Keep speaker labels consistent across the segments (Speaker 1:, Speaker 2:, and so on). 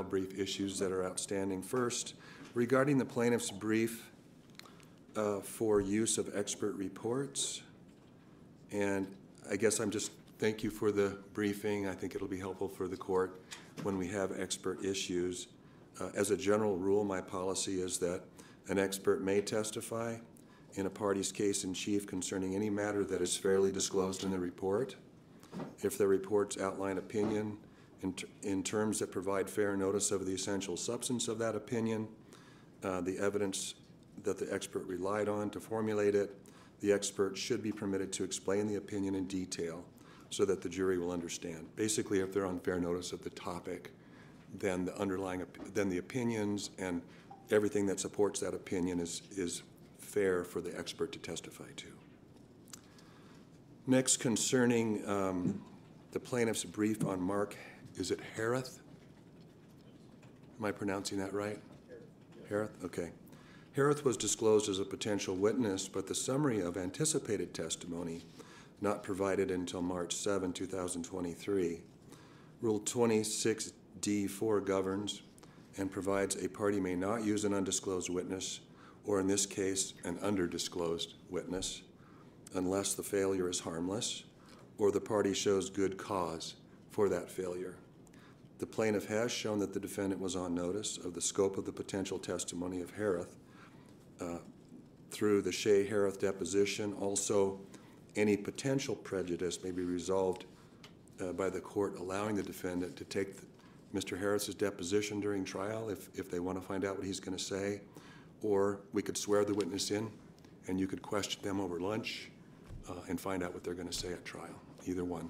Speaker 1: brief issues that are outstanding. First, regarding the plaintiff's brief for use of expert reports, and I guess thank you for the briefing. I think it'll be helpful for the court when we have expert issues. As a general rule, my policy is that an expert may testify in a party's case in chief concerning any matter that is fairly disclosed in the report. If the reports outline opinion in terms that provide fair notice of the essential substance of that opinion, the evidence that the expert relied on to formulate it, the expert should be permitted to explain the opinion in detail so that the jury will understand. Basically, if they're on fair notice of the topic, then the opinions and everything that supports that opinion is fair for the expert to testify to. Next, concerning the plaintiff's brief on Mark, is it Harith? Am I pronouncing that right? Harith? Okay. Harith was disclosed as a potential witness, but the summary of anticipated testimony not provided until March 7, 2023. Rule 26D4 governs and provides a party may not use an undisclosed witness, or in this case, an underdisclosed witness, unless the failure is harmless or the party shows good cause for that failure. The plaintiff has shown that the defendant was on notice of the scope of the potential testimony of Harith through the Shea-Harith deposition. Also, any potential prejudice may be resolved by the court allowing the defendant to take Mr. Harris's deposition during trial if they want to find out what he's going to say, or we could swear the witness in and you could question them over lunch and find out what they're going to say at trial, either one.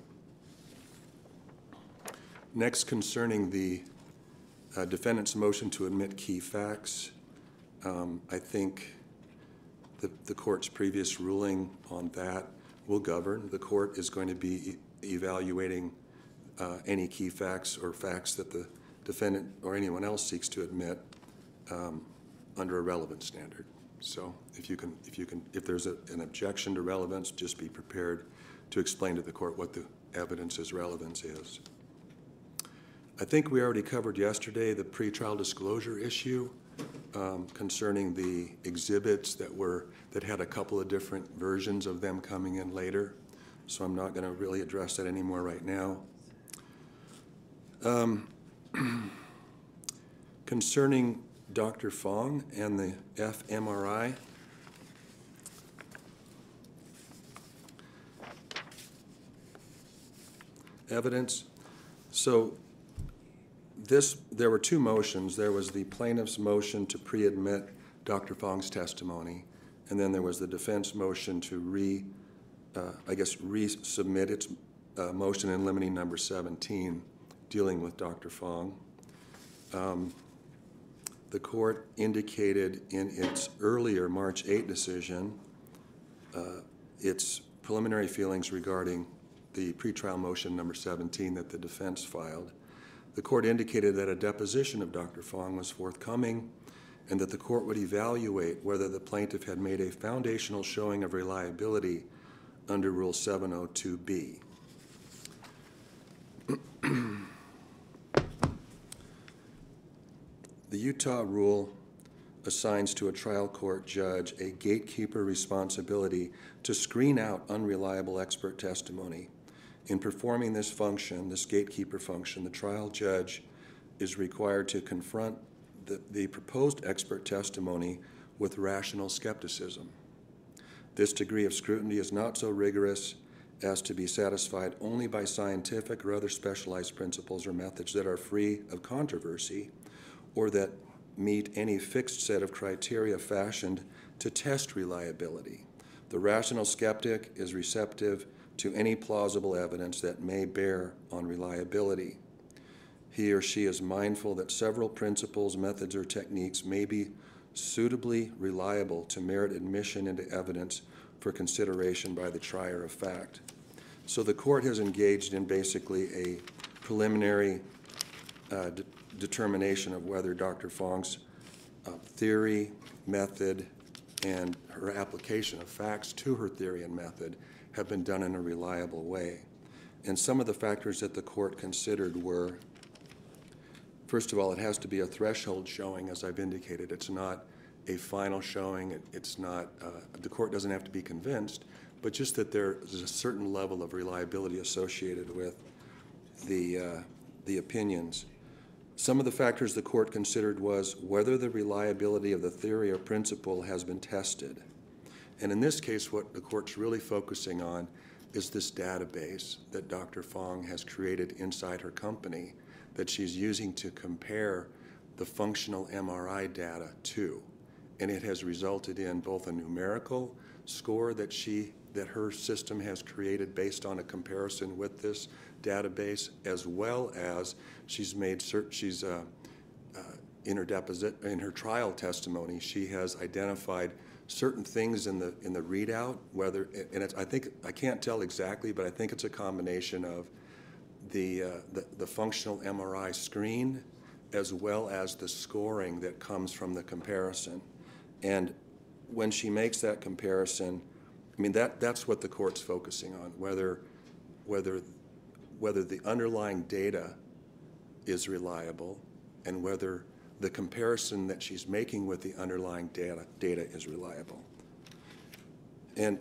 Speaker 1: Next, concerning the defendant's motion to admit key facts, I think the court's previous ruling on that will govern. The court is going to be evaluating any key facts or facts that the defendant or anyone else seeks to admit under a relevance standard. So if there's an objection to relevance, just be prepared to explain to the court what the evidence's relevance is. I think we already covered yesterday the pretrial disclosure issue concerning the exhibits that had a couple of different versions of them coming in later. So I'm not going to really address that anymore right now. Concerning Dr. Fong and the fMRI, evidence. So there were two motions. There was the plaintiff's motion to pre-admit Dr. Fong's testimony, and then there was the defense motion to resubmit its motion in limine number 17 dealing with Dr. Fong. The court indicated in its earlier March 8 decision its preliminary feelings regarding the pretrial motion number 17 that the defense filed. The court indicated that a deposition of Dr. Fong was forthcoming and that the court would evaluate whether the plaintiff had made a foundational showing of reliability under Rule 702B. The Utah rule assigns to a trial court judge a gatekeeper responsibility to screen out unreliable expert testimony. In performing this function, this gatekeeper function, the trial judge is required to confront the proposed expert testimony with rational skepticism. This degree of scrutiny is not so rigorous as to be satisfied only by scientific or other specialized principles or methods that are free of controversy or that meet any fixed set of criteria fashioned to test reliability. The rational skeptic is receptive to any plausible evidence that may bear on reliability. He or she is mindful that several principles, methods, or techniques may be suitably reliable to merit admission into evidence for consideration by the trier of fact. So the court has engaged in basically a preliminary determination of whether Dr. Fong's theory, method, and her application of facts to her theory and method have been done in a reliable way. And some of the factors that the court considered were First of all, it has to be a threshold showing, as I've indicated. It's not a final showing. It's not, the court doesn't have to be convinced, but just that there is a certain level of reliability associated with the opinions. Some of the factors the court considered was whether the reliability of the theory or principle has been tested. And in this case, what the court's really focusing on is this database that Dr. Fong has created inside her company that she's using to compare the functional MRI data to. And it has resulted in both a numerical score that her system has created based on a comparison with this database, as well as in her trial testimony, she has identified certain things in the readout, I can't tell exactly, but I think it's a combination of the functional MRI screen as well as the scoring that comes from the comparison. And when she makes that comparison, I mean, that's what the court's focusing on, whether the underlying data is reliable and whether the comparison that she's making with the underlying data is reliable. And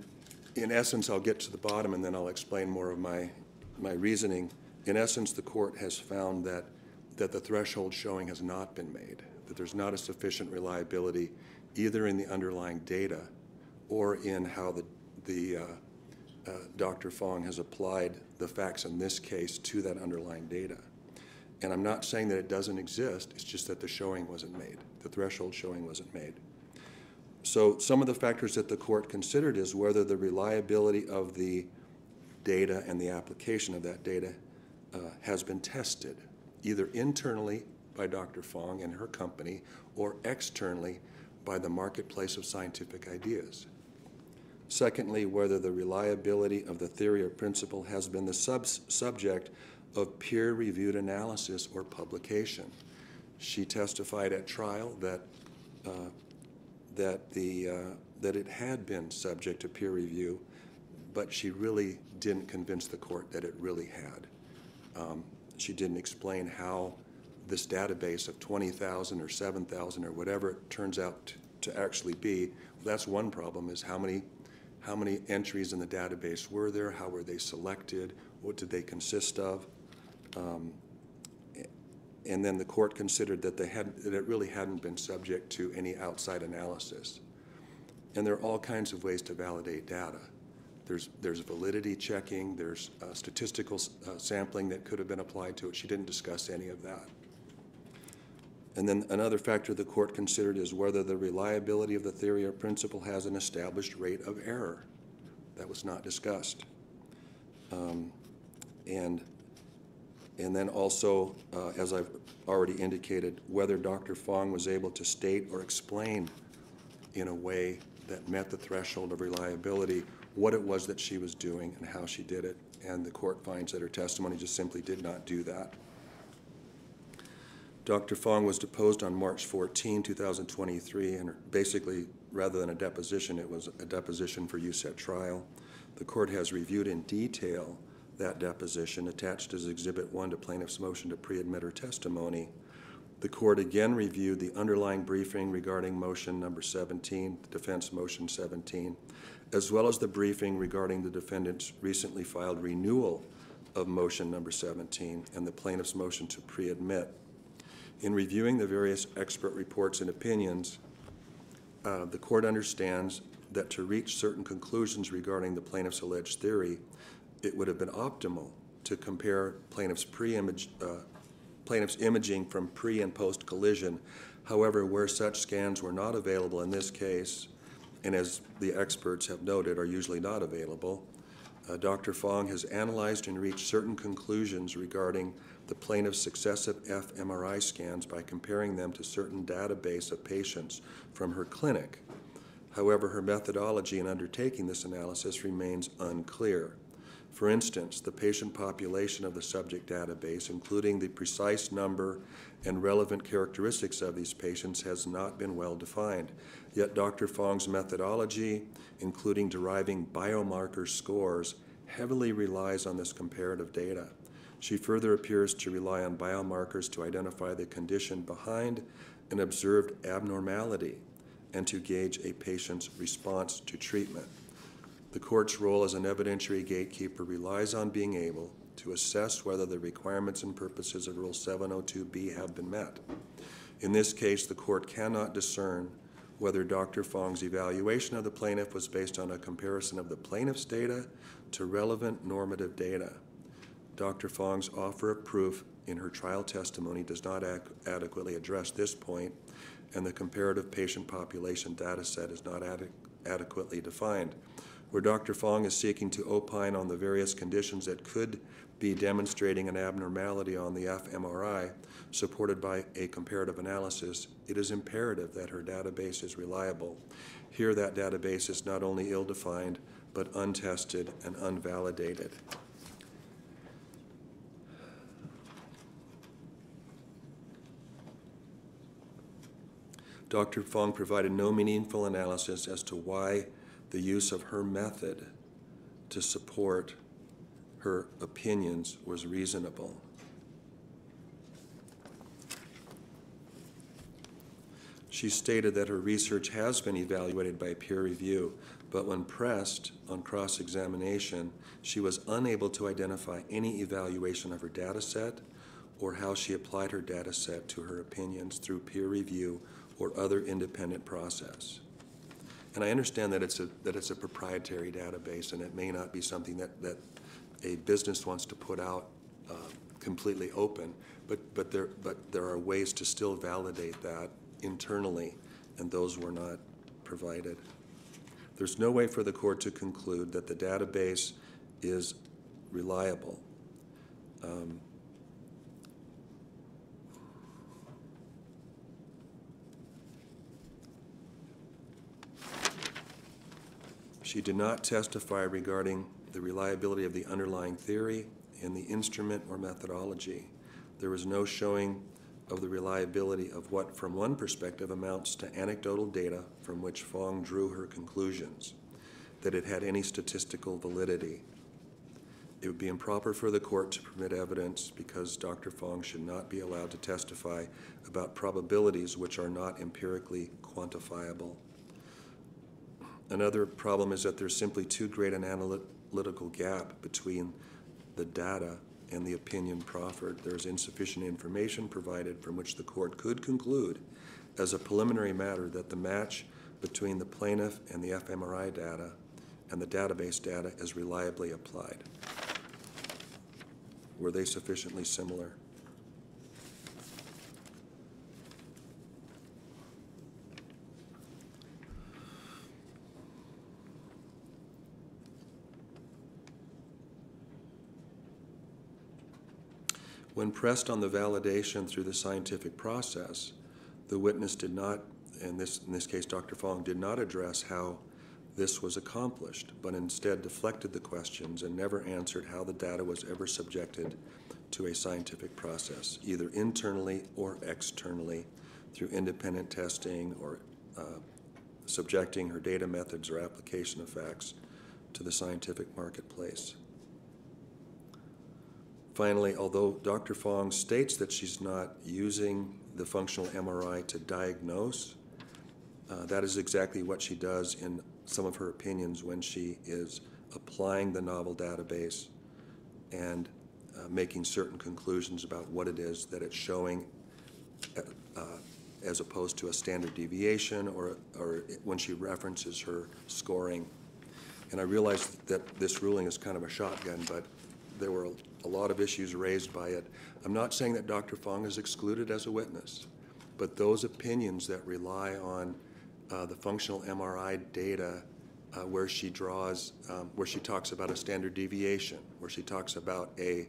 Speaker 1: in essence, I'll get to the bottom and then I'll explain more of my reasoning. In essence, the court has found that the threshold showing has not been made, that there's not a sufficient reliability either in the underlying data or in how Dr. Fong has applied the facts in this case to that underlying data. And I'm not saying that it doesn't exist, it's just that the showing wasn't made. The threshold showing wasn't made. So some of the factors that the court considered is whether the reliability of the data and the application of that data has been tested, either internally by Dr. Fong and her company or externally by the marketplace of scientific ideas. Secondly, whether the reliability of the theory or principle has been the subject of peer-reviewed analysis or publication. She testified at trial that it had been subject to peer review, but she really didn't convince the court that it really had. She didn't explain how this database of 20,000 or 7,000 or whatever it turns out to actually be. That's one problem, is how many entries in the database were there, how were they selected, what did they consist of. And then the court considered that it really hadn't been subject to any outside analysis. And there are all kinds of ways to validate data. There's validity checking, there's statistical sampling that could have been applied to it. She didn't discuss any of that. And then another factor the court considered is whether the reliability of the theory or principle has an established rate of error. That was not discussed. And then also, as I've already indicated, whether Dr. Fong was able to state or explain in a way that met the threshold of reliability what it was that she was doing and how she did it. And the court finds that her testimony just simply did not do that. Dr. Fong was deposed on March 14, 2023, and basically, rather than a deposition, it was a deposition for use at trial. The court has reviewed in detail that deposition attached as Exhibit 1 to plaintiff's motion to pre-admit her testimony. The court again reviewed the underlying briefing regarding motion number 17, defense motion 17, as well as the briefing regarding the defendant's recently filed renewal of motion number 17 and the plaintiff's motion to pre-admit. In reviewing the various expert reports and opinions, the court understands that to reach certain conclusions regarding the plaintiff's alleged theory, it would have been optimal to compare plaintiff's imaging from pre- and post-collision. However, where such scans were not available in this case, and as the experts have noted, are usually not available, Dr. Fong has analyzed and reached certain conclusions regarding the plaintiff's successive fMRI scans by comparing them to certain database of patients from her clinic. However, her methodology in undertaking this analysis remains unclear. For instance, the patient population of the subject database, including the precise number and relevant characteristics of these patients, has not been well defined. Yet Dr. Fong's methodology, including deriving biomarker scores, heavily relies on this comparative data. She further appears to rely on biomarkers to identify the condition behind an observed abnormality and to gauge a patient's response to treatment. The court's role as an evidentiary gatekeeper relies on being able to assess whether the requirements and purposes of Rule 702B have been met. In this case, the court cannot discern whether Dr. Fong's evaluation of the plaintiff was based on a comparison of the plaintiff's data to relevant normative data. Dr. Fong's offer of proof in her trial testimony does not adequately address this point, and the comparative patient population data set is not adequately defined. Where Dr. Fong is seeking to opine on the various conditions that could be demonstrating an abnormality on the fMRI, supported by a comparative analysis, it is imperative that her database is reliable. Here, that database is not only ill-defined, but untested and unvalidated. Dr. Fong provided no meaningful analysis as to why the use of her method to support her opinions was reasonable. She stated that her research has been evaluated by peer review, but when pressed on cross-examination, she was unable to identify any evaluation of her data set or how she applied her data set to her opinions through peer review or other independent process. And I understand that it's a proprietary database, and it may not be something that a business wants to put out completely open, but there are ways to still validate that internally, and those were not provided. There's no way for the court to conclude that the database is reliable. She did not testify regarding the reliability of the underlying theory and the instrument or methodology. There was no showing of the reliability of what, from one perspective, amounts to anecdotal data from which Fong drew her conclusions, that it had any statistical validity. It would be improper for the court to permit evidence because Dr. Fong should not be allowed to testify about probabilities which are not empirically quantifiable. Another problem is that there's simply too great an analytical gap between the data and the opinion proffered. There is insufficient information provided from which the court could conclude as a preliminary matter that the match between the plaintiff and the fMRI data and the database data is reliably applied. Were they sufficiently similar? When pressed on the validation through the scientific process, the witness did not, in this case Dr. Fong, did not address how this was accomplished, but instead deflected the questions and never answered how the data was ever subjected to a scientific process, either internally or externally, through independent testing or subjecting her data methods or application of facts to the scientific marketplace. Finally, although Dr. Fong states that she's not using the functional MRI to diagnose, that is exactly what she does in some of her opinions when she is applying the novel database and making certain conclusions about what it is that it's showing as opposed to a standard deviation or when she references her scoring. And I realize that this ruling is kind of a shotgun, but there were a lot of issues raised by it. I'm not saying that Dr. Fong is excluded as a witness, but those opinions that rely on the functional MRI data where she draws, where she talks about a standard deviation, where she talks about a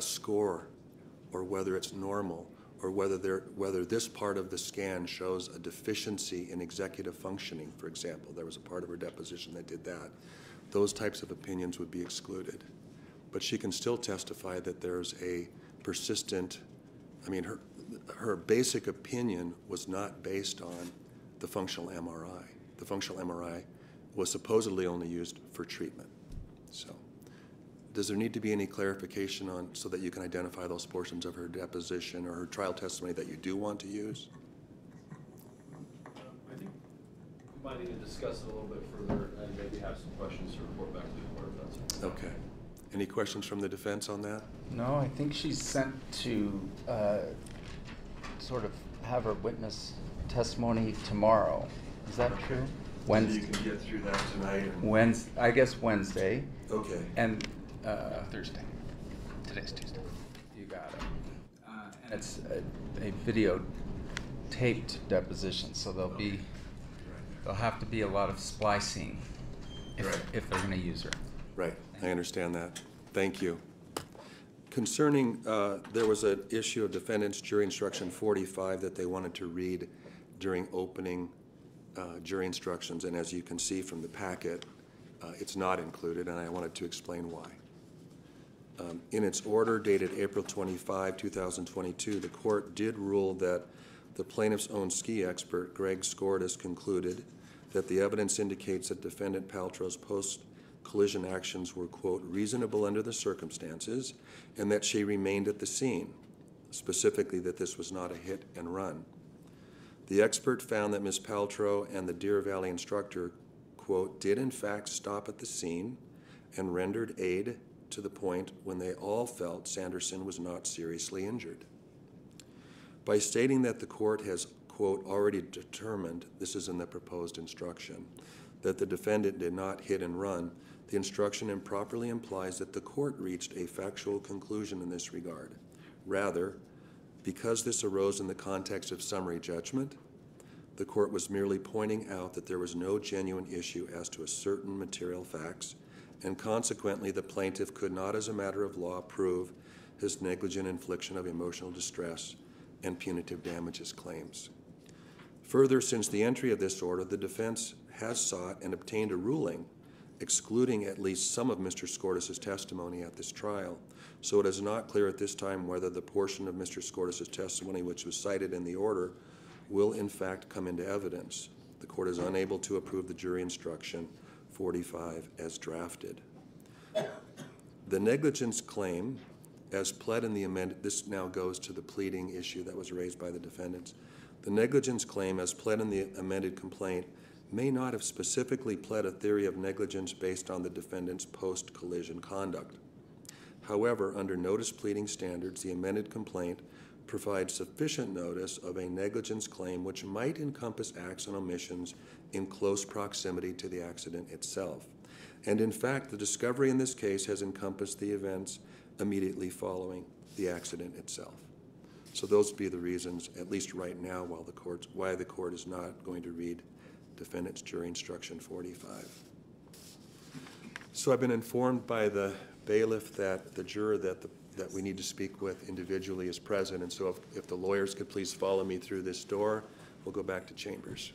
Speaker 1: score, or whether it's normal, or whether this part of the scan shows a deficiency in executive functioning, for example. There was a part of her deposition that did that. Those types of opinions would be excluded. But she can still testify that there's a persistent, her basic opinion was not based on the functional MRI. The functional MRI was supposedly only used for treatment. So Does there need to be any clarification on, so that you can identify those portions of her deposition or her trial testimony that you do want to use?
Speaker 2: I think we might need to discuss it a little bit further and maybe have some questions to report back to the court if that's okay.
Speaker 1: Okay. Any questions from the defense on that?
Speaker 3: No, I think she's sent to sort of have her witness testimony tomorrow. Is that true? Wednesday.
Speaker 1: So you can get through that tonight?
Speaker 3: I guess Wednesday.
Speaker 1: Okay.
Speaker 3: And
Speaker 4: Thursday. Today's Tuesday.
Speaker 3: you got it. And it's a video taped deposition, so there'll have to be a lot of splicing if they're going to use her.
Speaker 1: Right, I understand that. Thank you. Concerning, there was an issue of defendant's jury instruction 45 that they wanted to read during opening jury instructions, and as you can see from the packet, it's not included, and I wanted to explain why. In its order dated April 25, 2022, the court did rule that the plaintiff's own ski expert, Greg Skordas, concluded that the evidence indicates that defendant Paltrow's post-collision actions were, quote, reasonable under the circumstances, and that she remained at the scene, specifically that this was not a hit and run. The expert found that Ms. Paltrow and the Deer Valley instructor, quote, did in fact stop at the scene and rendered aid to the point when they all felt Sanderson was not seriously injured. By stating that the court has, quote, already determined, this is in the proposed instruction, that the defendant did not hit and run, the instruction improperly implies that the court reached a factual conclusion in this regard. Rather, because this arose in the context of summary judgment, the court was merely pointing out that there was no genuine issue as to a certain material facts, and consequently the plaintiff could not, as a matter of law, prove his negligent infliction of emotional distress and punitive damages claims. Further, since the entry of this order, the defense has sought and obtained a ruling excluding at least some of Mr. Skordas' testimony at this trial, so it is not clear at this time whether the portion of Mr. Skordas' testimony which was cited in the order will in fact come into evidence. The court is unable to approve the jury instruction 45 as drafted. The negligence claim, as pled in the amended, this now goes to the pleading issue that was raised by the defendants. The negligence claim, as pled in the amended complaint, may not have specifically pled a theory of negligence based on the defendant's post-collision conduct. However, under notice pleading standards, the amended complaint provides sufficient notice of a negligence claim which might encompass acts and omissions in close proximity to the accident itself. And in fact, the discovery in this case has encompassed the events immediately following the accident itself. So those would be the reasons, at least right now, why the court is not going to read defendant's jury instruction 45. So I've been informed by the bailiff that the juror that we need to speak with individually is present, and so if the lawyers could please follow me through this door, we'll go back to chambers.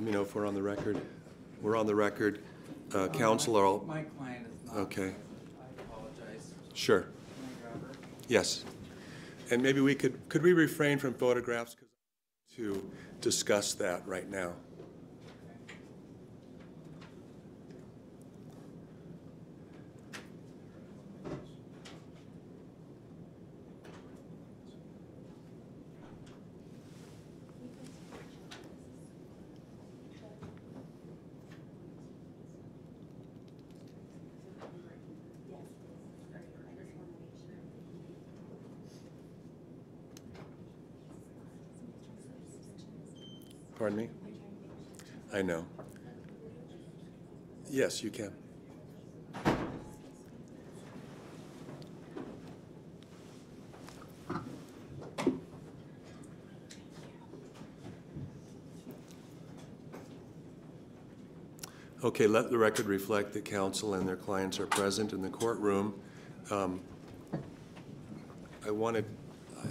Speaker 1: me know if we're on the record. We're on the record. Counsel are all...
Speaker 3: My client is not.
Speaker 1: Okay.
Speaker 3: I apologize.
Speaker 1: Sure.
Speaker 3: Can I grab her?
Speaker 1: Yes. And maybe we could we refrain from photographs to discuss that right now? Pardon me? I know. Yes, you can. Okay, let the record reflect that counsel and their clients are present in the courtroom. I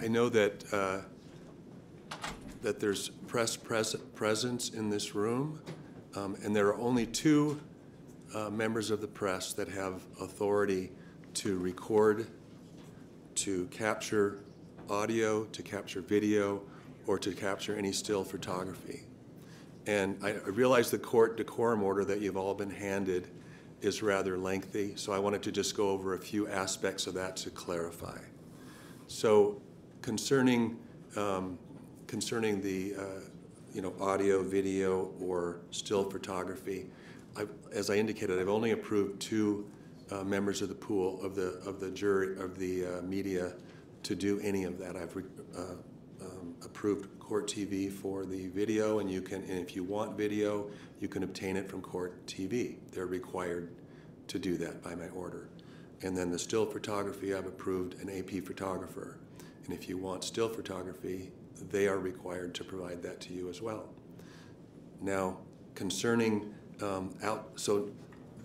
Speaker 1: know that that there's press presence in this room, and there are only two members of the press that have authority to record, to capture audio, to capture video, or to capture any still photography. And I realize the court decorum order that you've all been handed is rather lengthy, so I wanted to just go over a few aspects of that to clarify. So concerning the audio, video, or still photography, as I indicated, I've only approved two members of the pool of the jury of the media to do any of that. I've approved Court TV for the video, and if you want video, you can obtain it from Court TV. They're required to do that by my order. And then the still photography, I've approved an AP photographer. And if you want still photography, they are required to provide that to you as well. Now, concerning so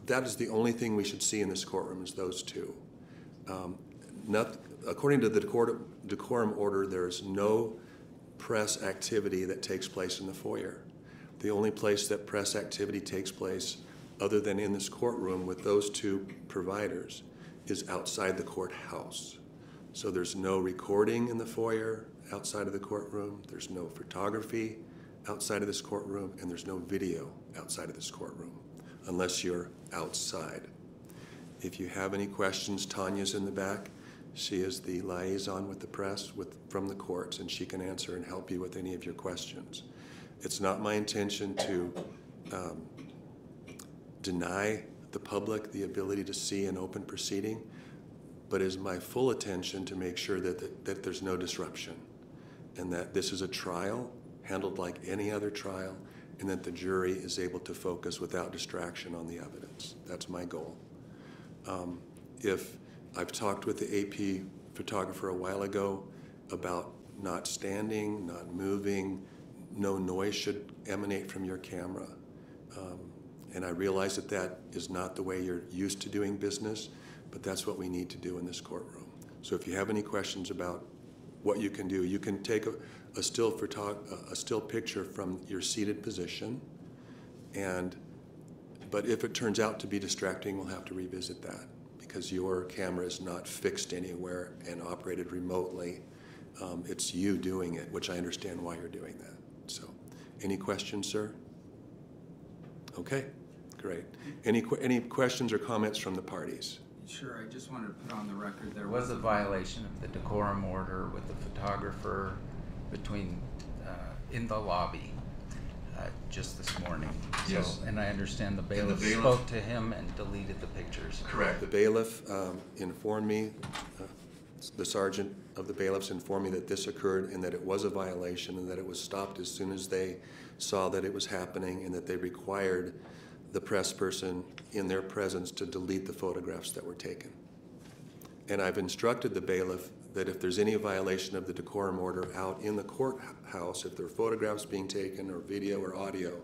Speaker 1: that is the only thing we should see in this courtroom is those two. According to the decorum order, there is no press activity that takes place in the foyer. The only place that press activity takes place, other than in this courtroom with those two providers, is outside the courthouse. So there's no recording in the foyer outside of the courtroom, there's no photography outside of this courtroom, and there's no video outside of this courtroom, unless you're outside. If you have any questions, Tanya's in the back. She is the liaison with the press from the courts, and she can answer and help you with any of your questions. It's not my intention to deny the public the ability to see an open proceeding, but it is my full attention to make sure that there's no disruption, and that this is a trial handled like any other trial, and that the jury is able to focus without distraction on the evidence. That's my goal. If I've talked with the AP photographer a while ago about not standing, not moving, no noise should emanate from your camera. And I realize that that is not the way you're used to doing business, but that's what we need to do in this courtroom. So if you have any questions about what you can do, you can take a still picture from your seated position, but if it turns out to be distracting, we'll have to revisit that, because your camera is not fixed anywhere and operated remotely. It's you doing it, which I understand why you're doing that. So, any questions, sir? Okay, great. Any questions or comments from the parties?
Speaker 3: Sure, I just wanted to put on the record there was a violation of the decorum order with the photographer in the lobby just this morning.
Speaker 1: Yes.
Speaker 3: So, and I understand the bailiff spoke to him and deleted the pictures.
Speaker 1: Correct. The bailiff informed me, the sergeant of the bailiffs informed me that this occurred and that it was a violation and that it was stopped as soon as they saw that it was happening, and that they required the press person in their presence to delete the photographs that were taken. And I've instructed the bailiff that if there's any violation of the decorum order out in the courthouse, if there are photographs being taken or video or audio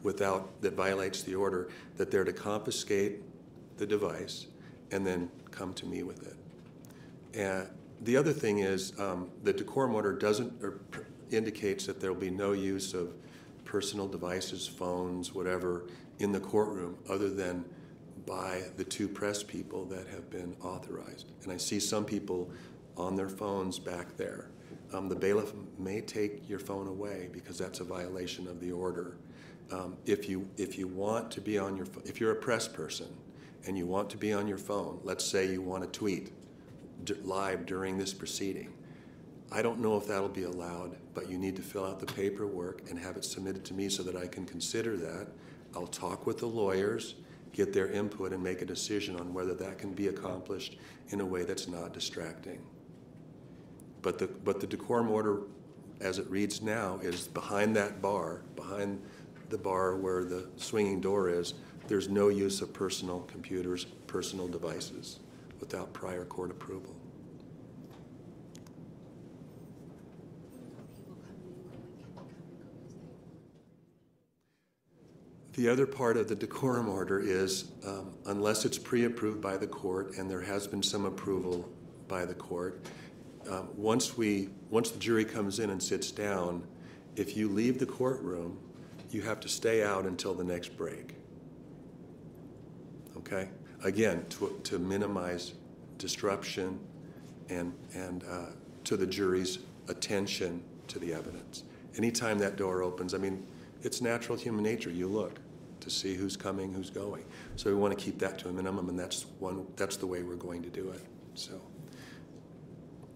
Speaker 1: that violates the order, that they're to confiscate the device and then come to me with it. And the other thing is the decorum order indicates that there will be no use of personal devices, phones, whatever, in the courtroom other than by the two press people that have been authorized. And I see some people on their phones back there. The bailiff may take your phone away because that's a violation of the order. If you want to be on your phone, if you're a press person and you want to be on your phone, let's say you want to tweet live during this proceeding, I don't know if that'll be allowed, but you need to fill out the paperwork and have it submitted to me so that I can consider that. I'll talk with the lawyers, get their input, and make a decision on whether that can be accomplished in a way that's not distracting. But the decorum order, as it reads now, is behind that bar, behind the bar where the swinging door is. There's no use of personal computers, personal devices, without prior court approval. The other part of the decorum order is, unless it's pre-approved by the court, and there has been some approval by the court, once the jury comes in and sits down, if you leave the courtroom, you have to stay out until the next break. Okay? Again, to minimize disruption and to the jury's attention to the evidence. Anytime that door opens, I mean, it's natural human nature. You look to see who's coming, who's going. So we want to keep that to a minimum, and that's the way we're going to do it. So,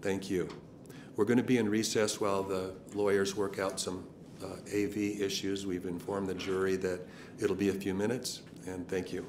Speaker 1: thank you. We're going to be in recess while the lawyers work out some AV issues. We've informed the jury that it'll be a few minutes, and thank you.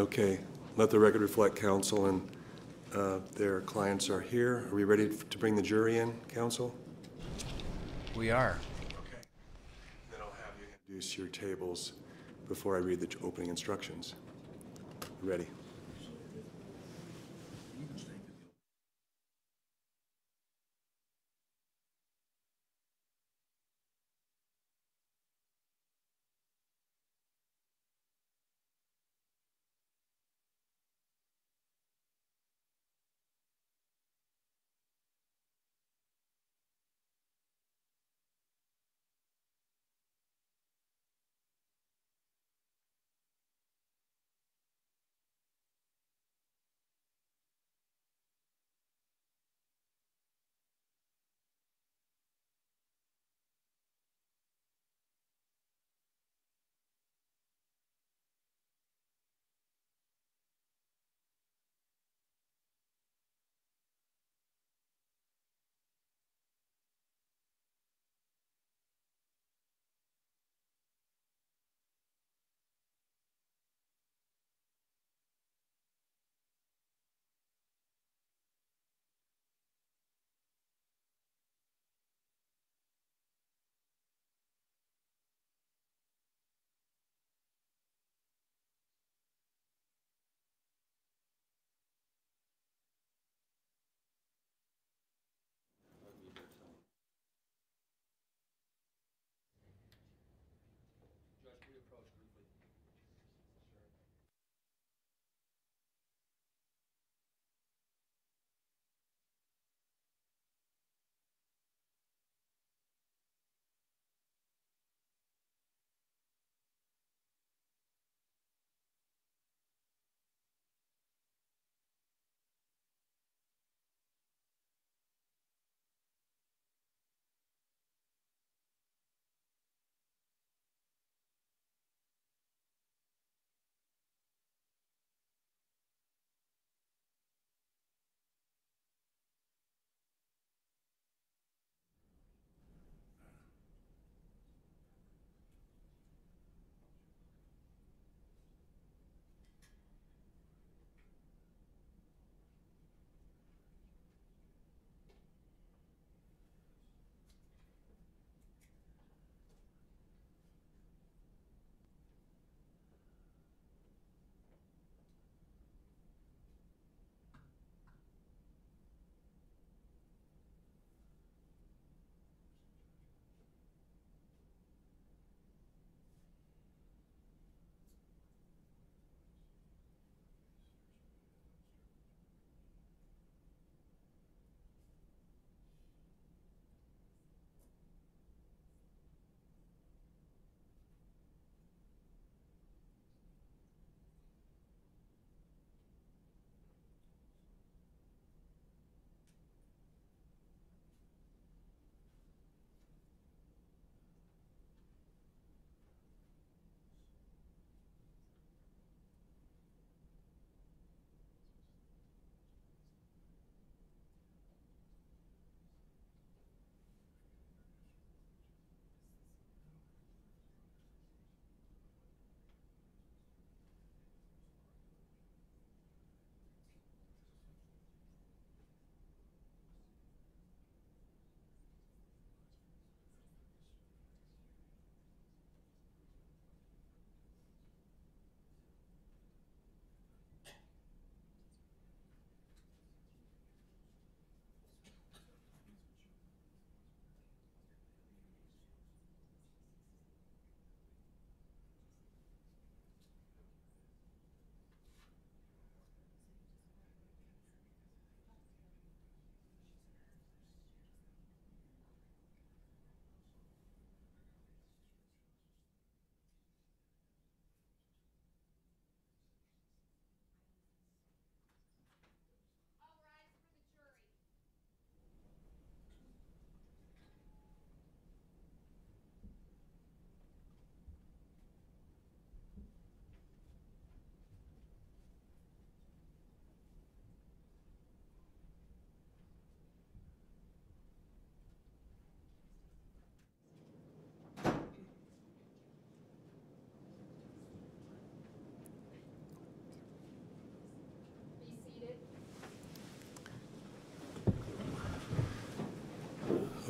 Speaker 1: Okay, let the record reflect counsel and their clients are here. Are we ready to bring the jury in, counsel?
Speaker 3: We are.
Speaker 1: Okay. Then I'll have you introduce your tables before I read the opening instructions. Ready?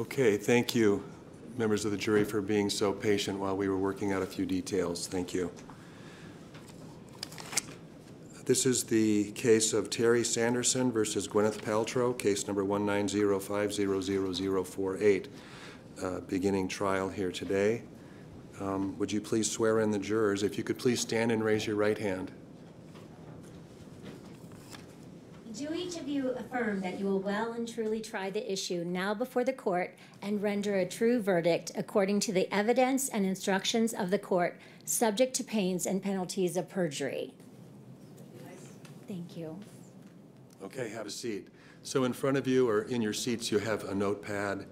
Speaker 1: Okay, thank you, members of the jury, for being so patient while we were working out a few details. Thank you. This is the case of Terry Sanderson versus Gwyneth Paltrow, case number 190500048, beginning trial here today. Would you please swear in the jurors? If you could please stand and raise your right hand.
Speaker 5: Do each of you affirm that you will well and truly try the issue now before the court and render a true verdict according to the evidence and instructions of the court, subject to pains and penalties of perjury? Thank you.
Speaker 1: Okay, have a seat. So in front of you or in your seats, you have a notepad,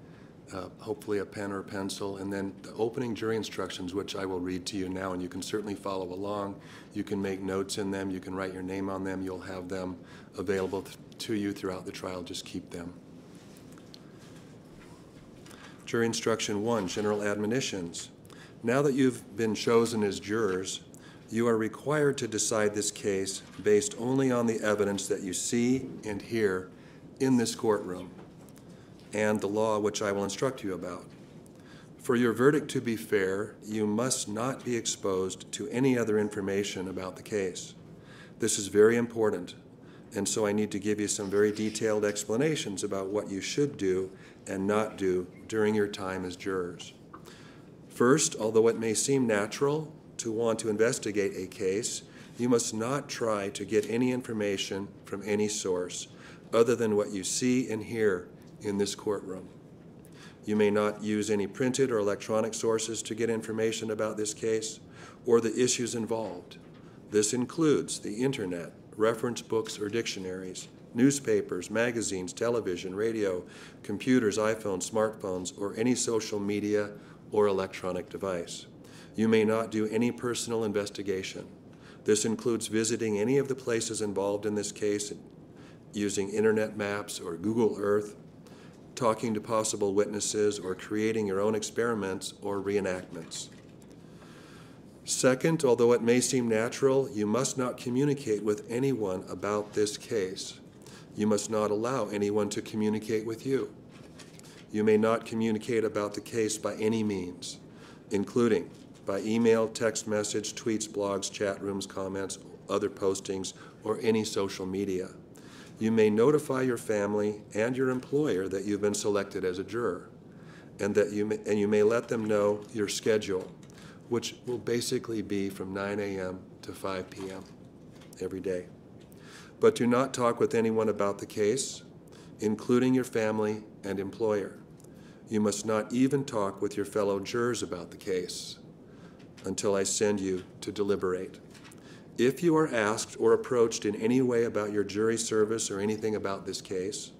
Speaker 1: hopefully a pen or pencil, and then the opening jury instructions, which I will read to you now, and you can certainly follow along. You can make notes in them. You can write your name on them. You'll have them available to you throughout the trial. Just keep them. Jury instruction 1, general admonitions. Now that you've been chosen as jurors, you are required to decide this case based only on the evidence that you see and hear in this courtroom and the law which I will instruct you about. For your verdict to be fair, you must not be exposed to any other information about the case. This is very important, and so I need to give you some very detailed explanations about what you should do and not do during your time as jurors. First, although it may seem natural to want to investigate a case, you must not try to get any information from any source other than what you see and hear in this courtroom. You may not use any printed or electronic sources to get information about this case or the issues involved. This includes the internet, reference books or dictionaries, newspapers, magazines, television, radio, computers, iPhones, smartphones, or any social media or electronic device. You may not do any personal investigation. This includes visiting any of the places involved in this case, using internet maps or Google Earth, talking to possible witnesses, or creating your own experiments or reenactments. Second, although it may seem natural, you must not communicate with anyone about this case. You must not allow anyone to communicate with you. You may not communicate about the case by any means, including by email, text message, tweets, blogs, chat rooms, comments, other postings, or any social media. You may notify your family and your employer that you've been selected as a juror, and you may let them know your schedule, which will basically be from 9 a.m. to 5 p.m. every day. But do not talk with anyone about the case, including your family and employer. You must not even talk with your fellow jurors about the case until I send you to deliberate. If you are asked or approached in any way about your jury service or anything about this case,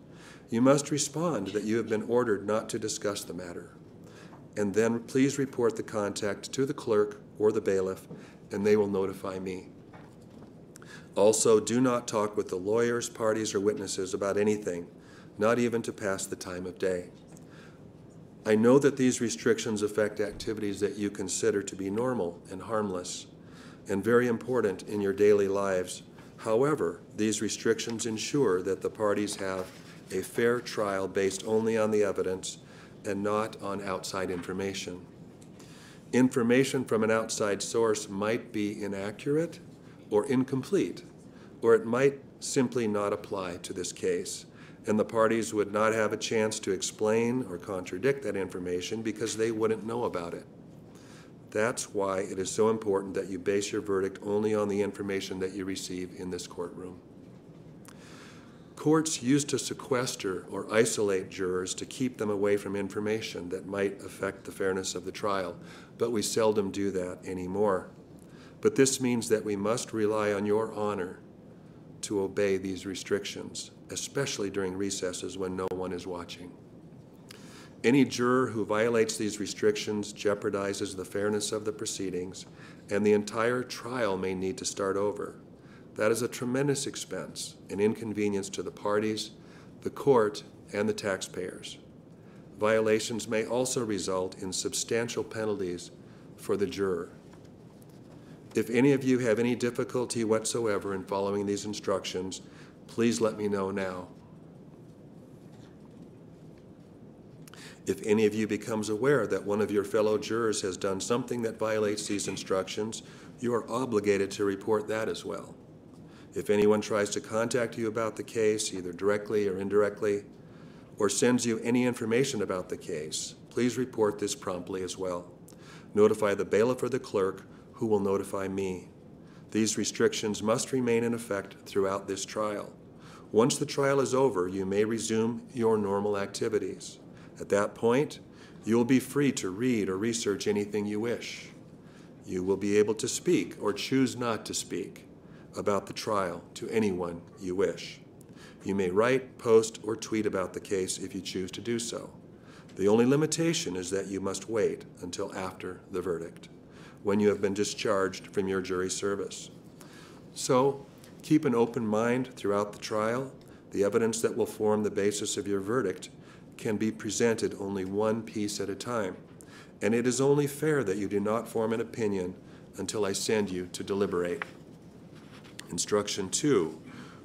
Speaker 1: you must respond that you have been ordered not to discuss the matter. And then please report the contact to the clerk or the bailiff, and they will notify me. Also, do not talk with the lawyers, parties, or witnesses about anything, not even to pass the time of day. I know that these restrictions affect activities that you consider to be normal and harmless and very important in your daily lives. However, these restrictions ensure that the parties have a fair trial based only on the evidence and not on outside information. Information from an outside source might be inaccurate or incomplete, or it might simply not apply to this case, and the parties would not have a chance to explain or contradict that information because they wouldn't know about it. That's why it is so important that you base your verdict only on the information that you receive in this courtroom. Courts used to sequester or isolate jurors to keep them away from information that might affect the fairness of the trial, but we seldom do that anymore. But this means that we must rely on your honor to obey these restrictions, especially during recesses when no one is watching. Any juror who violates these restrictions jeopardizes the fairness of the proceedings, and the entire trial may need to start over. That is a tremendous expense and inconvenience to the parties, the court, and the taxpayers. Violations may also result in substantial penalties for the juror. If any of you have any difficulty whatsoever in following these instructions, please let me know now. If any of you becomes aware that one of your fellow jurors has done something that violates these instructions, you are obligated to report that as well. If anyone tries to contact you about the case, either directly or indirectly, or sends you any information about the case, please report this promptly as well. Notify the bailiff or the clerk, who will notify me. These restrictions must remain in effect throughout this trial. Once the trial is over, you may resume your normal activities. At that point, you will be free to read or research anything you wish. You will be able to speak or choose not to speak about the trial to anyone you wish. You may write, post, or tweet about the case if you choose to do so. The only limitation is that you must wait until after the verdict, when you have been discharged from your jury service. So, keep an open mind throughout the trial. The evidence that will form the basis of your verdict can be presented only one piece at a time, and it is only fair that you do not form an opinion until I send you to deliberate. Instruction 2,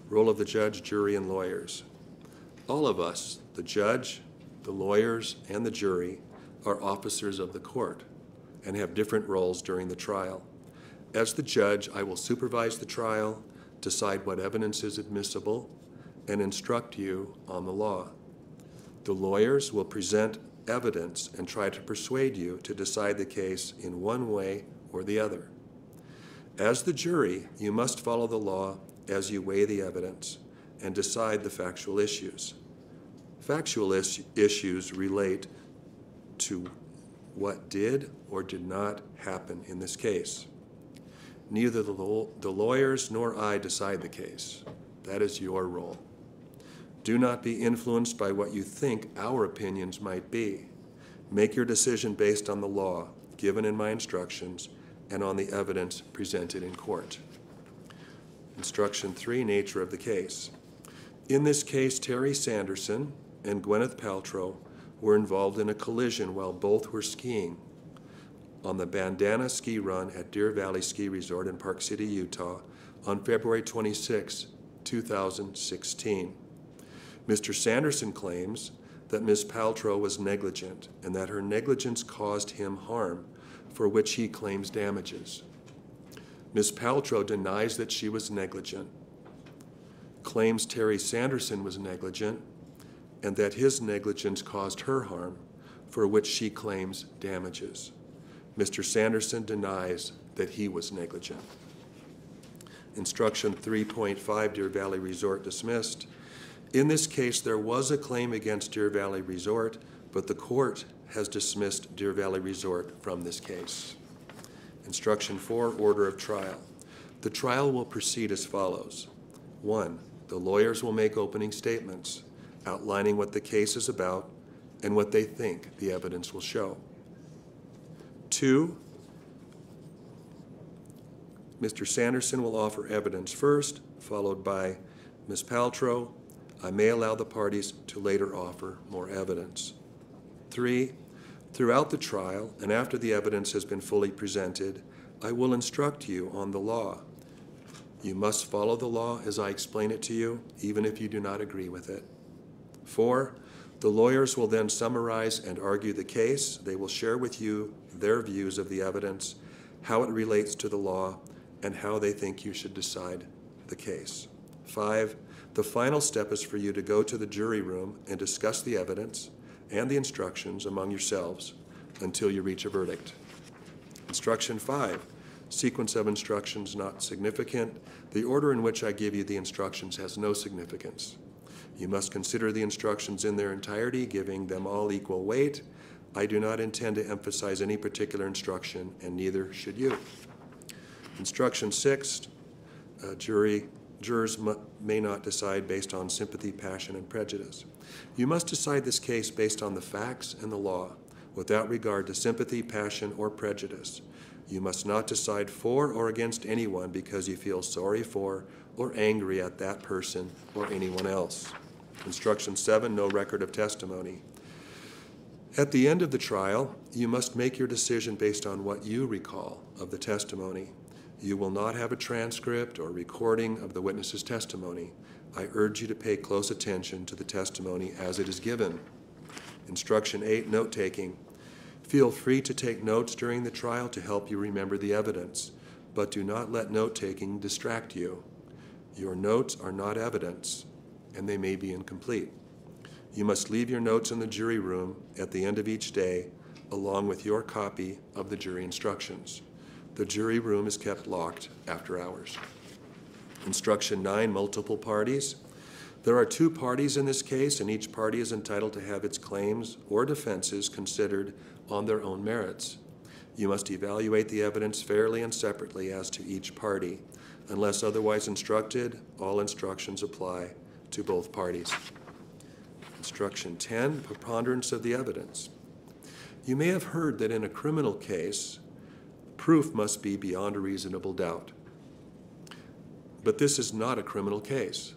Speaker 1: role of the judge, jury, and lawyers. All of us, the judge, the lawyers, and the jury, are officers of the court and have different roles during the trial. As the judge, I will supervise the trial, decide what evidence is admissible, and instruct you on the law. The lawyers will present evidence and try to persuade you to decide the case in one way or the other. As the jury, you must follow the law as you weigh the evidence and decide the factual issues. Factual issues relate to what did or did not happen in this case. Neither the lawyers nor I decide the case. That is your role. Do not be influenced by what you think our opinions might be. Make your decision based on the law given in my instructions and on the evidence presented in court. Instruction 3, nature of the case. In this case, Terry Sanderson and Gwyneth Paltrow were involved in a collision while both were skiing on the Bandana Ski Run at Deer Valley Ski Resort in Park City, Utah on February 26, 2016. Mr. Sanderson claims that Ms. Paltrow was negligent and that her negligence caused him harm, for which he claims damages. Ms. Paltrow denies that she was negligent, claims Terry Sanderson was negligent, and that his negligence caused her harm, for which she claims damages. Mr. Sanderson denies that he was negligent. Instruction 3.5, Deer Valley Resort dismissed. In this case, there was a claim against Deer Valley Resort, but the court has dismissed Deer Valley Resort from this case. Instruction 4, order of trial. The trial will proceed as follows. 1, the lawyers will make opening statements outlining what the case is about and what they think the evidence will show. 2, Mr. Sanderson will offer evidence first, followed by Ms. Paltrow. I may allow the parties to later offer more evidence. 3, throughout the trial and after the evidence has been fully presented, I will instruct you on the law. You must follow the law as I explain it to you, even if you do not agree with it. 4, the lawyers will then summarize and argue the case. They will share with you their views of the evidence, how it relates to the law, and how they think you should decide the case. 5, the final step is for you to go to the jury room and discuss the evidence and the instructions among yourselves until you reach a verdict. Instruction 5, sequence of instructions not significant. The order in which I give you the instructions has no significance. You must consider the instructions in their entirety, giving them all equal weight. I do not intend to emphasize any particular instruction, and neither should you. Instruction 6, jurors may not decide based on sympathy, passion, and prejudice. You must decide this case based on the facts and the law, without regard to sympathy, passion, or prejudice. You must not decide for or against anyone because you feel sorry for or angry at that person or anyone else. Instruction 7, no record of testimony. At the end of the trial, you must make your decision based on what you recall of the testimony. You will not have a transcript or recording of the witness's testimony. I urge you to pay close attention to the testimony as it is given. Instruction 8, note-taking. Feel free to take notes during the trial to help you remember the evidence, but do not let note-taking distract you. Your notes are not evidence, and they may be incomplete. You must leave your notes in the jury room at the end of each day, along with your copy of the jury instructions. The jury room is kept locked after hours. Instruction 9, multiple parties. There are 2 parties in this case, and each party is entitled to have its claims or defenses considered on their own merits. You must evaluate the evidence fairly and separately as to each party. Unless otherwise instructed, all instructions apply to both parties. Instruction 10, preponderance of the evidence. You may have heard that in a criminal case, proof must be beyond a reasonable doubt. But this is not a criminal case.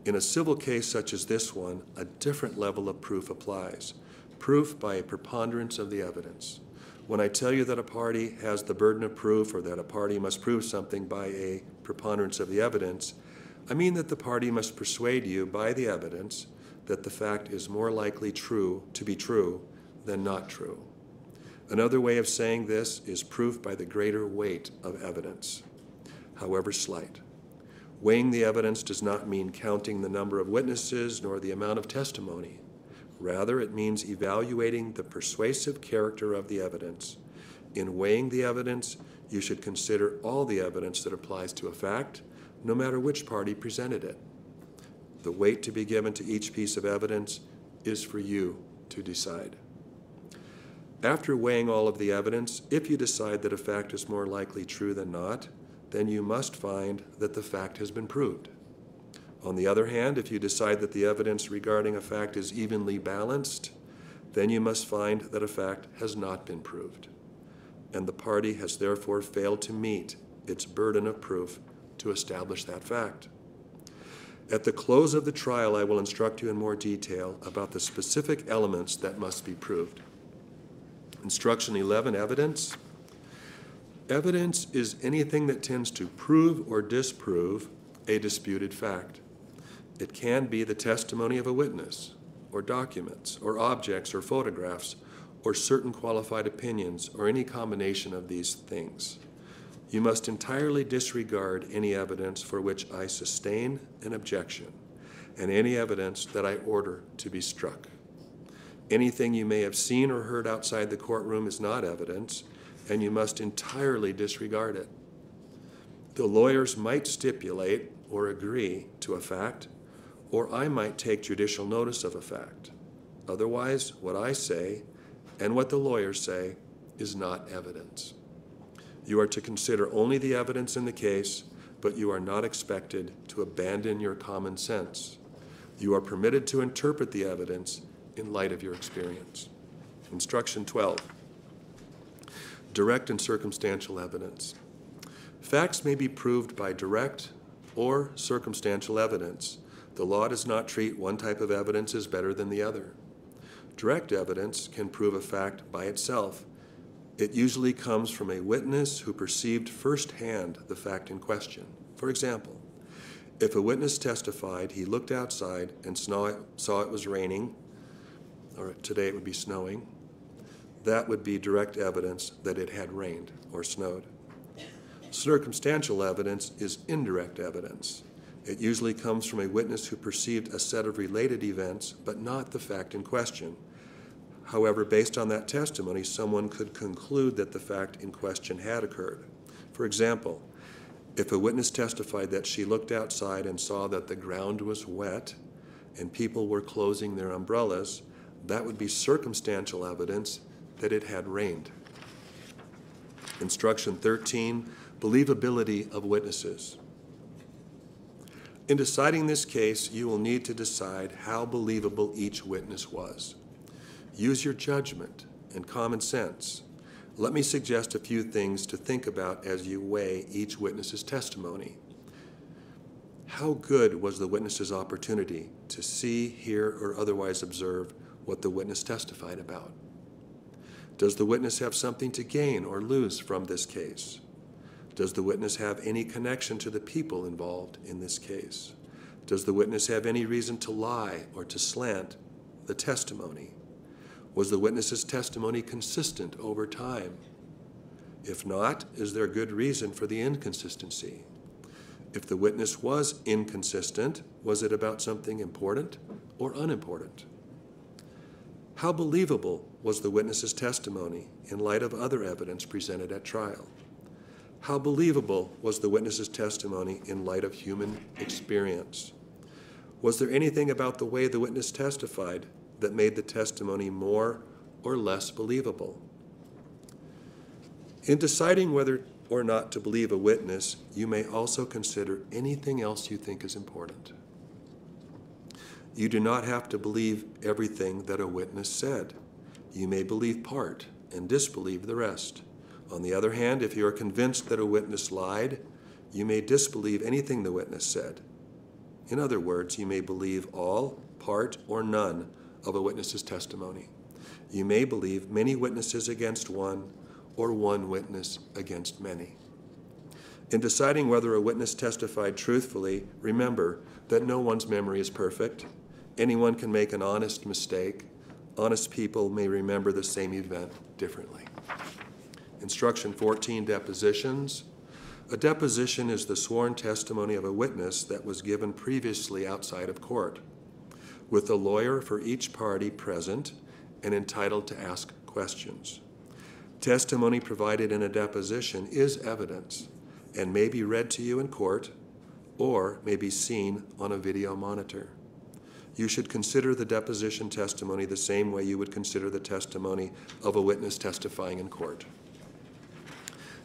Speaker 1: In a civil case such as this one, a different level of proof applies. Proof by a preponderance of the evidence. When I tell you that a party has the burden of proof or that a party must prove something by a preponderance of the evidence, I mean that the party must persuade you by the evidence that the fact is more likely to be true than not true. Another way of saying this is proof by the greater weight of evidence, however slight. Weighing the evidence does not mean counting the number of witnesses nor the amount of testimony. Rather, it means evaluating the persuasive character of the evidence. In weighing the evidence, you should consider all the evidence that applies to a fact, no matter which party presented it. The weight to be given to each piece of evidence is for you to decide. After weighing all of the evidence, if you decide that a fact is more likely true than not, then you must find that the fact has been proved. On the other hand, if you decide that the evidence regarding a fact is evenly balanced, then you must find that a fact has not been proved, and the party has therefore failed to meet its burden of proof to establish that fact. At the close of the trial, I will instruct you in more detail about the specific elements that must be proved. Instruction 11, evidence. Evidence is anything that tends to prove or disprove a disputed fact. It can be the testimony of a witness, or documents, or objects, or photographs, or certain qualified opinions, or any combination of these things. You must entirely disregard any evidence for which I sustain an objection, and any evidence that I order to be struck. Anything you may have seen or heard outside the courtroom is not evidence, and you must entirely disregard it. The lawyers might stipulate or agree to a fact, or I might take judicial notice of a fact. Otherwise, what I say and what the lawyers say is not evidence. You are to consider only the evidence in the case, but you are not expected to abandon your common sense. You are permitted to interpret the evidence in light of your experience. Instruction 12. Direct and circumstantial evidence. Facts may be proved by direct or circumstantial evidence. The law does not treat one type of evidence as better than the other. Direct evidence can prove a fact by itself. It usually comes from a witness who perceived firsthand the fact in question. For example, if a witness testified he looked outside and saw it was raining, or today it would be snowing, that would be direct evidence that it had rained or snowed. Circumstantial evidence is indirect evidence. It usually comes from a witness who perceived a set of related events, but not the fact in question. However, based on that testimony, someone could conclude that the fact in question had occurred. For example, if a witness testified that she looked outside and saw that the ground was wet and people were closing their umbrellas, that would be circumstantial evidence that it had rained. Instruction 13, believability of witnesses. In deciding this case, you will need to decide how believable each witness was. Use your judgment and common sense. Let me suggest a few things to think about as you weigh each witness's testimony. How good was the witness's opportunity to see, hear, or otherwise observe what the witness testified about? Does the witness have something to gain or lose from this case? Does the witness have any connection to the people involved in this case? Does the witness have any reason to lie or to slant the testimony? Was the witness's testimony consistent over time? If not, is there good reason for the inconsistency? If the witness was inconsistent, was it about something important or unimportant? How believable was the witness's testimony in light of other evidence presented at trial? How believable was the witness's testimony in light of human experience? Was there anything about the way the witness testified that made the testimony more or less believable? In deciding whether or not to believe a witness, you may also consider anything else you think is important. You do not have to believe everything that a witness said. You may believe part and disbelieve the rest. On the other hand, if you are convinced that a witness lied, you may disbelieve anything the witness said. In other words, you may believe all, part, or none of a witness's testimony. You may believe many witnesses against one, or one witness against many. In deciding whether a witness testified truthfully, remember that no one's memory is perfect. Anyone can make an honest mistake. Honest people may remember the same event differently. Instruction 14, depositions. A deposition is the sworn testimony of a witness that was given previously outside of court, with a lawyer for each party present and entitled to ask questions. Testimony provided in a deposition is evidence and may be read to you in court or may be seen on a video monitor. You should consider the deposition testimony the same way you would consider the testimony of a witness testifying in court.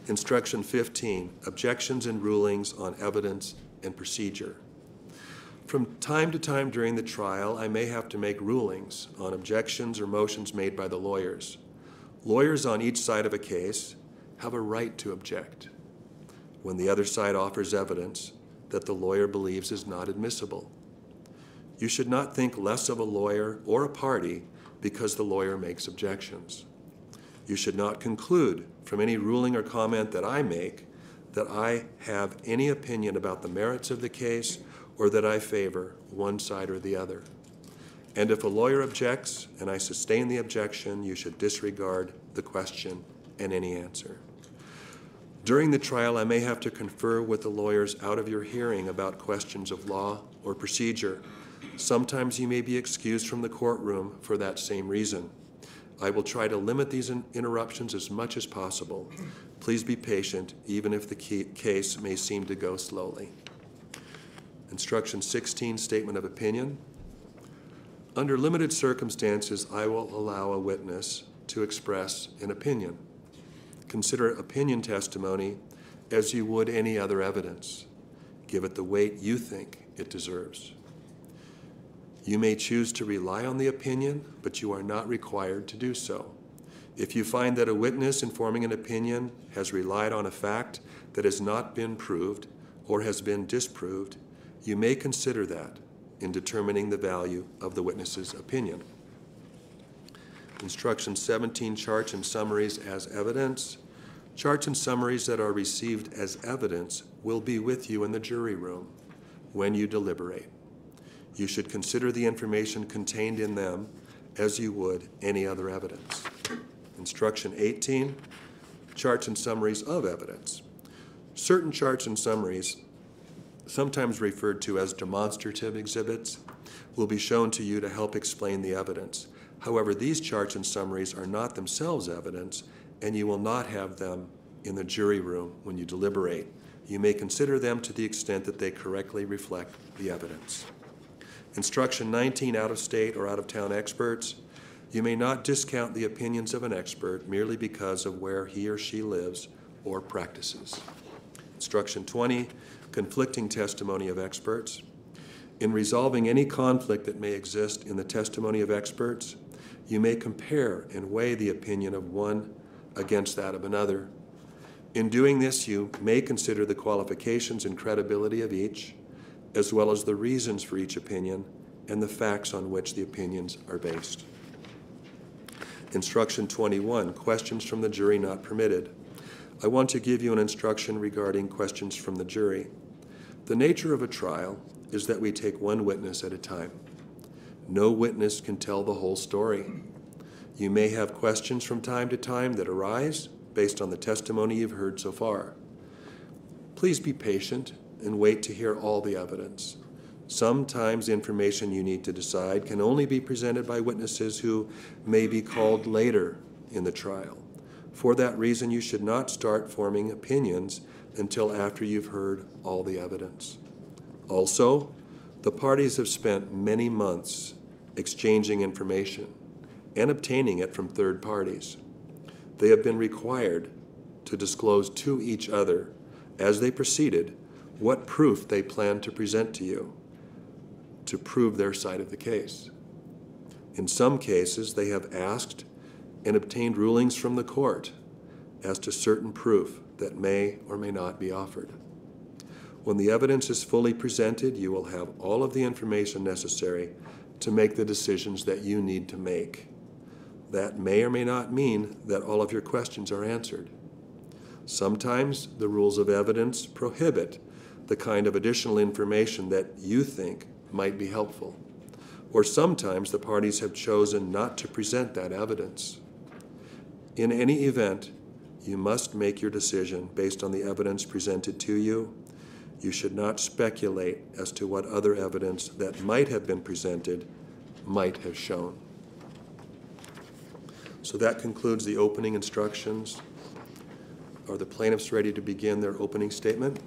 Speaker 1: Instruction 15, objections and rulings on evidence and procedure. From time to time during the trial, I may have to make rulings on objections or motions made by the lawyers. Lawyers on each side of a case have a right to object when the other side offers evidence that the lawyer believes is not admissible. You should not think less of a lawyer or a party because the lawyer makes objections. You should not conclude from any ruling or comment that I make that I have any opinion about the merits of the case or that I favor one side or the other. And if a lawyer objects and I sustain the objection, you should disregard the question and any answer. During the trial, I may have to confer with the lawyers out of your hearing about questions of law or procedure. Sometimes you may be excused from the courtroom for that same reason. I will try to limit these interruptions as much as possible. Please be patient, even if the case may seem to go slowly. Instruction 16, statement of opinion. Under limited circumstances, I will allow a witness to express an opinion. Consider opinion testimony as you would any other evidence. Give it the weight you think it deserves. You may choose to rely on the opinion, but you are not required to do so. If you find that a witness informing an opinion has relied on a fact that has not been proved or has been disproved, you may consider that in determining the value of the witness's opinion. Instruction 17, charts and summaries as evidence. Charts and summaries that are received as evidence will be with you in the jury room when you deliberate. You should consider the information contained in them as you would any other evidence. Instruction 18, charts and summaries of evidence. Certain charts and summaries, sometimes referred to as demonstrative exhibits, will be shown to you to help explain the evidence. However, these charts and summaries are not themselves evidence, and you will not have them in the jury room when you deliberate. You may consider them to the extent that they correctly reflect the evidence. Instruction 19, out-of-state or out-of-town experts. You may not discount the opinions of an expert merely because of where he or she lives or practices. Instruction 20, conflicting testimony of experts. In resolving any conflict that may exist in the testimony of experts, you may compare and weigh the opinion of one against that of another. In doing this, you may consider the qualifications and credibility of each, as well as the reasons for each opinion and the facts on which the opinions are based. Instruction 21, questions from the jury not permitted. I want to give you an instruction regarding questions from the jury. The nature of a trial is that we take one witness at a time. No witness can tell the whole story. You may have questions from time to time that arise based on the testimony you've heard so far. Please be patient and wait to hear all the evidence. Sometimes information you need to decide can only be presented by witnesses who may be called later in the trial. For that reason, you should not start forming opinions until after you've heard all the evidence. Also, the parties have spent many months exchanging information and obtaining it from third parties. They have been required to disclose to each other as they proceeded what proof they plan to present to you to prove their side of the case. In some cases, they have asked and obtained rulings from the court as to certain proof that may or may not be offered. When the evidence is fully presented, you will have all of the information necessary to make the decisions that you need to make. That may or may not mean that all of your questions are answered. Sometimes the rules of evidence prohibit the kind of additional information that you think might be helpful, or sometimes the parties have chosen not to present that evidence. In any event, you must make your decision based on the evidence presented to you. You should not speculate as to what other evidence that might have been presented might have shown. So that concludes the opening instructions. Are the plaintiffs ready to begin their opening statement?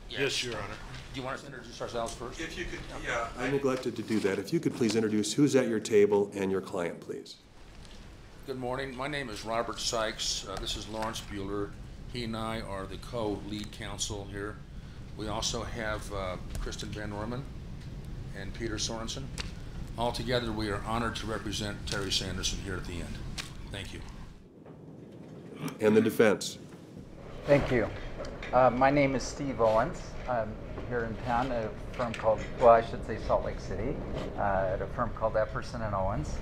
Speaker 6: Yes, Your Honor.
Speaker 4: Do you want us to introduce ourselves first?
Speaker 1: If you could, yeah, I neglected to do that. If you could please introduce who's at your table and your client, please.
Speaker 6: Good morning. My name is Robert Sykes. This is Lawrence Bueller. He and I are the co-lead counsel here. We also have Kristen Van Orman and Peter Sorensen. Altogether, we are honored to represent Terry Sanderson here at the end. Thank you.
Speaker 1: And the defense.
Speaker 3: Thank you. My name is Steve Owens. I'm here in town at a firm called, well, I should say Salt Lake City, at a firm called Epperson and Owens.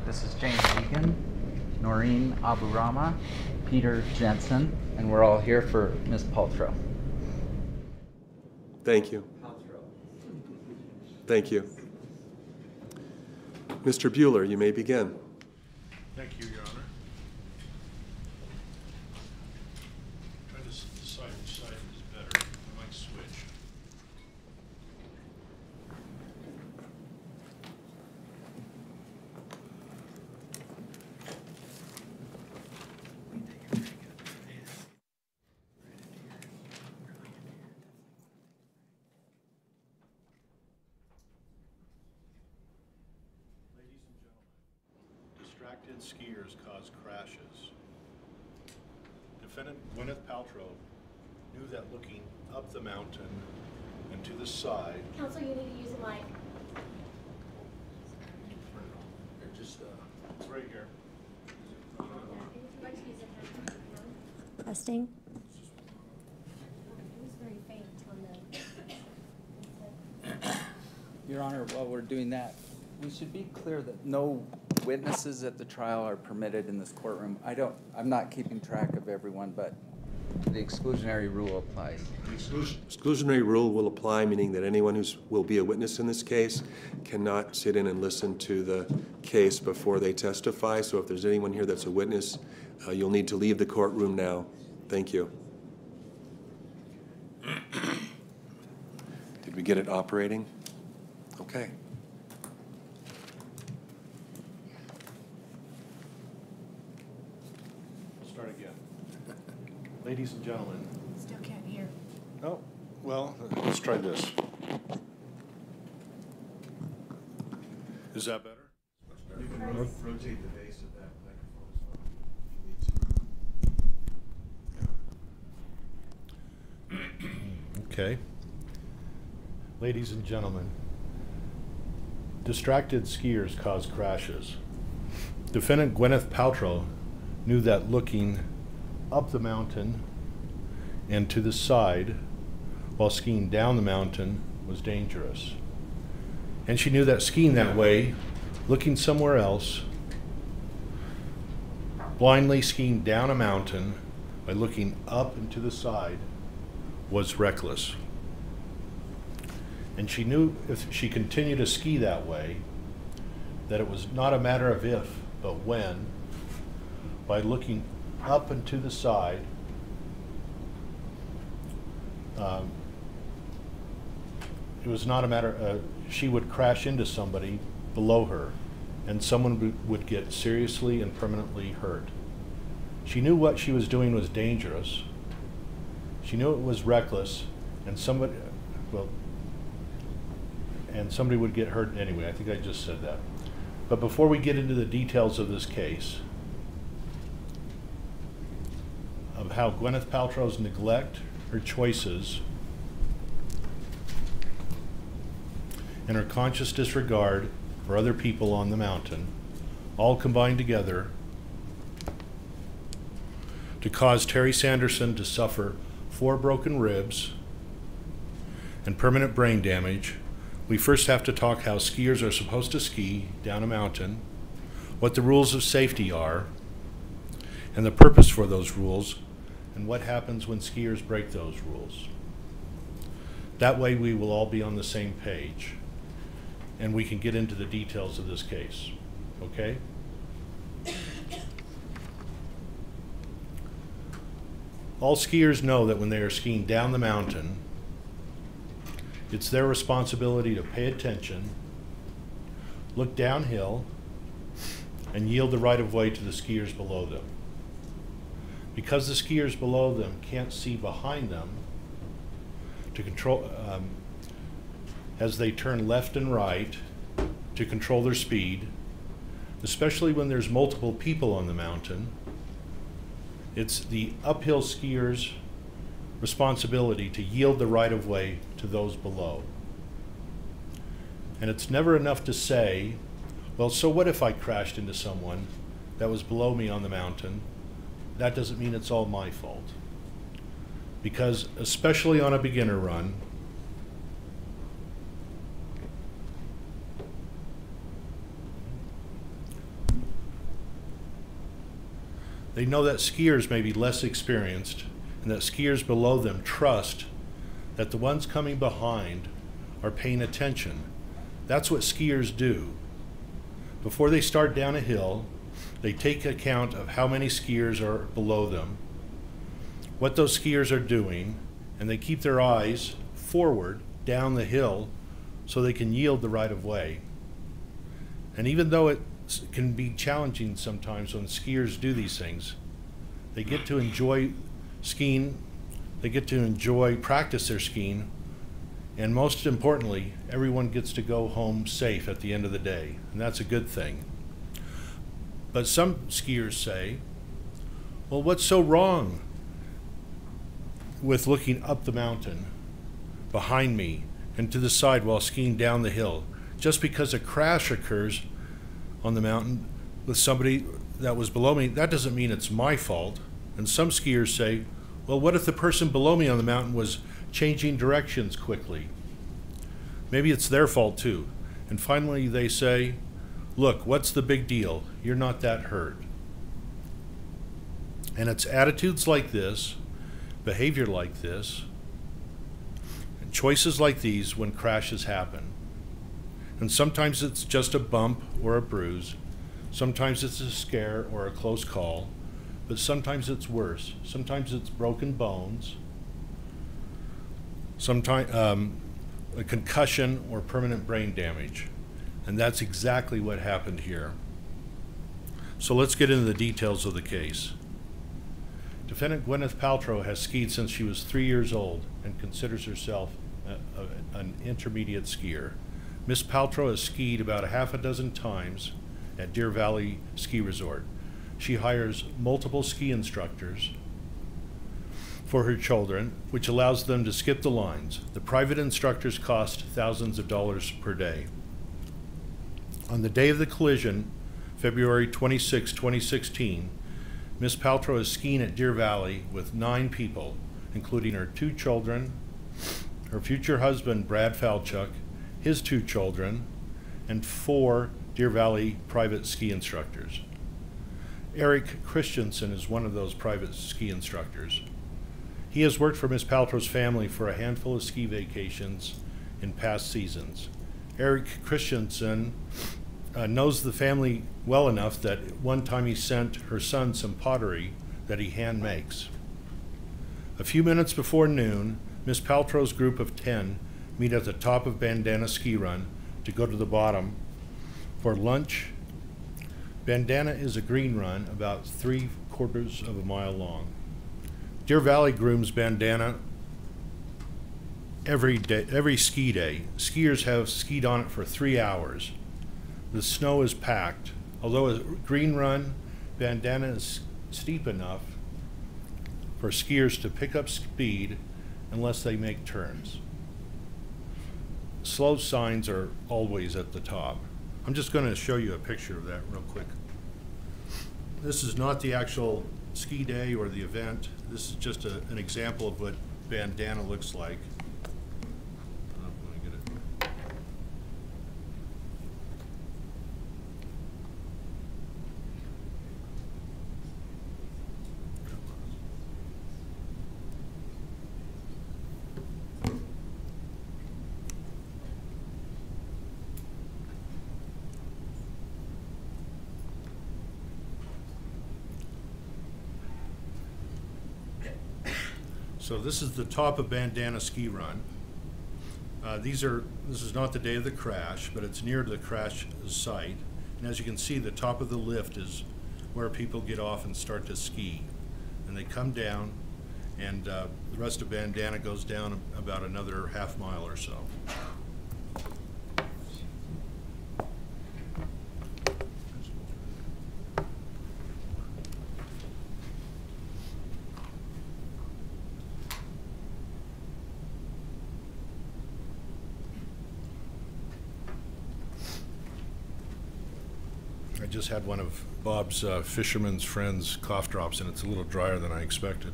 Speaker 3: This is James Egan, Noreen Aburama, Peter Jensen, and we're all here for Ms. Paltrow.
Speaker 1: Thank you. Thank you. Mr. Bueller, you may begin.
Speaker 6: Thank you, Your Honor. Trying to decide which side is better. I might switch.
Speaker 7: Distracted skiers cause crashes. Defendant Gwyneth Paltrow knew that looking up the mountain and to the side.
Speaker 5: Counsel, you need to use a mic.
Speaker 7: It's right here.
Speaker 5: Testing. It was very faint on the.
Speaker 3: Your Honor, while we're doing that, we should be clear that no witnesses at the trial are permitted in this courtroom. I'm not keeping track of everyone, but the exclusionary rule applies.
Speaker 1: The exclusionary rule will apply, meaning that anyone who will be a witness in this case cannot sit in and listen to the case before they testify. So if there's anyone here that's a witness, you'll need to leave the courtroom now. Thank you. Did we get it operating? Okay.
Speaker 7: Start again. Ladies and gentlemen.
Speaker 5: Still can't hear.
Speaker 7: Oh, well, let's try this. Is that better?
Speaker 1: You can rotate the base of that microphone as well if you need to.
Speaker 7: Okay. Ladies and gentlemen, distracted skiers cause crashes. Defendant Gwyneth Paltrow knew that looking up the mountain and to the side while skiing down the mountain was dangerous. And she knew that skiing that way, looking somewhere else, blindly skiing down a mountain by looking up and to the side was reckless. And she knew if she continued to ski that way, that it was not a matter of if, but when, by looking up and to the side, it was not a matter, she would crash into somebody below her, and someone would get seriously and permanently hurt. She knew what she was doing was dangerous. She knew it was reckless, and somebody would get hurt anyway. I think I just said that. But before we get into the details of this case, of how Gwyneth Paltrow's neglect, her choices, and her conscious disregard for other people on the mountain all combined together to cause Terry Sanderson to suffer 4 broken ribs and permanent brain damage, we first have to talk how skiers are supposed to ski down a mountain, what the rules of safety are, and the purpose for those rules, and what happens when skiers break those rules. That way we will all be on the same page, and we can get into the details of this case, okay? All skiers know that when they are skiing down the mountain, it's their responsibility to pay attention, look downhill, and yield the right of way to the skiers below them. Because the skiers below them can't see behind them to control, as they turn left and right to control their speed, especially when there's multiple people on the mountain, it's the uphill skiers' responsibility to yield the right of way to those below. And it's never enough to say, well, so what if I crashed into someone that was below me on the mountain? That doesn't mean it's all my fault. Because especially on a beginner run, they know that skiers may be less experienced and that skiers below them trust that the ones coming behind are paying attention. That's what skiers do. Before they start down a hill, they take account of how many skiers are below them, what those skiers are doing, and they keep their eyes forward down the hill so they can yield the right of way. And even though it can be challenging sometimes when skiers do these things, they get to enjoy skiing, they get to practice their skiing, and most importantly, everyone gets to go home safe at the end of the day, and that's a good thing. But some skiers say, well, what's so wrong with looking up the mountain behind me and to the side while skiing down the hill? Just because a crash occurs on the mountain with somebody that was below me, that doesn't mean it's my fault. And some skiers say, well, what if the person below me on the mountain was changing directions quickly? Maybe it's their fault too. And finally they say, look, what's the big deal? You're not that hurt. And it's attitudes like this, behavior like this, and choices like these when crashes happen. And sometimes it's just a bump or a bruise. Sometimes it's a scare or a close call. But sometimes it's worse. Sometimes it's broken bones. Sometimes a concussion or permanent brain damage. And that's exactly what happened here. So let's get into the details of the case. Defendant Gwyneth Paltrow has skied since she was 3 years old and considers herself an intermediate skier. Miss Paltrow has skied about 6 times at Deer Valley Ski Resort. She hires multiple ski instructors for her children, which allows them to skip the lines. The private instructors cost thousands of dollars per day. On the day of the collision, February 26, 2016, Miss Paltrow is skiing at Deer Valley with 9 people, including her 2 children, her future husband, Brad Falchuk, his 2 children, and 4 Deer Valley private ski instructors. Eric Christensen is one of those private ski instructors. He has worked for Miss Paltrow's family for a handful of ski vacations in past seasons. Eric Christensen knows the family well enough that one time he sent her son some pottery that he hand makes. A few minutes before noon, Miss Paltrow's group of 10 meet at the top of Bandana Ski Run to go to the bottom for lunch. Bandana is a green run about 3/4 of a mile long. Deer Valley grooms Bandana every ski day. Skiers have skied on it for 3 hours. The snow is packed. Although a green run, Bandana is steep enough for skiers to pick up speed unless they make turns. Slow signs are always at the top. I'm just going to show you a picture of that real quick. This is not the actual ski day or the event. This is just an example of what Bandana looks like. I'm going to get it. So this is the top of Bandana Ski Run. This is not the day of the crash, but it's near to the crash site. And as you can see, the top of the lift is where people get off and start to ski. And they come down, and the rest of Bandana goes down about another half mile or so. I just had one of Bob's fisherman's friends cough drops, and it's a little drier than I expected.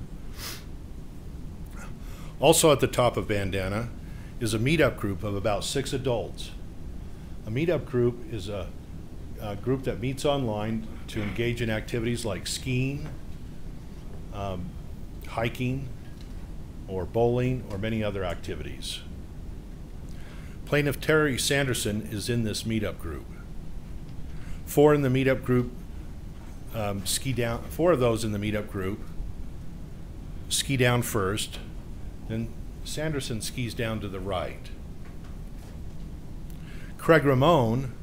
Speaker 7: Also at the top of Bandana is a meetup group of about 6 adults. A meetup group is a group that meets online to engage in activities like skiing, hiking, or bowling, or many other activities. Plaintiff Terry Sanderson is in this meetup group. 4 in the meetup group ski down. 4 of those in the meetup group ski down first, then Sanderson skis down to the right. Craig Ramone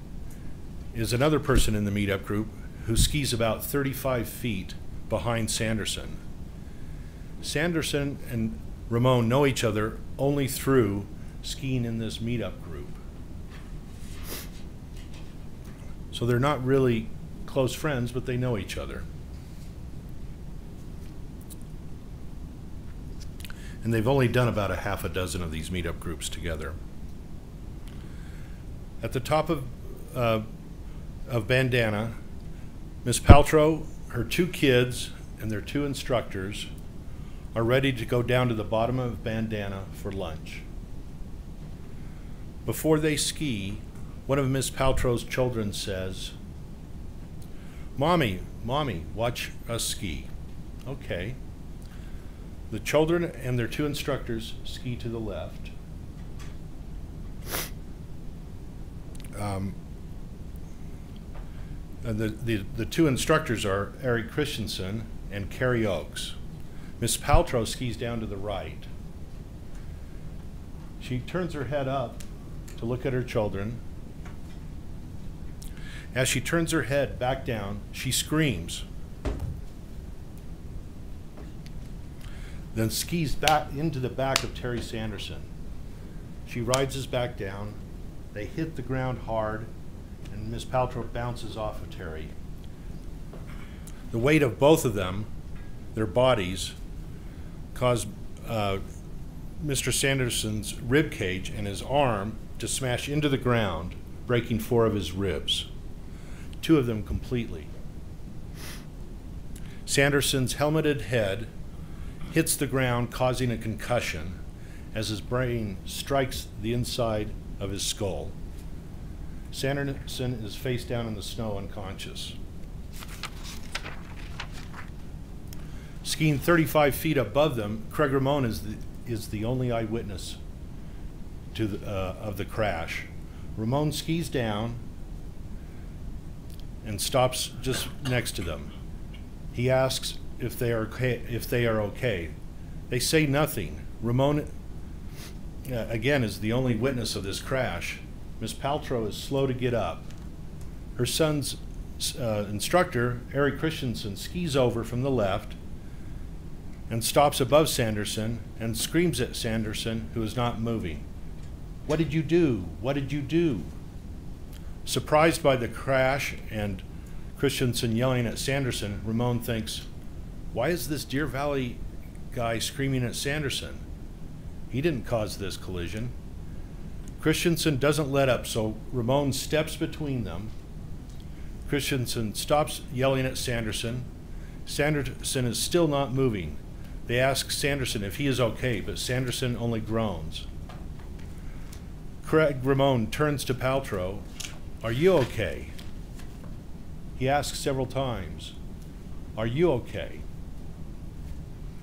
Speaker 7: is another person in the meetup group who skis about 35 feet behind Sanderson. Sanderson and Ramone know each other only through skiing in this meetup group. So they're not really close friends, but they know each other. And they've only done about a half a dozen of these meetup groups together. At the top of Bandana, Miss Paltrow, her 2 kids, and their 2 instructors are ready to go down to the bottom of Bandana for lunch. Before they ski, one of Miss Paltrow's children says, "Mommy, watch us ski." Okay. The children and their 2 instructors ski to the left. The 2 instructors are Eric Christensen and Carrie Oakes. Miss Paltrow skis down to the right. She turns her head up to look at her children. As she turns her head back down, she screams, then skis back into the back of Terry Sanderson. She rides us back down. They hit the ground hard, and Miss Paltrow bounces off of Terry. The weight of both of them, their bodies, caused Mr. Sanderson's rib cage and his arm to smash into the ground, breaking 4 of his ribs. 2 of them completely. Sanderson's helmeted head hits the ground, causing a concussion as his brain strikes the inside of his skull. Sanderson is face down in the snow, unconscious. Skiing 35 feet above them, Craig Ramone is the only eyewitness to of the crash. Ramone skis down, and stops just next to them. He asks if they are okay. They say nothing. Ramon, again, is the only witness of this crash. Ms. Paltrow is slow to get up. Her son's instructor, Eric Christensen, skis over from the left and stops above Sanderson and screams at Sanderson, who is not moving. "What did you do? What did you do?" Surprised by the crash and Christensen yelling at Sanderson, Ramon thinks, why is this Deer Valley guy screaming at Sanderson? He didn't cause this collision. Christensen doesn't let up, so Ramon steps between them. Christensen stops yelling at Sanderson. Sanderson is still not moving. They ask Sanderson if he is okay, but Sanderson only groans. Ramon turns to Paltrow. "Are you okay?" He asks several times, "Are you okay?"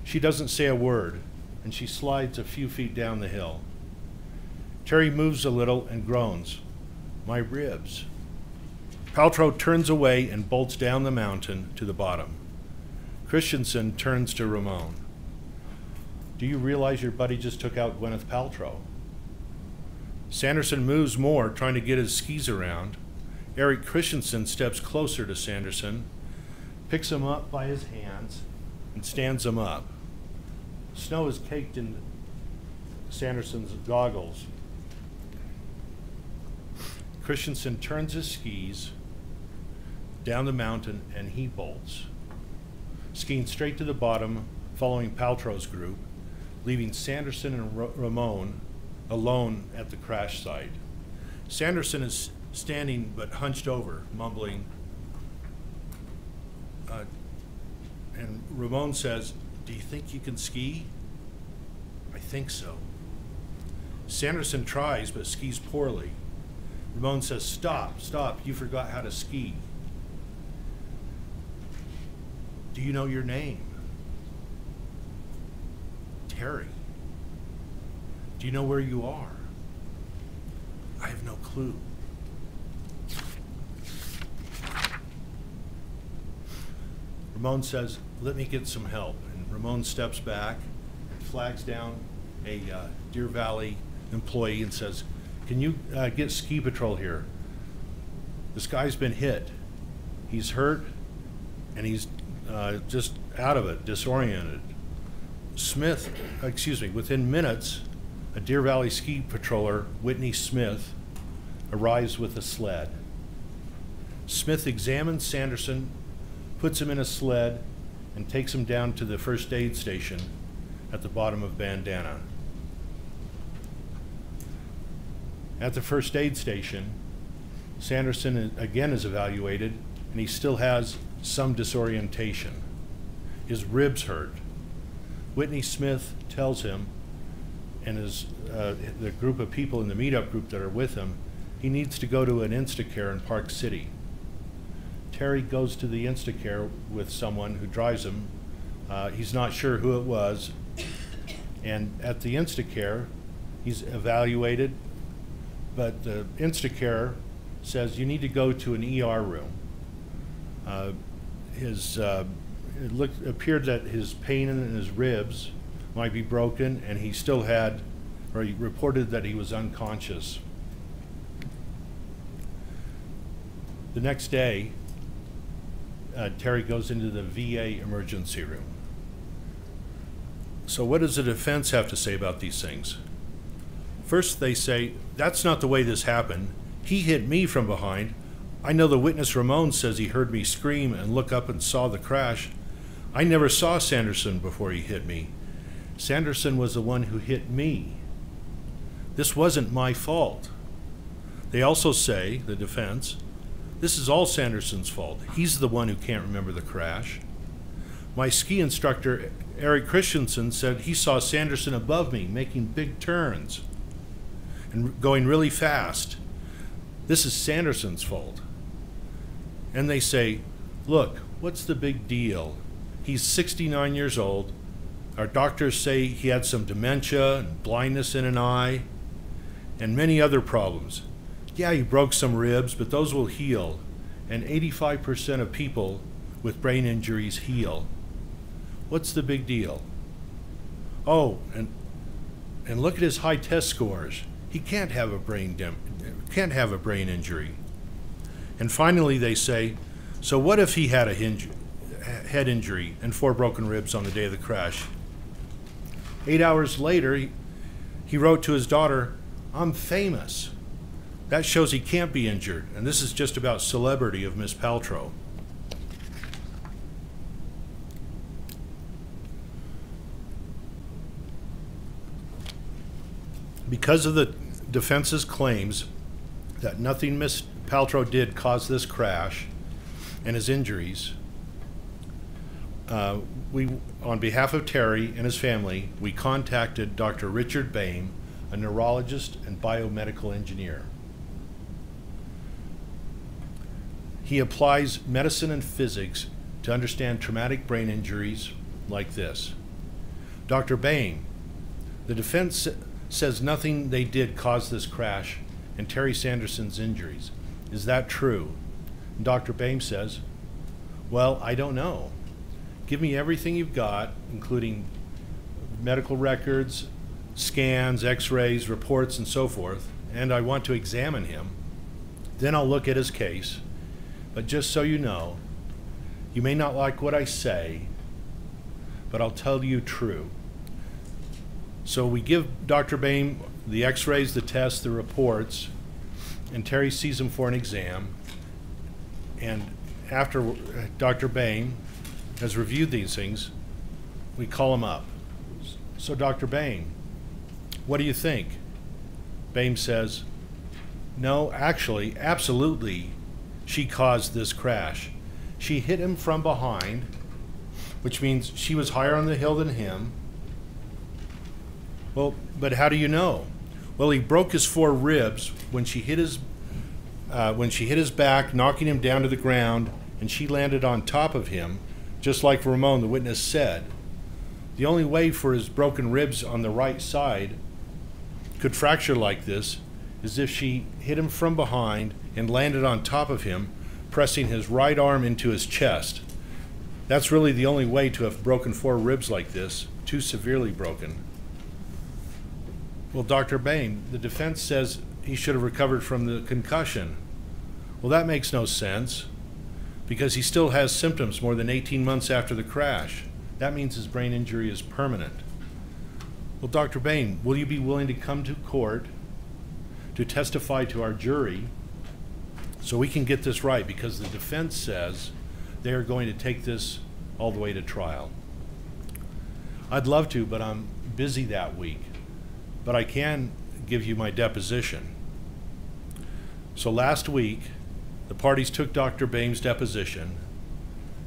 Speaker 7: She doesn't say a word, and she slides a few feet down the hill. Terry moves a little and groans, "My ribs." Paltrow turns away and bolts down the mountain to the bottom. Christensen turns to Ramon. "Do you realize your buddy just took out Gwyneth Paltrow?" Sanderson moves more, trying to get his skis around. Eric Christensen steps closer to Sanderson, picks him up by his hands, and stands him up. Snow is caked in Sanderson's goggles. Christensen turns his skis down the mountain and he bolts, skiing straight to the bottom, following Paltrow's group, leaving Sanderson and Ramon alone at the crash site. Sanderson is standing but hunched over, mumbling, and Ramon says, "Do you think you can ski?" "I think so." Sanderson tries but skis poorly. Ramon says, "Stop, stop, you forgot how to ski." "Do you know your name?" "Terry." "Do you know where you are?" "I have no clue." Ramon says, "Let me get some help." And Ramon steps back and flags down a Deer Valley employee and says, "Can you get ski patrol here? This guy's been hit. He's hurt and he's just out of it, disoriented." Within minutes, a Deer Valley ski patroller, Whitney Smith, arrives with a sled. Smith examines Sanderson, puts him in a sled, and takes him down to the first aid station at the bottom of Bandana. At the first aid station, Sanderson again is evaluated, and he still has some disorientation. His ribs hurt. Whitney Smith tells him, and the group of people in the meetup group that are with him, he needs to go to an Instacare in Park City. Terry goes to the Instacare with someone who drives him. He's not sure who it was. And at the Instacare, he's evaluated, but the Instacare says you need to go to an ER room. It appeared that his pain in his ribs might be broken, and he reported that he was unconscious. The next day, Terry goes into the VA emergency room. So what does the defense have to say about these things? First, they say, that's not the way this happened. He hit me from behind. I know the witness Ramon says he heard me scream and look up and saw the crash. I never saw Sanderson before he hit me. Sanderson was the one who hit me. This wasn't my fault. They also say, the defense, this is all Sanderson's fault. He's the one who can't remember the crash. My ski instructor, Eric Christensen, said he saw Sanderson above me making big turns and going really fast. This is Sanderson's fault. And they say, look, what's the big deal? He's 69 years old. Our doctors say he had some dementia and blindness in an eye and many other problems. Yeah, he broke some ribs, but those will heal. and 85% of people with brain injuries heal. What's the big deal? Oh, and look at his high test scores. He can't have a brain injury. And finally they say, so what if he had a head injury and 4 broken ribs on the day of the crash? 8 hours later, he wrote to his daughter, I'm famous. That shows he can't be injured. And this is just about celebrity of Miss Paltrow. Because of the defense's claims that nothing Miss Paltrow did caused this crash and his injuries, on behalf of Terry and his family, we contacted Dr. Richard Boehm, a neurologist and biomedical engineer. He applies medicine and physics to understand traumatic brain injuries like this. Dr. Boehm, the defense says nothing they did caused this crash and Terry Sanderson's injuries. Is that true? And Dr. Boehm says, well, I don't know. Give me everything you've got, including medical records, scans, x-rays, reports, and so forth, and I want to examine him. Then I'll look at his case. But just so you know, you may not like what I say, but I'll tell you true. So we give Dr. Boehm the x-rays, the tests, the reports, and Terry sees him for an exam. And after Dr. Boehm has reviewed these things, we call him up. So Dr. Boehm, what do you think? Boehm says, no, actually, absolutely, she caused this crash. She hit him from behind, which means she was higher on the hill than him. Well, but how do you know? Well, he broke his 4 ribs when she hit his back, knocking him down to the ground, and she landed on top of him, just like Ramon, the witness, said. The only way for his broken ribs on the right side could fracture like this is if she hit him from behind and landed on top of him, pressing his right arm into his chest. That's really the only way to have broken 4 ribs like this, too severely broken. Well, Dr. Boehm, the defense says he should have recovered from the concussion. Well, that makes no sense, because he still has symptoms more than 18 months after the crash. That means his brain injury is permanent. Well, Dr. Boehm, will you be willing to come to court to testify to our jury so we can get this right? Because the defense says they are going to take this all the way to trial. I'd love to, but I'm busy that week. But I can give you my deposition. So last week, the parties took Dr. Boehm's deposition.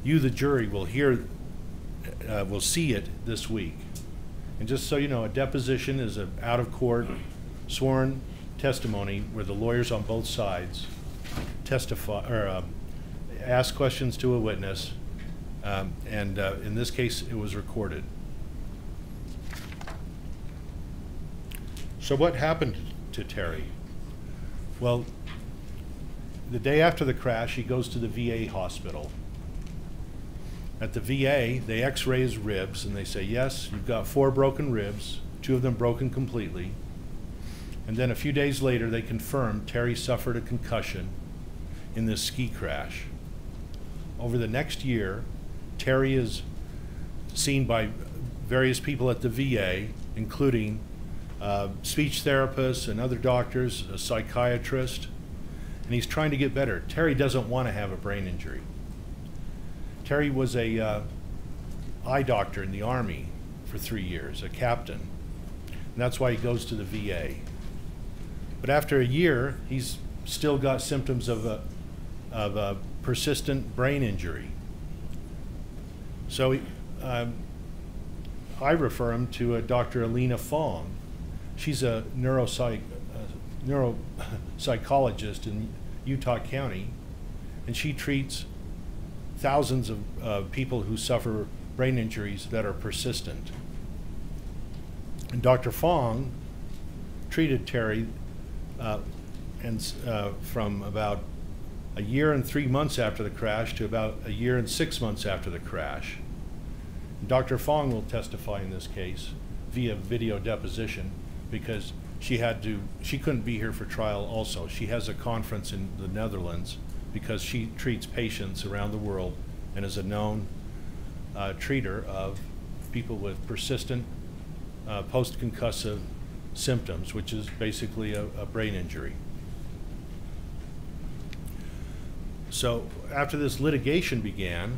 Speaker 7: You, the jury, will see it this week. And just so you know, a deposition is an out-of-court sworn testimony where the lawyers on both sides testify or ask questions to a witness, and in this case, it was recorded. So what happened to Terry? Well, the day after the crash, he goes to the VA hospital. At the VA, they x-ray his ribs, and they say, yes, you've got 4 broken ribs, 2 of them broken completely. And then a few days later, they confirm Terry suffered a concussion in this ski crash. Over the next year, Terry is seen by various people at the VA, including speech therapists and other doctors, a psychiatrist, and he's trying to get better. Terry doesn't want to have a brain injury. Terry was a eye doctor in the Army for 3 years, a captain, and that's why he goes to the VA. But after a year, he's still got symptoms of a persistent brain injury. So I refer him to Dr. Alina Fong. She's a neuropsychologist in Utah County, and she treats thousands of people who suffer brain injuries that are persistent. And Dr. Fong treated Terry from about a year and 3 months after the crash to about a year and 6 months after the crash. Dr. Fong will testify in this case via video deposition because she couldn't be here for trial also. She has a conference in the Netherlands because she treats patients around the world and is a known treater of people with persistent post-concussive symptoms, which is basically a brain injury. So after this litigation began,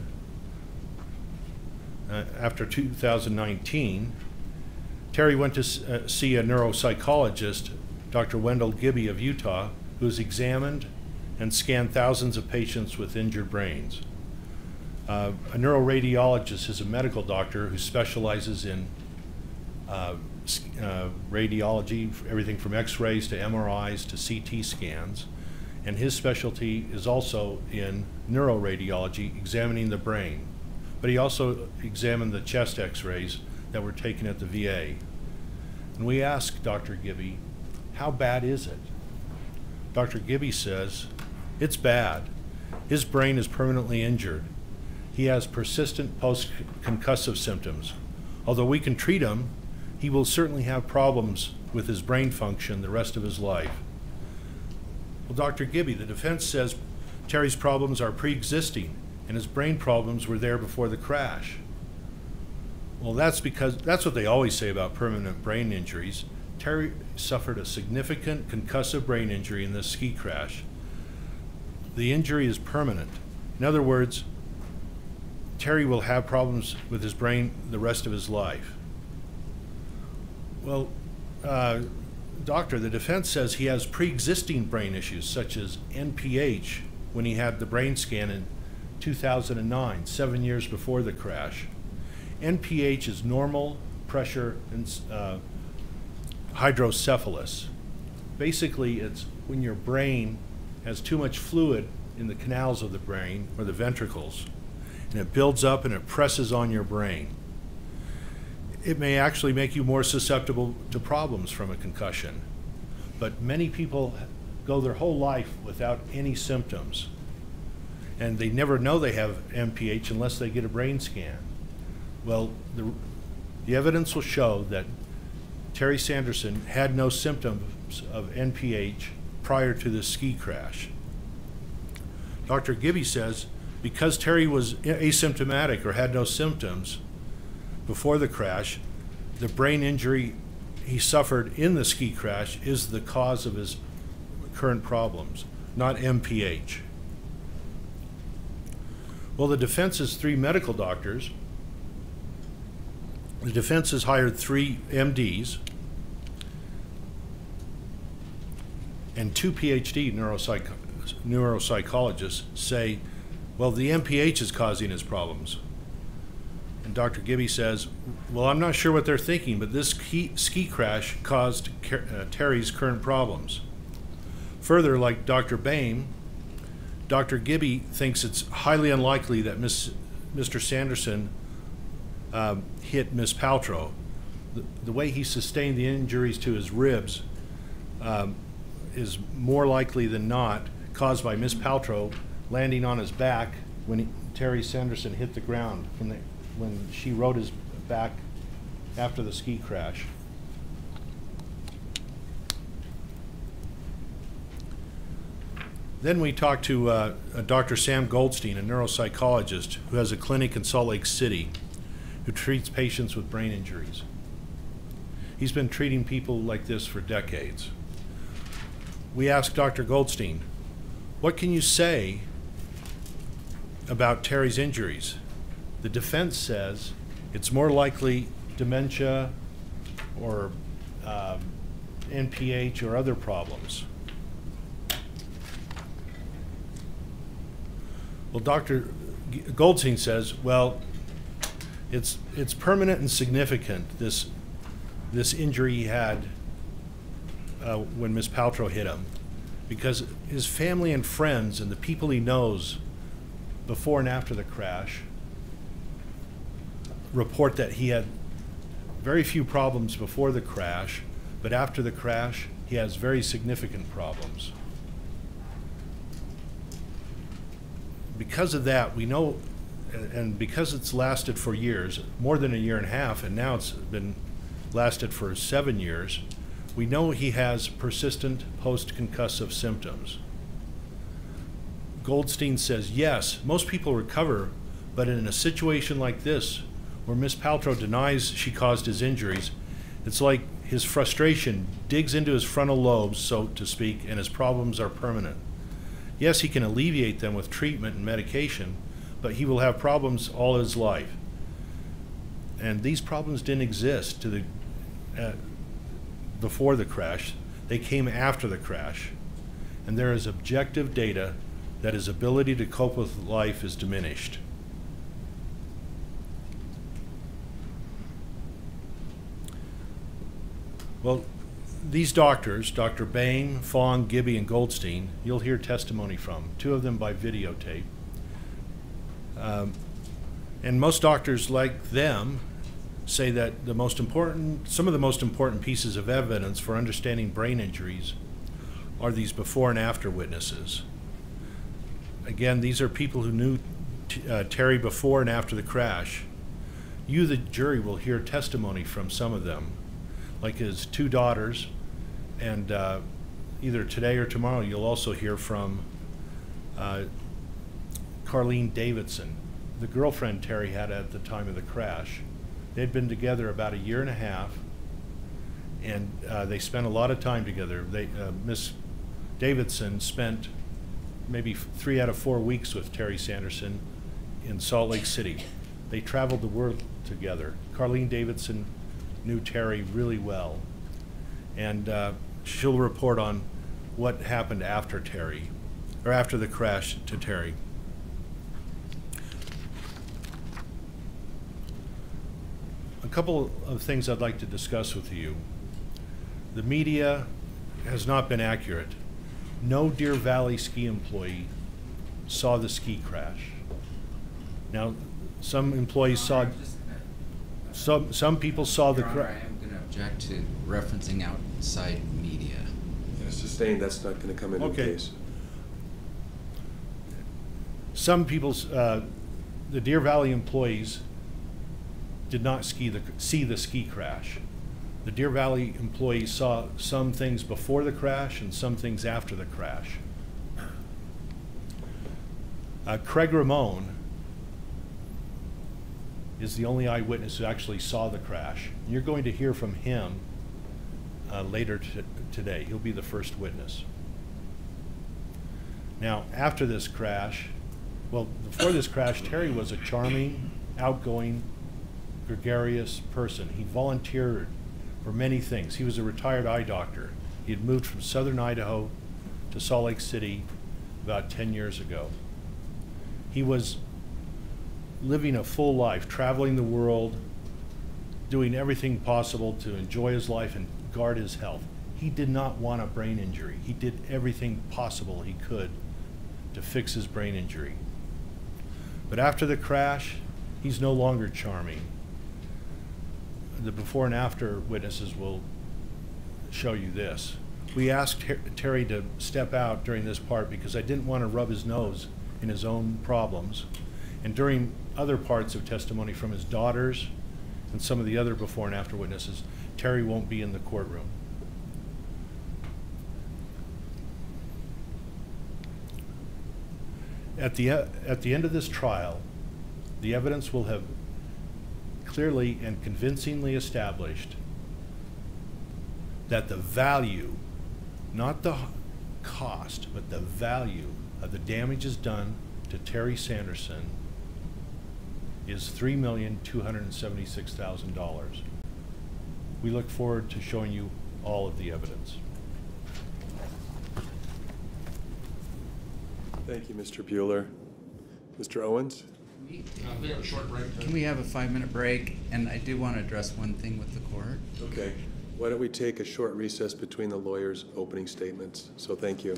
Speaker 7: after 2019, Terry went to see a neuropsychologist, Dr. Wendell Gibby of Utah, who has examined and scanned thousands of patients with injured brains. A neuroradiologist is a medical doctor who specializes in radiology, everything from x-rays to MRIs to CT scans. And his specialty is also in neuroradiology, examining the brain. But he also examined the chest x-rays that were taken at the VA. And we asked Dr. Gibby, how bad is it? Dr. Gibby says, it's bad. His brain is permanently injured. He has persistent post-concussive symptoms. Although we can treat him, he will certainly have problems with his brain function the rest of his life. Well, Dr. Gibby, the defense says Terry's problems are pre-existing and his brain problems were there before the crash. Well, that's what they always say about permanent brain injuries. Terry suffered a significant concussive brain injury in this ski crash. The injury is permanent. In other words, Terry will have problems with his brain the rest of his life. Well, doctor, the defense says he has pre-existing brain issues such as NPH when he had the brain scan in 2009, 7 years before the crash. NPH is normal pressure and hydrocephalus. Basically, it's when your brain has too much fluid in the canals of the brain or the ventricles, and it builds up and it presses on your brain. It may actually make you more susceptible to problems from a concussion, but many people go their whole life without any symptoms, and they never know they have NPH unless they get a brain scan. Well, the evidence will show that Terry Sanderson had no symptoms of NPH prior to the ski crash. Dr. Gibby says because Terry was asymptomatic or had no symptoms before the crash, the brain injury he suffered in the ski crash is the cause of his current problems, not NPH. Well, the defense is 3 medical doctors. The defense has hired 3 MDs and 2 PhD neuropsychologists say, well, the NPH is causing his problems. And Dr. Gibby says, well, I'm not sure what they're thinking, but this ski crash caused Terry's current problems. Further, like Dr. Boehm, Dr. Gibby thinks it's highly unlikely that Mr. Sanderson hit Ms. Paltrow. The way he sustained the injuries to his ribs is more likely than not caused by Ms. Paltrow landing on his back when Terry Sanderson hit the ground when she rode his back after the ski crash. Then we talked to Dr. Sam Goldstein, a neuropsychologist who has a clinic in Salt Lake City, who treats patients with brain injuries. He's been treating people like this for decades. We asked Dr. Goldstein, what can you say about Terry's injuries? The defense says it's more likely dementia or NPH or other problems. Well, Dr. Goldstein says, well, it's permanent and significant, this injury he had when Ms. Paltrow hit him, because his family and friends and the people he knows before and after the crash report that he had very few problems before the crash, but after the crash, he has very significant problems. because of that, we know, and because it's lasted for years, more than a year and a half, and now it's been lasted for 7 years, we know he has persistent post-concussive symptoms. Goldstein says, yes, most people recover, but in a situation like this, where Ms. Paltrow denies she caused his injuries, it's like his frustration digs into his frontal lobes, so to speak, and his problems are permanent. Yes, he can alleviate them with treatment and medication, but he will have problems all his life. And these problems didn't exist before the crash. They came after the crash. And there is objective data that his ability to cope with life is diminished. Well, these doctors, Dr. Bain, Fong, Gibby, and Goldstein, you'll hear testimony from, 2 of them by videotape. And most doctors like them say that some of the most important pieces of evidence for understanding brain injuries are these before and after witnesses. Again, these are people who knew Terry before and after the crash. You, the jury, will hear testimony from some of them, like his 2 daughters, and either today or tomorrow you'll also hear from Carlene Davidson, the girlfriend Terry had at the time of the crash. They'd been together about a year and a half, and they spent a lot of time together. Miss Davidson spent maybe 3 out of 4 weeks with Terry Sanderson in Salt Lake City. They traveled the world together. Carlene Davidson knew Terry really well, and she'll report on what happened after Terry, or after the crash to Terry. A couple of things I'd like to discuss with you. The media has not been accurate. No Deer Valley ski employee saw the ski crash. Now, some employees saw, some people saw the crash.
Speaker 3: I am going to object to referencing outside media.
Speaker 1: Sustained, that's not going to come into the case.
Speaker 7: Some people, the Deer Valley employees did not see the ski crash. The Deer Valley employees saw some things before the crash and some things after the crash. Craig Ramone is the only eyewitness who actually saw the crash. And you're going to hear from him later today. He'll be the first witness. Now, after this crash, well, before this crash, Terry was a charming, outgoing, gregarious person. He volunteered for many things. He was a retired eye doctor. He had moved from southern Idaho to Salt Lake City about 10 years ago. He was living a full life, traveling the world, doing everything possible to enjoy his life and guard his health. He did not want a brain injury. He did everything possible he could to fix his brain injury. But after the crash, he's no longer charming. The before and after witnesses will show you this. We asked Terry to step out during this part because I didn't want to rub his nose in his own problems. And during other parts of testimony from his daughters and some of the other before and after witnesses, Terry won't be in the courtroom. At the end of this trial, the evidence will have clearly and convincingly established that the value, not the cost, but the value of the damages done to Terry Sanderson is $3,276,000. We look forward to showing you all of the evidence.
Speaker 1: Thank you, Mr. Bueller. Mr. Owens?
Speaker 6: We have a short break.
Speaker 3: Can we have a 5-minute break? And I do want to address one thing with the court.
Speaker 1: Okay. Why don't we take a short recess between the lawyers' opening statements? So thank you.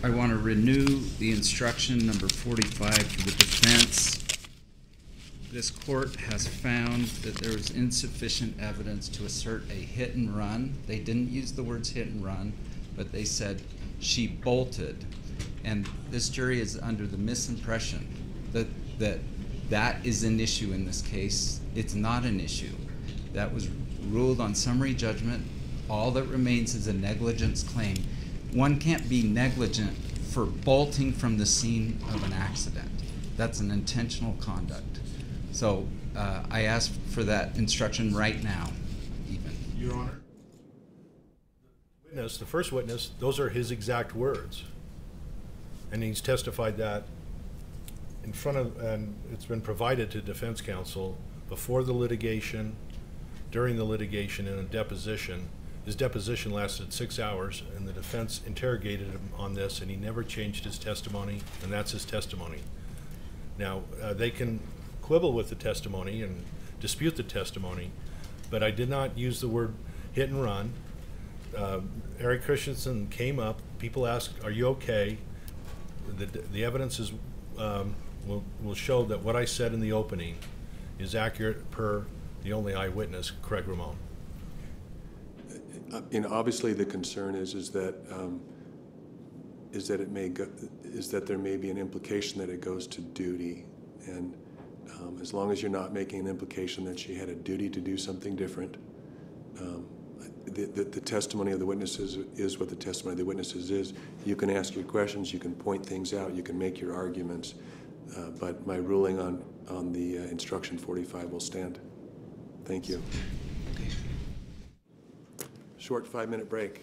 Speaker 3: I want to renew the instruction number 45 to the defense. This court has found that there is insufficient evidence to assert a hit and run. They didn't use the words hit and run, but they said she bolted. And this jury is under the misimpression that that is an issue in this case. It's not an issue. That was ruled on summary judgment. All that remains is a negligence claim. One can't be negligent for bolting from the scene of an accident. That's an intentional conduct. So I ask for that instruction right now, even.
Speaker 7: Your Honor, the first witness, those are his exact words. And he's testified that in front of, and it's been provided to defense counsel before the litigation, during the litigation, in a deposition. His deposition lasted 6 hours, and the defense interrogated him on this, and he never changed his testimony, and that's his testimony. Now, they can quibble with the testimony and dispute the testimony, but I did not use the word hit and run. Eric Christensen came up, people asked, are you okay? The evidence is, will show that what I said in the opening is accurate per the only eyewitness, Craig Ramon.
Speaker 1: You know, obviously the concern is that there may be an implication that it goes to duty, and as long as you're not making an implication that she had a duty to do something different, the testimony of the witnesses is what the testimony of the witnesses is. You can ask your questions, you can point things out, you can make your arguments, but my ruling on the instruction 45 will stand. Thank you. Short 5-minute break.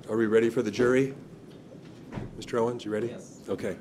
Speaker 1: Are we ready for the jury? Mr. Owens, you ready?
Speaker 8: Yes.
Speaker 1: Okay.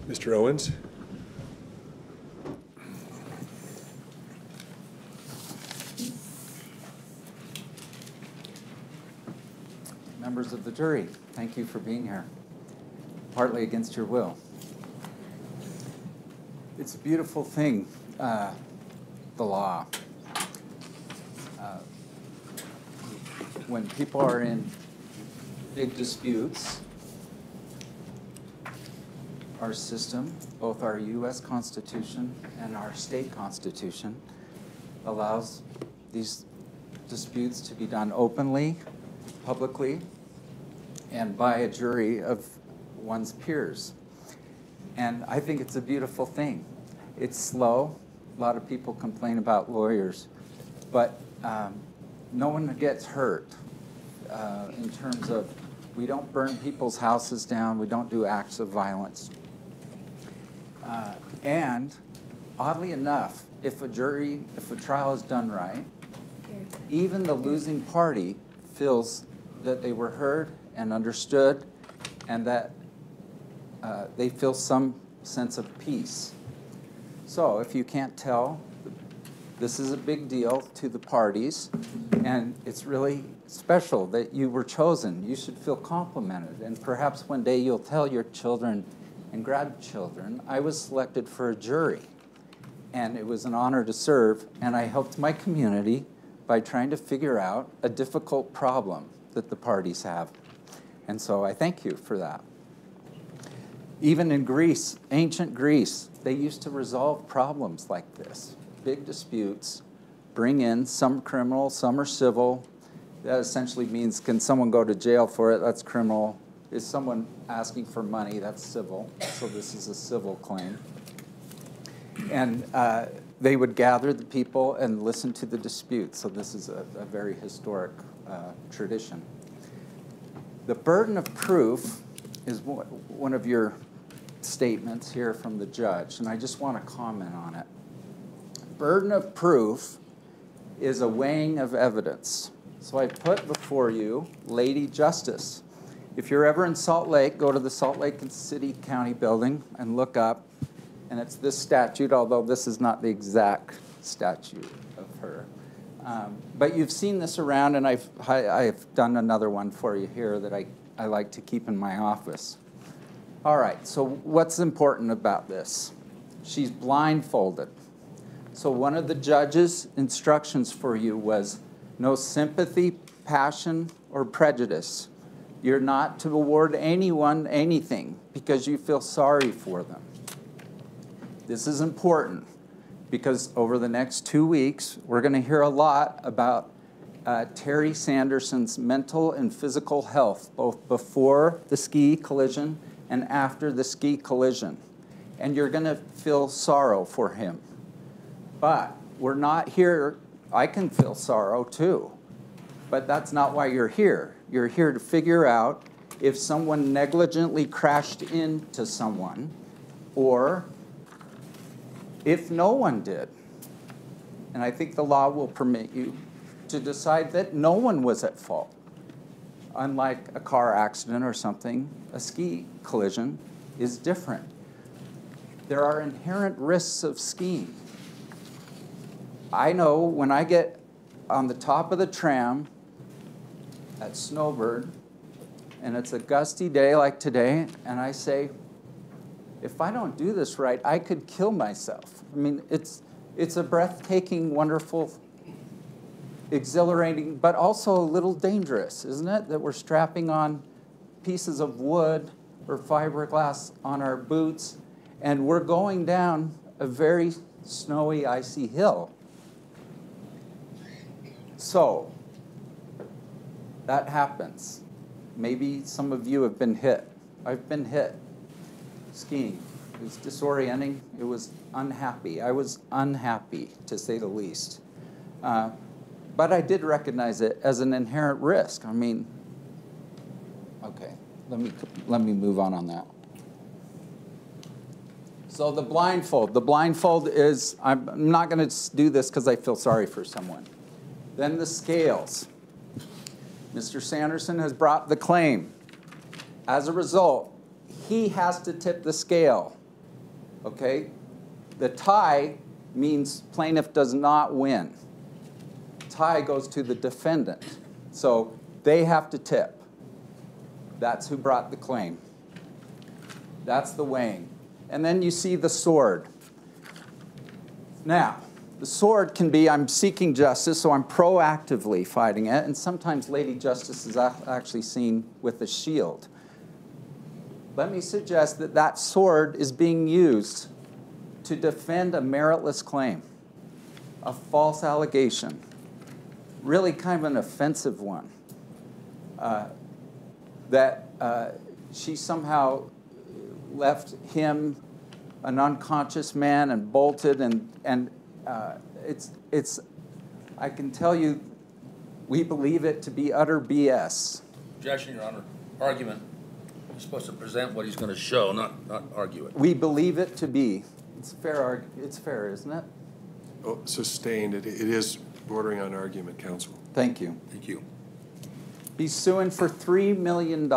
Speaker 1: Mr. Owens?
Speaker 8: Members of the jury, thank you for being here, partly against your will. It's a beautiful thing, the law. When people are in big disputes, our system, both our U.S. Constitution and our state constitution, allows these disputes to be done openly, publicly, and by a jury of one's peers. And I think it's a beautiful thing. It's slow. A lot of people complain about lawyers, but no one gets hurt in terms of, we don't burn people's houses down, we don't do acts of violence. And oddly enough, if a trial is done right, even the losing party feels that they were heard and understood, and that they feel some sense of peace. So if you can't tell, this is a big deal to the parties, and it's really special that you were chosen. You should feel complimented, and perhaps one day you'll tell your children and grandchildren, I was selected for a jury, and it was an honor to serve, and I helped my community by trying to figure out a difficult problem that the parties have. And so I thank you for that. Even in Greece, ancient Greece, they used to resolve problems like this. Big disputes, bring in some criminal, some are civil. That essentially means, can someone go to jail for it? That's criminal. Is someone asking for money? That's civil. So this is a civil claim. And they would gather the people and listen to the dispute. So this is a very historic tradition. The burden of proof is one of your statements here from the judge, and I just want to comment on it. Burden of proof is a weighing of evidence. So I put before you Lady Justice. If you're ever in Salt Lake, go to the Salt Lake City County building and look up, and it's this statute, although this is not the exact statute of her. But you've seen this around, and I've done another one for you here that I like to keep in my office. All right, so what's important about this? She's blindfolded. So one of the judge's instructions for you was no sympathy, passion, or prejudice. You're not to award anyone anything because you feel sorry for them. This is important because over the next 2 weeks, we're going to hear a lot about Terry Sanderson's mental and physical health, both before the ski collision and after the ski collision. And you're going to feel sorrow for him. But we're not here. I can feel sorrow too. But that's not why you're here. You're here to figure out if someone negligently crashed into someone or if no one did. And I think the law will permit you to decide that no one was at fault. Unlike a car accident or something, a ski collision is different. There are inherent risks of skiing. I know when I get on the top of the tram at Snowbird, and it's a gusty day like today, and I say, if I don't do this right, I could kill myself. I mean, it's a breathtaking, wonderful, exhilarating, but also a little dangerous, isn't it? That we're strapping on pieces of wood or fiberglass on our boots, and we're going down a very snowy, icy hill. So, that happens. Maybe some of you have been hit. I've been hit skiing. It was disorienting. It was unhappy. I was unhappy, to say the least. But I did recognize it as an inherent risk. I mean, okay, let me move on that. So the blindfold is, I'm not going to do this because I feel sorry for someone. Then the scales. Mr. Sanderson has brought the claim. As a result, he has to tip the scale, okay? The tie means plaintiff does not win. Tie goes to the defendant. So they have to tip. That's who brought the claim. That's the weighing. And then you see the sword. Now, the sword can be, I'm seeking justice, so I'm proactively fighting it. And sometimes Lady Justice is actually seen with a shield. Let me suggest that that sword is being used to defend a meritless claim, a false allegation, really kind of an offensive one, that she somehow left him an unconscious man and bolted, and it's I can tell you, we believe it to be utter BS.
Speaker 6: Objection, Your Honor. Argument. He's supposed to present what he's going to show, not argue it.
Speaker 8: We believe it to be. It's fair, isn't it?
Speaker 1: Oh, sustained. It is bordering on argument, counsel.
Speaker 8: Thank you.
Speaker 6: Thank you.
Speaker 8: He's suing for $3 million.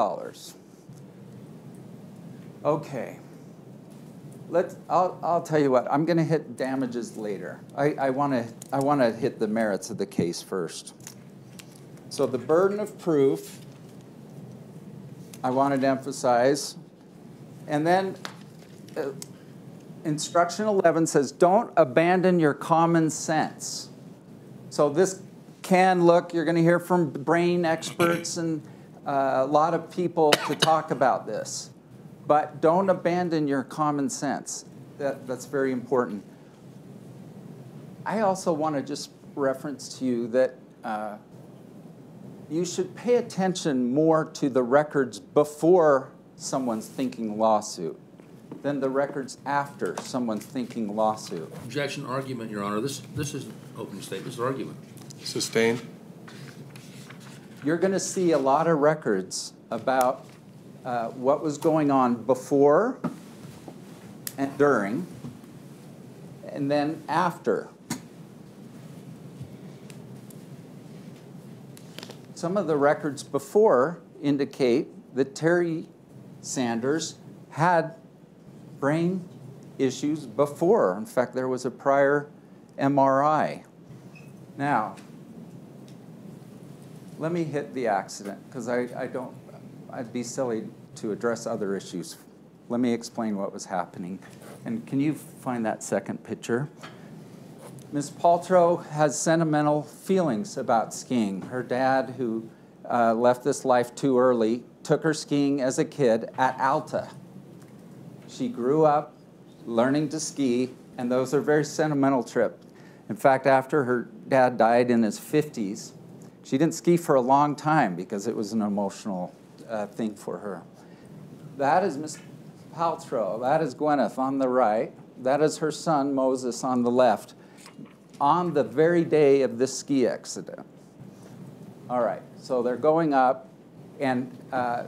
Speaker 8: Okay. I'll tell you what. I'm going to hit damages later. I want to hit the merits of the case first. So the burden of proof, I wanted to emphasize, and then instruction 11 says, don't abandon your common sense. So this can look, you're going to hear from brain experts and a lot of people to talk about this. But don't abandon your common sense. That's very important. I also want to just reference to you that you should pay attention more to the records before someone's thinking lawsuit than the records after someone's thinking lawsuit.
Speaker 6: Objection, argument, Your Honor. This is an opening statement. This is argument.
Speaker 1: Sustained.
Speaker 8: You're going to see a lot of records about what was going on before and during, and then after. Some of the records before indicate that Terry Sanders had brain issues before. In fact, there was a prior MRI. Now, let me hit the accident, because I'd be silly to address other issues. Let me explain what was happening. And can you find that second picture? Ms. Paltrow has sentimental feelings about skiing. Her dad, who left this life too early, took her skiing as a kid at Alta. She grew up learning to ski, and those are very sentimental trips. In fact, after her dad died in his 50s, she didn't ski for a long time because it was an emotional thing for her. that is Miss Paltrow. That is Gwyneth on the right. That is her son, Moses, on the left, on the very day of this ski accident. All right, so they're going up, and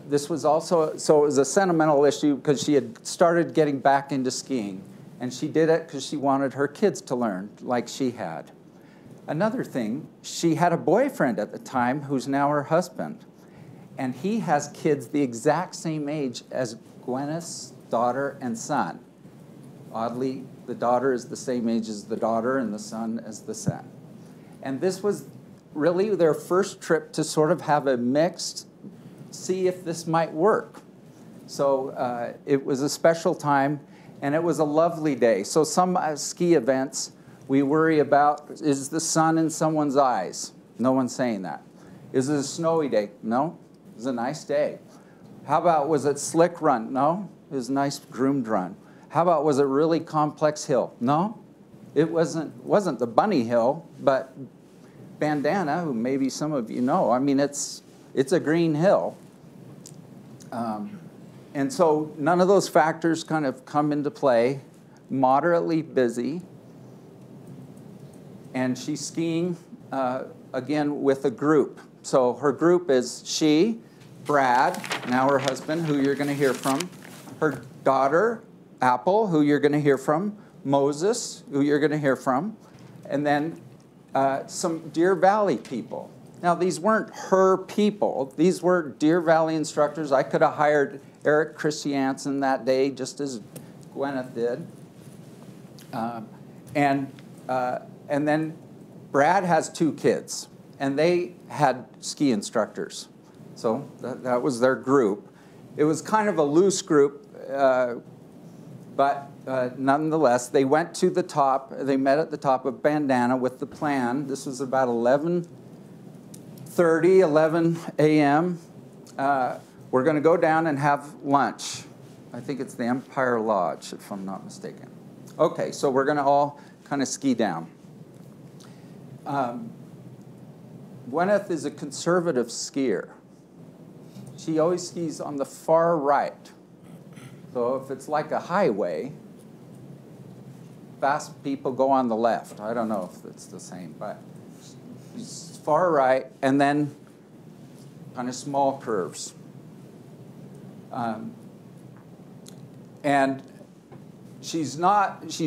Speaker 8: this was also, so it was a sentimental issue because she had started getting back into skiing, and she did it because she wanted her kids to learn like she had. Another thing, she had a boyfriend at the time who's now her husband, and he has kids the exact same age as Gwyneth's daughter and son. Oddly, the daughter is the same age as the daughter and the son as the son. And this was really their first trip to sort of have a mixed, see if this might work. So it was a special time, and it was a lovely day. So some ski events, we worry about, is the sun in someone's eyes? No one's saying that. Is it a snowy day? No, it was a nice day. How about, was it slick run? No, it was a nice groomed run. How about, was it really complex hill? No, it wasn't the bunny hill, but Bandana, who maybe some of you know, I mean, it's a green hill. And so none of those factors kind of come into play. Moderately busy. And she's skiing, again, with a group. So her group is she, Brad, now her husband, who you're going to hear from, her daughter, Apple, who you're going to hear from, Moses, who you're going to hear from, and then some Deer Valley people. Now, these weren't her people. These were Deer Valley instructors. I could have hired Eric Christiansen that day, just as Gwyneth did. And then Brad has 2 kids, and they had ski instructors. So that was their group. It was kind of a loose group, but nonetheless, they went to the top. They met at the top of Bandana with the plan. This was about 11:30, 11 a.m. We're going to go down and have lunch. I think it's the Empire Lodge, if I'm not mistaken. Okay, so we're going to all kind of ski down. Gwyneth is a conservative skier. She always skis on the far right. So if it's like a highway, fast people go on the left. I don't know if it's the same, but she's far right, and then kind of small curves. And she's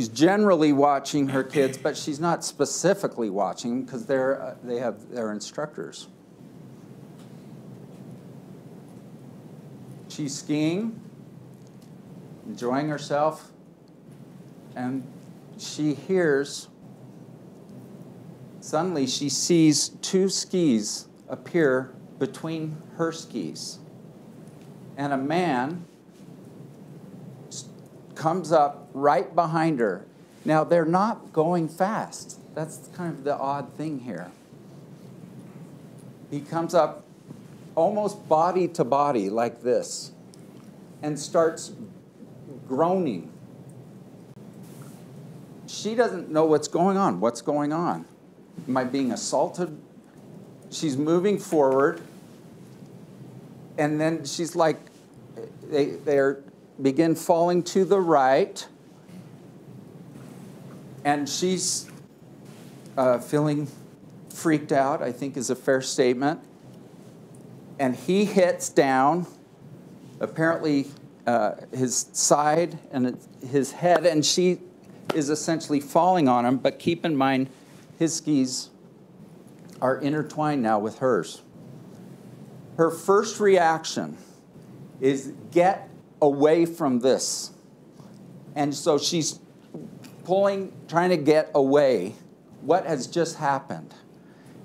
Speaker 8: generally watching her kids, but she's not specifically watching them because they have their instructors. She's skiing, enjoying herself, and she hears, suddenly she sees 2 skis appear between her skis. And a man comes up right behind her. Now, they're not going fast. That's kind of the odd thing here. He comes up almost body to body like this and starts groaning. She doesn't know what's going on. What's going on? Am I being assaulted? She's moving forward, and then she's like, they begin falling to the right, and she's feeling freaked out, I think is a fair statement. And he hits down, apparently his side and his head, and she is essentially falling on him. But keep in mind, his skis are intertwined now with hers. Her first reaction is get away from this. And so she's trying to get away. What has just happened?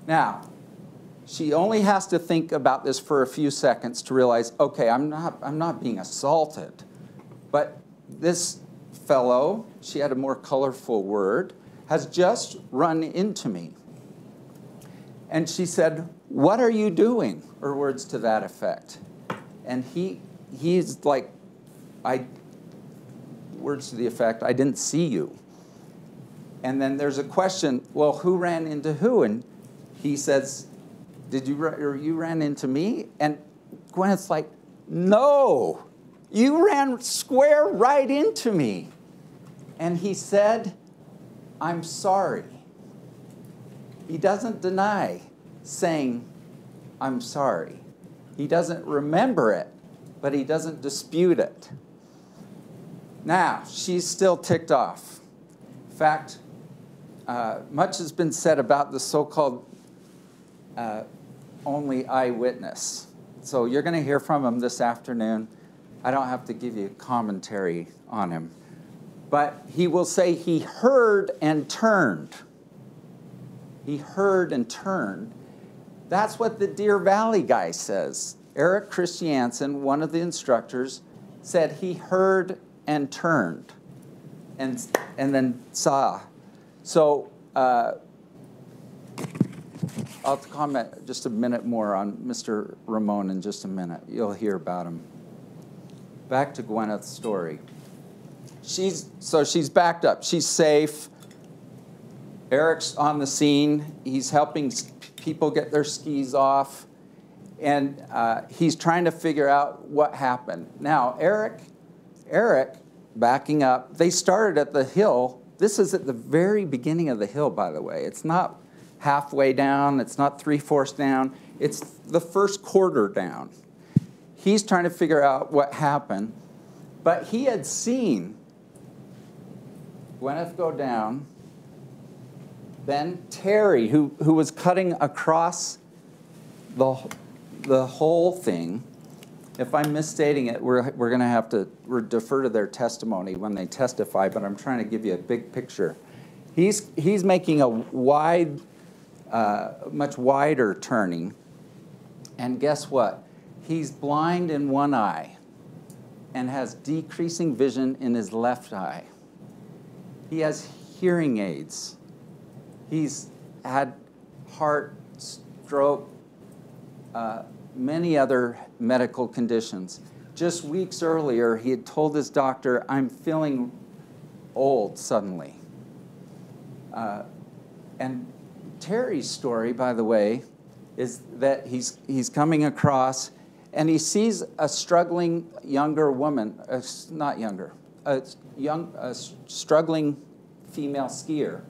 Speaker 8: Now, she only has to think about this for a few seconds to realize, okay, I'm not being assaulted. But this fellow, she had a more colorful word, has just run into me. And she said, "What are you doing?" Or words to that effect. And he's like, words to the effect, "I didn't see you." And then there's a question, well, who ran into who? And he says, you ran into me? And Gwyneth's like, no, You ran square right into me. And he said, I'm sorry. He doesn't deny saying, I'm sorry. He doesn't remember it, but he doesn't dispute it. Now, she's still ticked off. In fact, much has been said about the so-called only eyewitness. So you're going to hear from him this afternoon. I don't have to give you commentary on him. But he will say he heard and turned. He heard and turned. That's what the Deer Valley guy says. Eric Christiansen, one of the instructors, said he heard and turned and then saw. So I'll comment just a minute more on Mr. Ramon in just a minute. You'll hear about him. Back to Gwyneth's story. She's backed up. She's safe. Eric's on the scene. He's helping people get their skis off. And he's trying to figure out what happened. Now, Eric, backing up, they started at the hill. This is at the very beginning of the hill, by the way. It's not halfway down. It's not 3/4 down. It's the first quarter down. He's trying to figure out what happened. But he had seen Gwyneth go down. Then Terry, who was cutting across the whole thing. If I'm misstating it, we're going to have to defer to their testimony when they testify, but I'm trying to give you a big picture. He's making a wide, much wider turning, and guess what? He's blind in one eye and has decreasing vision in his left eye. He has hearing aids. He's had heart, stroke, many other medical conditions. Just weeks earlier, he had told his doctor, I'm feeling old suddenly. And Terry's story, by the way, is that he's coming across and he sees a struggling younger woman, not younger, a struggling female skier.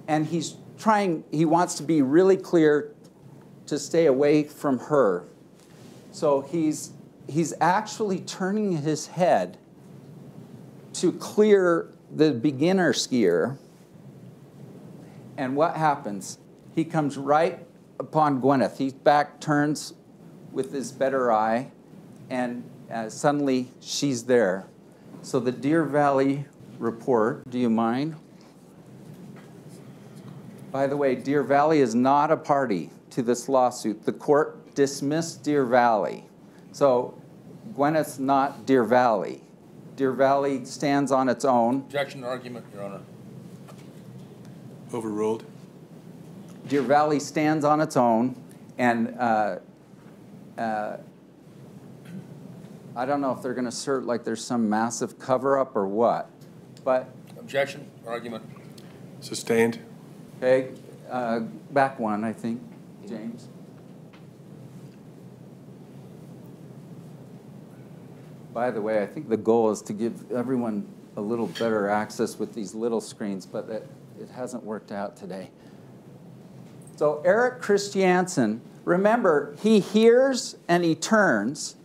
Speaker 8: And he wants to be really clear to stay away from her. So he's actually turning his head to clear the beginner skier. And what happens? He comes right upon Gwyneth. He back turns with his better eye, and suddenly she's there. So the Deer Valley report, do you mind? By the way, Deer Valley is not a party to this lawsuit. The court dismissed Deer Valley. So Gwyneth's not Deer Valley. Deer Valley stands on its own.
Speaker 6: Objection to argument, Your Honor.
Speaker 1: Overruled.
Speaker 8: Deer Valley stands on its own, and I don't know if they're going to assert like there's some massive cover-up or what, but...
Speaker 6: Objection, argument.
Speaker 1: Sustained.
Speaker 8: Okay, back one, I think, James. By the way, I think the goal is to give everyone a little better access with these little screens, but it hasn't worked out today. So Eric Christiansen, remember, he hears and he turns,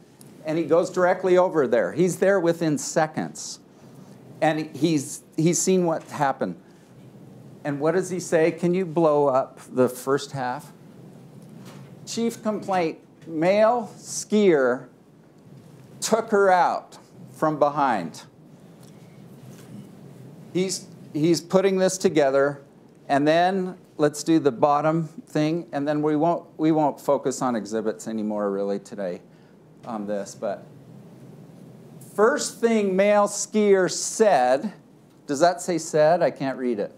Speaker 8: and he goes directly over there. He's there within seconds. And he's seen what happened. And what does he say? Can you blow up the first half? Chief complaint, male skier took her out from behind. He's putting this together, and then let's do the bottom thing, and then we won't focus on exhibits anymore really today on this, but first thing male skier said, does that say said? I can't read it.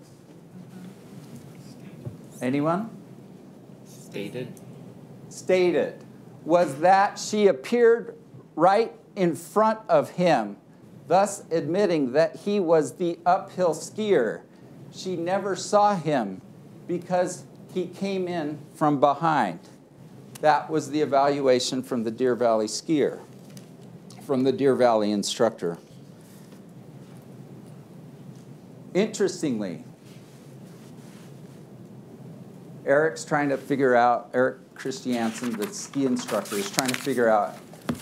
Speaker 8: Anyone? Stated was that she appeared right in front of him, thus admitting that he was the uphill skier. She never saw him because he came in from behind. That was the evaluation from the Deer Valley skier. from the Deer Valley instructor. Interestingly, Eric Christiansen, the ski instructor, is trying to figure out,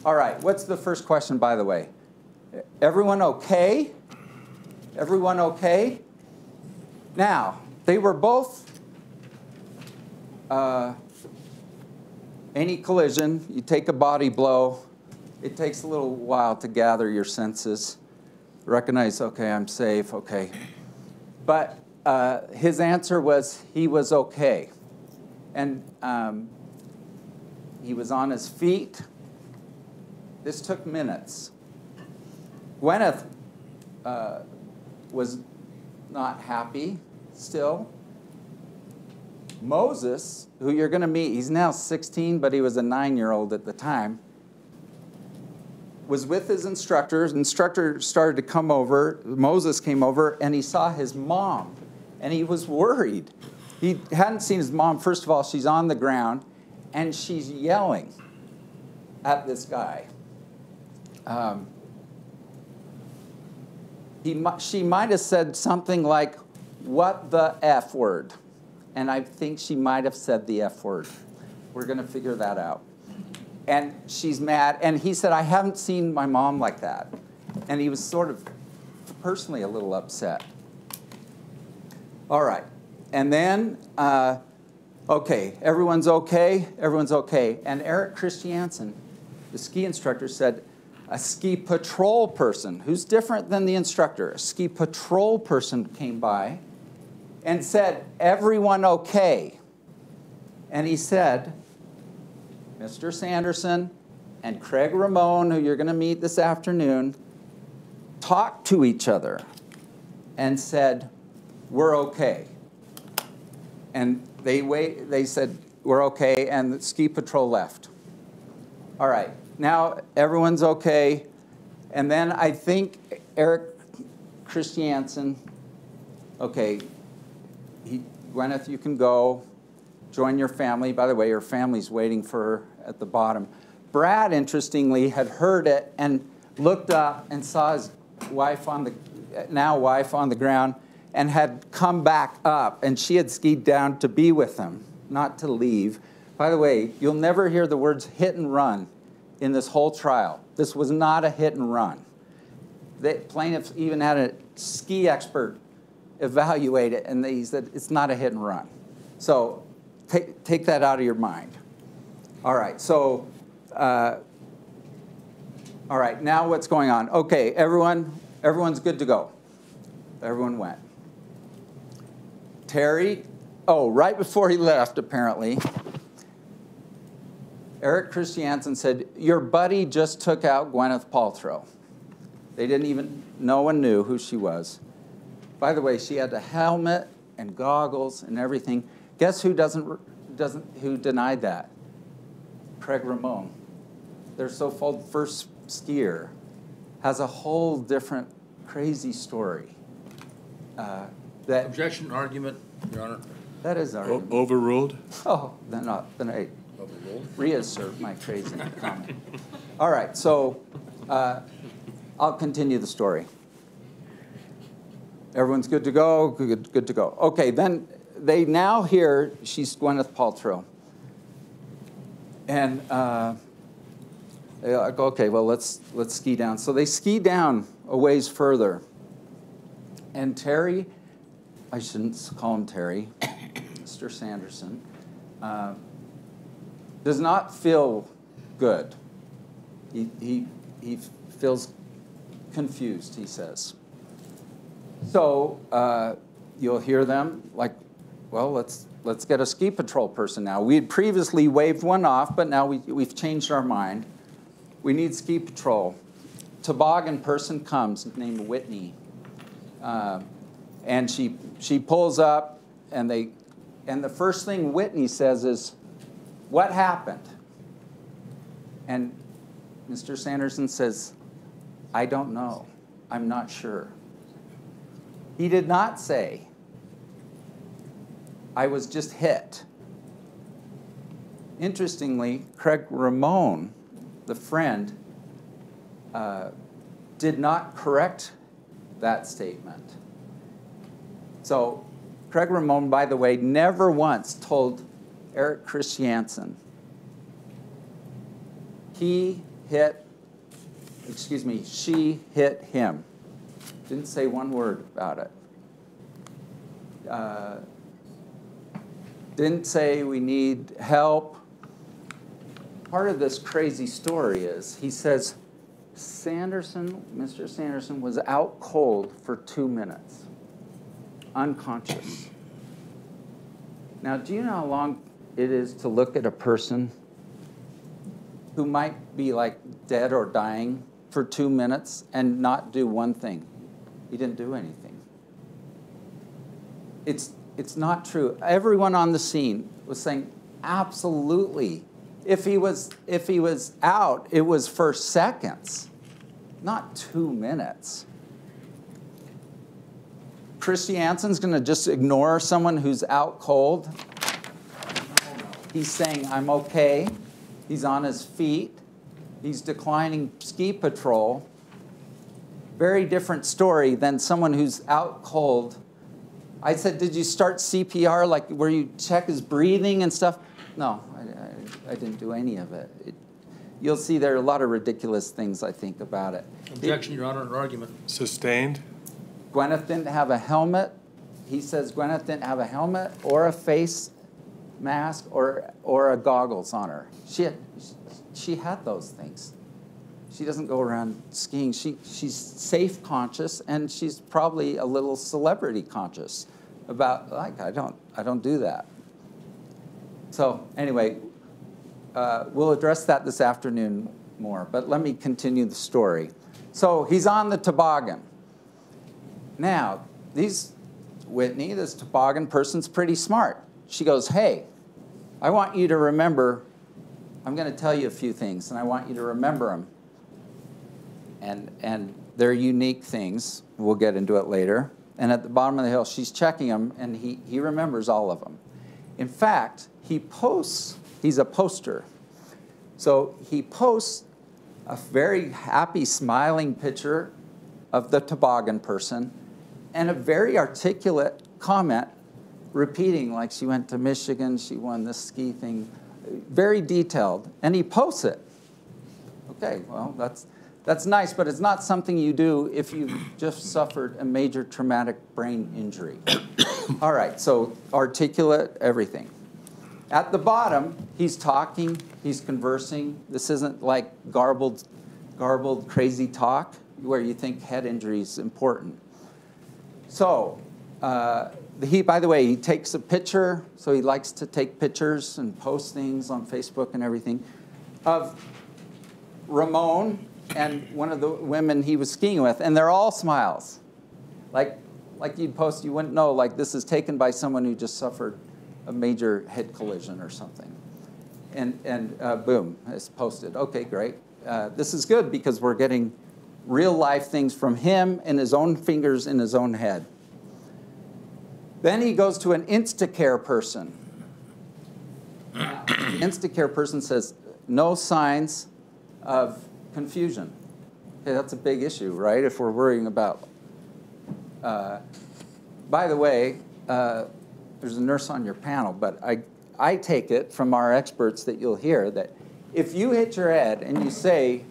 Speaker 8: all right, what's the first question, by the way? Everyone okay? Everyone okay? Now, they were both, any collision, you take a body blow, it takes a little while to gather your senses, recognize, okay, I'm safe, okay. But his answer was he was okay. And he was on his feet. This took minutes. Gwyneth was not happy still. Moses, who you're going to meet, he's now 16, but he was a 9-year-old at the time, was with his instructor. His instructor started to come over. Moses came over, and he saw his mom, and he was worried. He hadn't seen his mom. First of all, she's on the ground, and she's yelling at this guy. She might have said something like, "What the F word?" And I think she might have said the F word. We're going to figure that out. And she's mad. And he said, "I haven't seen my mom like that." And he was sort of personally a little upset. All right. And then, okay, everyone's okay? Everyone's okay. And Eric Christiansen, the ski instructor, said, a ski patrol person, who's different than the instructor, a ski patrol person came by and said, "Everyone okay?" And he said, Mr. Sanderson and Craig Ramon, who you're going to meet this afternoon, talked to each other and said, "We're okay." And they said, "We're okay," and the ski patrol left. All right, now everyone's okay. And then I think Eric Christiansen, okay, Gwyneth, you can go join your family. By the way, your family's waiting for her at the bottom. Brad, interestingly, had heard it and looked up and saw his wife on the ground and had come back up, and she had skied down to be with him, not to leave. By the way, you'll never hear the words hit and run in this whole trial. This was not a hit and run. The plaintiffs even had a ski expert evaluate it, and he said it's not a hit and run. So take that out of your mind. All right, so, all right, now what's going on? Okay, everyone's good to go. Everyone went. Terry, right before he left, apparently, Eric Christiansen said, "Your buddy just took out Gwyneth Paltrow." They didn't even, no one knew who she was. By the way, she had a helmet and goggles and everything. Guess who who denied that? Craig Ramon. Their so-called first skier has a whole different crazy story. That
Speaker 6: Objection, argument, Your Honor.
Speaker 8: that is argument.
Speaker 1: Overruled?
Speaker 8: Oh, then I reassert my crazy comment. All right, so I'll continue the story. Everyone's good to go, good to go. Okay, then they now hear she's Gwyneth Paltrow. And they're like, okay, well, let's ski down. So they ski down a ways further. And Terry, I shouldn't call him Terry, Mr. Sanderson, does not feel good. He feels confused, he says. So you'll hear them like, well, let's get a ski patrol person now. We had previously waved one off, but now we've changed our mind. We need ski patrol. Toboggan person comes named Whitney, and she pulls up, and the first thing Whitney says is, "What happened?" And Mr. Sanderson says, "I don't know. I'm not sure." He did not say, "I was just hit." Interestingly, Craig Ramon, the friend, did not correct that statement. So Craig Ramon, by the way, never once told Eric Christiansen she hit him. Didn't say one word about it. Didn't say we need help. Part of this crazy story is he says Mr. Sanderson was out cold for 2 minutes, unconscious. Now, do you know how long it is to look at a person who might be like dead or dying for 2 minutes and not do one thing? He didn't do anything. It's not true. Everyone on the scene was saying, absolutely. If he was out, it was for seconds, not 2 minutes. Christiansen's going to just ignore someone who's out cold. He's saying, I'm okay. He's on his feet. He's declining ski patrol. Very different story than someone who's out cold. I said, did you start CPR, like where you check his breathing and stuff? No, I didn't do any of it. You'll see there are a lot of ridiculous things, I think, about it.
Speaker 4: Objection, Your Honor, an argument.
Speaker 1: Sustained.
Speaker 8: Gwyneth didn't have a helmet. He says Gwyneth didn't have a helmet or a face mask or a goggles on her. She had those things. She doesn't go around skiing. She's safe conscious, and she's probably a little celebrity conscious about, like, I don't do that. So anyway, we'll address that this afternoon more, but let me continue the story. So he's on the toboggan. Now, Whitney, this toboggan person's pretty smart. She goes, hey, I want you to remember, I'm going to tell you a few things, and I want you to remember them. And they're unique things. We'll get into it later. And at the bottom of the hill, she's checking them, and he remembers all of them. In fact, he's a poster. So he posts a very happy, smiling picture of the toboggan person and a very articulate comment repeating, like she went to Michigan, she won this ski thing, very detailed, and he posts it. Okay, well, that's nice, but it's not something you do if you've just suffered a major traumatic brain injury. All right, so articulate, everything. At the bottom, he's talking, he's conversing. This isn't like garbled, crazy talk where you think head injury is important. So, by the way, he takes a picture, so he likes to take pictures and post things on Facebook and everything, of Ramon and one of the women he was skiing with, and they're all smiles. Like you'd post, you wouldn't know, like this is taken by someone who just suffered a major head collision or something. And boom, it's posted. Okay, great. This is good because we're getting real life things from him and his own fingers in his own head. Then he goes to an Instacare person. Now, the Instacare person says, no signs of confusion. Okay, that's a big issue, right? If we're worrying about. By the way, there's a nurse on your panel, but I take it from our experts that you'll hear that if you hit your head and you say,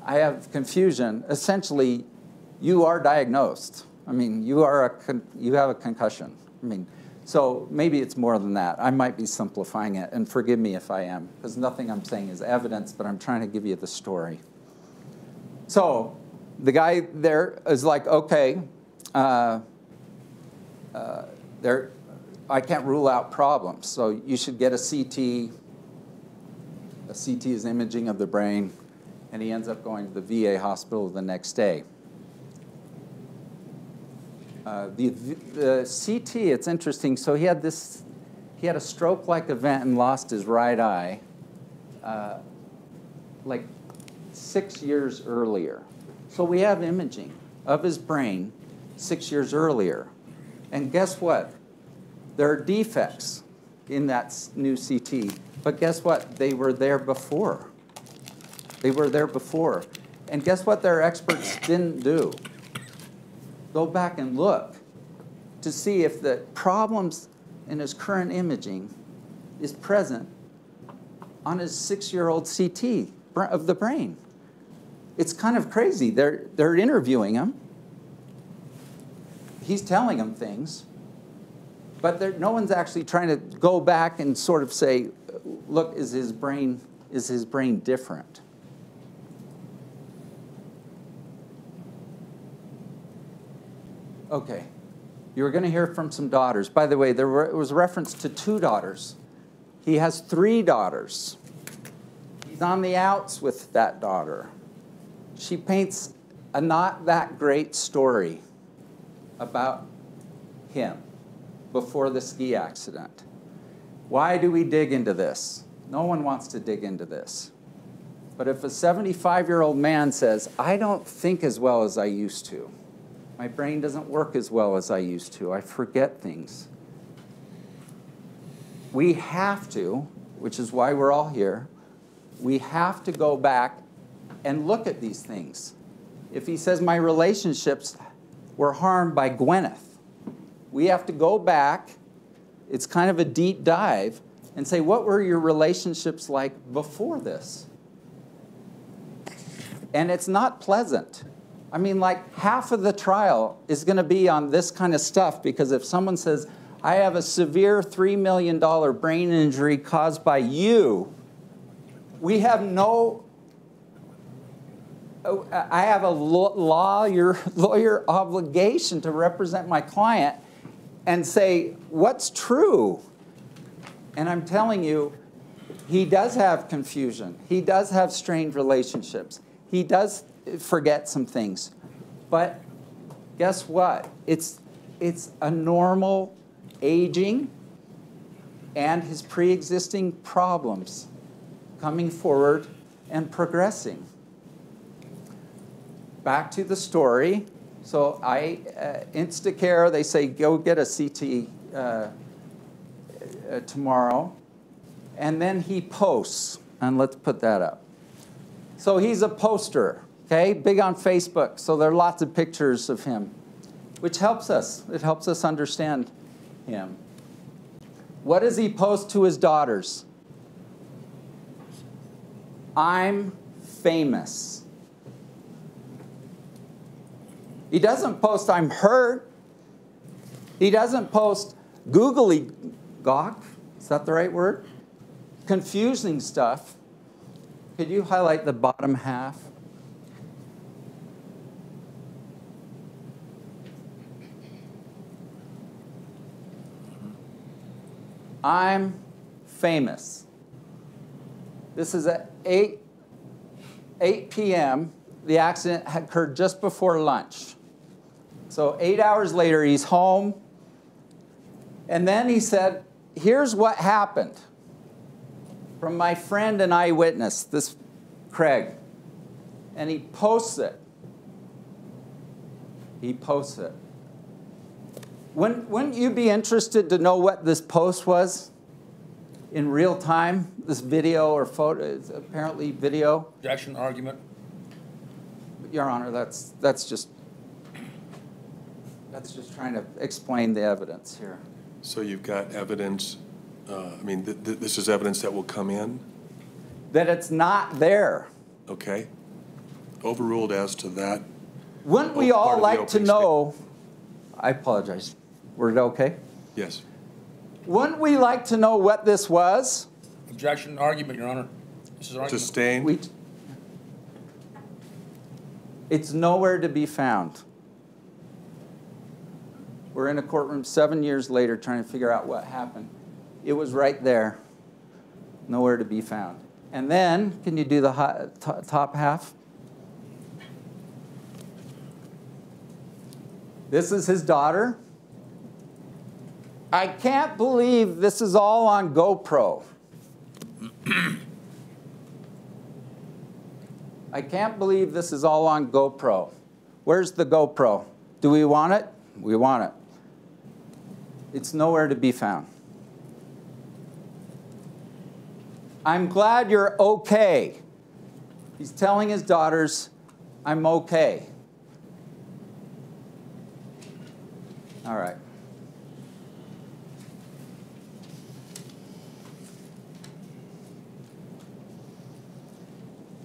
Speaker 8: I have confusion, essentially you are diagnosed. I mean, you have a concussion. I mean, so maybe it's more than that. I might be simplifying it, and forgive me if I am, because nothing I'm saying is evidence, but I'm trying to give you the story. So the guy there is like, okay, I can't rule out problems, so you should get a CT. A CT is imaging of the brain, and he ends up going to the VA hospital the next day. The CT, it's interesting. So he had a stroke-like event and lost his right eye, like 6 years earlier. So we have imaging of his brain 6 years earlier, and guess what? There are defects in that new CT, but guess what? They were there before. They were there before. And guess what their experts didn't do? Go back and look to see if the problems in his current imaging is present on his 6-year-old CT of the brain. It's kind of crazy. They're interviewing him. He's telling them things, but no one's actually trying to go back and sort of say, look, is his brain different? Okay. You were going to hear from some daughters. By the way, there was reference to 2 daughters. He has 3 daughters. He's on the outs with that daughter. She paints a not that great story about him before the ski accident. Why do we dig into this? No one wants to dig into this. But if a 75-year-old man says, I don't think as well as I used to, my brain doesn't work as well as I used to, I forget things, we have to, which is why we're all here, we have to go back and look at these things. If he says my relationships were harmed by Gwyneth, we have to go back, it's kind of a deep dive, and say, what were your relationships like before this? And it's not pleasant. I mean, like, half of the trial is going to be on this kind of stuff, because if someone says, I have a severe $3 million brain injury caused by you, we have no, I have a lawyer obligation to represent my client and say, what's true? And I'm telling you, he does have confusion. He does have strained relationships. He does forget some things. But guess what? It's a normal aging and his pre-existing problems coming forward and progressing. Back to the story. So Instacare, they say, go get a CT tomorrow. And then he posts, and let's put that up. So he's a poster, okay, big on Facebook. So there are lots of pictures of him, which helps us. It helps us understand him. What does he post to his daughters? I'm famous. He doesn't post, I'm hurt. He doesn't post googly gawk. Is that the right word? Confusing stuff. Could you highlight the bottom half? I'm famous. This is at 8 p.m. The accident had occurred just before lunch. So 8 hours later, he's home. And then he said, here's what happened. From my friend and eyewitness, this Craig. And he posts it. He posts it. Wouldn't you be interested to know what this post was in real time? This video or photo, it's apparently video.
Speaker 6: Objection, argument.
Speaker 8: Your Honor, that's just trying to explain the evidence here.
Speaker 1: So you've got evidence, this is evidence that will come in?
Speaker 8: That it's not there.
Speaker 1: Okay. Overruled as to that.
Speaker 8: Wouldn't we all like to know, I apologize, were it okay?
Speaker 1: Yes.
Speaker 8: Wouldn't we like to know what this was?
Speaker 6: Objection, argument, Your Honor. This is argument.
Speaker 1: Sustained.
Speaker 8: It's nowhere to be found. We're in a courtroom 7 years later trying to figure out what happened. It was right there, nowhere to be found. And then, can you do the top half? This is his daughter. I can't believe this is all on GoPro. I can't believe this is all on GoPro. Where's the GoPro? Do we want it? We want it. It's nowhere to be found. I'm glad you're okay. He's telling his daughters, I'm okay. All right.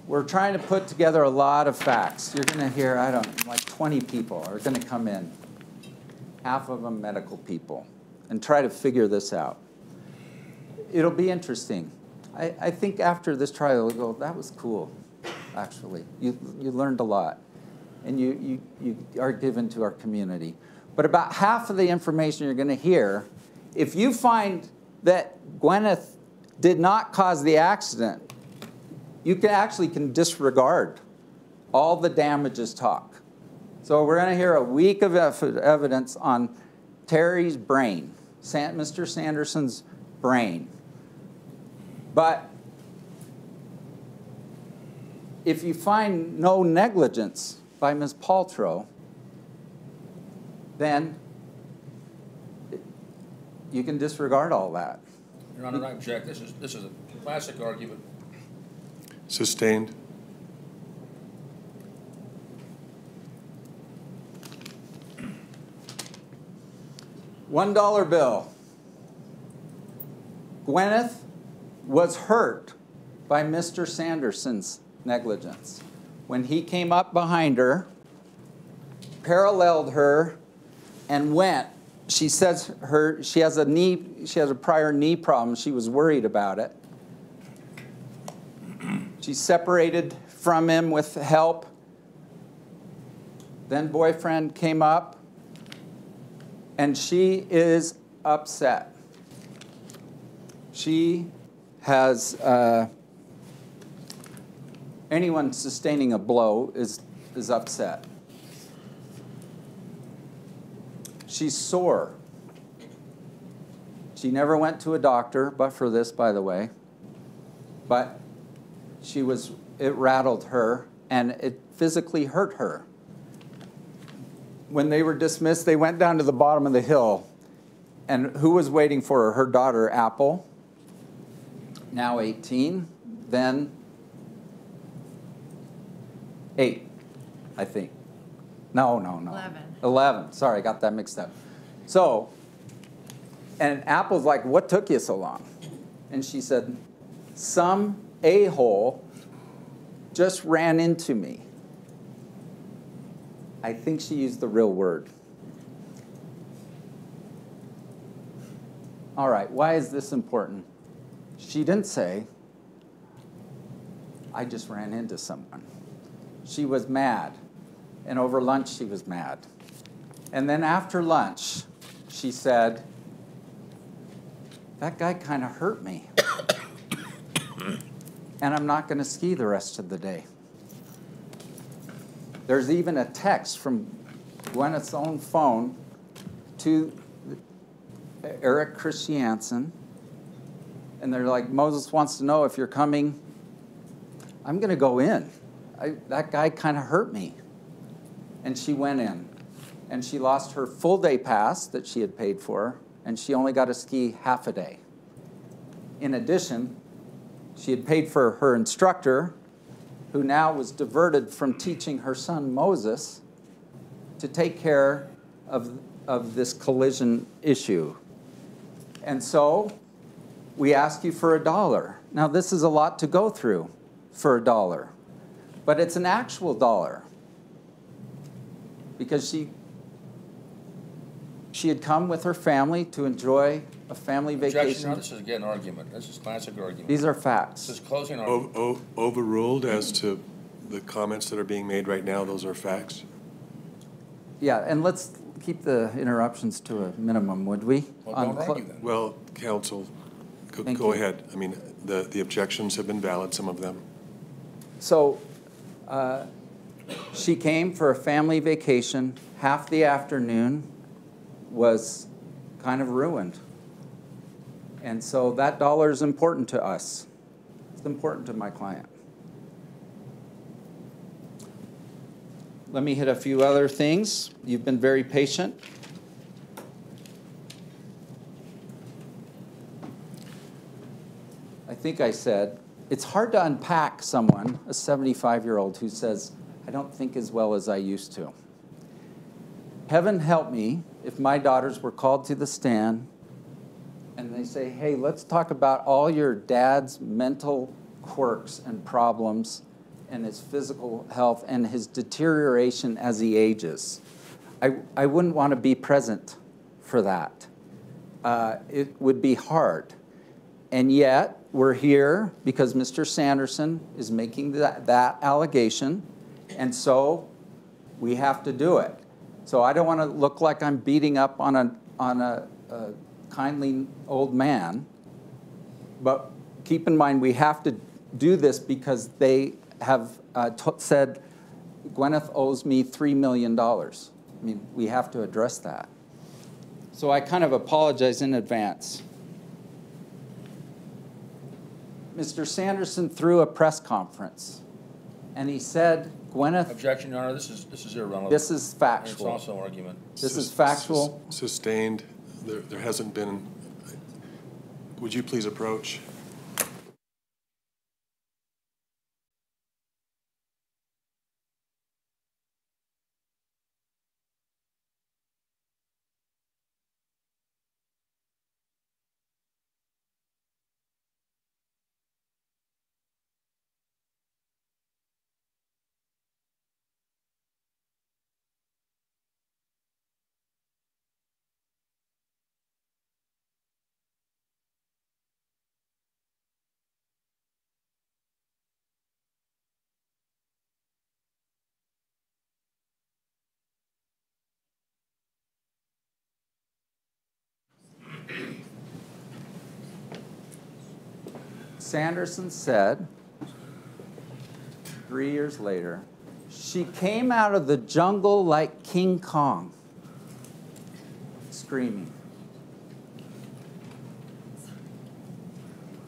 Speaker 8: We're trying to put together a lot of facts. You're going to hear, I don't know, like 20 people are going to come in, half of them medical people, and try to figure this out. It'll be interesting. I think after this trial, you'll go, that was cool, actually. You learned a lot, and you are given to our community. But about half of the information you're going to hear, if you find that Gwyneth did not cause the accident, you can disregard all the damages talk. So we're going to hear a week of evidence on Terry's brain, Mr. Sanderson's brain. But if you find no negligence by Ms. Paltrow, then you can disregard all that.
Speaker 6: Your Honor, I object. This is a classic argument.
Speaker 1: Sustained.
Speaker 8: $1 bill. Gwyneth was hurt by Mr. Sanderson's negligence. When he came up behind her, paralleled her, and went. She says she has a prior knee problem. She was worried about it. She separated from him with help. Then boyfriend came up, and she is upset. She has, anyone sustaining a blow is upset. She's sore. She never went to a doctor, but for this, by the way. But it rattled her, and it physically hurt her. When they were dismissed, they went down to the bottom of the hill. And who was waiting for her? Her daughter, Apple, now 18, then 8, I think. No. 11. Sorry, I got that mixed up. So, and Apple's like, what took you so long? And she said, some a-hole just ran into me. I think she used the real word. All right, why is this important? She didn't say, I just ran into someone. She was mad. And over lunch, she was mad. And then after lunch, she said, that guy kind of hurt me. And I'm not going to ski the rest of the day. There's even a text from Gwyneth's own phone to Eric Christiansen. And they're like, Moses wants to know if you're coming. I'm going to go in. That guy kind of hurt me. And she went in. And she lost her full day pass that she had paid for, and she only got to ski half a day. In addition, she had paid for her instructor, who now was diverted from teaching her son Moses to take care of this collision issue. And so we ask you for $1. Now this is a lot to go through for $1, but it's an actual dollar. Because she had come with her family to enjoy a family vacation.
Speaker 6: Objection, no, this is again an argument. This is classic argument.
Speaker 8: These are facts.
Speaker 6: This is closing argument.
Speaker 1: Overruled as to the comments that are being made right now, those are facts?
Speaker 8: Yeah, and let's keep the interruptions to a minimum, would we?
Speaker 6: Well, don't argue then.
Speaker 1: Well, counsel, go ahead. I mean, the objections have been valid, some of them.
Speaker 8: So she came for a family vacation. Half the afternoon was kind of ruined. And so that $1 is important to us. It's important to my client. Let me hit a few other things. You've been very patient. I think I said, it's hard to unpack someone, a 75-year-old, who says, I don't think as well as I used to. Heaven help me if my daughters were called to the stand and they say, hey, let's talk about all your dad's mental quirks and problems and his physical health and his deterioration as he ages. I wouldn't want to be present for that. It would be hard. And yet, we're here because Mr. Sanderson is making that allegation, and so we have to do it. So I don't want to look like I'm beating up on a kindly old man, but keep in mind we have to do this because they have said Gwyneth owes me $3 million. I mean, we have to address that. So I kind of apologize in advance. Mr. Sanderson threw a press conference, and he said, Gwyneth...
Speaker 6: Objection, Your Honor, this is irrelevant.
Speaker 8: This is factual.
Speaker 6: It's also argument.
Speaker 8: This is factual.
Speaker 1: Sustained. There hasn't been... Would you please approach?
Speaker 8: Sanderson said, 3 years later, she came out of the jungle like King Kong, screaming.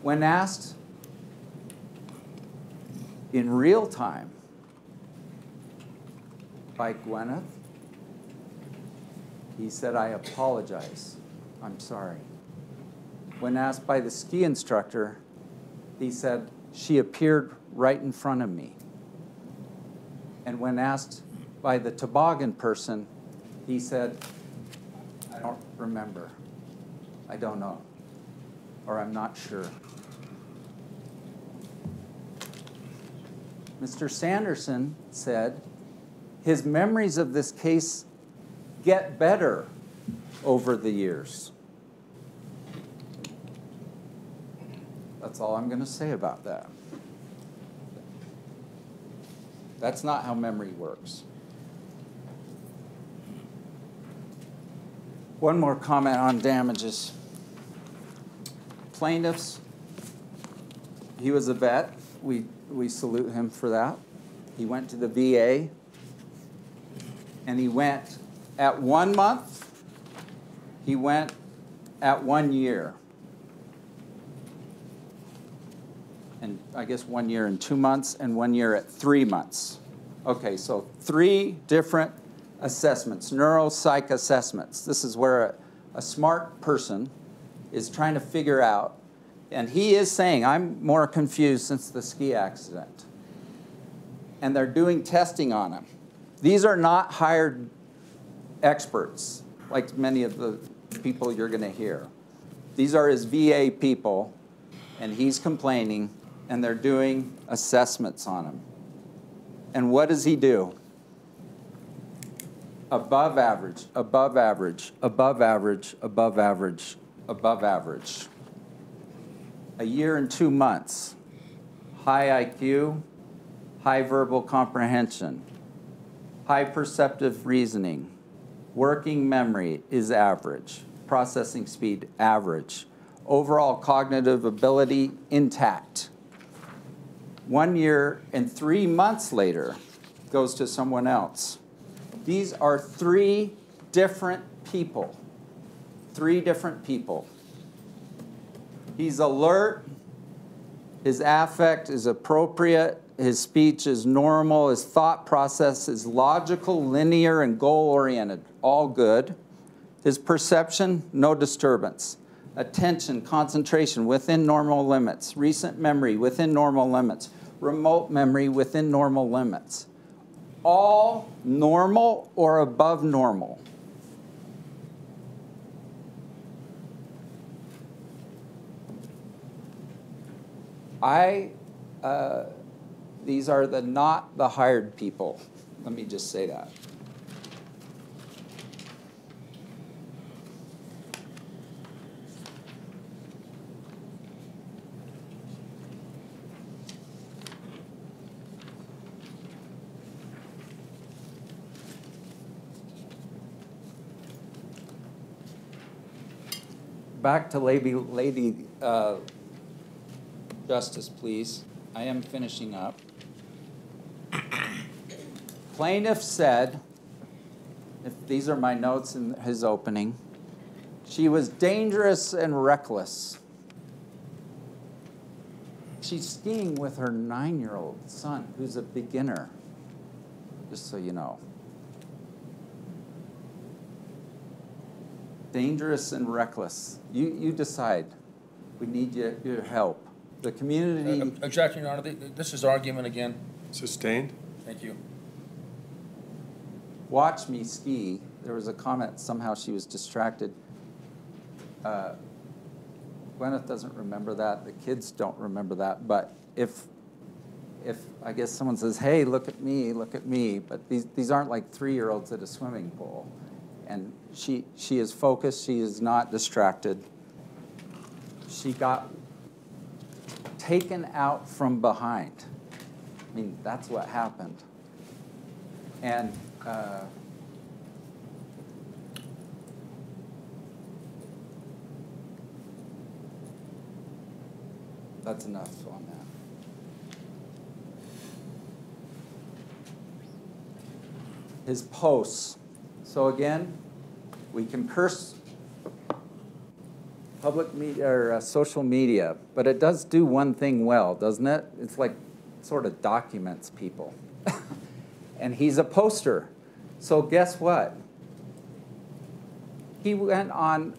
Speaker 8: When asked in real time by Gwyneth, he said, I apologize. I'm sorry. When asked by the ski instructor, he said, she appeared right in front of me. And when asked by the toboggan person, he said, I don't remember. I don't know. Or I'm not sure. Mr. Sanderson said his memories of this case get better over the years. That's all I'm going to say about that. That's not how memory works. One more comment on damages. Plaintiffs, he was a vet. We salute him for that. He went to the VA, and he went at 1 month. He went at 1 year. And I guess 1 year and 2 months, and 1 year at 3 months. Okay, so 3 different assessments, neuropsych assessments. This is where a smart person is trying to figure out, and he is saying, I'm more confused since the ski accident. And they're doing testing on him. These are not hired experts, like many of the people you're going to hear. These are his VA people, and he's complaining, and they're doing assessments on him. And what does he do? Above average, above average, above average, above average, above average. A year and 2 months. High IQ, high verbal comprehension, high perceptive reasoning. Working memory is average. Processing speed, average. Overall cognitive ability, intact. 1 year and 3 months later, goes to someone else. These are 3 different people. 3 different people. He's alert. His affect is appropriate. His speech is normal. His thought process is logical, linear, and goal-oriented. All good. His perception, no disturbance. Attention, concentration within normal limits. Recent memory within normal limits. Remote memory within normal limits. all normal or above normal? These are not the hired people. Let me just say that. Back to Lady Justice, please. I am finishing up. Plaintiff said, if these are my notes in his opening, she was dangerous and reckless. She's skiing with her 9-year-old son, who's a beginner, just so you know. Dangerous and reckless. You decide. We need your help. The community...
Speaker 6: Objection, Your Honor. This is argument again.
Speaker 1: Sustained?
Speaker 6: Thank you.
Speaker 8: Watch me ski. There was a comment, somehow she was distracted. Gwyneth doesn't remember that. The kids don't remember that. But if I guess someone says, hey, look at me, but these aren't like 3-year-olds at a swimming pool. And she is focused. She is not distracted. She got taken out from behind. I mean, that's what happened. And that's enough on that. His posts. So again, we can curse public media or social media, but it does do one thing well, doesn't it? It's like sort of documents people. And he's a poster. So guess what? He went on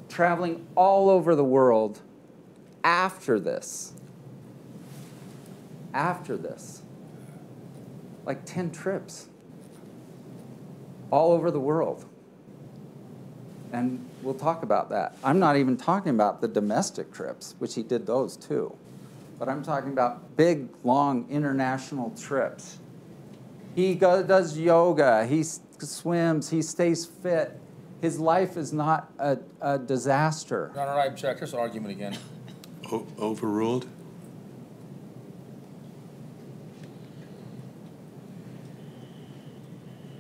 Speaker 8: traveling all over the world after this. After this. Like 10 trips. All over the world. And we'll talk about that. I'm not even talking about the domestic trips, which he did those too. But I'm talking about big, long international trips. He does yoga, he swims, he stays fit. His life is not a disaster.
Speaker 6: Your Honor, I object. This argument again.
Speaker 1: Overruled?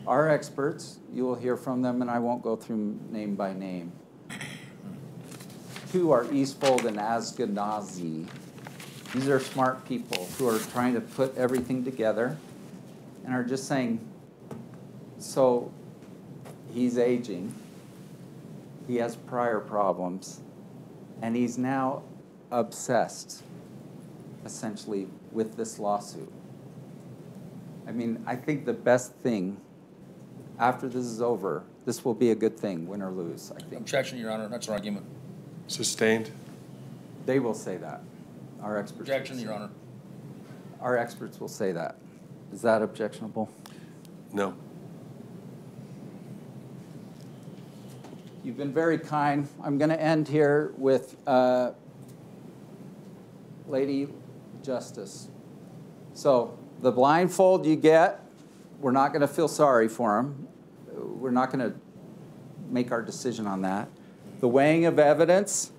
Speaker 8: Our experts, you will hear from them, and I won't go through name by name. 2 are Eastfold and Askenazi. These are smart people who are trying to put everything together and are just saying, so he's aging, he has prior problems, and he's now obsessed, essentially, with this lawsuit. I mean, I think the best thing, after this is over, this will be a good thing, win or lose, I think.
Speaker 6: Objection, Your Honor. That's an argument.
Speaker 1: Sustained?
Speaker 8: They will say that. Our experts.
Speaker 6: Objection, Your Honor.
Speaker 8: Our experts will say that. Is that objectionable?
Speaker 1: No.
Speaker 8: You've been very kind. I'm going to end here with Lady Justice. So the blindfold you get, we're not going to feel sorry for him. We're not going to make our decision on that. The weighing of evidence,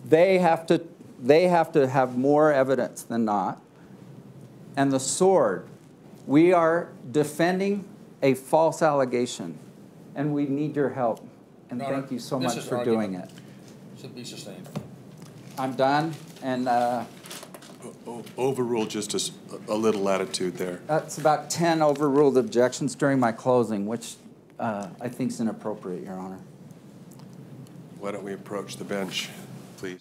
Speaker 8: they have to have more evidence than not. And the sword, we are defending a false allegation, and we need your help. And
Speaker 6: Your Honor,
Speaker 8: thank you so
Speaker 6: this
Speaker 8: much
Speaker 6: is
Speaker 8: for
Speaker 6: argument.
Speaker 8: doing it.
Speaker 6: Should be sustained.
Speaker 8: I'm done, and
Speaker 1: Overruled, just a little latitude there.
Speaker 8: that's about 10 overruled objections during my closing, which I think is inappropriate, Your Honor.
Speaker 1: Why don't we approach the bench, please?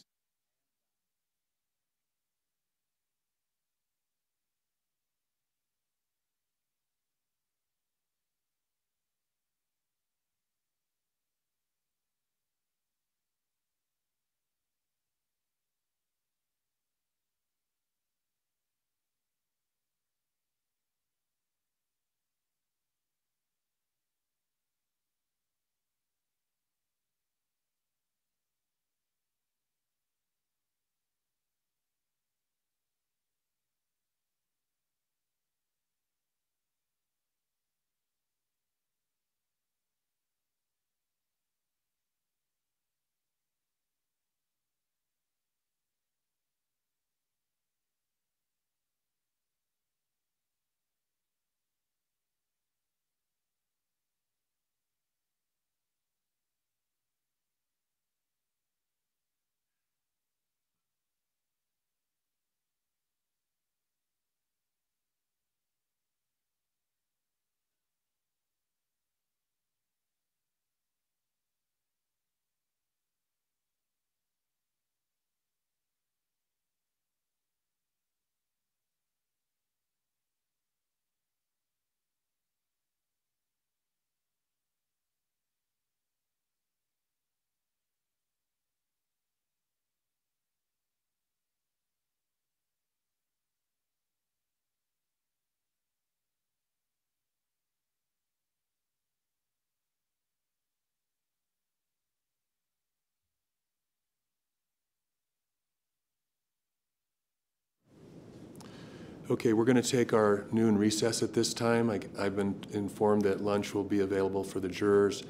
Speaker 1: Okay, we're going to take our noon recess at this time. I've been informed that lunch will be available for the jurors.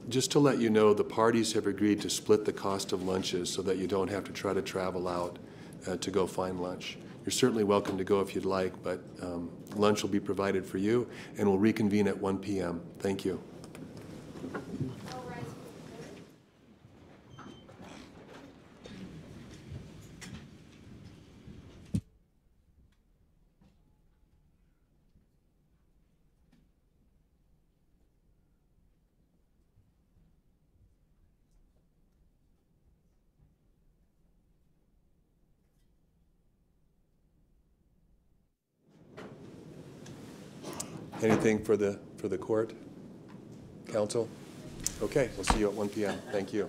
Speaker 1: Just to let you know, the parties have agreed to split the cost of lunches so that you don't have to try to travel out to go find lunch. You're certainly welcome to go if you'd like, but lunch will be provided for you, and we'll reconvene at 1 p.m. Thank you. Anything for the court? Counsel? Okay, we'll see you at 1 p.m. Thank you.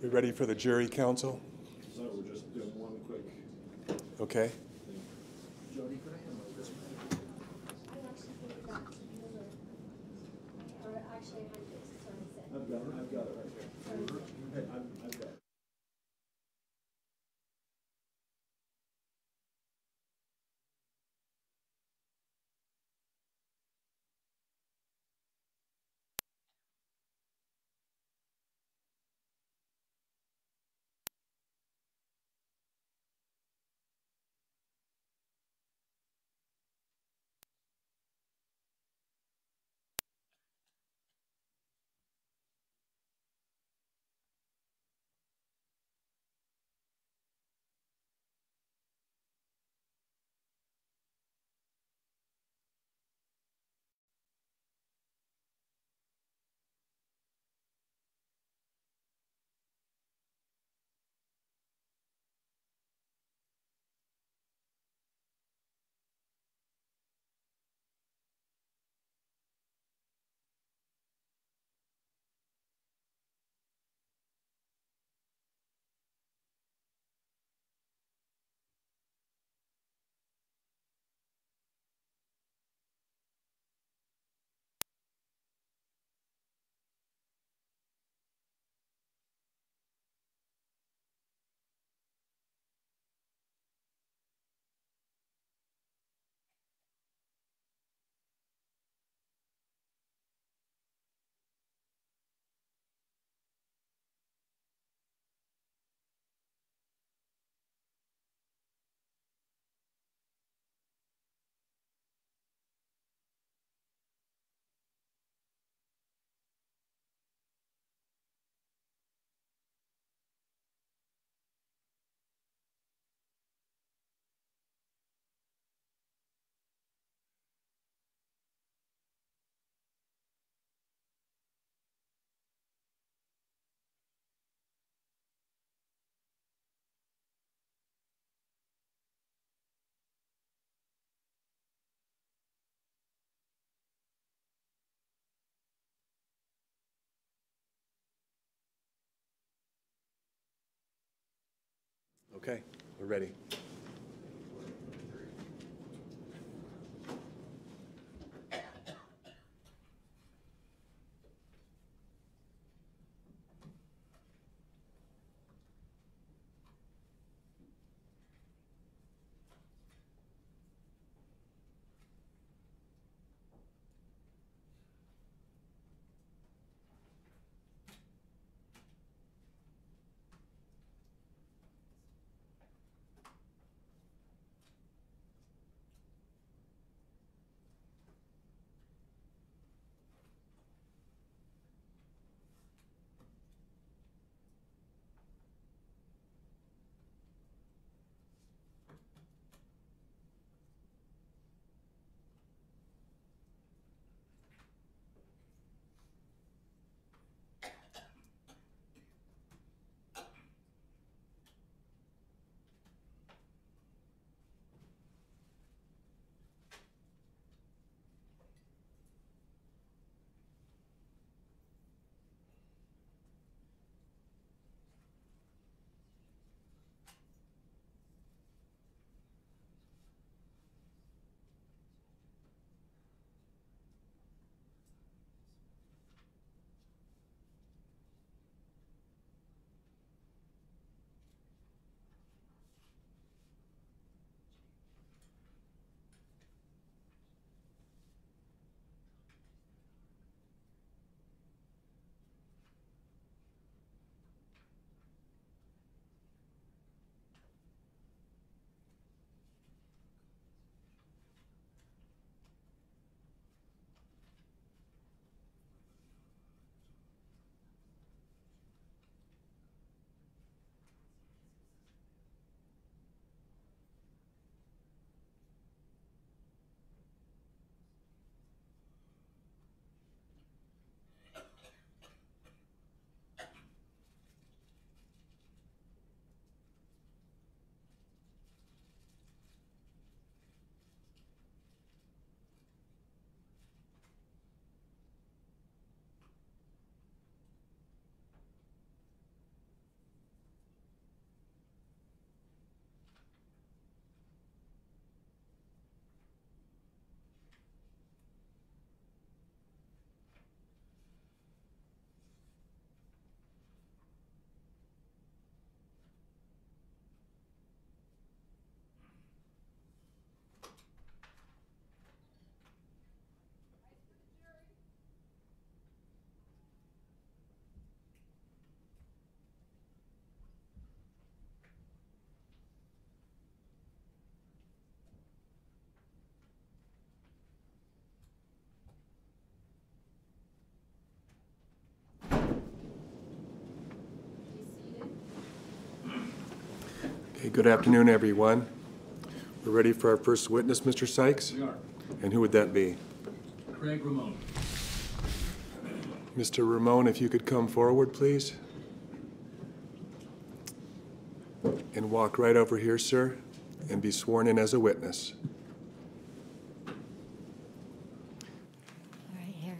Speaker 1: We ready for the jury counsel?
Speaker 9: So we're just doing one quick
Speaker 1: Okay.
Speaker 9: thing. Jody, could I have this? I've got it right here. I've got it.
Speaker 1: Okay, we're ready. Okay, good afternoon, everyone. We're ready for our first witness, Mr. Sykes?
Speaker 9: We are.
Speaker 1: And who would that be?
Speaker 9: Craig Ramon.
Speaker 1: Mr. Ramon, if you could come forward, please. And walk right over here, sir, and be sworn in as a witness.
Speaker 5: Right here.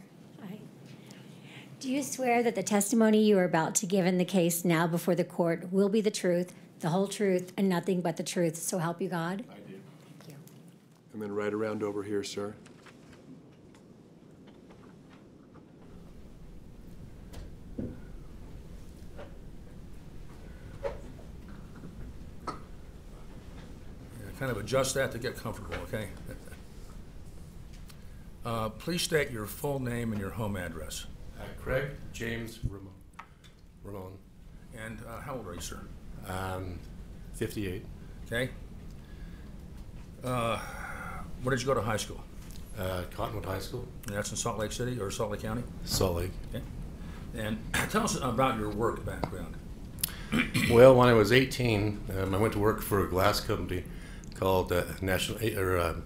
Speaker 5: Do you swear that the testimony you are about to give in the case now before the court will be the truth, the whole truth, and nothing but the truth, so help you God?
Speaker 9: I do.
Speaker 5: Thank you.
Speaker 1: And then right around over here, sir.
Speaker 6: Kind of adjust that to get comfortable, okay? Please state your full name and your home address.
Speaker 10: Craig James Ramon.
Speaker 6: And how old are you, sir?
Speaker 10: 58.
Speaker 6: Okay. Where did you go to high school?
Speaker 10: Cottonwood High School,
Speaker 6: And that's in Salt Lake City or Salt Lake County?
Speaker 10: Salt Lake.
Speaker 6: Okay. And tell us about your work background.
Speaker 10: Well, when I was 18, I went to work for a glass company called Natco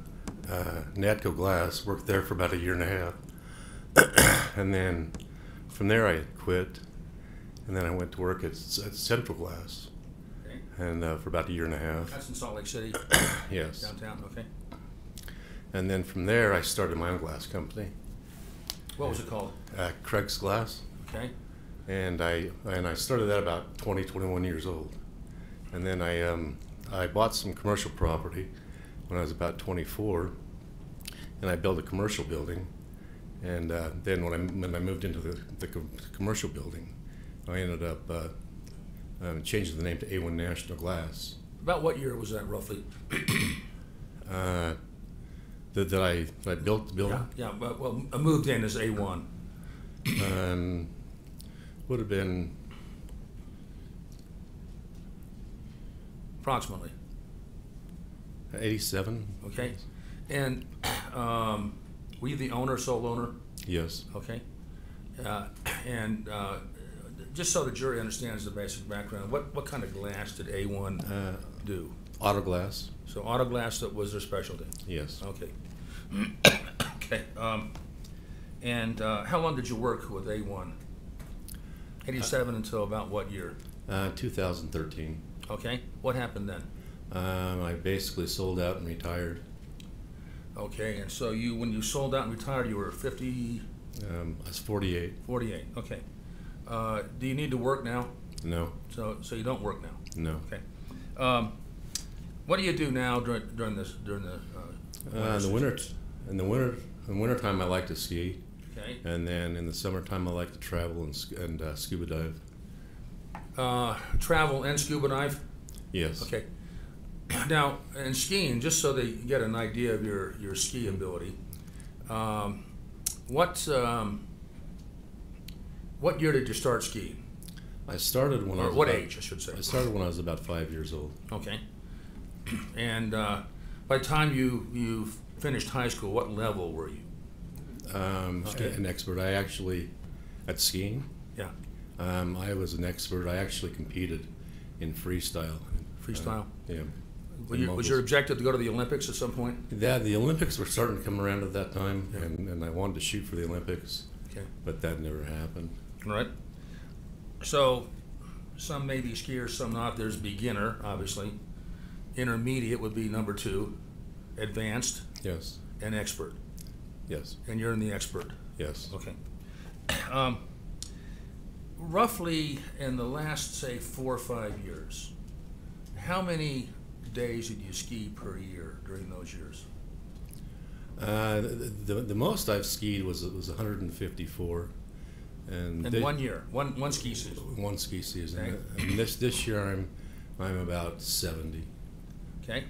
Speaker 10: Glass. Worked there for about a year and a half, and then from there I quit, and then I went to work at Central Glass,
Speaker 6: Okay.
Speaker 10: and for about a year and a half.
Speaker 6: That's in Salt Lake City,
Speaker 10: Yes.
Speaker 6: downtown, okay.
Speaker 10: And then from there I started my own glass company,
Speaker 6: What was it called?
Speaker 10: Craig's Glass.
Speaker 6: Okay.
Speaker 10: And I started that about 21 years old, and then I bought some commercial property when I was about 24, and I built a commercial building, and then when I moved into the commercial building, I ended up changing the name to A1 National Glass.
Speaker 6: About what year was that roughly?
Speaker 10: That I built the building.
Speaker 6: Yeah, well, I moved in as A1.
Speaker 10: Would have been
Speaker 6: Approximately,
Speaker 10: 87.
Speaker 6: okay? And were you the owner, sole owner?
Speaker 10: Yes.
Speaker 6: Okay. And just so the jury understands the basic background, what kind of glass did A1 do?
Speaker 10: Auto glass.
Speaker 6: So auto glass, that was their specialty?
Speaker 10: Yes.
Speaker 6: Okay. Okay. And how long did you work with A1? 87 until about what year?
Speaker 10: 2013.
Speaker 6: Okay. What happened then?
Speaker 10: I basically sold out and retired.
Speaker 6: Okay. And so when you sold out and retired, you were 50?
Speaker 10: I was 48.
Speaker 6: 48. Okay. Do you need to work now?
Speaker 10: No.
Speaker 6: So you don't work now?
Speaker 10: No.
Speaker 6: Okay. What do you do now during the
Speaker 10: In the wintertime, I like to ski,
Speaker 6: Okay.
Speaker 10: and then in the summertime, I like to travel and scuba dive.
Speaker 6: Travel and scuba dive?
Speaker 10: Yes.
Speaker 6: Okay. Now, in skiing, just so they get an idea of your ski ability, what year did you start skiing?
Speaker 10: I started when I
Speaker 6: Or
Speaker 10: was
Speaker 6: what
Speaker 10: about-
Speaker 6: age, I should say?
Speaker 10: I started when I was about 5 years old.
Speaker 6: Okay. And by the time you finished high school, what level were you? Okay.
Speaker 10: An expert. I actually, at skiing,
Speaker 6: Yeah.
Speaker 10: I was an expert. I actually competed in freestyle.
Speaker 6: Freestyle?
Speaker 10: Yeah.
Speaker 6: Was your objective to go to the Olympics at some point?
Speaker 10: Yeah, the Olympics were starting to come around at that time, and I wanted to shoot for the Olympics,
Speaker 6: Okay.
Speaker 10: but that never happened.
Speaker 6: All right. So, some may be skiers, some not. There's beginner, obviously. Intermediate would be number 2. Advanced
Speaker 10: Yes.
Speaker 6: and expert.
Speaker 10: Yes.
Speaker 6: And you're in the expert.
Speaker 10: Yes.
Speaker 6: Okay. Roughly in the last, say, 4 or 5 years, how many days did you ski per year during those years?
Speaker 10: The most I've skied was 154, and
Speaker 6: In 1 year, one ski season.
Speaker 10: one ski season.
Speaker 6: Okay.
Speaker 10: And this year I'm about 70.
Speaker 6: Okay.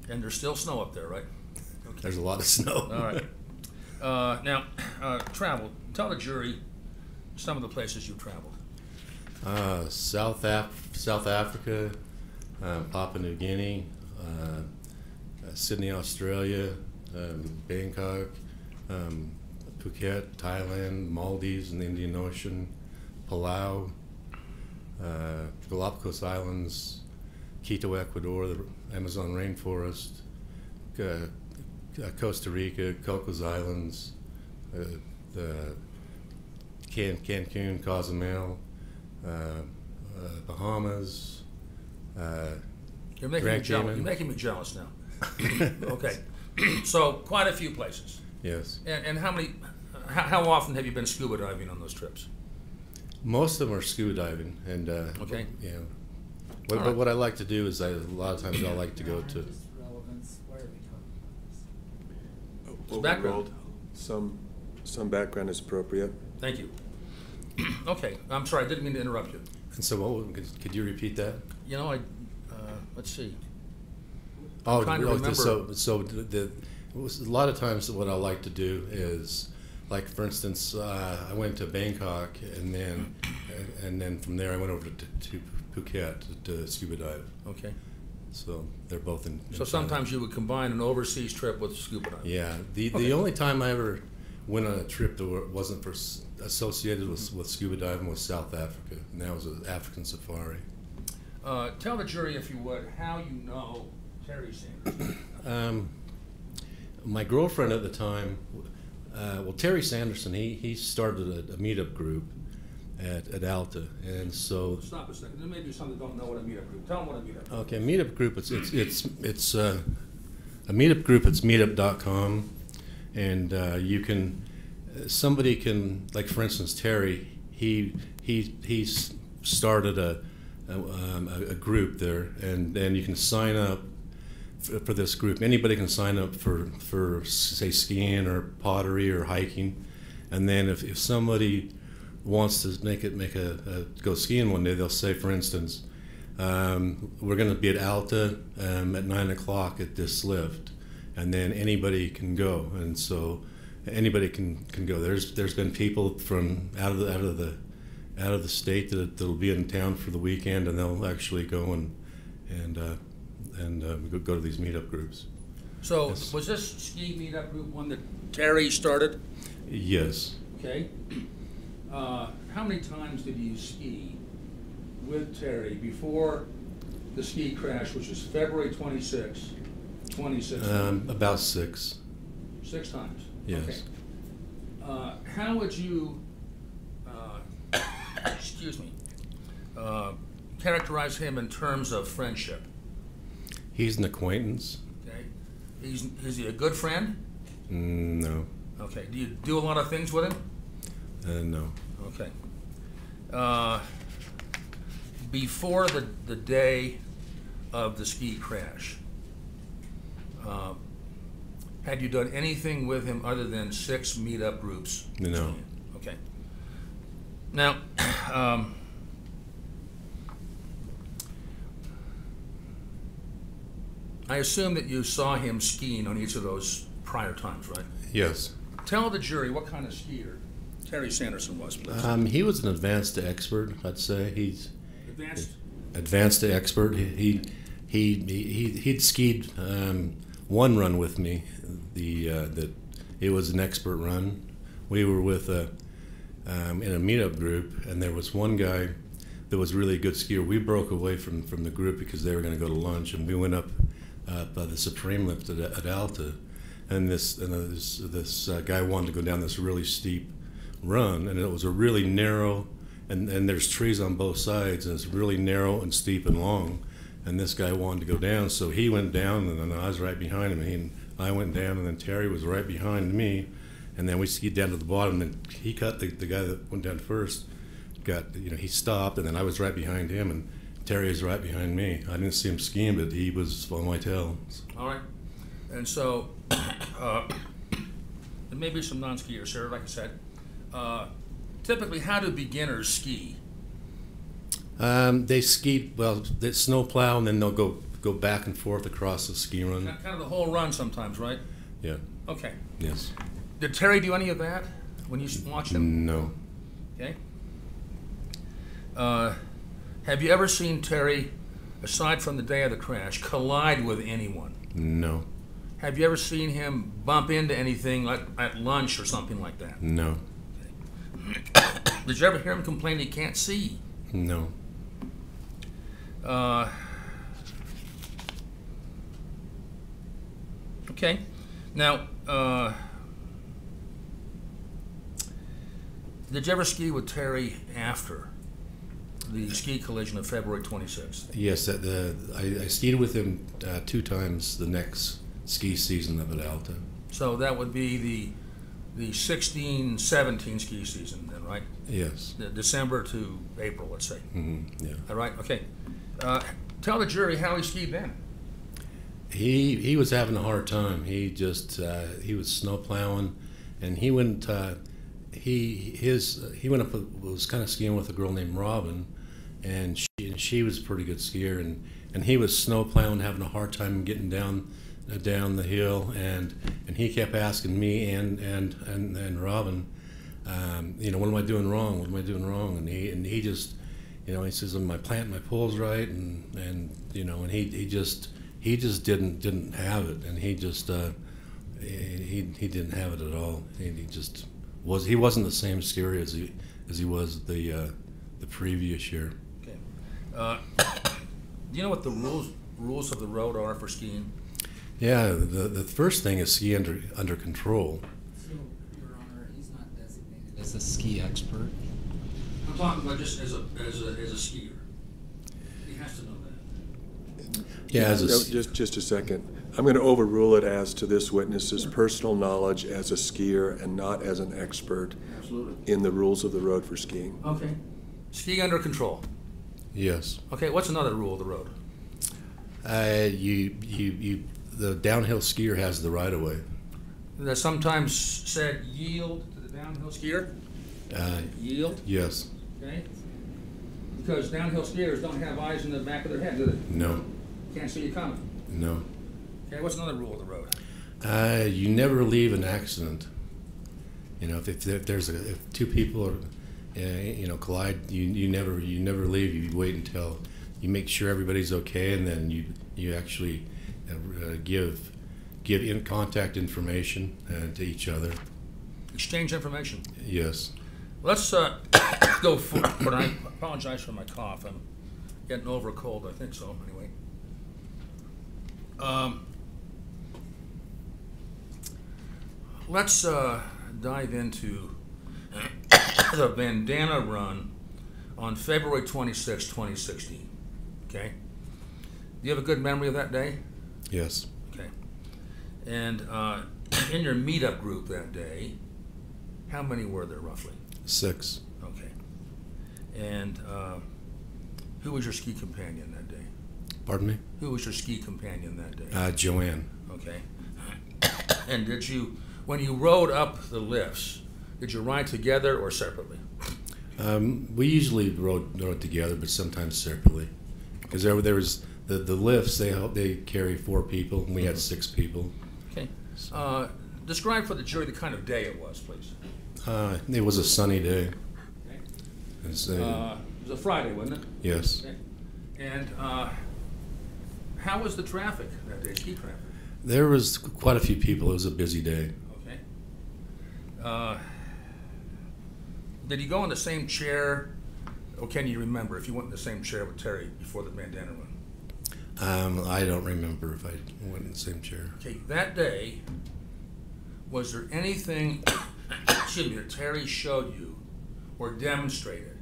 Speaker 6: And there's still snow up there, right? Okay.
Speaker 10: There's a lot of snow.
Speaker 6: All right. Now, travel. Tell the jury some of the places you've traveled.
Speaker 10: South Africa, Papua New Guinea, Sydney, Australia, Bangkok, Phuket, Thailand, Maldives in the Indian Ocean, Palau, Galapagos Islands, Quito, Ecuador, the Amazon rainforest, Costa Rica, Cocos Islands, the Cancun, Cozumel, Bahamas,
Speaker 6: You're making
Speaker 10: Grand
Speaker 6: me jealous.
Speaker 10: Cayman.
Speaker 6: You're making me jealous now. Okay, so quite a few places.
Speaker 10: Yes.
Speaker 6: And how many? How often have you been scuba diving on those trips?
Speaker 10: Most of them are scuba diving, and
Speaker 6: Okay.
Speaker 10: you know, but what I like to do is a lot of times I like to go to.
Speaker 6: Background.
Speaker 1: Some background is appropriate.
Speaker 6: Thank you. Okay, I'm sorry, I didn't mean to interrupt you.
Speaker 10: And so, could you repeat that?
Speaker 6: You know, let's see.
Speaker 10: Oh,
Speaker 6: trying to remember.
Speaker 10: so a lot of times what I like to do is, like for instance, I went to Bangkok and then from there I went over to Phuket to scuba dive.
Speaker 6: Okay.
Speaker 10: So they're both in.
Speaker 6: So sometimes you would combine an overseas trip with scuba diving.
Speaker 10: Yeah. The only time I ever went on a trip that wasn't associated with scuba diving was South Africa, and that was an African safari.
Speaker 6: Tell the jury, if you would, how you know Terry Sanderson.
Speaker 10: My girlfriend at the time, Terry Sanderson, he started a meetup group at Alta, and so.
Speaker 6: Stop a second. There may be some that don't know what a meetup group. Tell them what a meetup group.
Speaker 10: Okay, meetup group. It's a meetup group. It's meetup.com, and you can. Somebody can, like for instance, Terry. He started a group there, and then you can sign up for this group. Anybody can sign up for say skiing or pottery or hiking, and then if somebody wants to go skiing one day, they'll say, for instance, we're going to be at Alta at 9 o'clock at this lift, and then anybody can go, and so anybody can go. There's been people from out of the state that'll be in town for the weekend, and they'll actually go and go to these meetup groups.
Speaker 6: So
Speaker 10: Yes.
Speaker 6: was this ski meetup group one that Terry started?
Speaker 10: Yes.
Speaker 6: Okay. How many times did you ski with Terry before the ski crash, which was February 26, 2016?
Speaker 10: About 6.
Speaker 6: 6 times?
Speaker 10: Yes.
Speaker 6: Okay. How would you, excuse me, characterize him in terms of friendship?
Speaker 10: He's an acquaintance.
Speaker 6: Okay. Is he a good friend?
Speaker 10: No.
Speaker 6: Okay. Do you do a lot of things with him?
Speaker 10: No.
Speaker 6: Okay. Before the day of the ski crash, had you done anything with him other than 6 meetup groups?
Speaker 10: No.
Speaker 6: Okay. Now, I assume that you saw him skiing on each of those prior times, right?
Speaker 10: Yes.
Speaker 6: Tell the jury what kind of skier Terry Sanderson was, please.
Speaker 10: He was an advanced to expert, I'd say. He's
Speaker 6: Advanced?
Speaker 10: advanced to expert. He'd skied one run with me. That it was an expert run. We were with in a meetup group, and there was one guy that was really a good skier. We broke away from the group because they were going to go to lunch, and we went up by the Supreme lift at Alta, and this guy wanted to go down this really steep run, and it was a really narrow, and there's trees on both sides, and it's really narrow and steep and long, and this guy wanted to go down, so he went down, and then I was right behind him, and I went down, and then Terry was right behind me, and then we skied down to the bottom, and he cut the guy that went down first, he stopped, and then I was right behind him, and Terry was right behind me. I didn't see him skiing, but he was on my tail.
Speaker 6: All right. And so, there may be some non-skiers here, like I said. Typically, how do beginners ski?
Speaker 10: They ski, they snow plow, and then they'll go back and forth across the ski run.
Speaker 6: Kind of the whole run sometimes, right?
Speaker 10: Yeah.
Speaker 6: Okay.
Speaker 10: Yes.
Speaker 6: Did Terry do any of that when you watched him?
Speaker 10: No.
Speaker 6: Okay. Have you ever seen Terry, aside from the day of the crash, collide with anyone?
Speaker 10: No.
Speaker 6: Have you ever seen him bump into anything like at lunch or something like that?
Speaker 10: No.
Speaker 6: Did you ever hear him complain he can't see?
Speaker 10: No.
Speaker 6: Okay. Now, did you ever ski with Terry after the ski collision of February 26th?
Speaker 10: Yes, I skied with him 2 times the next ski season up at Alta.
Speaker 6: So that would be the 16-17 ski season then, right?
Speaker 10: Yes.
Speaker 6: December to April, let's say.
Speaker 10: Yeah.
Speaker 6: All right, okay. Tell the jury how he skied then.
Speaker 10: He was having a hard time. He just he was snow plowing, and he went he went up was kind of skiing with a girl named Robin, and she was a pretty good skier, and he was snow plowing, having a hard time getting down the hill, and he kept asking me and Robin, you know, what am I doing wrong? What am I doing wrong? And he just, you know, he says, am I planting my poles right? And you know, and he just didn't have it, and he didn't have it at all. He wasn't the same skier as he was the previous year.
Speaker 6: Okay. Do you know what the rules of the road are for skiing?
Speaker 10: Yeah, the first thing is ski under control.
Speaker 8: So, Your Honor, he's not designated as a ski expert.
Speaker 6: I'm talking about just as a skier. He has to know that.
Speaker 10: Yeah,
Speaker 1: Just a second. I'm going to overrule it as to this witness's personal knowledge as a skier and not as an expert
Speaker 6: Absolutely.
Speaker 1: in the rules of the road for skiing.
Speaker 6: Okay. Ski under control.
Speaker 10: Yes.
Speaker 6: Okay, what's another rule of the road?
Speaker 10: The downhill skier has the right of way.
Speaker 6: That sometimes said yield to the downhill skier? Yield?
Speaker 10: Yes.
Speaker 6: Okay. Because downhill skiers don't have eyes in the back of their head, do they?
Speaker 10: No.
Speaker 6: Can't see you coming.
Speaker 10: No.
Speaker 6: Okay, what's another rule of the road?
Speaker 10: You never leave an accident. You know, if 2 people are, you know, collide, you never leave. You wait until you make sure everybody's okay, and then you actually give in contact information to each other.
Speaker 6: Exchange information.
Speaker 10: Yes.
Speaker 6: Let's go forward. I apologize for my cough. I'm getting over a cold. I think so. Anyway. Let's dive into the bandana run on February 26, 2016. Okay? Do you have a good memory of that day?
Speaker 10: Yes.
Speaker 6: Okay. And in your meetup group that day, how many were there roughly?
Speaker 10: 6.
Speaker 6: Okay. And who was your ski companion that day?
Speaker 10: Pardon me?
Speaker 6: Who was your ski companion that day?
Speaker 10: Joanne.
Speaker 6: Okay. And did you, when you rode up the lifts, did you ride together or separately?
Speaker 10: We usually rode together, but sometimes separately, because there was the lifts. They carry 4 people, and we had 6 people.
Speaker 6: Okay. Describe for the jury the kind of day it was, please.
Speaker 10: It was a sunny day.
Speaker 6: Okay.
Speaker 10: It was,
Speaker 6: It was a Friday, wasn't it?
Speaker 10: yes.
Speaker 6: Okay. And how was the traffic that day, ski traffic?
Speaker 10: There was quite a few people. It was a busy day.
Speaker 6: Okay. Did you go in the same chair, or can you remember if you went in the same chair with Terry before the bandana run?
Speaker 10: I don't remember if I went in the same chair.
Speaker 6: Okay, that day, was there anything, excuse me, that Terry showed you or demonstrated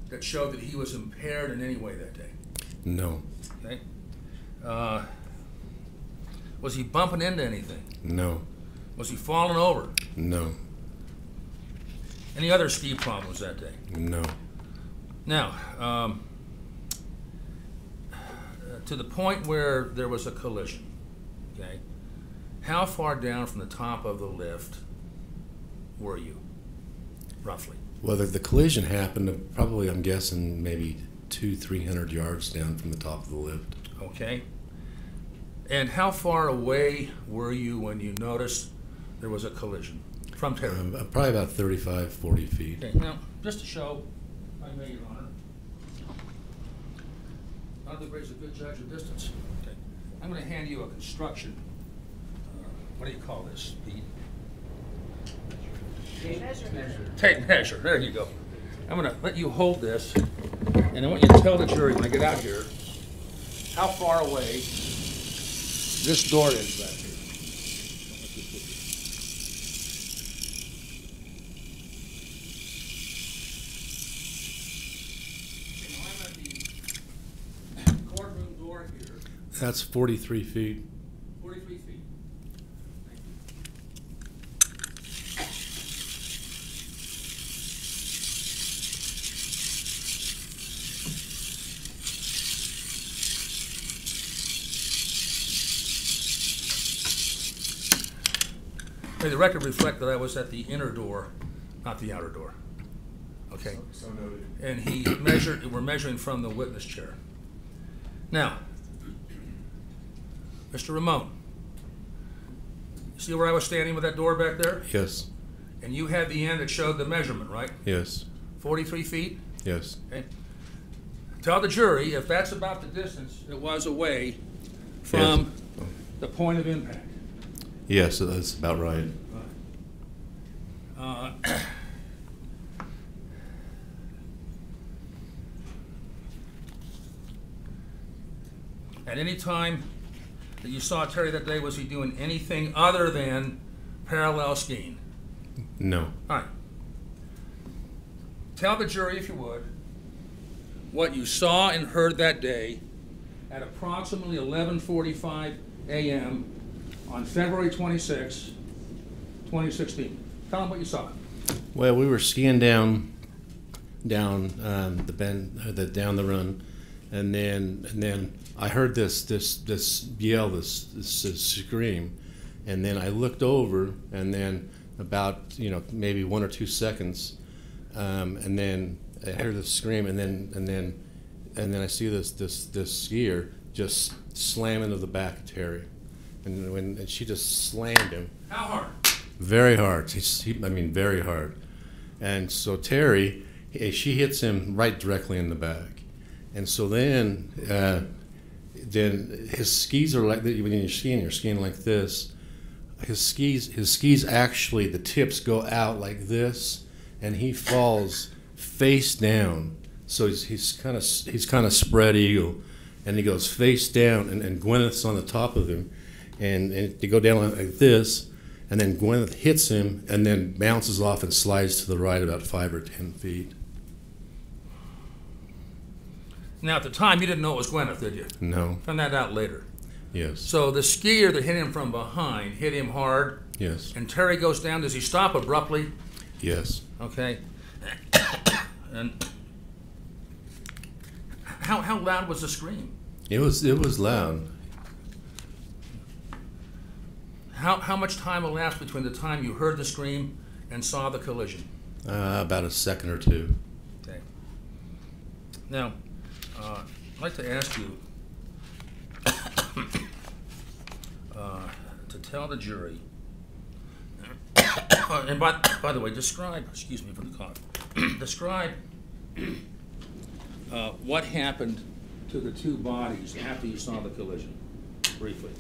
Speaker 6: that showed that he was impaired in any way that day?
Speaker 10: No.
Speaker 6: Okay. Was he bumping into anything?
Speaker 10: No.
Speaker 6: Was he falling over?
Speaker 10: No.
Speaker 6: Any other ski problems that day?
Speaker 10: No.
Speaker 6: Now, to the point where there was a collision, okay, how far down from the top of the lift were you, roughly?
Speaker 10: Well, the collision happened probably, I'm guessing, maybe 200-300 yards down from the top of the lift.
Speaker 6: Okay. And how far away were you when you noticed there was a collision from Terry?
Speaker 10: Probably about 35-40 feet.
Speaker 6: Okay, now, just to show, if I may, Your Honor, not everybody's a good judge of distance. Okay. I'm going to hand you a construction, what do you call this, Pete? Tape measure, there you go. I'm going to let you hold this, and I want you to tell the jury when I get out here how far away this door is back here.
Speaker 10: That's 43 feet.
Speaker 6: 43 feet. Thank you. May the record reflect that I was at the inner door, not the outer door. Okay.
Speaker 10: So noted.
Speaker 6: And we're measuring from the witness chair. Now, Mr. Ramon, see where I was standing with that door back there?
Speaker 10: Yes.
Speaker 6: And you had the end that showed the measurement, right?
Speaker 10: Yes.
Speaker 6: 43 feet?
Speaker 10: Yes.
Speaker 6: Okay. Tell the jury if that's about the distance it was away from the point of impact.
Speaker 10: Yes, that's about right.
Speaker 6: At any time that you saw Terry that day, was he doing anything other than parallel skiing?
Speaker 10: No.
Speaker 6: All right. Tell the jury, if you would, what you saw and heard that day at approximately 11:45 a.m. on February 26, 2016. Tell them what you saw.
Speaker 10: Well, we were skiing down the bend, down the run, and then I heard this yell, this scream, and then I looked over, and then about maybe 1 or 2 seconds, and then I heard the scream, and then I see this skier just slam into the back of Terry, and she just slammed him.
Speaker 6: How hard?
Speaker 10: Very hard. Very hard. And so Terry, she hits him right directly in the back, and so then his skis are like, when you're skiing like this. His skis actually, the tips go out like this, and he falls face down. So he's kind of spread eagle, and he goes face down, and Gwyneth's on the top of him, and they go down like this, and then Gwyneth hits him, and then bounces off and slides to the right about 5 or 10 feet.
Speaker 6: Now, at the time, you didn't know it was Gwyneth, did you?
Speaker 10: No.
Speaker 6: Found that out later.
Speaker 10: Yes.
Speaker 6: So the skier that hit him from behind hit him hard.
Speaker 10: Yes.
Speaker 6: And Terry goes down. Does he stop abruptly?
Speaker 10: Yes.
Speaker 6: Okay. And how loud was the scream?
Speaker 10: It was loud.
Speaker 6: How much time elapsed between the time you heard the scream and saw the collision?
Speaker 10: About a second or two.
Speaker 6: Okay. Now, I'd like to ask you to tell the jury, and by the way, describe, excuse me for the cough, describe what happened to the two bodies after you saw the collision, briefly.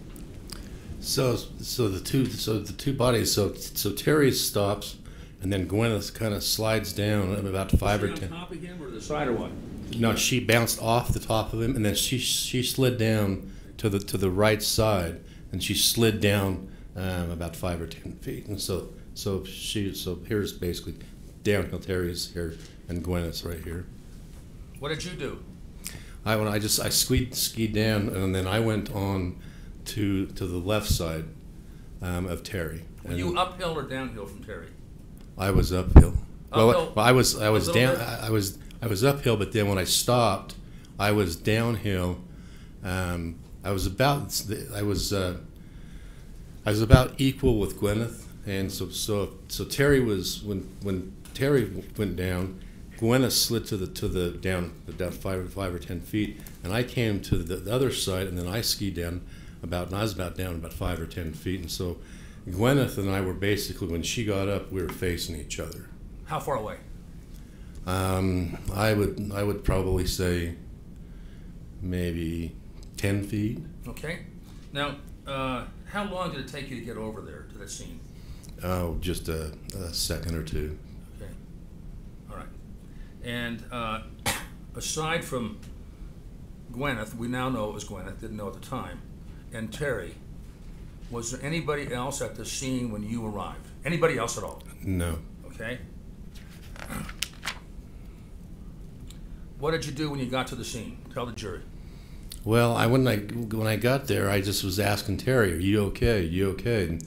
Speaker 10: So the two bodies. So Terry stops, and then Gwyneth kind of slides down about 5 or 10.
Speaker 6: Was she on top of him or the side or what?
Speaker 10: No, she bounced off the top of him, and then she slid down to the right side, and she slid down about 5 or 10 feet. And so here's basically downhill. Terry's here, and Gwyneth's right here.
Speaker 6: What did you do?
Speaker 10: I skied down, and then I went on to the left side of Terry.
Speaker 6: Were you uphill or downhill from Terry?
Speaker 10: I was uphill.
Speaker 6: Uphill?
Speaker 10: Well, I was down.
Speaker 6: Bit?
Speaker 10: I was uphill, but then when I stopped, I was downhill. I was about equal with Gwyneth, and so Terry was when Terry went down, Gwyneth slid to the down 5 or 10 feet, and I came to the other side, and then I skied down and I was down about 5 or 10 feet, and so Gwyneth and I were basically, when she got up, we were facing each other.
Speaker 6: How far away?
Speaker 10: I would probably say maybe 10 feet.
Speaker 6: Okay. Now, how long did it take you to get over there to that scene?
Speaker 10: Oh, just a second or two.
Speaker 6: Okay. All right. And aside from Gwyneth, we now know it was Gwyneth, didn't know at the time, and Terry, was there anybody else at the scene when you arrived? Anybody else at all?
Speaker 10: No.
Speaker 6: Okay. What did you do when you got to the scene? Tell the jury.
Speaker 10: Well, when I got there, I just was asking Terry, "Are you okay? Are you okay?"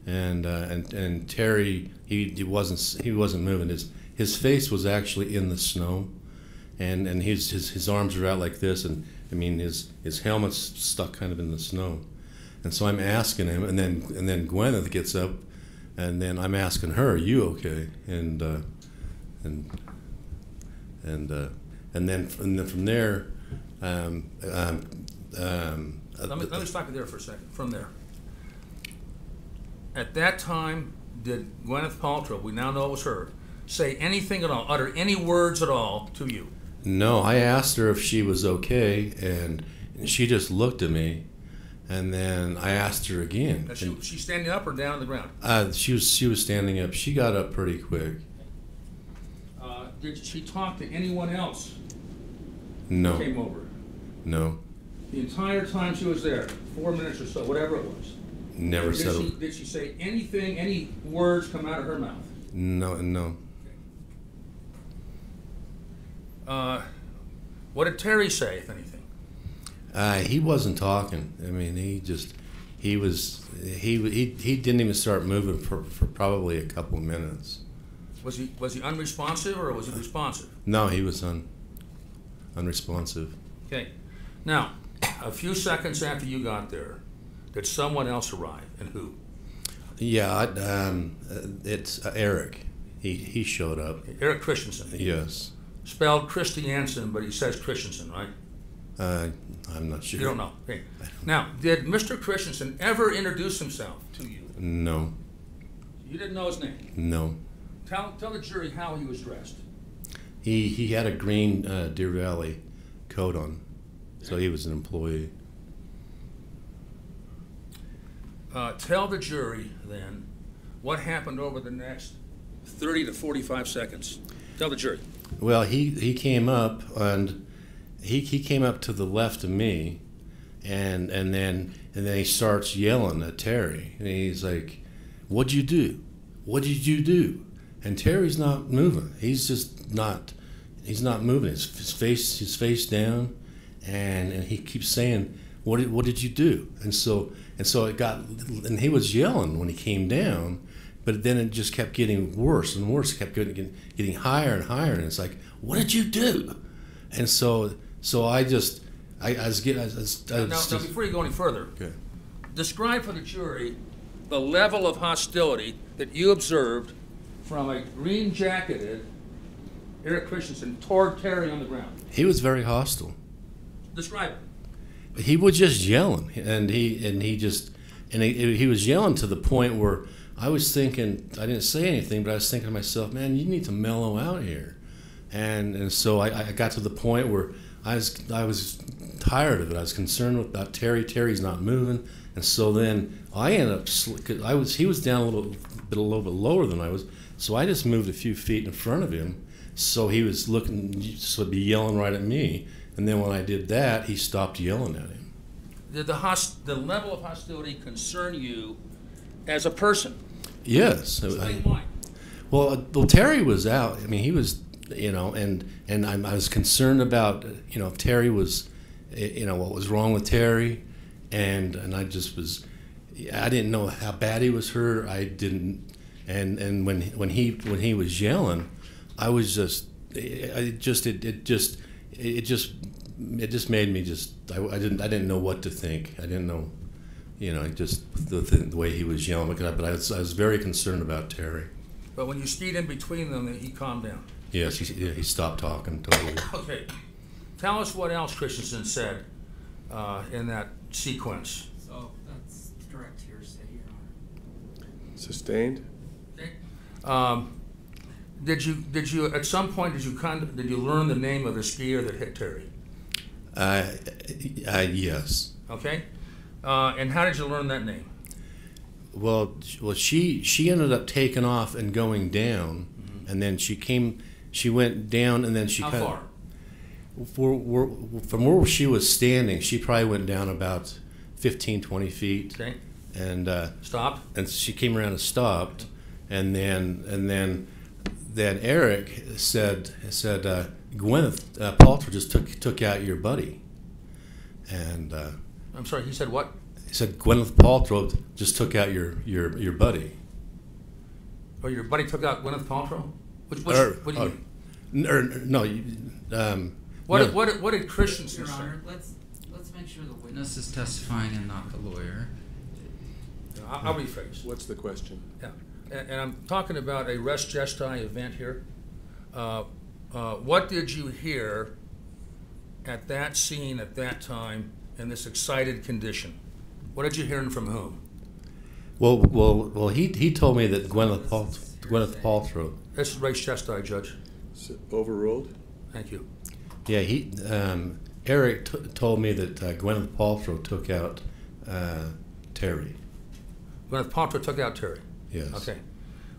Speaker 10: And Terry, he wasn't moving. His face was actually in the snow, and his arms are out like this, and I mean his helmet's stuck kind of in the snow, and so I'm asking him, and then Gwyneth gets up, and then I'm asking her, "Are you okay?" And then from there.
Speaker 4: Let me stop you there for a second. From there, at that time, did Gwyneth Paltrow, we now know it was her, say anything at all, utter any words at all to you?
Speaker 10: No, I asked her if she was okay, and she just looked at me, and then I asked her again.
Speaker 4: Was she standing up or down on the ground?
Speaker 10: She was standing up. She got up pretty quick.
Speaker 4: Did she talk to anyone else?
Speaker 10: No.
Speaker 4: Who came over?
Speaker 10: No.
Speaker 4: The entire time she was there, 4 minutes or so, whatever it was.
Speaker 10: Never said it.
Speaker 4: Did she say anything, any words come out of her mouth?
Speaker 10: No.
Speaker 4: What did Terry say, if anything?
Speaker 10: He wasn't talking. I mean, he didn't even start moving for probably a couple of minutes.
Speaker 4: Was he unresponsive or was he responsive?
Speaker 10: No, he was unresponsive.
Speaker 4: Okay. Now, a few seconds after you got there, did someone else arrive, and who?
Speaker 10: Yeah, it's Eric. He showed up.
Speaker 4: Eric Christensen.
Speaker 10: Yes.
Speaker 4: Spelled Christiansen, but he says Christensen, right?
Speaker 10: I'm not sure.
Speaker 4: You don't know. Okay. Now, did Mr. Christensen ever introduce himself to you?
Speaker 10: No.
Speaker 4: You didn't know his name?
Speaker 10: No.
Speaker 4: Tell the jury how he was dressed.
Speaker 10: He had a green Deer Valley coat on, so he was an employee.
Speaker 4: Tell the jury, then, what happened over the next 30 to 45 seconds. Tell the jury.
Speaker 10: Well, he came up, and he came up to the left of me, and then he starts yelling at Terry, and he's like, "What'd you do? What did you do?" And Terry's not moving. He's just not. He's not moving. His face down, and he keeps saying, "What did you do?" And so it got, and he was yelling when he came down, but then it just kept getting worse and worse. It kept getting higher and higher, and it's like, "What did you do?" And so I was
Speaker 4: now, before you go any further,
Speaker 10: okay.
Speaker 4: Describe for the jury the level of hostility that you observed from a green-jacketed Eric Christensen toward Terry on the ground.
Speaker 10: He was very hostile.
Speaker 4: Describe it.
Speaker 10: He was just yelling, and he was yelling to the point where I was thinking, I didn't say anything, but I was thinking to myself, man, you need to mellow out here. And so I got to the point where I was tired of it. I was concerned about Terry. Terry's not moving, and so then I ended up. He was down a little bit lower than I was, so I just moved a few feet in front of him. So he was looking, so he'd be yelling right at me, and then when I did that, he stopped yelling at him.
Speaker 4: Did the level of hostility concern you as a person?
Speaker 10: Yes.
Speaker 4: Explain why.
Speaker 10: Well, Terry was out. I mean, he was, and I was concerned about, if Terry was, what was wrong with Terry, and I just was, I didn't know how bad he was hurt. I didn't, and when he was yelling, I was just, it just made me just, I didn't know what to think. I didn't know, just the way he was yelling. But I was very concerned about Terry.
Speaker 4: But when you stayed in between them, he calmed down.
Speaker 10: Yes, he stopped talking totally.
Speaker 4: Okay. Tell us what else Christensen said in that sequence.
Speaker 3: So that's direct hearsay, Your Honor.
Speaker 1: Sustained?
Speaker 4: Okay. Did you at some point did you learn the name of the skier that hit Terry?
Speaker 10: Yes.
Speaker 4: Okay. And how did you learn that name?
Speaker 10: Well, she ended up taking off and going down, and then she went down, and then she
Speaker 4: How
Speaker 10: kind
Speaker 4: far?
Speaker 10: From where she was standing, she probably went down about 15, 20 feet.
Speaker 4: Okay.
Speaker 10: And
Speaker 4: stopped.
Speaker 10: And she came around and stopped, and then Eric said Gwyneth Paltrow just took out your buddy, And
Speaker 4: I'm sorry, he said what?
Speaker 10: he said Gwyneth Paltrow just took out your buddy.
Speaker 4: Oh, your buddy took out Gwyneth Paltrow? What do you mean?
Speaker 10: No.
Speaker 4: What did Christensen
Speaker 3: Your
Speaker 4: say?
Speaker 3: Honor, let's make sure the witness is testifying and not the lawyer.
Speaker 4: I'll rephrase.
Speaker 1: What's the question?
Speaker 4: Yeah, and I'm talking about a res gestae event here. What did you hear at that scene at that time in this excited condition? What did you hear from whom?
Speaker 10: Well, he told me that Gwyneth Paltrow.
Speaker 4: This is res gestae, Judge.
Speaker 1: Overruled?
Speaker 4: Thank you.
Speaker 10: Yeah, Eric told me that Gwyneth Paltrow took out Terry.
Speaker 4: Gwyneth Paltrow took out Terry.
Speaker 10: Yes.
Speaker 4: Okay.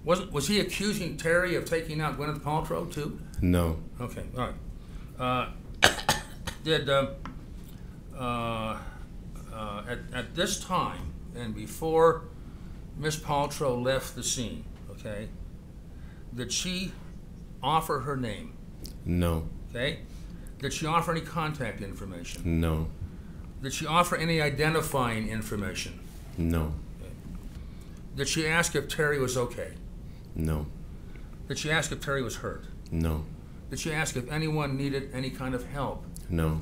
Speaker 4: Was he accusing Terry of taking out Gwyneth Paltrow too?
Speaker 10: No.
Speaker 4: Okay. All right. Did at this time and before Miss Paltrow left the scene, okay, did she offer her name?
Speaker 10: No.
Speaker 4: Okay. Did she offer any contact information?
Speaker 10: No.
Speaker 4: Did she offer any identifying information?
Speaker 10: No.
Speaker 4: Okay. Did she ask if Terry was okay?
Speaker 10: No.
Speaker 4: Did she ask if Terry was hurt?
Speaker 10: No.
Speaker 4: Did she ask if anyone needed any kind of help?
Speaker 10: No.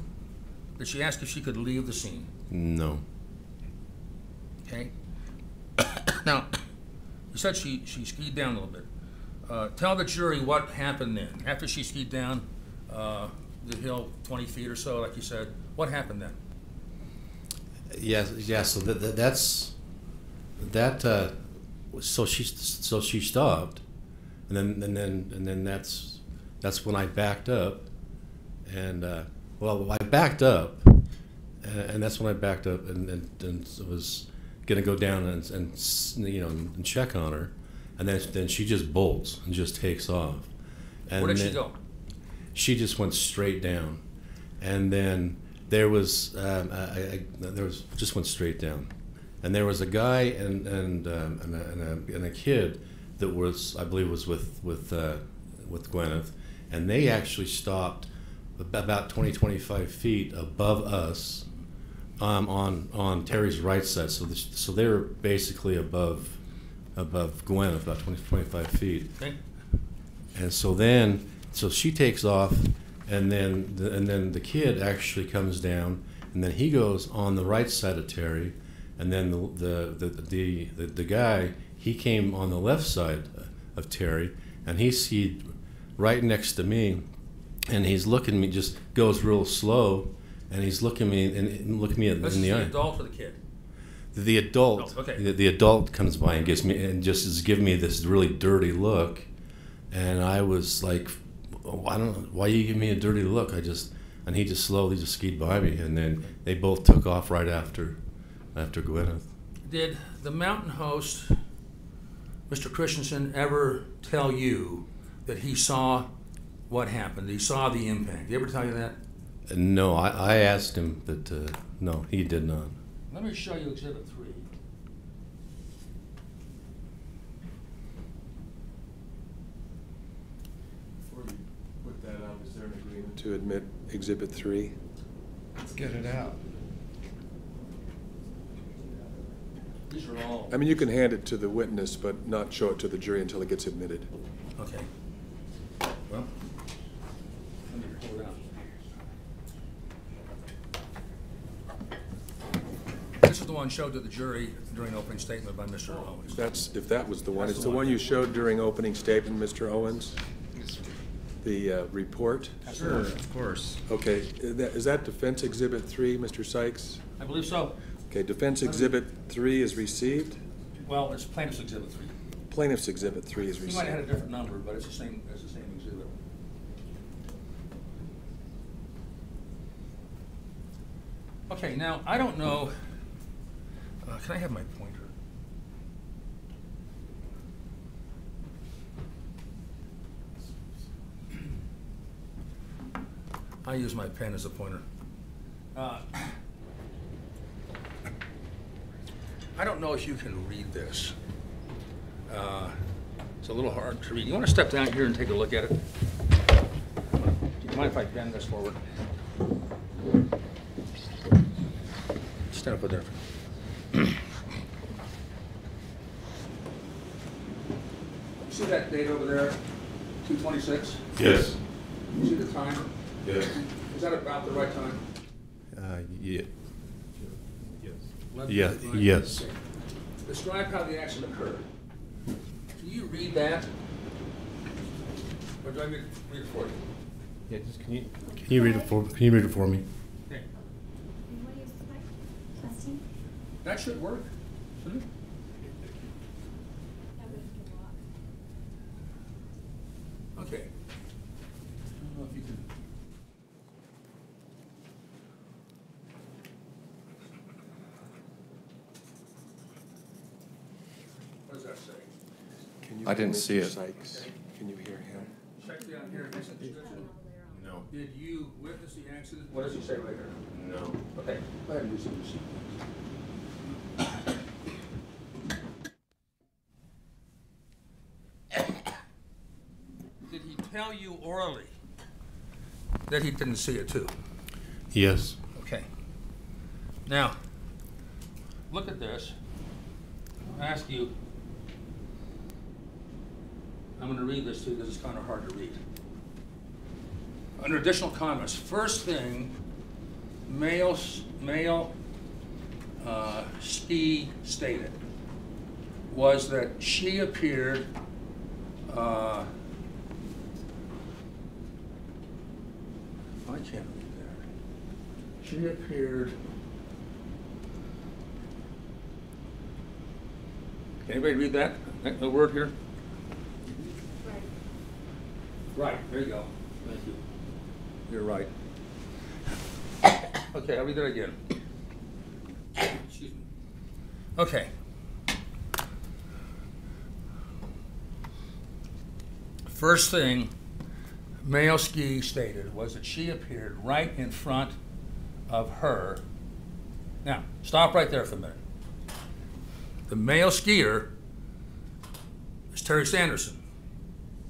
Speaker 4: Did she ask if she could leave the scene?
Speaker 10: No.
Speaker 4: Okay. Now, you said she skied down a little bit. Tell the jury what happened then. After she skied down the hill 20 feet or so, like you said, what happened then?
Speaker 10: Yes. Yeah. So that's that. So she stopped, and then that's when I backed up, and I backed up, and that's when I backed up and was gonna go down and check on her, and then she just bolts and just takes off. And
Speaker 4: Where did she go?
Speaker 10: She just went straight down, and then there was just went straight down, and there was a guy and a kid that was, I believe, was with Gwyneth, and they actually stopped about 25 feet above us on Terry's right side, so they were basically above Gwyneth about 25 feet.
Speaker 4: Okay.
Speaker 10: And so she takes off, and then the kid actually comes down, and then he goes on the right side of Terry, and then the guy, he came on the left side of Terry, and he skied right next to me, and he's looking at me, just goes real slow, and he's looking me in the eye.
Speaker 4: This is the adult or the kid?
Speaker 10: The adult.
Speaker 4: Oh, okay.
Speaker 10: The adult comes by and gives me and just is giving me this really dirty look, and I was like, oh, I don't know, why you give me a dirty look? And he just slowly just skied by me, and then they both took off right after Gwyneth.
Speaker 4: Did the mountain host, Mr. Christensen, ever tell you that he saw what happened? He saw the impact. Did he ever tell you that?
Speaker 10: No, I asked him, but no, he did not.
Speaker 4: Let me show you Exhibit 3.
Speaker 1: Before you put that out, is there an agreement to admit Exhibit 3?
Speaker 3: Let's get it out.
Speaker 4: These are all.
Speaker 1: I mean, you can hand it to the witness, but not show it to the jury until it gets admitted.
Speaker 4: Okay. Well, let me pull it out. This is the one showed to the jury during opening statement by Mr. Owens.
Speaker 1: If that was the one, it's the one you showed during opening statement, Mr. Owens? The report?
Speaker 3: Sure, of course.
Speaker 1: Okay, is that Defense Exhibit 3, Mr. Sykes?
Speaker 4: I believe so.
Speaker 1: Okay, Defense Exhibit 3 is received.
Speaker 4: Well, it's Plaintiff's Exhibit 3.
Speaker 1: Plaintiff's Exhibit 3 is
Speaker 4: He
Speaker 1: received.
Speaker 4: might have had a different number, but it's the same exhibit. Okay, now, I don't know, can I have my pointer? I use my pen as a pointer. I don't know if you can read this. It's a little hard to read. You want to step down here and take a look at it? Do you mind if I bend this forward? Stand up with there. See that date over there, 2:26?
Speaker 10: Yes.
Speaker 4: See the time?
Speaker 10: Yes.
Speaker 4: Is that about the right time?
Speaker 10: Yeah.
Speaker 4: Left,
Speaker 10: Yeah,
Speaker 4: right?
Speaker 10: yes.
Speaker 4: Okay. Describe how the accident occurred. Can you read that? Or do I read it for you?
Speaker 10: Yeah, just can you read it for me?
Speaker 4: Okay.
Speaker 5: What do you expect? Testing?
Speaker 4: That should work, shouldn't it? Okay. I don't know if you can. What does that say?
Speaker 1: Can you
Speaker 11: I didn't
Speaker 1: hear
Speaker 11: see
Speaker 1: Mr.
Speaker 11: it.
Speaker 1: Sykes? Can you hear him?
Speaker 4: Check down here.
Speaker 10: No.
Speaker 4: Did you witness the accident? What does he say right here?
Speaker 10: No.
Speaker 4: Okay, go ahead and do some receipt. Did he tell you orally that he didn't see it too?
Speaker 10: Yes.
Speaker 4: Okay. Now, look at this. I'll ask you, I'm going to read this to you because it's kind of hard to read. Under additional comments, first thing, male Ski stated was that she appeared I can't read that. She appeared. Can anybody read that? The word here? Right, there you go. Thank you. You're right. Okay, I'll read that again. Excuse me. Okay. First thing male Ski stated was that she appeared right in front of her. Now, stop right there for a minute. The male skier is Terry Sanderson,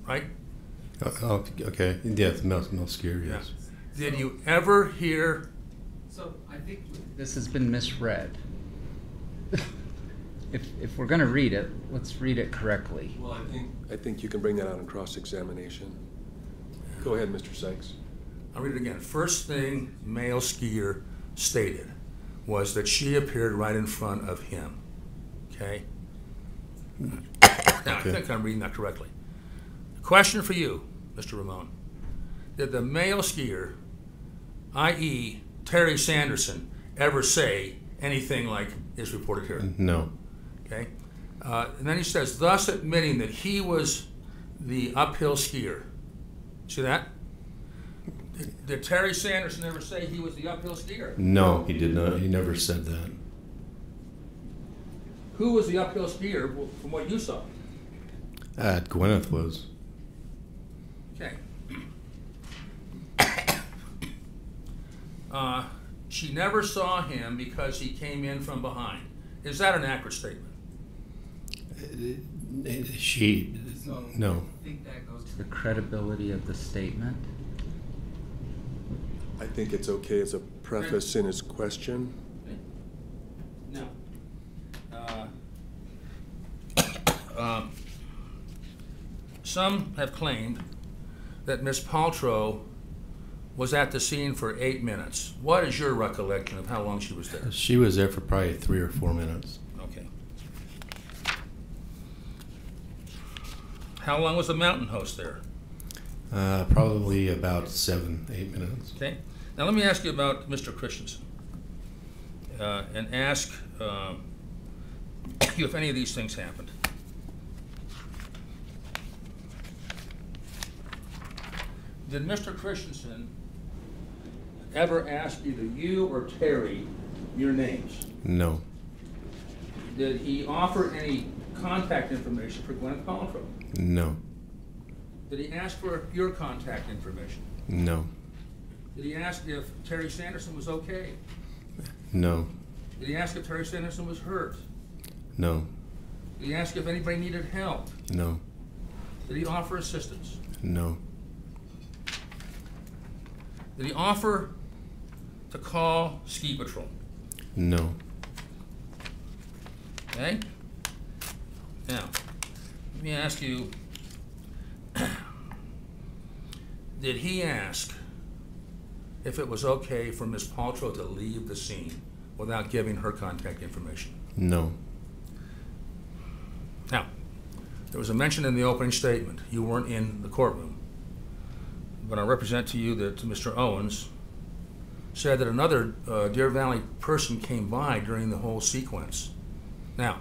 Speaker 4: right?
Speaker 10: Okay. Yes, male skier. Yes.
Speaker 4: Did you ever hear?
Speaker 3: So I think this has been misread. If we're going to read it, let's read it correctly.
Speaker 1: Well, I think you can bring that out in cross-examination. Go ahead, Mr. Sykes.
Speaker 4: I'll read it again. First thing male skier stated was that she appeared right in front of him. Okay? Now, I think I'm reading that correctly. Question for you, Mr. Ramon. Did the male skier, i.e. Terry Sanderson, ever say anything like is reported here?
Speaker 10: No.
Speaker 4: Okay? And then he says, thus admitting that he was the uphill skier. See that? Did Terry Sanderson ever say he was the uphill skier?
Speaker 10: No, he did not. He never said that.
Speaker 4: Who was the uphill skier from what you saw?
Speaker 10: Gwyneth was.
Speaker 4: Okay. She never saw him because he came in from behind. Is that an accurate statement?
Speaker 10: No.
Speaker 3: I think that goes to the credibility of the statement.
Speaker 1: I think it's okay as a preface in his question.
Speaker 4: No. Some have claimed that Ms. Paltrow was at the scene for 8 minutes. What is your recollection of how long she was there?
Speaker 10: She was there for probably 3 or 4 minutes.
Speaker 4: Okay. How long was the mountain host there?
Speaker 10: Probably about 7, 8 minutes.
Speaker 4: Okay. Now let me ask you about Mr. Christensen and ask you if any of these things happened. Did Mr. Christensen ever ask either you or Terry your names?
Speaker 10: No.
Speaker 4: Did he offer any contact information for Gwyneth Paltrow?
Speaker 10: No.
Speaker 4: Did he ask for your contact information?
Speaker 10: No.
Speaker 4: Did he ask if Terry Sanderson was okay?
Speaker 10: No.
Speaker 4: Did he ask if Terry Sanderson was hurt?
Speaker 10: No.
Speaker 4: Did he ask if anybody needed help?
Speaker 10: No.
Speaker 4: Did he offer assistance?
Speaker 10: No.
Speaker 4: Did he offer to call ski patrol?
Speaker 10: No.
Speaker 4: Okay? Now, let me ask you, did he ask if it was okay for Ms. Paltrow to leave the scene without giving her contact information?
Speaker 10: No.
Speaker 4: Now, there was a mention in the opening statement, you weren't in the courtroom, but I represent to you that Mr. Owens said that another Deer Valley person came by during the whole sequence. Now,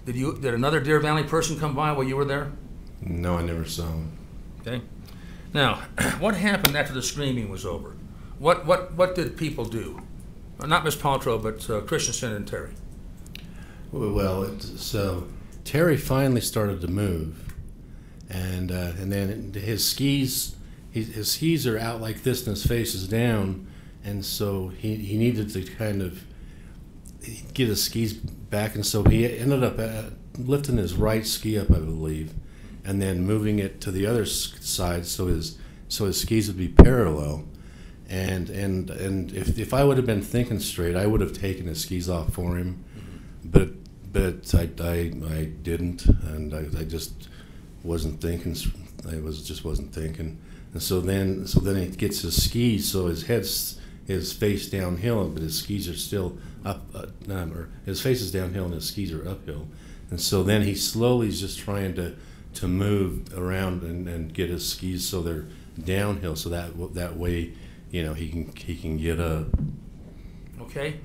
Speaker 4: did another Deer Valley person come by while you were there?
Speaker 10: No, I never saw him.
Speaker 4: Okay. Now, what happened after the screaming was over? What did people do? Not Ms. Paltrow, but Christensen and Terry.
Speaker 10: Well, so Terry finally started to move, and then his skis are out like this, and his face is down, and so he needed to kind of get his skis back, and so he ended up lifting his right ski up, I believe, and then moving it to the other side so his skis would be parallel. And if I would have been thinking straight, I would have taken his skis off for him, but I didn't, and I just wasn't thinking. Just wasn't thinking, and so then he gets his skis, so his face downhill, but his skis are still up, or his face is downhill and his skis are uphill, and so then he slowly is just trying to move around and get his skis so they're downhill, so that way, you know, he can get up. Okay.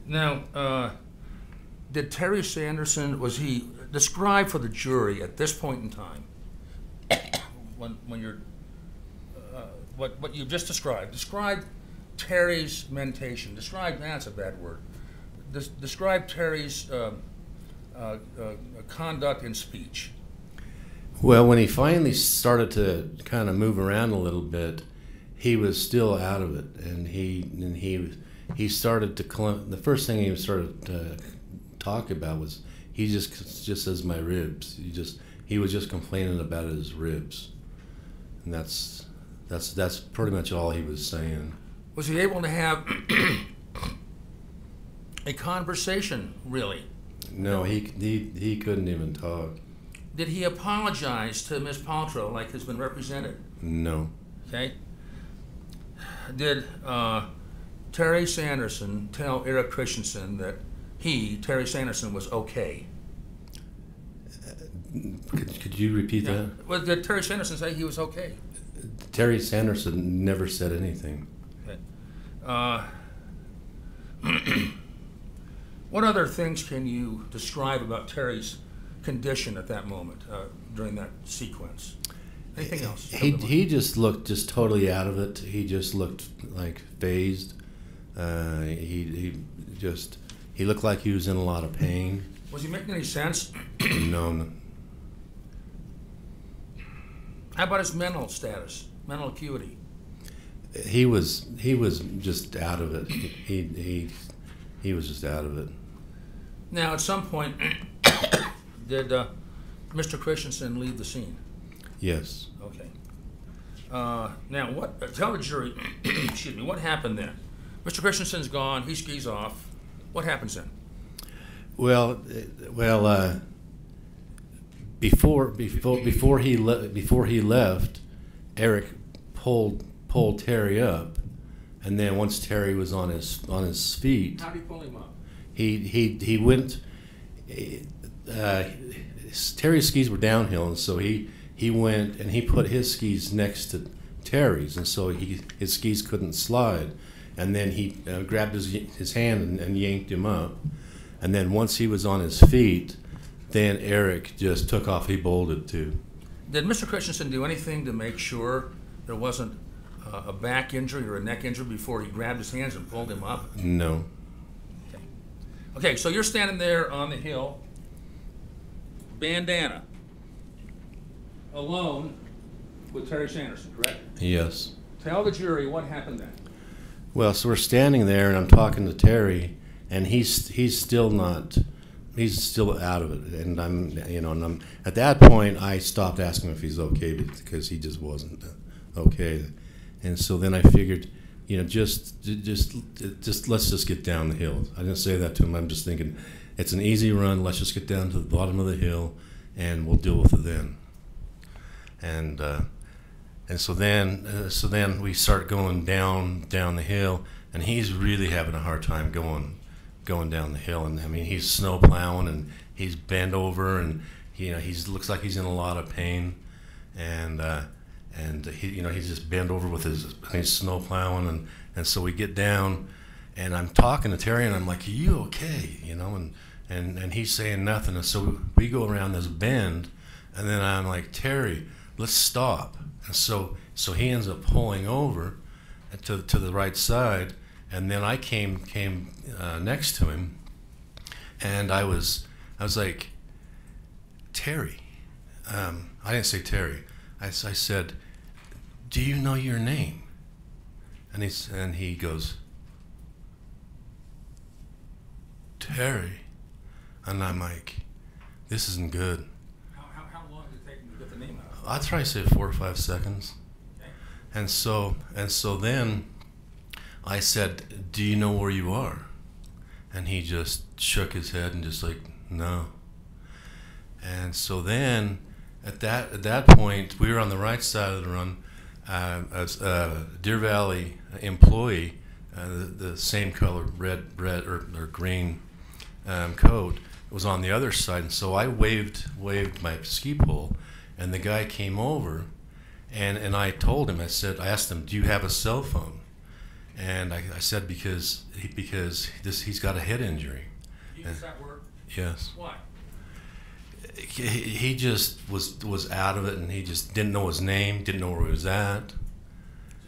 Speaker 4: Now, did Terry Sanderson, was he described for the jury at this point in time, when you're, what you just describe Terry's mentation, that's a bad word, describe Terry's conduct and speech.
Speaker 10: Well, when he finally started to kind of move around a little bit, he was still out of it, and he started to the first thing he started to talk about was he just says my ribs. He was just complaining about his ribs, and that's pretty much all he was saying.
Speaker 4: Was he able to have a conversation, really?
Speaker 10: No, he couldn't even talk.
Speaker 4: Did he apologize to Ms. Paltrow like has been represented?
Speaker 10: No.
Speaker 4: Okay. Did Terry Sanderson tell Eric Christensen that Terry Sanderson, was okay?
Speaker 10: Could you repeat that?
Speaker 4: Well, did Terry Sanderson say he was okay?
Speaker 10: Terry Sanderson never said anything.
Speaker 4: Okay. What other things can you describe about Terry's condition at that moment, during that sequence? Anything else?
Speaker 10: He just looked totally out of it. He just looked like phased. He looked like he was in a lot of pain.
Speaker 4: Was he making any sense?
Speaker 10: No.
Speaker 4: How about his mental status, mental acuity?
Speaker 10: He was just out of it. He was just out of it.
Speaker 4: Now, at some point, did Mr. Christensen leave the scene?
Speaker 10: Yes.
Speaker 4: Okay. Now, tell the jury, excuse me, what happened then? Mr. Christensen's gone, he skis off. What happens then?
Speaker 10: Well, before he left, Eric pulled Terry up, and then once Terry was on his feet,
Speaker 4: how did he pull him up?
Speaker 10: He went. Terry's skis were downhill, and so he went and he put his skis next to Terry's, and so his skis couldn't slide. And then he grabbed his hand and yanked him up. And then once he was on his feet, then Eric just took off. He bolted too.
Speaker 4: Did Mr. Christensen do anything to make sure there wasn't a back injury or a neck injury before he grabbed his hands and pulled him up?
Speaker 10: No.
Speaker 4: Okay, so you're standing there on the hill, bandana, alone with Terry Sanderson, correct?
Speaker 10: Yes.
Speaker 4: Tell the jury what happened then.
Speaker 10: Well, so we're standing there, and I'm talking to Terry, and he's still out of it, and I'm at that point I stopped asking him if he's okay because he just wasn't okay, and so then I figured, you know, just let's just get down the hill. I didn't say that to him. I'm just thinking, it's an easy run. Let's just get down to the bottom of the hill, and we'll deal with it then. And so then we start going down the hill, and he's really having a hard time going down the hill. And I mean, he's snow plowing, and he's bent over, and he looks like he's in a lot of pain, and he's just bent over with his snow plowing, and so we get down, and I'm talking to Terry, and I'm like, "Are you okay?" You know, and he's saying nothing, and so we go around this bend, and then I'm like, "Terry, let's stop." And so he ends up pulling over to the right side, and then I came next to him, and I was like, "Terry," I didn't say Terry. I said, "Do you know your name?" And he goes, "Terry," and I'm like, "This isn't good."
Speaker 4: How long did it take him to get the name out?
Speaker 10: I'd try to say 4 or 5 seconds.
Speaker 4: Okay.
Speaker 10: And so then I said, "Do you know where you are?" And he just shook his head and just like, "No." And so then at that point, we were on the right side of the run. As a Deer Valley employee, the same color, red or green coat, was on the other side, and so I waved my ski pole, and the guy came over, and I told him, I asked him, "Do you have a cell phone?" And I said because he's got a head injury.
Speaker 4: You use that word?
Speaker 10: Yes.
Speaker 4: Why?
Speaker 10: He just was out of it, and he just didn't know his name, didn't know where he was at.
Speaker 4: So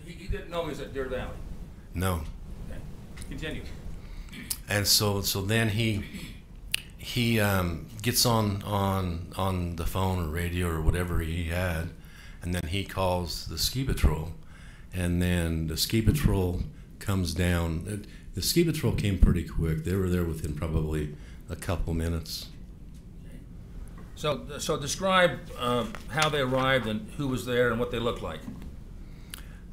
Speaker 4: he didn't know he was at Deer Valley?
Speaker 10: No.
Speaker 4: Okay. Continue.
Speaker 10: And so then he gets on the phone or radio or whatever he had, and then he calls the ski patrol, and then the ski patrol comes down. The ski patrol came pretty quick. They were there within probably a couple minutes.
Speaker 4: So describe how they arrived and who was there and what they looked like.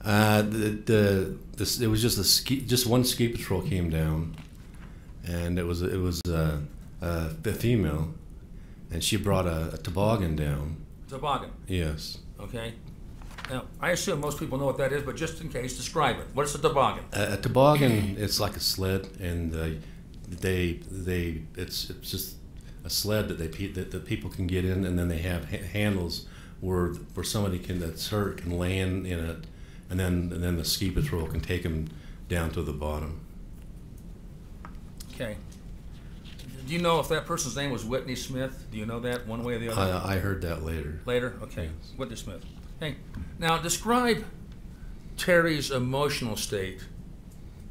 Speaker 10: It was just one ski patrol came down, and it was a female, and she brought a toboggan down.
Speaker 4: Toboggan?
Speaker 10: Yes.
Speaker 4: Okay. Now, I assume most people know what that is, but just in case, describe it. What is a toboggan?
Speaker 10: A toboggan, it's like a sled, and it's just a sled that people can get in, and then they have handles where somebody that's hurt can land in it, and then the ski patrol can take them down to the bottom.
Speaker 4: Okay. Do you know if that person's name was Whitney Smith? Do you know that one way or the other?
Speaker 10: I heard that later.
Speaker 4: Later? Okay.
Speaker 10: Yes.
Speaker 4: Whitney Smith. Hey, now describe Terry's emotional state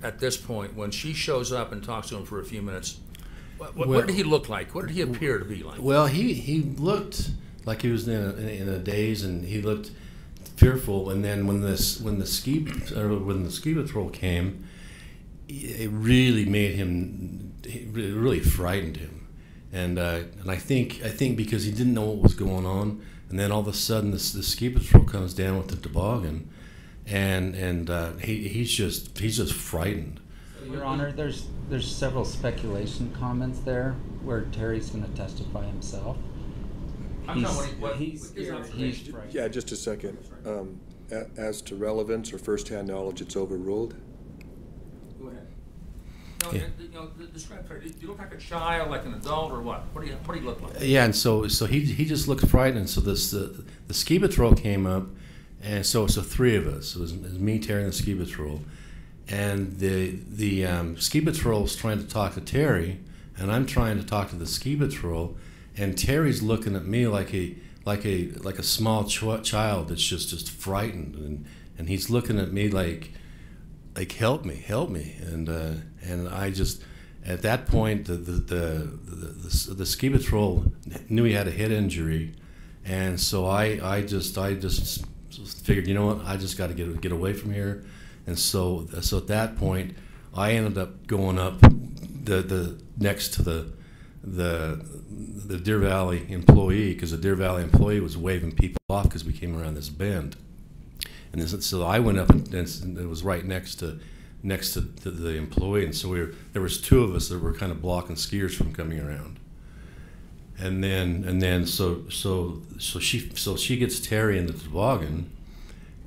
Speaker 4: at this point when she shows up and talks to him for a few minutes. What did he look like? What did he appear to be like?
Speaker 10: Well, he looked like he was in a daze, and he looked fearful. And then when the ski patrol came, it really made him. It really frightened him, and I think because he didn't know what was going on, and then all of a sudden the ski patrol comes down with the toboggan, and he's just frightened.
Speaker 3: Your Honor, there's several speculation comments there where Terry's going to testify himself. He's frightened.
Speaker 1: Yeah, just a second. As to relevance or first-hand knowledge, it's overruled.
Speaker 4: Go ahead. No, describe Terry. Do you look like a child, like an adult, or what? What do you look like?
Speaker 10: Yeah, and so he just looked frightened. So the ski patrol came up, and so three of us. It was me, Terry, and the ski patrol. And the ski patrol's trying to talk to Terry, and I'm trying to talk to the ski patrol, and Terry's looking at me like a small child that's just frightened, and he's looking at me like help me, and I just at that point the ski patrol knew he had a head injury, and so I just figured, you know what, I just got to get away from here. And so at that point, I ended up going up the next to the Deer Valley employee, because the Deer Valley employee was waving people off because we came around this bend. And so I went up, and it was right next to the employee, and so there was two of us that were kind of blocking skiers from coming around. And then so she gets Terry in the toboggan,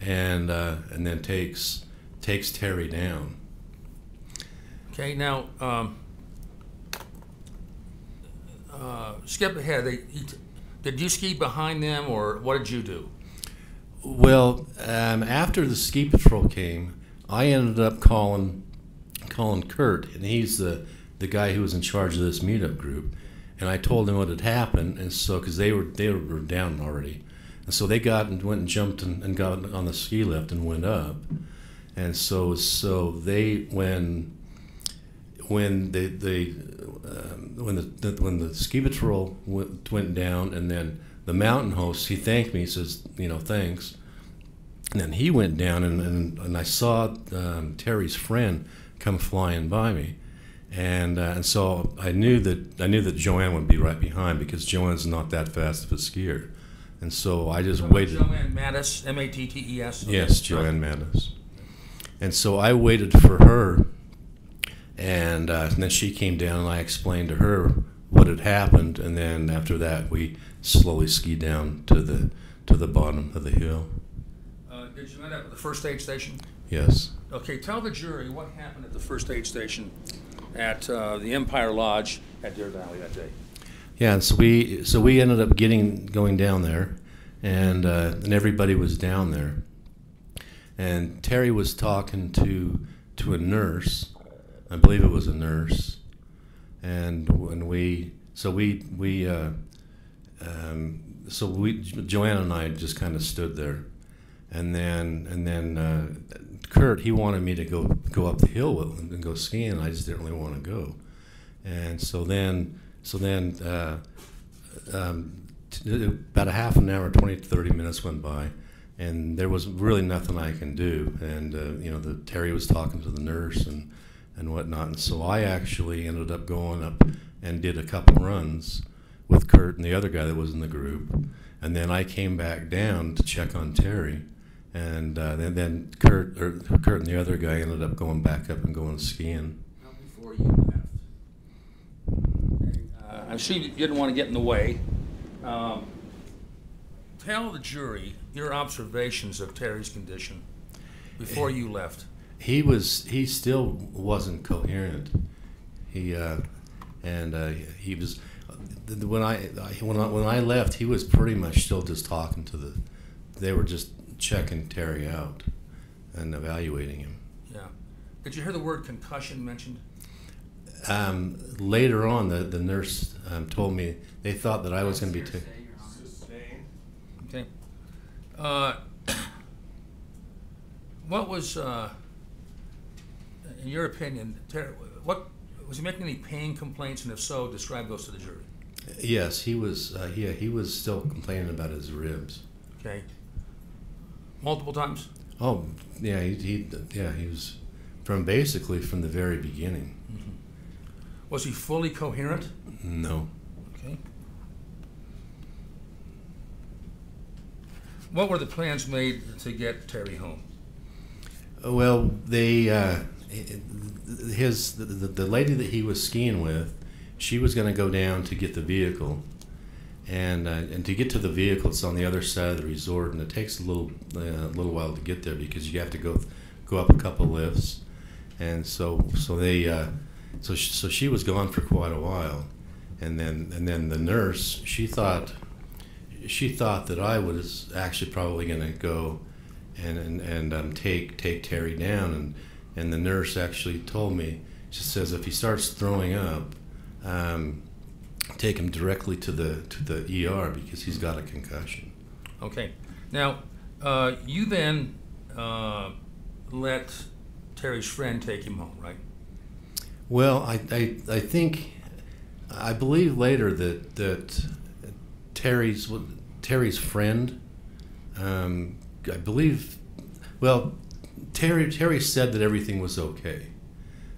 Speaker 10: and then takes Terry down.
Speaker 4: Okay, now skip ahead. Did you ski behind them, or what did you do?
Speaker 10: Well, after the ski patrol came, I ended up calling Kurt, and he's the guy who was in charge of this meetup group, and I told him what had happened, and so because they were down already, and so they went and jumped and got on the ski lift and went up, and so they when the ski patrol went down, and then the mountain host, he thanked me, he says, thanks. And then he went down, and I saw Terry's friend come flying by me, and so I knew that Joanne would be right behind, because Joanne's not that fast of a skier, and so I just waited.
Speaker 4: Joanne Mattis, Mattes.
Speaker 10: Yes, Joanne Mattis. And so I waited for her, and then she came down, and I explained to her what had happened, and then after that we slowly skied down to the bottom of the hill.
Speaker 4: Did you end up at the first aid station?
Speaker 10: Yes.
Speaker 4: Okay, tell the jury what happened at the first aid station at the Empire Lodge at Deer Valley that day.
Speaker 10: Yeah, and so we ended up going down there, and everybody was down there, and Terry was talking to a nurse, I believe it was a nurse, and Joanne and I just kind of stood there. And then Kurt, he wanted me to go up the hill and go skiing. I just didn't really want to go, and so then about a half an hour, 20 to 30 minutes went by, and there was really nothing I can do. And Terry was talking to the nurse and whatnot, and so I actually ended up going up and did a couple runs with Kurt and the other guy that was in the group, and then I came back down to check on Terry. And then Kurt and the other guy ended up going back up and going skiing.
Speaker 4: Now, before you left, I'm sure you didn't want to get in the way. Tell the jury your observations of Terry's condition before you left.
Speaker 10: He still wasn't coherent. He was when I left, he was pretty much still just talking to they were just checking Terry out and evaluating him.
Speaker 4: Yeah. Did you hear the word concussion mentioned?
Speaker 10: Later on, the nurse told me they thought that I was going to be
Speaker 2: Sustained.
Speaker 4: Okay. What was, in your opinion, what was he making any pain complaints, and if so, describe those to the jury?
Speaker 10: Yes, he was. He was still complaining about his ribs.
Speaker 4: Okay. Multiple times?
Speaker 10: Oh, yeah. He was basically from the very beginning.
Speaker 4: Mm-hmm. Was he fully coherent?
Speaker 10: No.
Speaker 4: Okay. What were the plans made to get Terry home?
Speaker 10: Well, the lady that he was skiing with, she was going to go down to get the vehicle, and to get to the vehicle, it's on the other side of the resort, and it takes a little while to get there because you have to go up a couple lifts, and so she was gone for quite a while, and then the nurse, she thought that I was actually probably going to go and take Terry down, and the nurse actually told me, she says, if he starts throwing up, take him directly to the ER because he's got a concussion.
Speaker 4: Okay. Now, you then let Terry's friend take him home, right?
Speaker 10: Well, I believe later that Terry's friend, I believe, well, Terry said that everything was okay,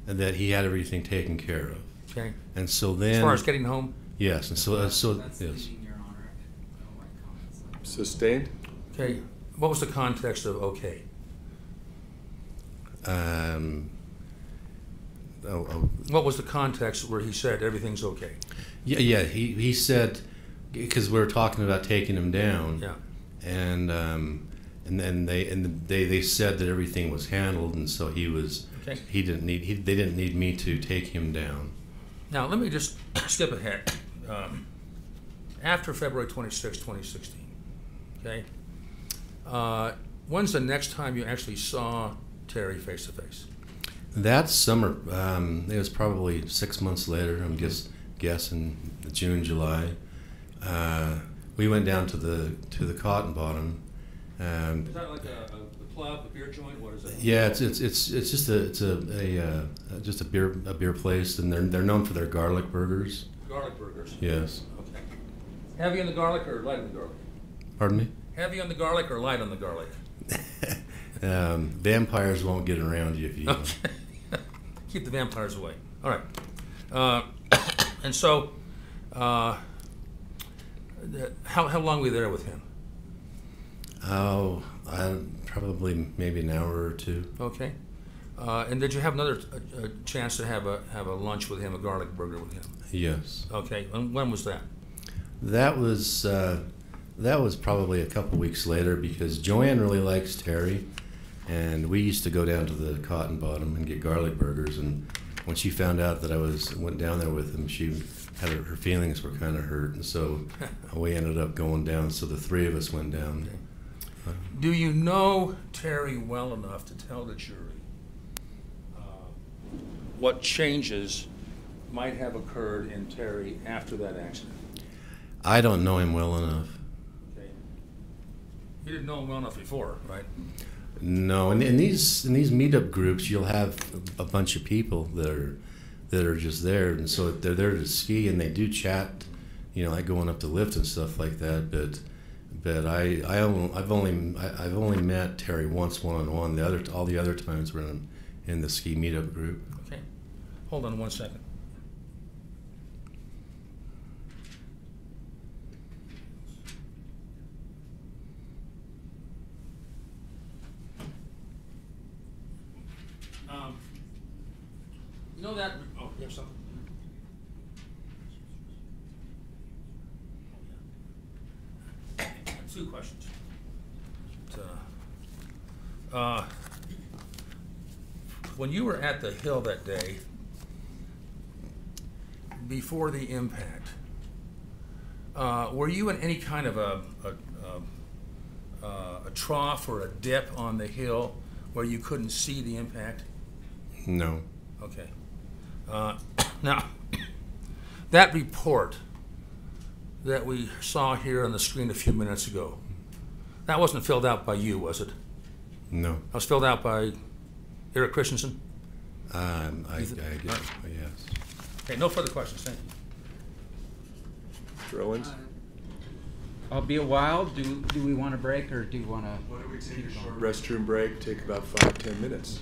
Speaker 10: and that he had everything taken care of.
Speaker 4: Okay.
Speaker 10: And so then,
Speaker 4: as far as getting home?
Speaker 10: Yes, and so
Speaker 8: That's
Speaker 10: yes.
Speaker 8: leading, Your Honor. I don't like comments like that.
Speaker 2: Sustained?
Speaker 4: Okay. What was the context of okay? What was the context where he said everything's okay?
Speaker 10: Yeah. He said, because we were talking about taking him down.
Speaker 4: Yeah.
Speaker 10: And then they said that everything was handled, and so he was.
Speaker 4: Okay.
Speaker 10: They didn't need me to take him down.
Speaker 4: Now let me just skip ahead. After February 26, 2016, okay. When's the next time you actually saw Terry face to face?
Speaker 10: That summer, it was probably 6 months later. I'm guessing June, July. We went down to the Cotton Bottom.
Speaker 4: Is that like a club, a beer joint? What is it?
Speaker 10: Yeah, it's just a beer place, and they're known for their garlic burgers.
Speaker 4: Garlic burgers.
Speaker 10: Yes.
Speaker 4: Okay. Heavy on the garlic or light on the garlic?
Speaker 10: Pardon me?
Speaker 4: Heavy on the garlic or light on the garlic?
Speaker 10: Vampires won't get around you if you.
Speaker 4: Keep the vampires away. All right. And so, how long were you there with him?
Speaker 10: Oh, probably maybe an hour or two.
Speaker 4: Okay. And did you have another chance to have a lunch with him, a garlic burger with him?
Speaker 10: Yes.
Speaker 4: Okay. And when was that?
Speaker 10: That was probably a couple weeks later, because Joanne really likes Terry, and we used to go down to the Cotton Bottom and get garlic burgers. And when she found out that I went down there with him, she had her feelings were kind of hurt, and so we ended up going down. So the three of us went down.
Speaker 4: Okay. Do you know Terry well enough to tell the jury what changes might have occurred in Terry after that accident?
Speaker 10: I don't know him well enough.
Speaker 4: Okay. You didn't know him well enough before, right?
Speaker 10: No, in these meetup groups, you'll have a bunch of people that are just there, and so they're there to ski, and they do chat, like going up the lift and stuff like that. But I've only met Terry once one-on-one. All the other times we're in the ski meetup group.
Speaker 4: Okay, hold on 1 second. You know that? Oh, you have something? I have 2 questions. When you were at the hill that day, before the impact, were you in any kind of a trough or a dip on the hill where you couldn't see the impact?
Speaker 10: No.
Speaker 4: Okay. Now, that report that we saw here on the screen a few minutes ago, that wasn't filled out by you, was it?
Speaker 10: No.
Speaker 4: That was filled out by Eric Christensen?
Speaker 10: I guess, yes.
Speaker 4: Okay, no further questions, thank you.
Speaker 1: Mr. Owens?
Speaker 8: I'll be a while. Do we want a break, or do you want to?
Speaker 1: Why don't we take a short restroom break, take about 5-10 minutes.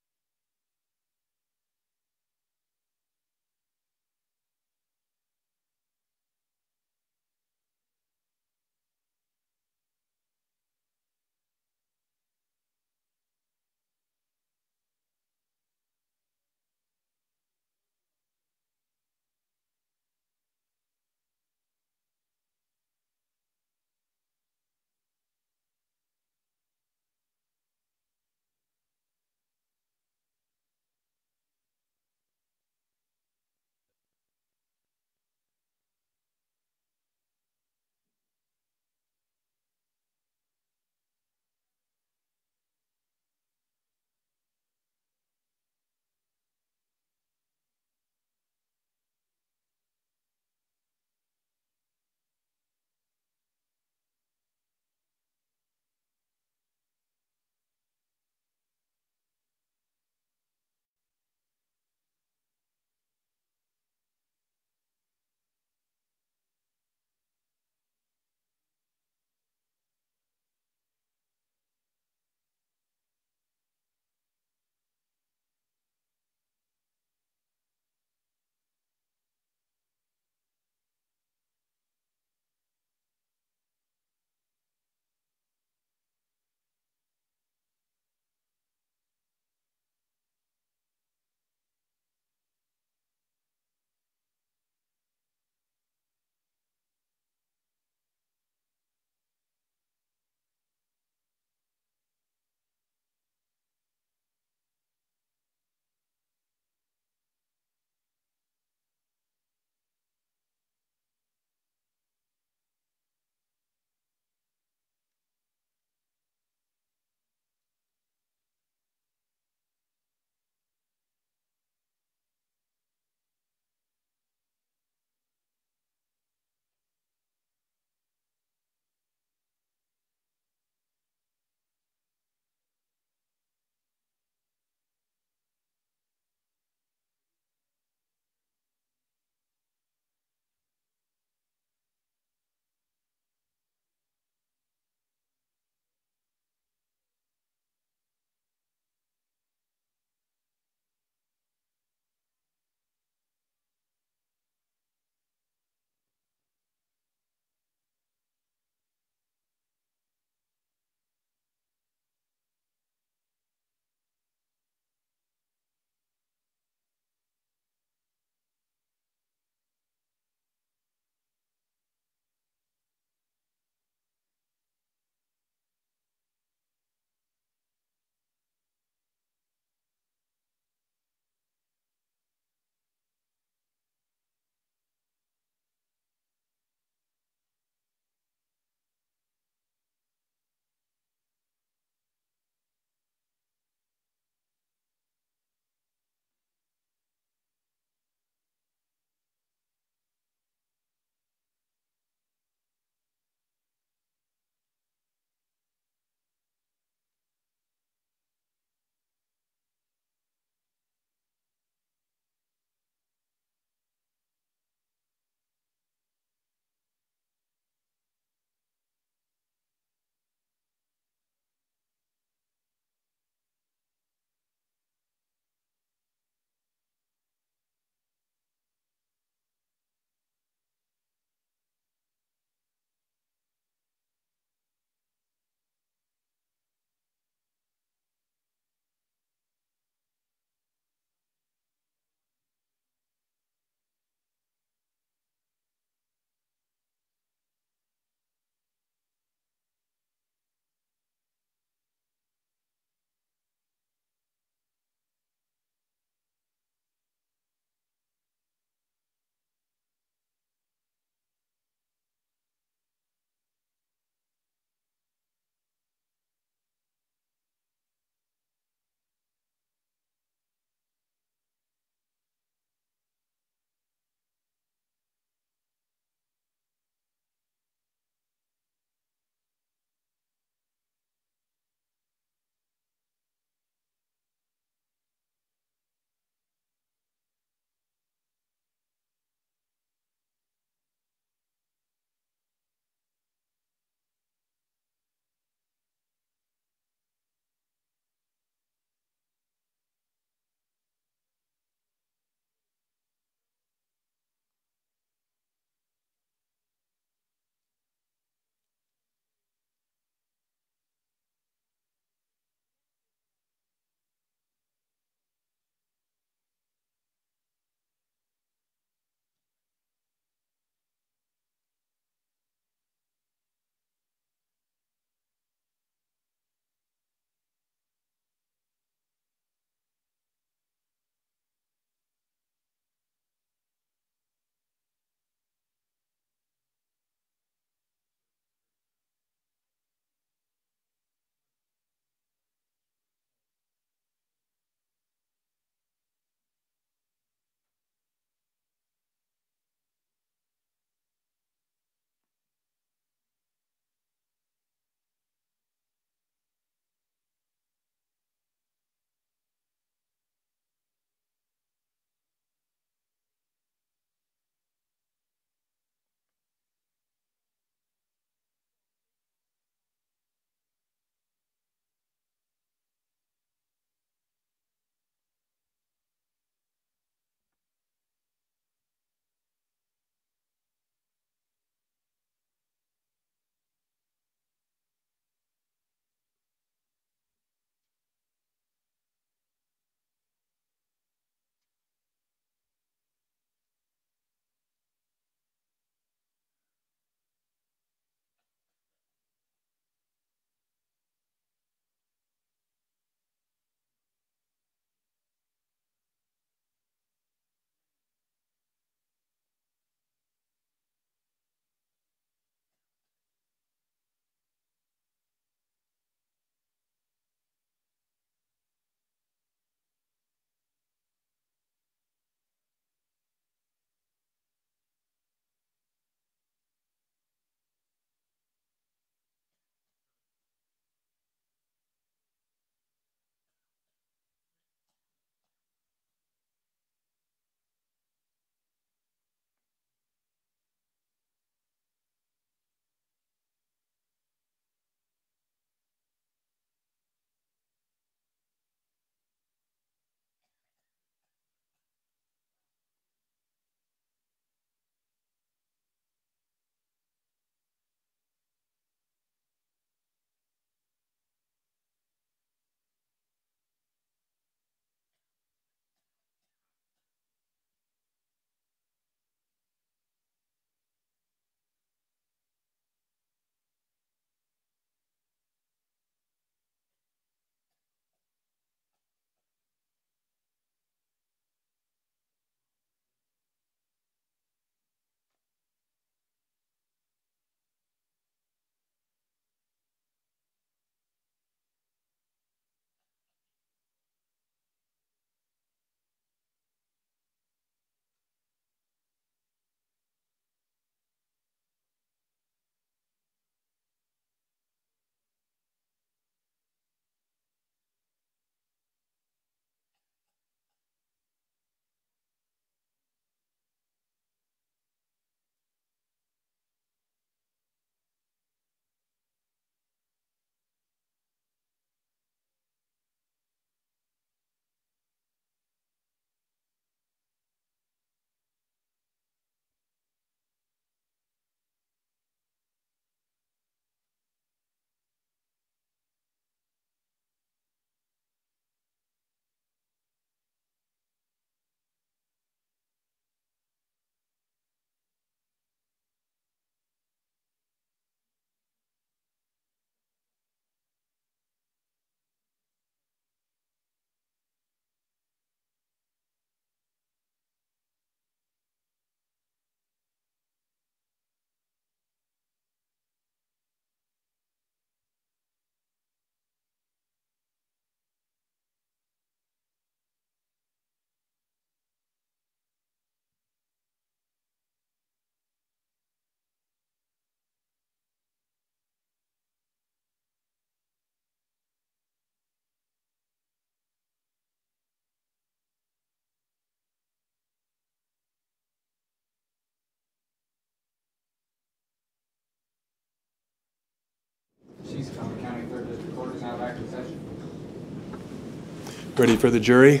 Speaker 1: Ready for the jury?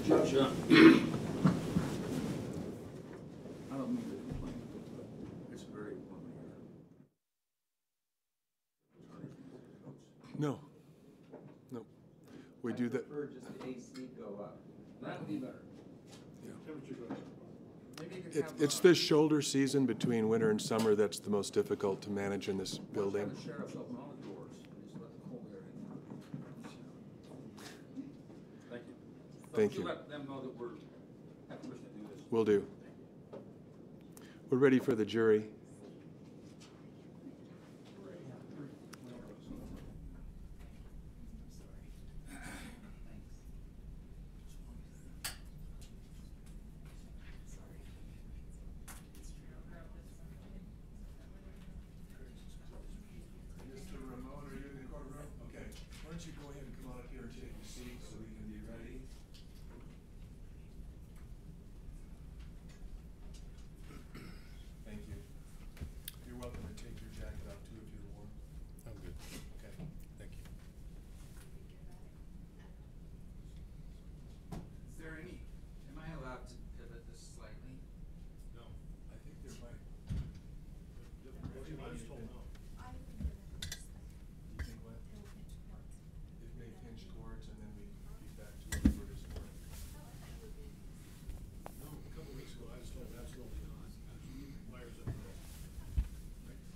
Speaker 4: Judge, I don't mean to complain, but it's very important here.
Speaker 1: No. No. We do that.
Speaker 8: Or just the AC go up.
Speaker 4: That would be better. Maybe you could have,
Speaker 1: It's this shoulder season between winter and summer that's the most difficult to manage in this building.
Speaker 4: the sheriff's open all the doors and just let the cold air in. Thank you.
Speaker 1: Thank
Speaker 4: Would
Speaker 1: you.
Speaker 4: let them know that we're have permission to do this?
Speaker 1: Will do. We're ready for the jury. Mr. Ramon, are you in the courtroom? Okay. Why don't you go ahead and come on up here and take your seat so we can be ready? Thank you. You're welcome to take your jacket off too if you're warm.
Speaker 10: I'm good.
Speaker 1: Okay.
Speaker 10: Thank you.
Speaker 3: Is there any, am I allowed to pivot this slightly?
Speaker 1: No, I think there might.
Speaker 7: I was told no.
Speaker 1: You think what? It may pinch cords and then we be back to where we're just working.
Speaker 7: No, a couple weeks ago, I was told absolutely not. Wires up there.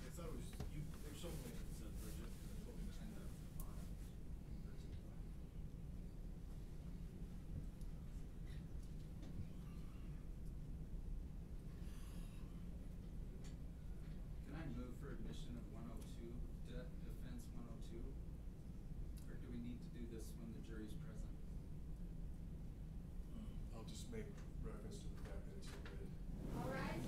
Speaker 7: I thought it was, there was something that said Bridget, that told me that.
Speaker 3: Can I move for admission of 102, defense 102? Or do we need to do this when the jury's present?
Speaker 1: I'll just make reference to the fact that it's submitted.
Speaker 5: All right.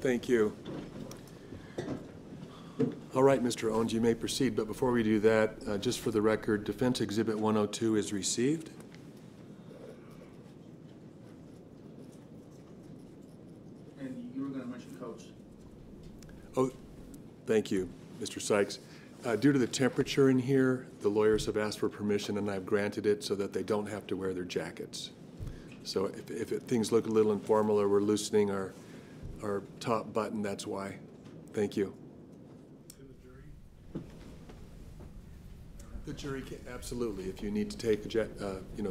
Speaker 1: Thank you. All right, Mr. Owens, you may proceed, but before we do that, just for the record, Defense Exhibit 102 is received.
Speaker 4: And you were gonna mention Coach.
Speaker 1: Oh, thank you, Mr. Sykes. Due to the temperature in here, the lawyers have asked for permission and I've granted it so that they don't have to wear their jackets. So if things look a little informal or we're loosening our top button, that's why. Thank you. The jury can, absolutely. If you need to take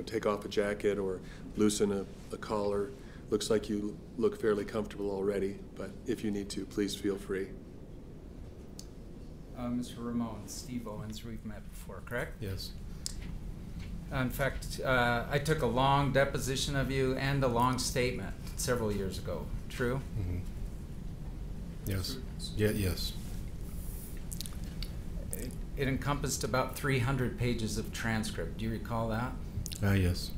Speaker 1: take off a jacket or loosen a collar, looks like you look fairly comfortable already. But if you need to, please feel free.
Speaker 3: Mr. Ramon, Steve Owens, we've met before, correct?
Speaker 10: Yes.
Speaker 3: In fact, I took a long deposition of you and a long statement several years ago. True?
Speaker 10: Mm-hmm. Yes. Yeah, yes.
Speaker 3: It encompassed about 300 pages of transcript. Do you recall that?
Speaker 10: Yes.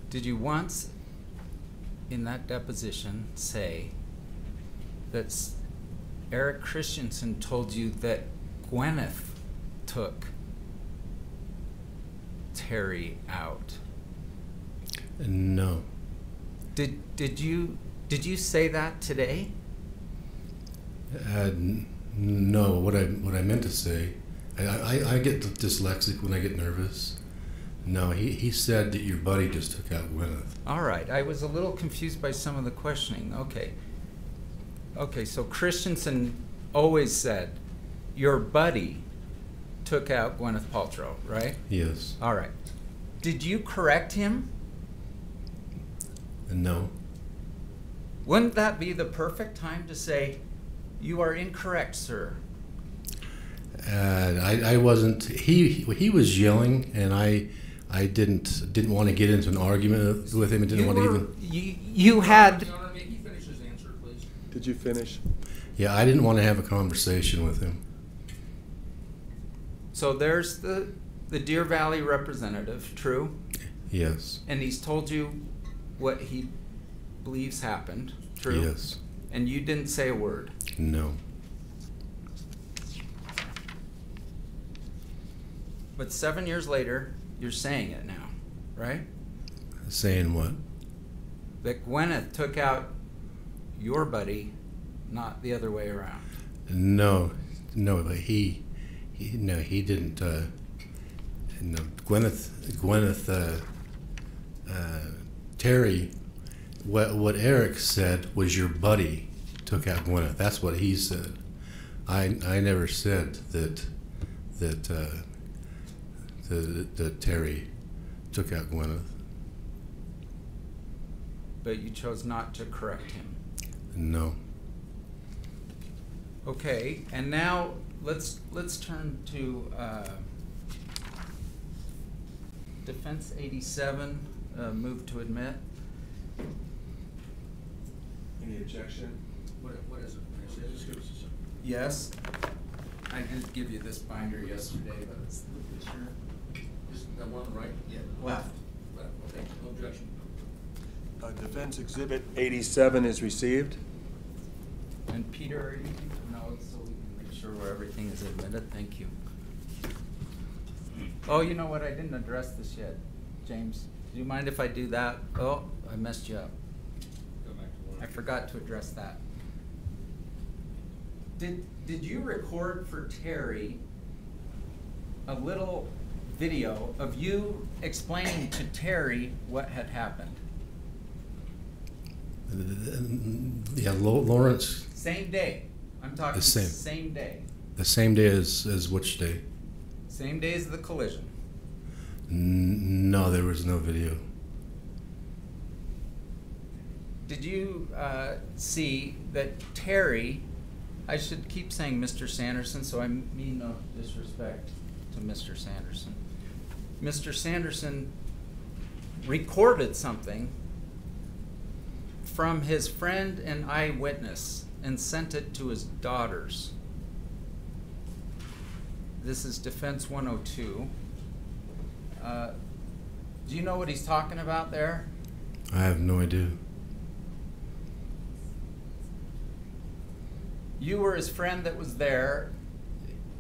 Speaker 3: Did you once, in that deposition, say that Eric Christensen told you that Gwyneth took Terry out?
Speaker 10: No.
Speaker 3: Did you say that today?
Speaker 10: No. What I meant to say, I get dyslexic when I get nervous. No, he said that your buddy just took out Gwyneth.
Speaker 3: All right. I was a little confused by some of the questioning. Okay. Okay, so Christensen always said your buddy took out Gwyneth Paltrow, right?
Speaker 10: Yes.
Speaker 3: All right. Did you correct him?
Speaker 10: No.
Speaker 3: Wouldn't that be the perfect time to say, you are incorrect, sir?
Speaker 10: I wasn't. He was yelling, and I didn't want to get into an argument with him. I didn't want to even.
Speaker 3: You had.
Speaker 4: Your Honor, may he finish his answer, please?
Speaker 1: Did you finish?
Speaker 10: Yeah, I didn't want to have a conversation with him.
Speaker 3: So there's the Deer Valley representative, true?
Speaker 10: Yes.
Speaker 3: And he's told you what he believes happened, true?
Speaker 10: Yes.
Speaker 3: And you didn't say a word?
Speaker 10: No.
Speaker 3: But 7 years later, you're saying it now, right?
Speaker 10: Saying what?
Speaker 3: That Gwyneth took out your buddy, not the other way around.
Speaker 10: No, but he didn't. No, Gwyneth, Terry. What Eric said was your buddy took out Gwyneth. That's what he said. I never said that Terry took out Gwyneth.
Speaker 3: But you chose not to correct him.
Speaker 10: No.
Speaker 3: Okay, and now let's turn to Defense 87, move to admit.
Speaker 6: Any objection? What is it? Just give us a second.
Speaker 3: Yes. I did give you this binder yesterday, but it's the picture.
Speaker 6: Just that one, right? Yeah.
Speaker 3: Left.
Speaker 6: Left. Okay, no objection.
Speaker 1: Defense Exhibit 87 is received.
Speaker 3: And Peter, are you keeping notes so we can make sure where everything is admitted? Thank you. Oh, you know what? I didn't address this yet. James, do you mind if I do that? Oh, I messed you up.
Speaker 6: Go back to work.
Speaker 3: I forgot to address that. Did you record for Terry a little video of you explaining to Terry what had happened?
Speaker 10: Yeah, Lawrence.
Speaker 3: Same day. I'm talking
Speaker 10: The same.
Speaker 3: same day.
Speaker 10: The same day as which day?
Speaker 3: Same day as the collision.
Speaker 10: No, there was no video.
Speaker 3: Did you see that Terry, I should keep saying Mr. Sanderson, so I mean no disrespect to Mr. Sanderson. Mr. Sanderson recorded something from his friend and eyewitness and sent it to his daughters. This is Defense 102. Do you know what he's talking about there?
Speaker 10: I have no idea.
Speaker 3: You were his friend that was there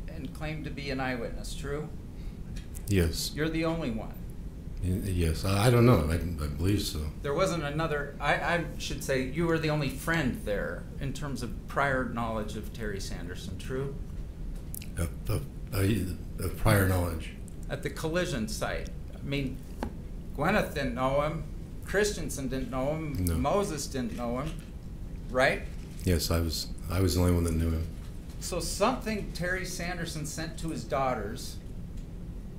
Speaker 3: and claimed to be an eyewitness, true?
Speaker 10: Yes.
Speaker 3: You're the only one.
Speaker 10: Yes. I don't know. I believe so.
Speaker 3: There wasn't another, I should say, you were the only friend there in terms of prior knowledge of Terry Sanderson, true?
Speaker 10: Of prior knowledge.
Speaker 3: At the collision site. I mean, Gwyneth didn't know him, Christensen didn't know him,
Speaker 10: No.
Speaker 3: Moses didn't know him, right?
Speaker 10: Yes, I was the only one that knew him.
Speaker 3: So something Terry Sanderson sent to his daughters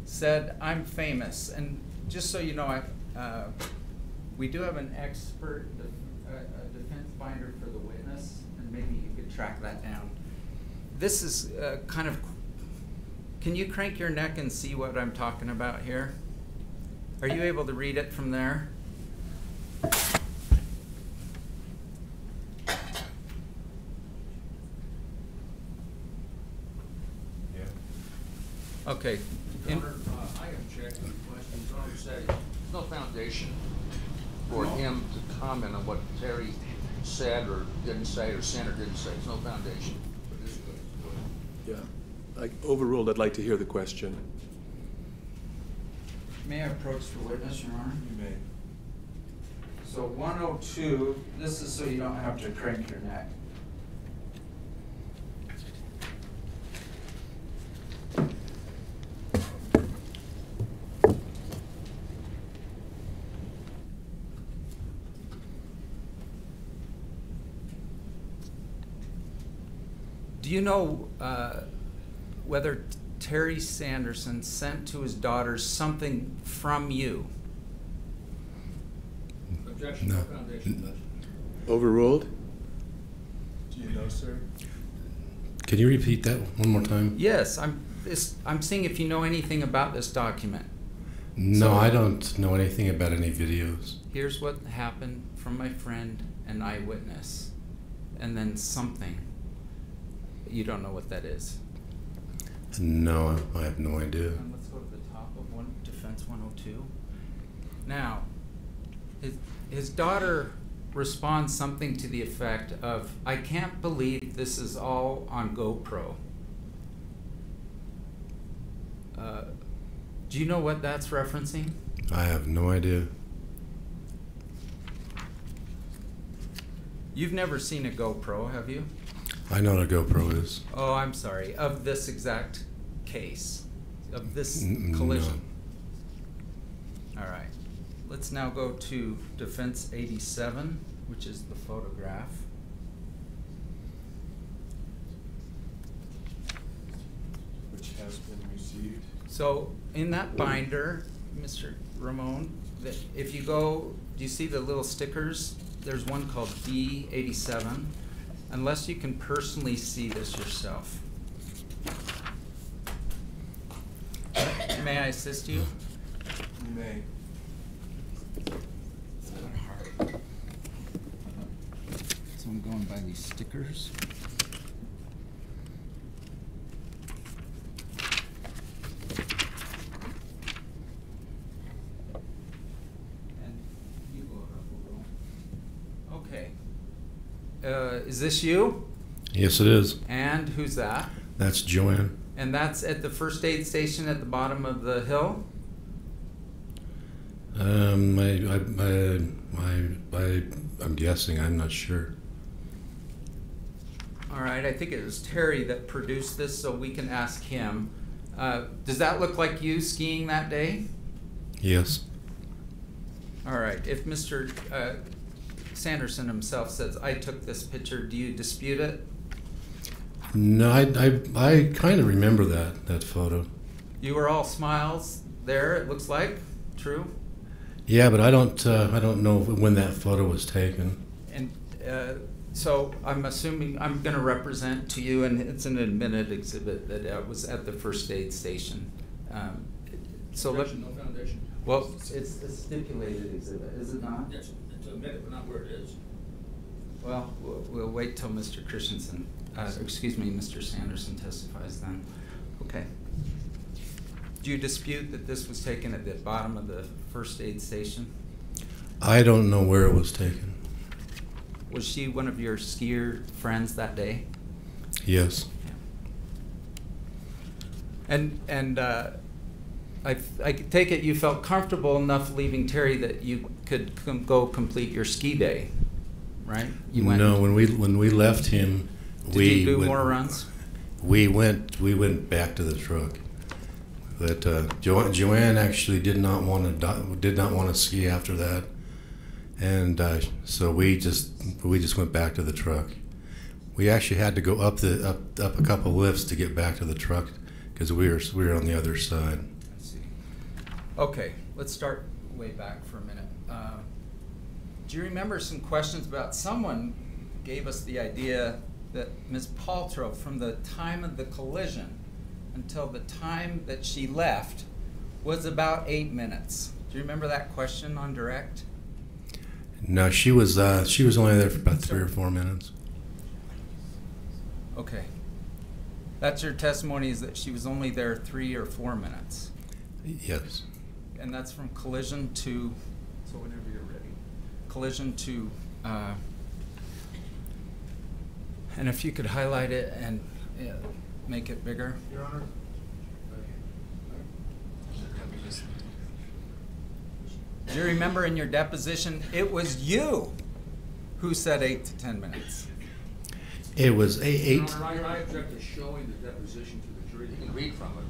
Speaker 3: said, "I'm famous." And just so you know, we do have an expert, a defense binder for the witness, and maybe you could track that down. This is kind of, can you crank your neck and see what I'm talking about here? Are you able to read it from there? Okay.
Speaker 6: Your Honor, I object to the questions. I would say there's no foundation for him to comment on what Terry said or didn't say or sent or didn't say. There's no foundation. But this is good.
Speaker 1: Yeah. Overruled, I'd like to hear the question.
Speaker 3: May I approach the witness, Your Honor?
Speaker 1: You may.
Speaker 3: So 102, this is so you don't have to crank your neck. Do you know whether Terry Sanderson sent to his daughters something from you?
Speaker 6: Objection,
Speaker 10: No.
Speaker 6: no foundation.
Speaker 1: Overruled? Do you know, sir?
Speaker 10: Can you repeat that one more time?
Speaker 3: Yes, I'm seeing if you know anything about this document.
Speaker 10: No,
Speaker 3: So-
Speaker 10: I don't know anything about any videos.
Speaker 3: Here's what happened from my friend and eyewitness, and then something. You don't know what that is.
Speaker 10: No, I have no idea.
Speaker 3: And let's go to the top of Defense 102. Now, his daughter respond something to the effect of, I can't believe this is all on GoPro. Do you know what that's referencing?
Speaker 10: I have no idea.
Speaker 3: You've never seen a GoPro, have you?
Speaker 10: I know what a GoPro is.
Speaker 3: Oh, I'm sorry. Of this exact case, of this collision.
Speaker 10: No.
Speaker 3: All right. Let's now go to Defense 87, which is the photograph.
Speaker 1: Which has been received.
Speaker 3: So in that binder, Mr. Ramon, if you go, do you see the little stickers? There's one called D87. Unless you can personally see this yourself. May I assist you?
Speaker 1: You may.
Speaker 3: It's kind of hard. So I'm going by these stickers. Okay. Is this you?
Speaker 10: Yes, it is.
Speaker 3: And who's that?
Speaker 10: That's Joanne.
Speaker 3: And that's at the first aid station at the bottom of the hill?
Speaker 10: I'm guessing. I'm not sure.
Speaker 3: All right, I think it was Terry that produced this, so we can ask him. Does that look like you skiing that day?
Speaker 10: Yes.
Speaker 3: All right, if Mr. Sanderson himself says, I took this picture, do you dispute it?
Speaker 10: No, I kind of remember that photo.
Speaker 3: You were all smiles there, it looks like. True?
Speaker 10: Yeah, but I don't know when that photo was taken.
Speaker 3: And so I'm assuming I'm going to represent to you, and it's an admitted exhibit that it was at the first aid station. So let,
Speaker 4: No foundation.
Speaker 3: well, it's a stipulated exhibit, is it not?
Speaker 4: Yes, it's admitted, but not where it is.
Speaker 3: Well, we'll wait till Mr. Christensen, excuse me, Mr. Sanderson testifies then. Okay. Do you dispute that this was taken at the bottom of the first aid station?
Speaker 10: I don't know where it was taken.
Speaker 3: Was she one of your skier friends that day?
Speaker 10: Yes.
Speaker 3: And I take it you felt comfortable enough leaving Terry that you could go complete your ski day, right? You went.
Speaker 10: No, when we left him,
Speaker 3: Did you do more runs?
Speaker 10: We went back to the truck. But Joanne actually did not want to ski after that, and so we just went back to the truck. We actually had to go up a couple lifts to get back to the truck because we were on the other side.
Speaker 3: I see. Okay, let's start way back for a minute. Do you remember some questions about someone gave us the idea that Ms. Paltrow, from the time of the collision until the time that she left, was about 8 minutes. Do you remember that question on direct?
Speaker 10: No, she was only there for about 3 or 4 minutes.
Speaker 3: Okay. That's your testimony, is that she was only there 3 or 4 minutes.
Speaker 10: Yes.
Speaker 3: And that's from collision to, so whenever you're ready, collision to, and if you could highlight it and make it bigger.
Speaker 6: Your Honor.
Speaker 3: Do you remember in your deposition, it was you who said 8 to 10 minutes?
Speaker 10: It was eight.
Speaker 6: Your Honor, I object to showing the deposition to the jury. They can read from it,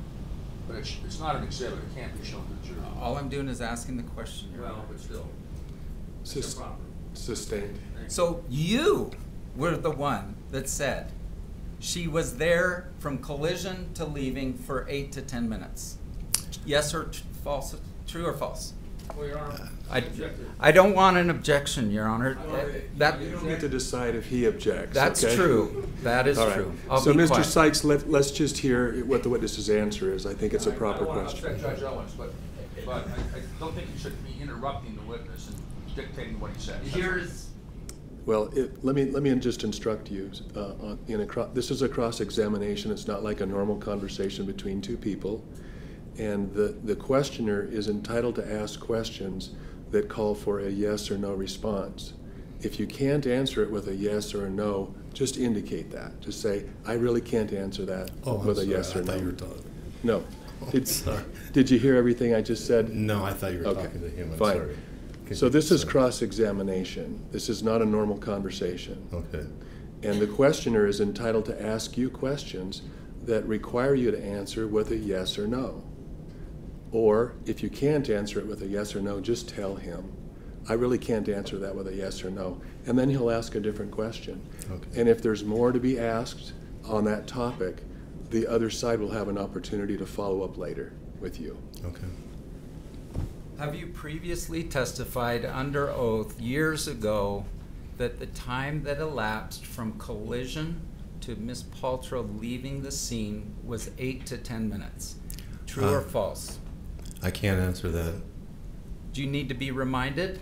Speaker 6: but it's not an exhibit. It can't be shown to the jury.
Speaker 3: All I'm doing is asking the question. Your
Speaker 6: Well,
Speaker 3: Honor.
Speaker 6: but still.
Speaker 1: Sustained.
Speaker 3: So you were the one that said she was there from collision to leaving for 8 to 10 minutes. Yes or false? True or false?
Speaker 6: Well, Your Honor,
Speaker 3: I don't want an objection, Your Honor. That,
Speaker 1: You don't need to decide if he objects.
Speaker 3: that's
Speaker 1: okay?
Speaker 3: true. That is
Speaker 1: All right.
Speaker 3: true. I'll
Speaker 1: So,
Speaker 3: be
Speaker 1: Mr.
Speaker 3: quiet.
Speaker 1: Sykes, let's just hear what the witness's answer is. I think it's a proper
Speaker 6: I don't want
Speaker 1: question.
Speaker 6: to upset Judge Owens, but I don't think you should be interrupting the witness and dictating what he says.
Speaker 3: Here's,
Speaker 1: Well, let me just instruct you. This is a cross-examination. It's not like a normal conversation between two people. And the questioner is entitled to ask questions that call for a yes or no response. If you can't answer it with a yes or a no, just indicate that. Just say, I really can't answer that with a yes or no.
Speaker 10: I thought you were talking.
Speaker 1: No.
Speaker 10: Sorry.
Speaker 1: Did you hear everything I just said?
Speaker 10: No, I thought you were
Speaker 1: Okay,
Speaker 10: talking to him. I'm
Speaker 1: fine.
Speaker 10: sorry.
Speaker 1: So this is
Speaker 10: Sorry.
Speaker 1: cross-examination. This is not a normal conversation.
Speaker 10: Okay.
Speaker 1: And the questioner is entitled to ask you questions that require you to answer with a yes or no. Or if you can't answer it with a yes or no, just tell him, I really can't answer that with a yes or no. And then he'll ask a different question.
Speaker 10: Okay.
Speaker 1: And if there's more to be asked on that topic, the other side will have an opportunity to follow up later with you.
Speaker 10: Okay.
Speaker 3: Have you previously testified under oath years ago that the time that elapsed from collision to Ms. Paltrow leaving the scene was 8 to 10 minutes? True or false?
Speaker 10: I can't answer that.
Speaker 3: Do you need to be reminded?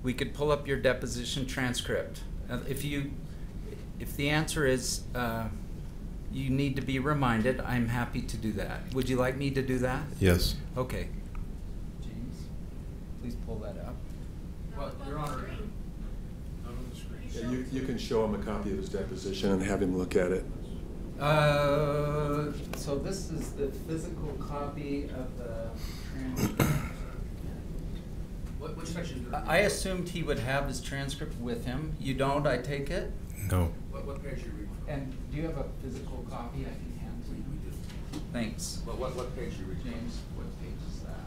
Speaker 3: We could pull up your deposition transcript. If the answer is you need to be reminded, I'm happy to do that. Would you like me to do that?
Speaker 10: Yes.
Speaker 3: Okay. James, please pull that up. Well, Your Honor.
Speaker 1: Yeah, you can show him a copy of his deposition and have him look at it.
Speaker 3: So this is the physical copy of the transcript.
Speaker 4: Which section?
Speaker 3: I assumed he would have his transcript with him. You don't, I take it?
Speaker 10: No.
Speaker 4: What page are you reading from?
Speaker 3: And do you have a physical copy I can hand to you?
Speaker 4: We do.
Speaker 3: Thanks.
Speaker 6: What page are you reading?
Speaker 3: James, what page is that?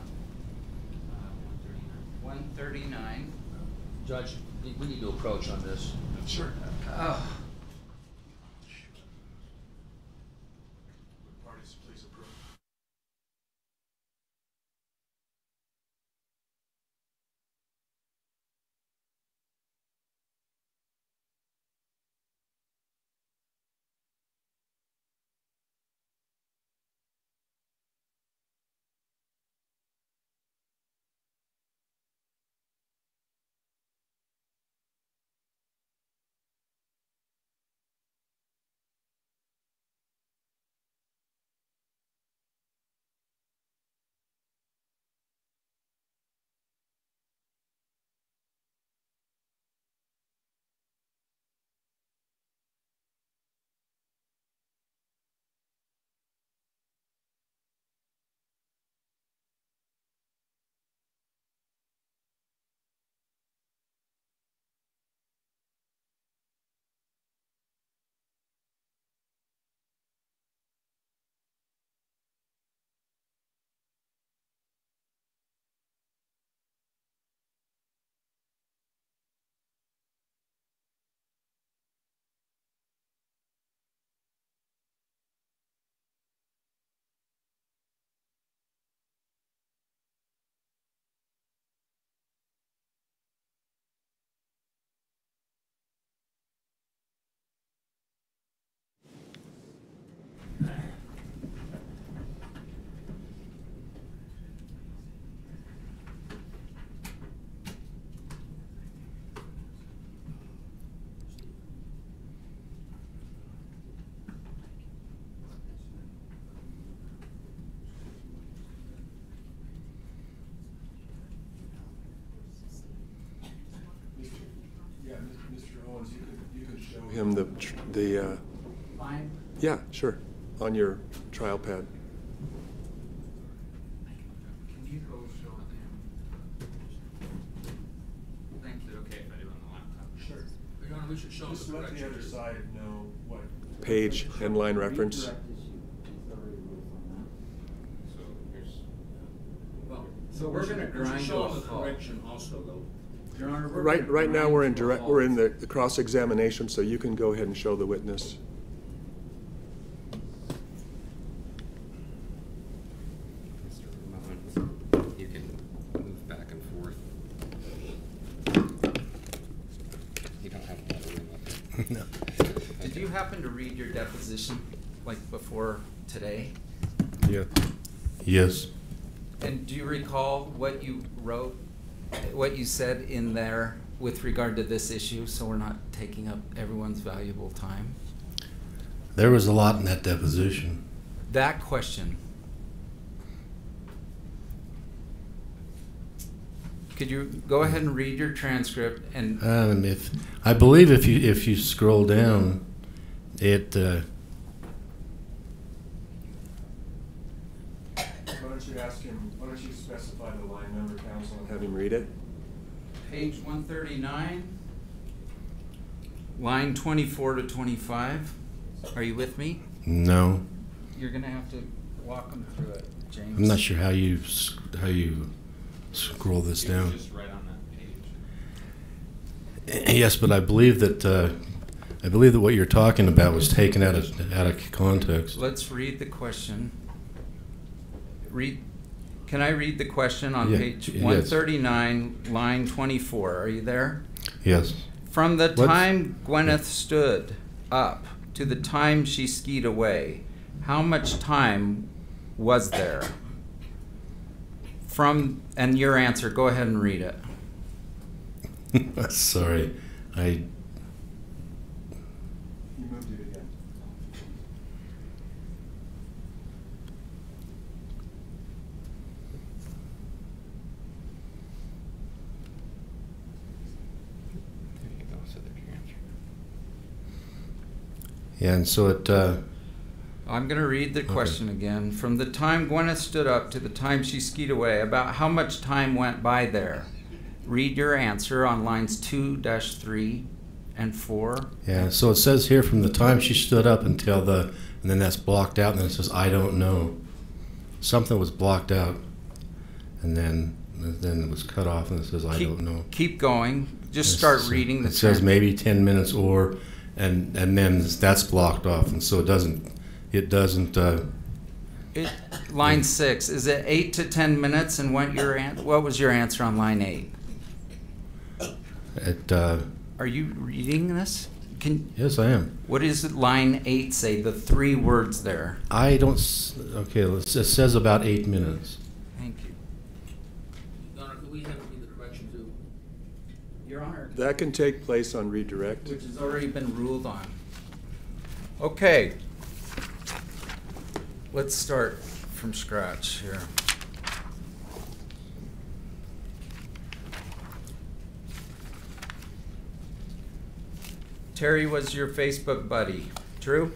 Speaker 3: 139.
Speaker 6: Judge, we need to approach on this.
Speaker 4: Sure. Parties, please approve.
Speaker 1: Him the
Speaker 3: Fine.
Speaker 1: yeah, sure, on your trial pad.
Speaker 3: Can you go show it to him? Thank you. Okay, if I do it on the laptop.
Speaker 4: Sure. Your Honor, we should show
Speaker 1: Just
Speaker 4: the
Speaker 1: let the
Speaker 4: correction.
Speaker 1: other side know what page and line reference.
Speaker 4: Well,
Speaker 3: So we're gonna
Speaker 4: we should
Speaker 3: grind to
Speaker 4: show
Speaker 3: a
Speaker 4: the
Speaker 3: halt.
Speaker 4: correction also, though.
Speaker 3: Your Honor, we're
Speaker 1: Right,
Speaker 3: gonna
Speaker 1: right now
Speaker 3: grind
Speaker 1: we're in
Speaker 3: to a
Speaker 1: direct.
Speaker 3: halt.
Speaker 1: We're in the cross-examination, so you can go ahead and show the witness.
Speaker 3: Mr. Ramon, you can move back and forth. You don't have to have a room up here.
Speaker 10: No.
Speaker 3: Did you happen to read your deposition, like before today?
Speaker 10: Yeah. Yes.
Speaker 3: And do you recall what you wrote, what you said in there with regard to this issue, so we're not taking up everyone's valuable time?
Speaker 10: There was a lot in that deposition.
Speaker 3: That question. Could you go ahead and read your transcript and
Speaker 10: If I believe if you scroll down, it.
Speaker 1: Why don't you ask him? Why don't you specify the line number, counsel, and have him read it?
Speaker 3: page 139, line 24 to 25. Are you with me?
Speaker 10: No,
Speaker 3: You're gonna have to walk them through it, James.
Speaker 10: I'm not sure how you scroll this down.
Speaker 2: Just right on that page.
Speaker 10: Yes, but I believe that what you're talking about was taken out of context.
Speaker 3: Let's read the question. Can I read the question on
Speaker 10: Yeah,
Speaker 3: page
Speaker 10: yes.
Speaker 3: 139, line 24? Are you there?
Speaker 10: Yes.
Speaker 3: From the
Speaker 10: What's-
Speaker 3: time Gwyneth stood up to the time she skied away, how much time was there? And your answer, go ahead and read it.
Speaker 10: Sorry, I.
Speaker 1: You moved it again.
Speaker 10: Yeah, and so it.
Speaker 3: I'm going to read the question again. From the time Gwyneth stood up to the time she skied away, about how much time went by there? Read your answer on lines 2-3 and 4.
Speaker 10: Yeah, so it says here from the time she stood up until and then that's blocked out, and then it says I don't know. Something was blocked out, and then it was cut off, and it says I don't know.
Speaker 3: Keep going. Just start reading the
Speaker 10: It says
Speaker 3: transcript.
Speaker 10: maybe 10 minutes and then that's blocked off, and so it doesn't.
Speaker 3: Line 6, is it 8 to 10 minutes, and what was your answer on line 8? Are you reading this?
Speaker 10: Yes, I am.
Speaker 3: What does line 8 say, the 3 words there?
Speaker 10: I don't. Okay, it says about 8 minutes.
Speaker 3: Thank you.
Speaker 4: Your Honor, could we have it in the direction to?
Speaker 3: Your Honor.
Speaker 1: That can take place on redirect.
Speaker 3: Which has already been ruled on. Okay. Let's start from scratch here. Terry was your Facebook buddy, true?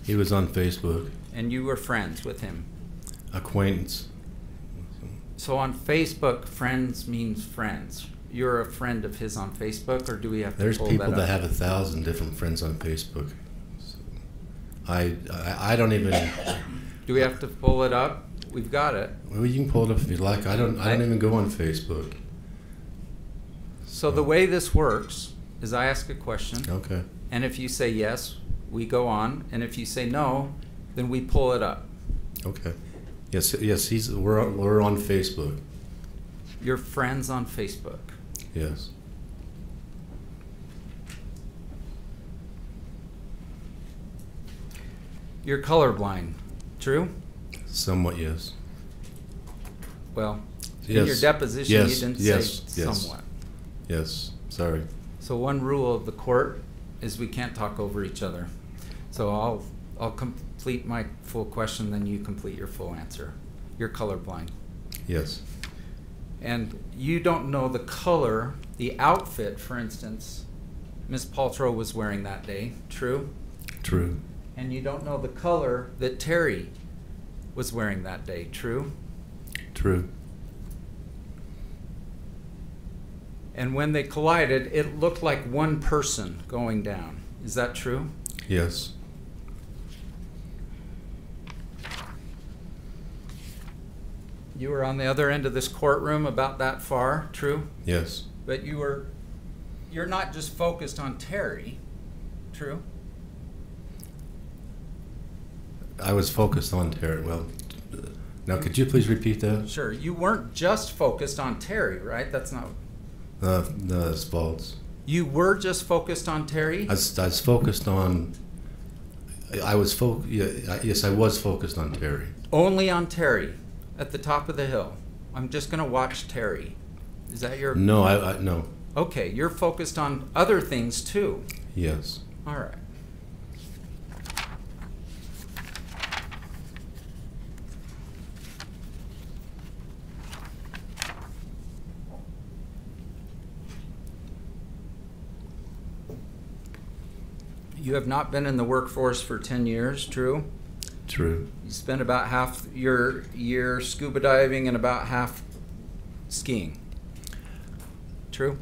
Speaker 10: He was on Facebook.
Speaker 3: And you were friends with him.
Speaker 10: Acquaintance.
Speaker 3: So on Facebook, friends means friends. You're a friend of his on Facebook, or do we have to
Speaker 10: There's
Speaker 3: pull
Speaker 10: people
Speaker 3: that
Speaker 10: that
Speaker 3: up?
Speaker 10: have 1,000 different friends on Facebook. So I don't even.
Speaker 3: Do we have to pull it up? We've got it.
Speaker 10: Well, you can pull it up if you like. I don't even go on Facebook.
Speaker 3: So the way this works is I ask a question,
Speaker 10: Okay.
Speaker 3: and if you say yes, we go on, and if you say no, then we pull it up.
Speaker 10: Okay. Yes. We're on Facebook.
Speaker 3: You're friends on Facebook.
Speaker 10: Yes.
Speaker 3: You're colorblind, true?
Speaker 10: Somewhat, yes.
Speaker 3: Well, in
Speaker 10: Yes.
Speaker 3: your deposition,
Speaker 10: Yes.
Speaker 3: you didn't
Speaker 10: Yes.
Speaker 3: say
Speaker 10: Yes.
Speaker 3: somewhat.
Speaker 10: Yes. Sorry.
Speaker 3: So one rule of the court is we can't talk over each other. So I'll complete my full question, then you complete your full answer. You're colorblind.
Speaker 10: Yes.
Speaker 3: And you don't know the color, the outfit, for instance, Ms. Paltrow was wearing that day, true?
Speaker 10: True.
Speaker 3: And you don't know the color that Terry was wearing that day, true?
Speaker 10: True.
Speaker 3: And when they collided, it looked like one person going down. Is that true?
Speaker 10: Yes.
Speaker 3: You were on the other end of this courtroom about that far, true?
Speaker 10: Yes.
Speaker 3: But you're not just focused on Terry, true?
Speaker 10: I was focused on Terry. Well, now could you please repeat that?
Speaker 3: Sure. You weren't just focused on Terry, right? That's not.
Speaker 10: No, it's false.
Speaker 3: You were just focused on Terry?
Speaker 10: I was focused on. Yes, I was focused on Terry.
Speaker 3: Only on Terry, at the top of the hill. I'm just going to watch Terry. Is that your?
Speaker 10: No, I no.
Speaker 3: Okay, you're focused on other things too.
Speaker 10: Yes.
Speaker 3: All right. You have not been in the workforce for 10 years, true?
Speaker 10: True.
Speaker 3: You spent about half your year scuba diving and about half skiing. True?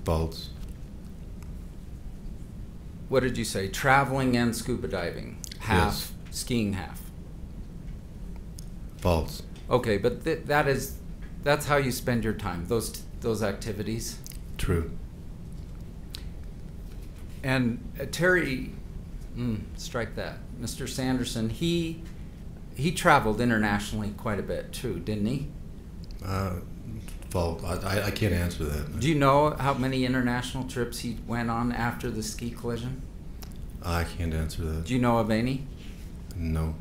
Speaker 10: False.
Speaker 3: What did you say? Traveling and scuba diving. Half,
Speaker 10: Yes.
Speaker 3: skiing half.
Speaker 10: False.
Speaker 3: Okay, but that's how you spend your time, those activities.
Speaker 10: True.
Speaker 3: And Terry, strike that. Mr. Sanderson, he traveled internationally quite a bit too, didn't he?
Speaker 10: False. I can't answer that.
Speaker 3: Do you know how many international trips he went on after the ski collision?
Speaker 10: I can't answer that.
Speaker 3: Do you know of any?
Speaker 10: No.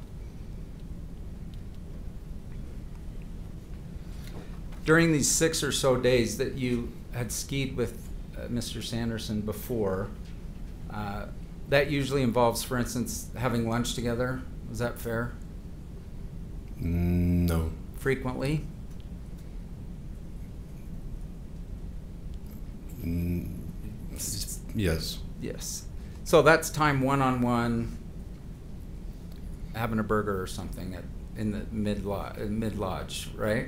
Speaker 3: During these 6 or so days that you had skied with Mr. Sanderson before, that usually involves, for instance, having lunch together. Is that fair?
Speaker 10: No.
Speaker 3: Frequently?
Speaker 10: Yes.
Speaker 3: Yes. So that's time one-on-one, having a burger or something in the mid-lodge, right?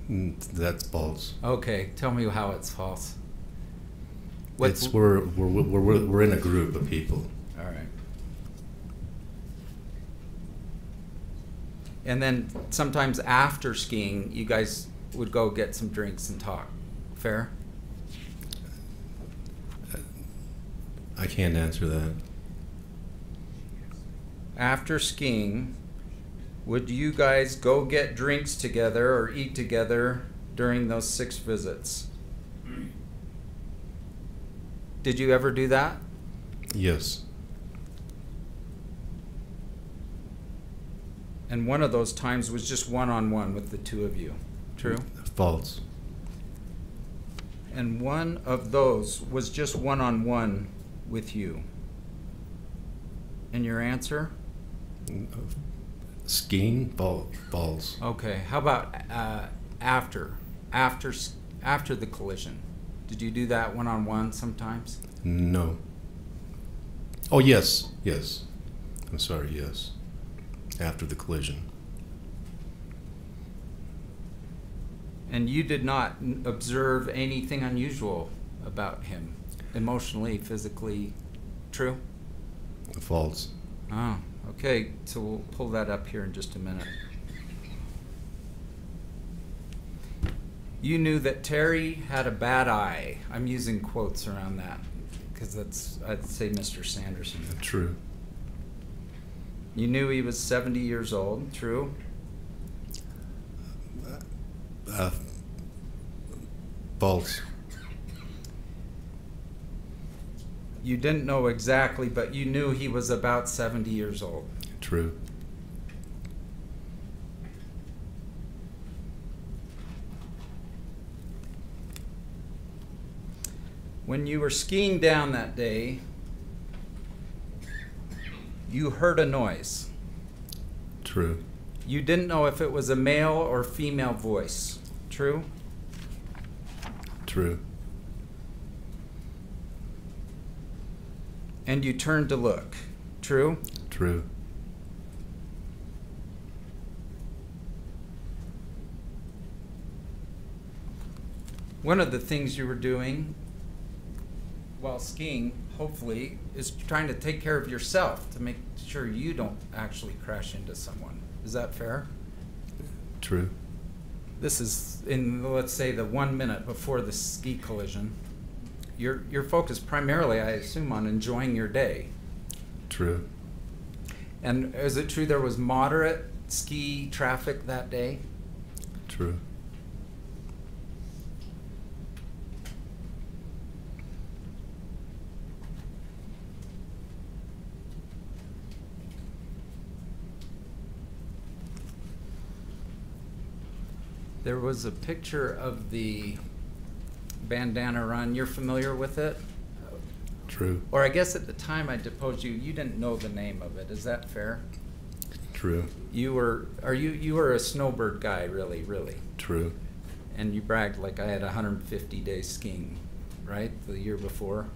Speaker 10: That's false.
Speaker 3: Okay, tell me how it's false.
Speaker 10: We're in a group of people.
Speaker 3: All right. And then sometimes after skiing, you guys would go get some drinks and talk. Fair?
Speaker 10: I can't answer that.
Speaker 3: After skiing, would you guys go get drinks together or eat together during those 6 visits? Did you ever do that?
Speaker 10: Yes.
Speaker 3: And one of those times was just one-on-one with the two of you. True?
Speaker 10: False.
Speaker 3: And one of those was just one-on-one with you. And your answer?
Speaker 10: Skiing? False.
Speaker 3: Okay. How about after the collision? Did you do that one-on-one sometimes?
Speaker 10: No. Oh, yes. Yes. I'm sorry, yes. After the collision.
Speaker 3: And you did not observe anything unusual about him, emotionally, physically, true?
Speaker 10: False.
Speaker 3: Oh, okay. So we'll pull that up here in just a minute. You knew that Terry had a bad eye. I'm using quotes around that because that's, I'd say, Mr. Sanderson.
Speaker 10: True.
Speaker 3: You knew he was 70 years old, true?
Speaker 10: False.
Speaker 3: You didn't know exactly, but you knew he was about 70 years old.
Speaker 10: True.
Speaker 3: When you were skiing down that day, you heard a noise.
Speaker 10: True.
Speaker 3: You didn't know if it was a male or female voice. True?
Speaker 10: True.
Speaker 3: And you turned to look. True?
Speaker 10: True.
Speaker 3: One of the things you were doing while skiing, hopefully, is trying to take care of yourself to make sure you don't actually crash into someone. Is that fair?
Speaker 10: True.
Speaker 3: This is in, let's say, the 1 minute before the ski collision. You're focused primarily, I assume, on enjoying your day.
Speaker 10: True.
Speaker 3: And is it true there was moderate ski traffic that day?
Speaker 10: True.
Speaker 3: There was a picture of the bandana run. You're familiar with it?
Speaker 10: True.
Speaker 3: Or I guess at the time I deposed you, you didn't know the name of it. Is that fair?
Speaker 10: True.
Speaker 3: You were a snowbird guy, really, really.
Speaker 10: True.
Speaker 3: And you bragged like I had 150 days skiing, right? The year before.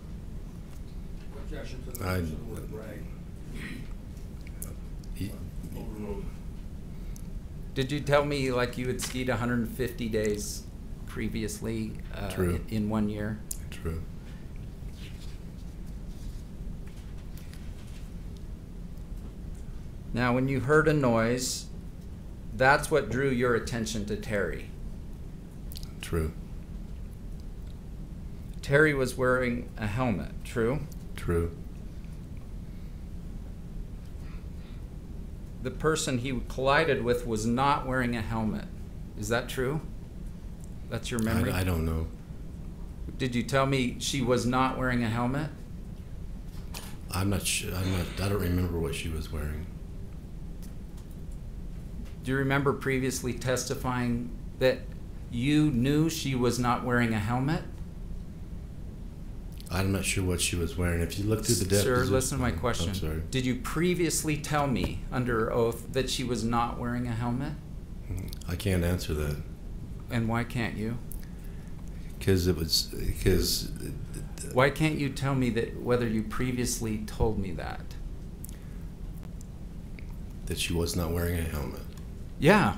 Speaker 4: Objection to the
Speaker 10: I-
Speaker 4: use of the word brag. Overruled.
Speaker 3: Did you tell me like you had skied 150 days previously
Speaker 10: True.
Speaker 3: in 1 year?
Speaker 10: True.
Speaker 3: Now, when you heard a noise, that's what drew your attention to Terry.
Speaker 10: True.
Speaker 3: Terry was wearing a helmet, true?
Speaker 10: True.
Speaker 3: The person he collided with was not wearing a helmet. Is that true? That's your memory?
Speaker 10: I don't know.
Speaker 3: Did you tell me she was not wearing a helmet?
Speaker 10: I'm not sure. I don't remember what she was wearing.
Speaker 3: Do you remember previously testifying that you knew she was not wearing a helmet?
Speaker 10: I'm not sure what she was wearing. If you look through the deposition.
Speaker 3: Sir, listen to my question.
Speaker 10: I'm sorry.
Speaker 3: Did you previously tell me under oath that she was not wearing a helmet?
Speaker 10: I can't answer that.
Speaker 3: And why can't you?
Speaker 10: Because
Speaker 3: Why can't you tell me that whether you previously told me that?
Speaker 10: she was not wearing a helmet.
Speaker 3: Yeah.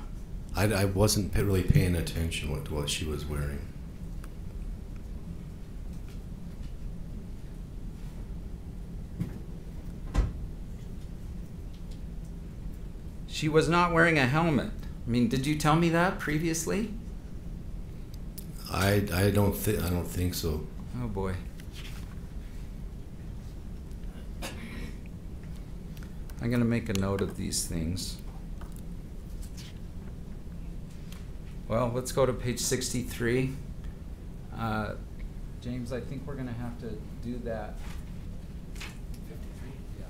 Speaker 10: I wasn't really paying attention to what she was wearing.
Speaker 3: She was not wearing a helmet. I mean, did you tell me that previously?
Speaker 10: I don't think so.
Speaker 3: Oh boy. I'm going to make a note of these things. Well, let's go to page 63. James, I think we're going to have to do that. 53? Yeah.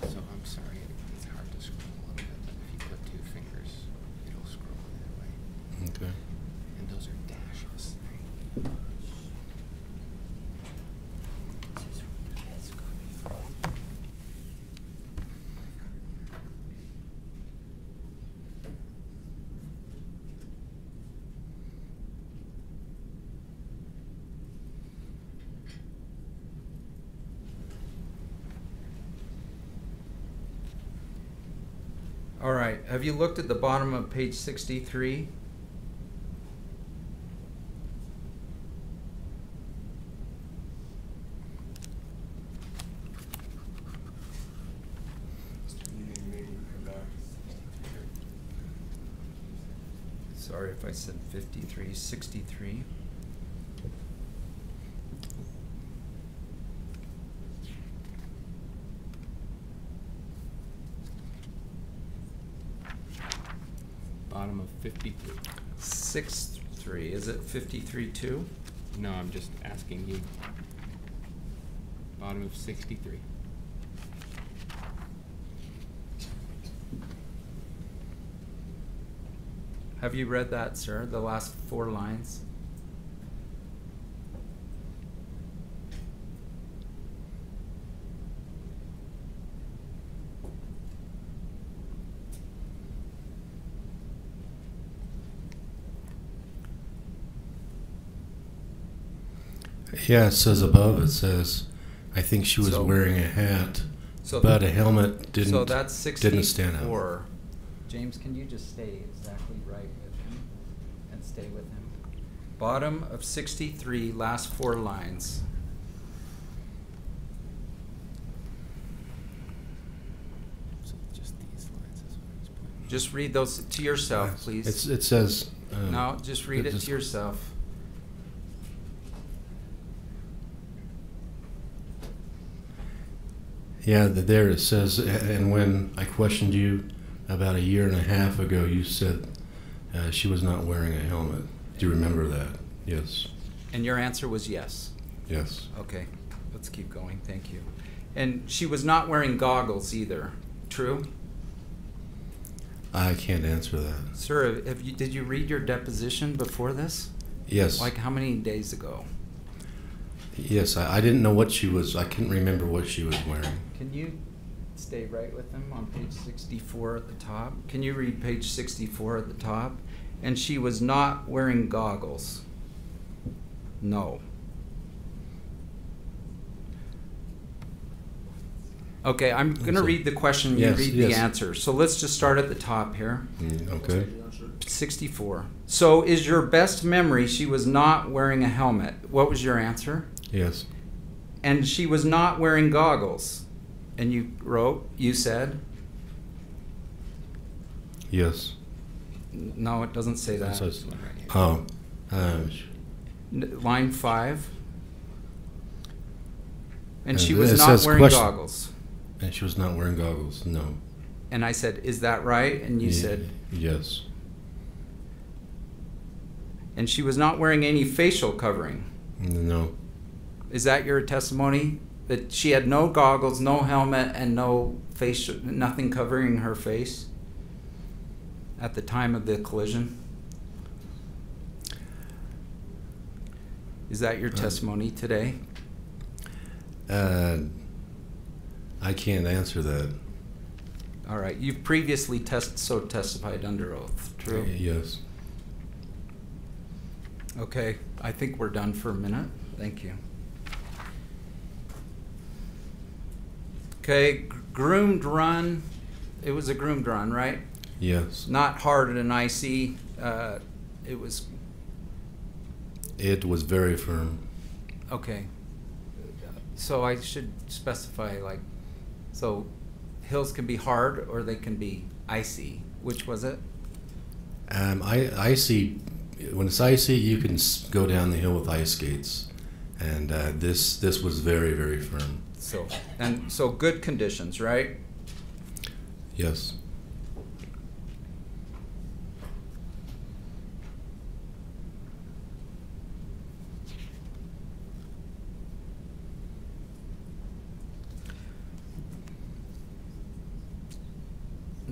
Speaker 11: So I'm sorry, it's hard to scroll a little bit, but if you put two fingers, it'll scroll that way.
Speaker 10: Okay.
Speaker 11: And those are dashes.
Speaker 3: All right. Have you looked at the bottom of page 63? Sorry if I said 53, 63.
Speaker 11: Bottom of 53.
Speaker 3: 63. Is it 53 too?
Speaker 11: No, I'm just asking you. Bottom of 63.
Speaker 3: Have you read that, sir? The last 4 lines?
Speaker 10: Yeah, it says above, it says, I think she was
Speaker 3: So-
Speaker 10: wearing a hat,
Speaker 3: So
Speaker 10: but a helmet
Speaker 3: so that's 64.
Speaker 10: didn't stand out.
Speaker 3: James, can you just stay exactly right with him and stay with him? Bottom of 63, last 4 lines.
Speaker 11: So just these lines is what I was pointing.
Speaker 3: Just read those to yourself, please.
Speaker 10: It says.
Speaker 3: No, just read it to yourself.
Speaker 10: Yeah, there it says, and when I questioned you about 1.5 years ago, you said she was not wearing a helmet. Do you remember that? Yes.
Speaker 3: And your answer was yes.
Speaker 10: Yes.
Speaker 3: Okay, let's keep going. Thank you. And she was not wearing goggles either. True?
Speaker 10: I can't answer that.
Speaker 3: Sir, did you read your deposition before this?
Speaker 10: Yes.
Speaker 3: Like how many days ago?
Speaker 10: Yes, I didn't know what she was. I couldn't remember what she was wearing.
Speaker 3: Can you stay right with them on page 64 at the top. Can you read page 64 at the top? And she was not wearing goggles. No. Okay, I'm going to read the question, you read the answer. So let's just start at the top here.
Speaker 10: Okay.
Speaker 3: 64. So is your best memory she was not wearing a helmet? What was your answer?
Speaker 10: Yes.
Speaker 3: And she was not wearing goggles. And you said?
Speaker 10: Yes.
Speaker 3: No, it doesn't say that.
Speaker 10: Says,
Speaker 3: Line 5. And she
Speaker 10: it
Speaker 3: was not
Speaker 10: says
Speaker 3: wearing goggles.
Speaker 10: And she was not wearing goggles, no.
Speaker 3: And I said, is that right? And you said?
Speaker 10: Yes.
Speaker 3: And she was not wearing any facial covering?
Speaker 10: No.
Speaker 3: Is that your testimony? That she had no goggles, no helmet, and no facial, nothing covering her face at the time of the collision? Is that your testimony today?
Speaker 10: I can't answer that.
Speaker 3: All right. You've previously testified under oath, true?
Speaker 10: Yes.
Speaker 3: Okay. I think we're done for a minute. Thank you. Okay. Groomed run. It was a groomed run, right?
Speaker 10: Yes.
Speaker 3: Not hard and icy.
Speaker 10: It was very firm.
Speaker 3: Okay. So I should specify, like, so hills can be hard or they can be icy. Which was it?
Speaker 10: Icy. When it's icy, you can go down the hill with ice skates, and this was very, very firm.
Speaker 3: So good conditions, right?
Speaker 10: Yes.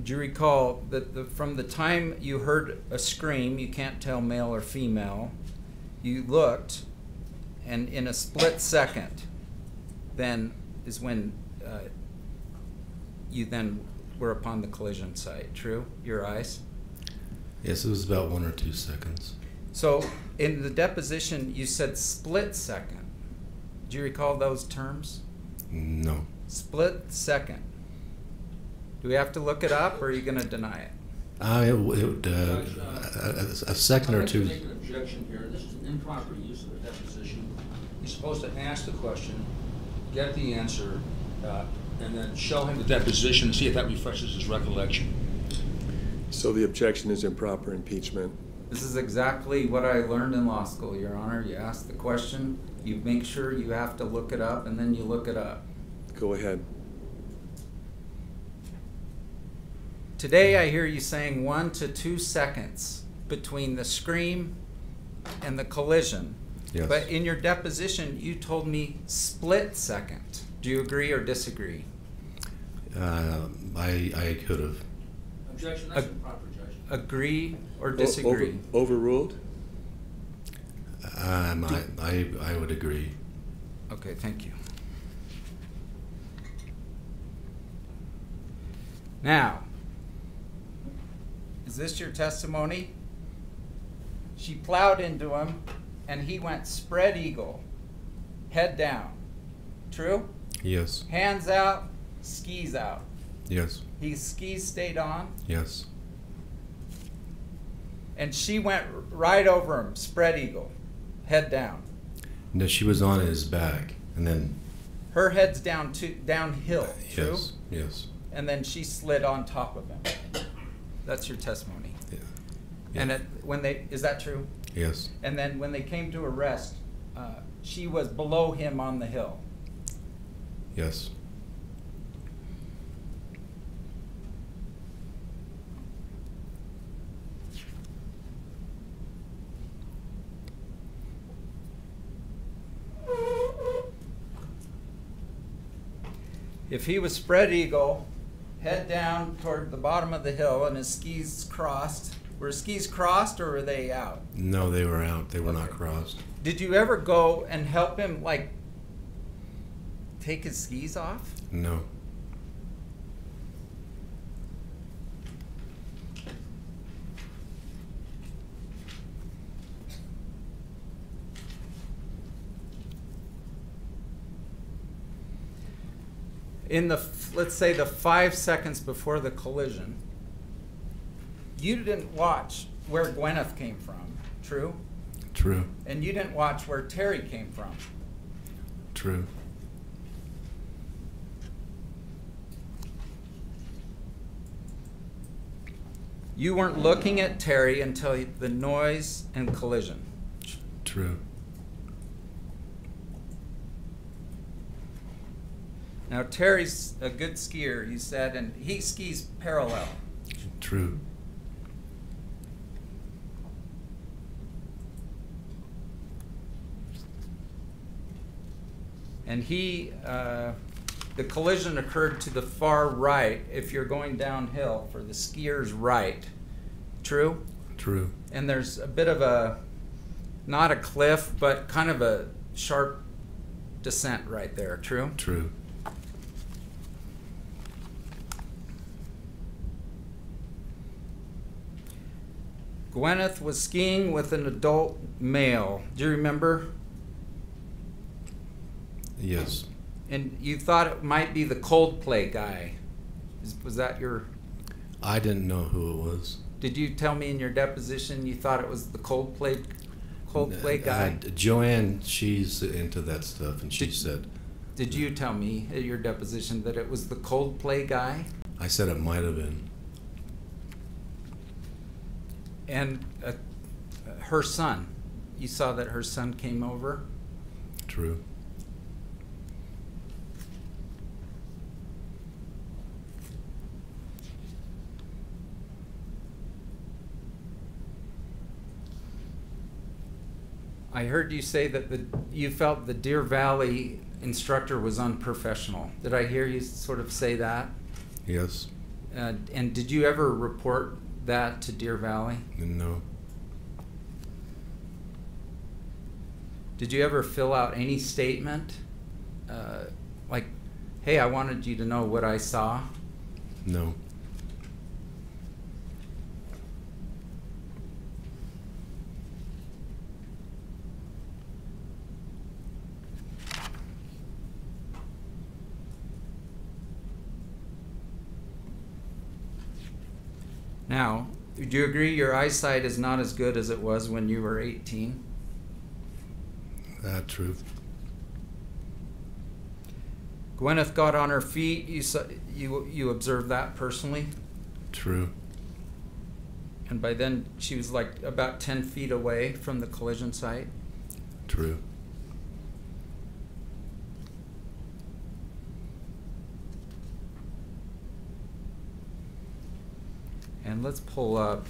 Speaker 3: Do you recall that from the time you heard a scream, you can't tell male or female, you looked, and in a split second, then is when you then were upon the collision site, true? Your eyes?
Speaker 10: Yes, it was about 1 or 2 seconds.
Speaker 3: So in the deposition, you said split second. Do you recall those terms?
Speaker 10: No.
Speaker 3: Split second. Do we have to look it up, or are you going to deny it?
Speaker 10: A second or two.
Speaker 6: I'd like to make an objection here. This is an improper use of a deposition. You're supposed to ask the question, get the answer, and then show him the deposition and see if that refreshes his recollection.
Speaker 1: So the objection is improper impeachment.
Speaker 3: This is exactly what I learned in law school, Your Honor. You ask the question, you make sure you have to look it up, and then you look it up.
Speaker 1: Go ahead.
Speaker 3: Today I hear you saying 1 to 2 seconds between the scream and the collision.
Speaker 10: Yes.
Speaker 3: But in your deposition, you told me split second. Do you agree or disagree?
Speaker 10: I could have.
Speaker 6: Objection, that's improper judgment.
Speaker 3: Agree or disagree?
Speaker 1: Overruled?
Speaker 10: I would agree.
Speaker 3: Okay, thank you. Now, is this your testimony? She plowed into him, and he went spread eagle, head down. True?
Speaker 10: Yes.
Speaker 3: Hands out, skis out.
Speaker 10: Yes.
Speaker 3: His skis stayed on,
Speaker 10: Yes.
Speaker 3: and she went right over him, spread eagle, head down.
Speaker 10: No, she was on his back, and then.
Speaker 3: Her head's downhill. True?
Speaker 10: Yes. Yes.
Speaker 3: And then she slid on top of him. That's your testimony.
Speaker 10: Yeah.
Speaker 3: And is that true?
Speaker 10: Yes.
Speaker 3: And then when they came to arrest, she was below him on the hill.
Speaker 10: Yes.
Speaker 3: If he was spread eagle, head down toward the bottom of the hill, and his skis crossed, were his skis crossed or were they out?
Speaker 10: No, they were out. They were not crossed.
Speaker 3: Did you ever go and help him, like, take his skis off?
Speaker 10: No.
Speaker 3: let's say the 5 seconds before the collision, you didn't watch where Gwyneth came from, true?
Speaker 10: True.
Speaker 3: And you didn't watch where Terry came from.
Speaker 10: True.
Speaker 3: You weren't looking at Terry until the noise and collision.
Speaker 10: True.
Speaker 3: Now Terry's a good skier, you said, and he skis parallel.
Speaker 10: True.
Speaker 3: And the collision occurred to the far right if you're going downhill for the skier's right. True?
Speaker 10: True.
Speaker 3: And there's a bit of a, not a cliff, but kind of a sharp descent right there. True?
Speaker 10: True.
Speaker 3: Gwyneth was skiing with an adult male. Do you remember?
Speaker 10: Yes.
Speaker 3: And you thought it might be the Coldplay guy. Was that your...
Speaker 10: I didn't know who it was.
Speaker 3: Did you tell me in your deposition you thought it was the Coldplay guy?
Speaker 10: Joanne, she's into that stuff, and she said...
Speaker 3: Did you tell me at your deposition that it was the Coldplay guy?
Speaker 10: I said it might have been.
Speaker 3: And her son, you saw that her son came over?
Speaker 10: True.
Speaker 3: I heard you say that you felt the Deer Valley instructor was unprofessional. Did I hear you sort of say that?
Speaker 10: Yes.
Speaker 3: And did you ever report that to Deer Valley?
Speaker 10: No.
Speaker 3: Did you ever fill out any statement? Like, hey, I wanted you to know what I saw?
Speaker 10: No.
Speaker 3: Now, do you agree your eyesight is not as good as it was when you were 18?
Speaker 10: True.
Speaker 3: Gwyneth got on her feet. You observed that personally?
Speaker 10: True.
Speaker 3: And by then she was like about 10 feet away from the collision site?
Speaker 10: True.
Speaker 3: And let's pull up,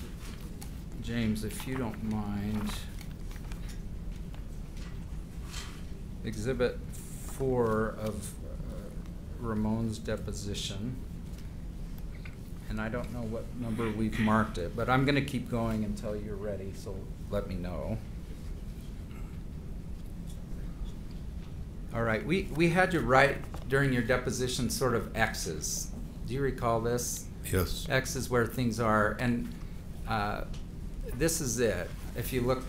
Speaker 3: James, if you don't mind, Exhibit 4 of Ramon's deposition. And I don't know what number we've marked it, but I'm going to keep going until you're ready, so let me know. All right, we had you write during your deposition sort of X's. Do you recall this?
Speaker 10: Yes.
Speaker 3: X is where things are, and this is it. If you look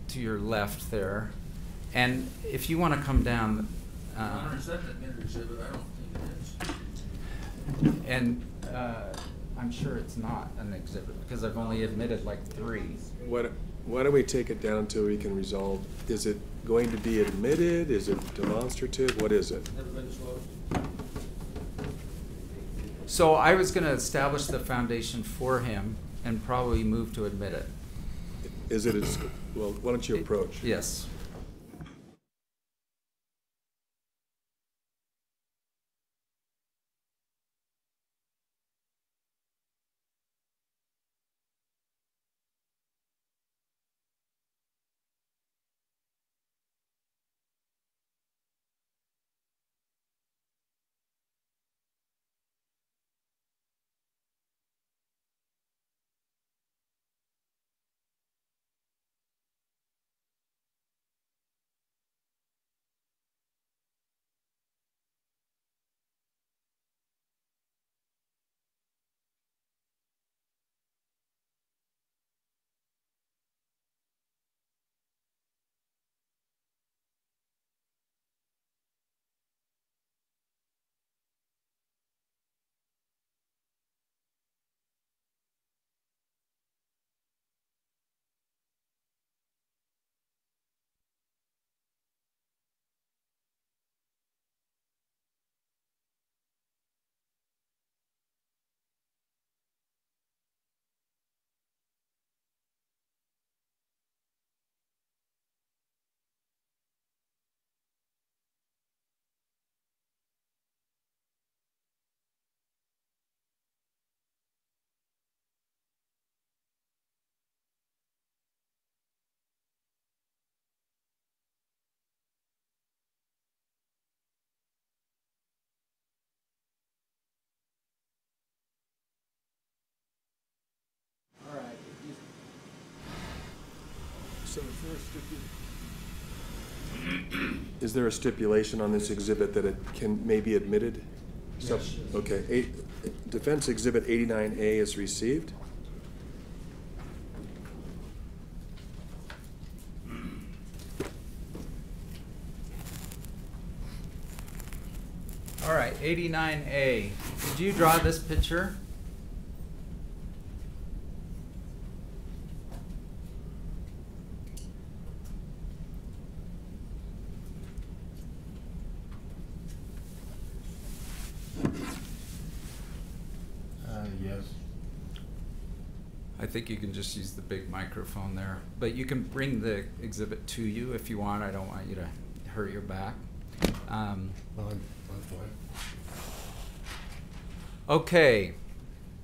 Speaker 3: to your left there, and if you want to come down,
Speaker 6: Is that an exhibit? I don't think it is.
Speaker 3: and I'm sure it's not an exhibit because I've only admitted like 3.
Speaker 1: Why don't we take it down until we can resolve? Is it going to be admitted? Is it demonstrative? What is it?
Speaker 6: Never been disclosed.
Speaker 3: So I was going to establish the foundation for him and probably move to admit it.
Speaker 1: Is it, well, why don't you approach?
Speaker 3: Yes.
Speaker 1: Is there a stipulation on this exhibit that it may be admitted?
Speaker 6: Yes.
Speaker 1: Okay. Defense Exhibit 89A is received.
Speaker 3: All right, 89A. Did you draw this picture?
Speaker 7: Yes.
Speaker 3: I think you can just use the big microphone there. But you can bring the exhibit to you if you want. I don't want you to hurt your back.
Speaker 10: Well, I'm fine.
Speaker 3: Okay.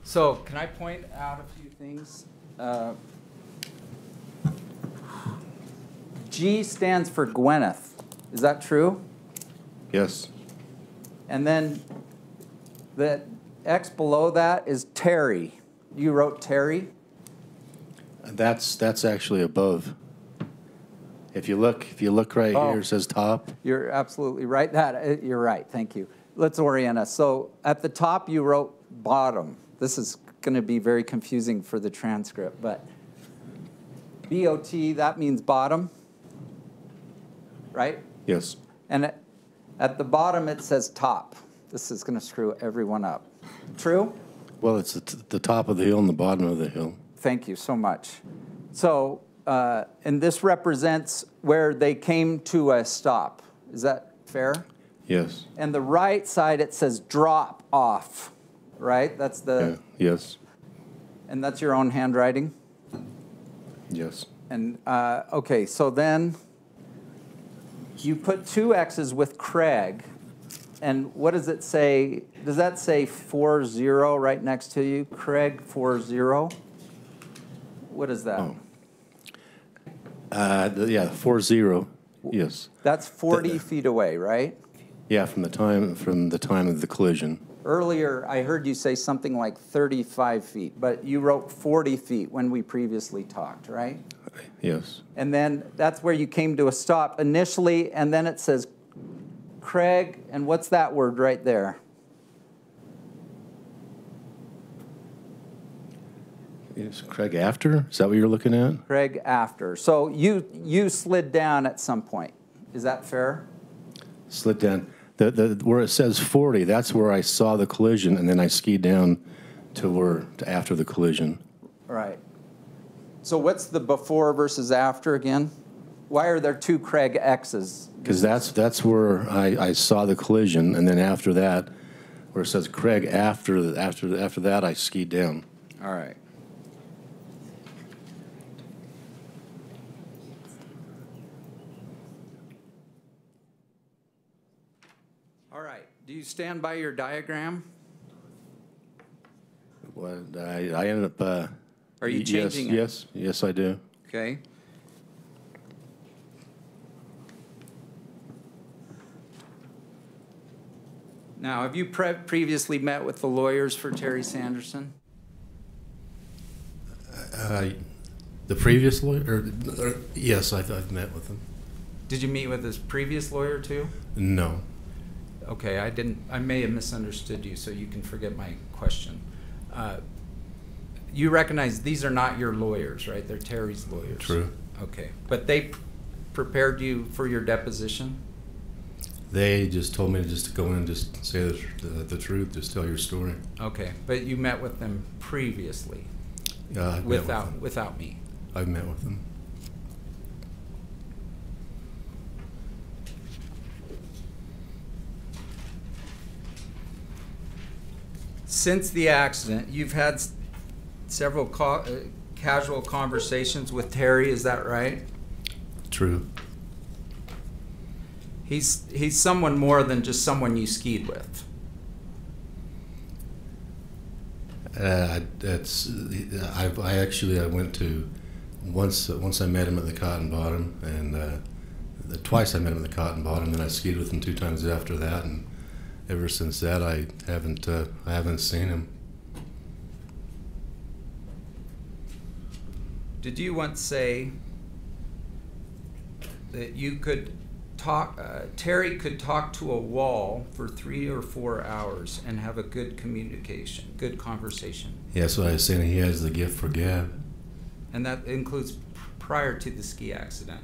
Speaker 3: So can I point out a few
Speaker 8: things? G stands for Gwyneth. Is that true?
Speaker 7: Yes.
Speaker 8: And then the X below that is Terry. You wrote Terry?
Speaker 7: That's actually above. If you look right here, it says top.
Speaker 8: You're absolutely right. You're right. Thank you. Let's orient us. So at the top you wrote bottom. This is going to be very confusing for the transcript, but BOT, that means bottom, right?
Speaker 7: Yes.
Speaker 8: And at the bottom it says top. This is going to screw everyone up. True?
Speaker 7: Well, it's the top of the hill and the bottom of the hill.
Speaker 8: Thank you so much. So, and this represents where they came to a stop. Is that fair?
Speaker 7: Yes.
Speaker 8: And the right side, it says drop off, right? That's the...
Speaker 7: Yeah. Yes.
Speaker 8: And that's your own handwriting?
Speaker 7: Yes.
Speaker 8: And, okay, so then you put 2 X's with Craig. And what does it say? Does that say 40 right next to you? Craig 40? What is that?
Speaker 7: Oh. Yeah, 40. Yes.
Speaker 8: That's 40 feet away, right?
Speaker 7: Yeah, from the time of the collision.
Speaker 8: Earlier, I heard you say something like 35 feet, but you wrote 40 feet when we previously talked, right?
Speaker 7: Yes.
Speaker 8: And then that's where you came to a stop initially, and then it says Craig, and what's that word right there?
Speaker 7: Is Craig after? Is that what you're looking at?
Speaker 8: Craig after. So you slid down at some point. Is that fair?
Speaker 7: Slid down. Where it says 40, that's where I saw the collision, and then I skied down to after the collision.
Speaker 8: Right. So what's the before versus after again? Why are there 2 Craig X's?
Speaker 7: Because that's where I saw the collision, and then after that, where it says Craig after that, I skied down.
Speaker 8: All right. All right. Do you stand by your diagram?
Speaker 7: Well, I ended up.
Speaker 8: Are you changing it?
Speaker 7: Yes, I do.
Speaker 8: Okay. Now, have you previously met with the lawyers for Terry Sanderson?
Speaker 10: The previous lawyer? Yes, I've met with him.
Speaker 3: Did you meet with his previous lawyer too?
Speaker 10: No.
Speaker 3: Okay, I may have misunderstood you, so you can forget my question. You recognize these are not your lawyers, right? They're Terry's lawyers.
Speaker 10: True.
Speaker 3: Okay, but they prepared you for your deposition?
Speaker 10: They just told me just to go in and just say the truth, just tell your story.
Speaker 3: Okay, but you met with them previously?
Speaker 10: I've met with them.
Speaker 3: Without me?
Speaker 10: I've met with them.
Speaker 3: Since the accident, you've had several casual conversations with Terry, is that right?
Speaker 10: True.
Speaker 3: He's someone more than just someone you skied with.
Speaker 10: I went to once I met him at the Cotton Bottom, and twice I met him at the Cotton Bottom. Then I skied with him 2 times after that, and ever since that I haven't seen him.
Speaker 3: Did you once say that you could talk, Terry could talk to a wall for 3 or 4 hours and have a good communication, good conversation.
Speaker 10: Yeah, that's what I was saying. He has the gift for gab.
Speaker 3: And that includes prior to the ski accident.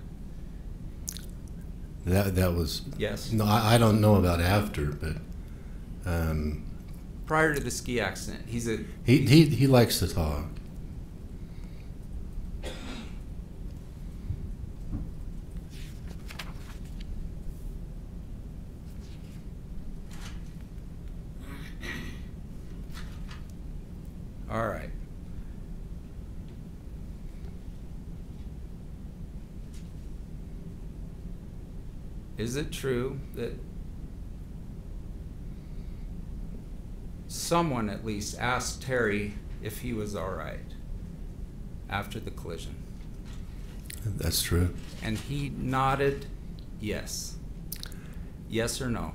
Speaker 10: That was.
Speaker 3: Yes.
Speaker 10: No, I don't know about after, but.
Speaker 3: Prior to the ski accident,
Speaker 10: He likes to talk.
Speaker 3: All right. Is it true that someone at least asked Terry if he was all right after the collision?
Speaker 10: That's true.
Speaker 3: And he nodded yes. Yes or no?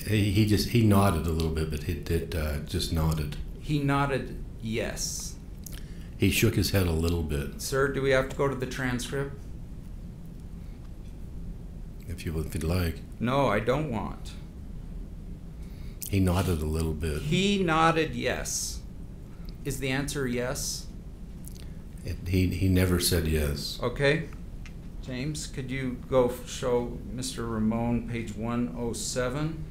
Speaker 10: He nodded a little bit, but he did just nodded.
Speaker 3: He nodded yes.
Speaker 10: He shook his head a little bit.
Speaker 3: Sir, do we have to go to the transcript?
Speaker 10: If you'd like.
Speaker 3: No, I don't want.
Speaker 10: He nodded a little bit.
Speaker 3: He nodded yes. Is the answer yes?
Speaker 10: He never said yes.
Speaker 3: Okay. James, could you go show Mr. Ramon page 107?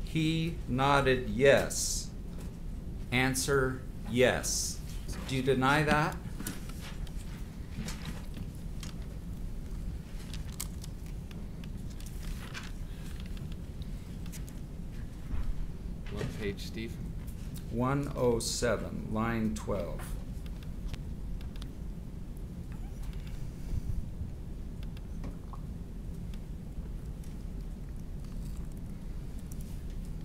Speaker 3: He nodded yes. Answer yes. Do you deny that?
Speaker 11: What page, Steve?
Speaker 3: 107, line 12.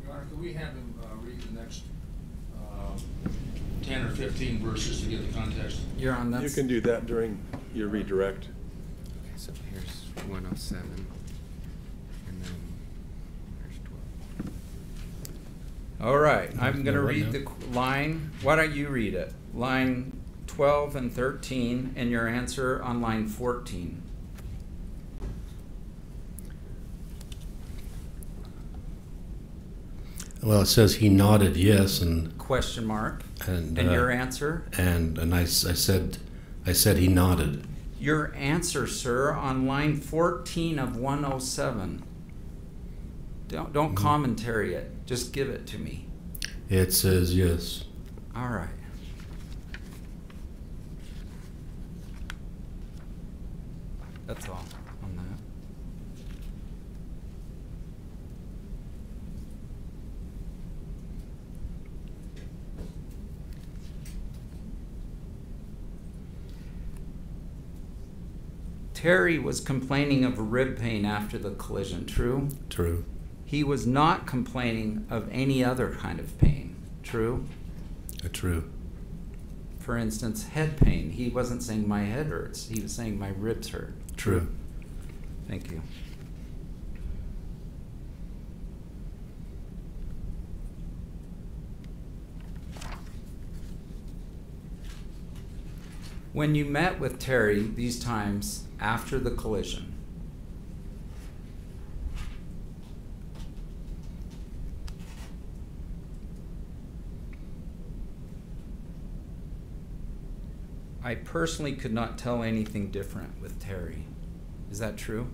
Speaker 6: Your Honor, could we have him read the next 10 or 15 verses to get the context?
Speaker 3: You're on that.
Speaker 9: You can do that during your redirect.
Speaker 11: Okay, so here's 107, and then here's 12.
Speaker 3: All right, I'm going to
Speaker 10: right
Speaker 3: read
Speaker 10: now.
Speaker 3: the line. Why don't you read it? Line 12 and 13, and your answer on line 14.
Speaker 10: Well, it says he nodded yes, and
Speaker 3: Question mark.
Speaker 10: and
Speaker 3: your answer?
Speaker 10: and I said he nodded.
Speaker 3: Your answer, sir, on line 14 of 107. Don't commentary it. Just give it to me.
Speaker 10: It says yes.
Speaker 3: All right. That's all on that. Terry was complaining of rib pain after the collision, true?
Speaker 10: True.
Speaker 3: He was not complaining of any other kind of pain, true?
Speaker 10: True.
Speaker 3: For instance, head pain. He wasn't saying my head hurts. He was saying my ribs hurt.
Speaker 10: True.
Speaker 3: Thank you. When you met with Terry these times after the collision, I personally could not tell anything different with Terry. Is that true?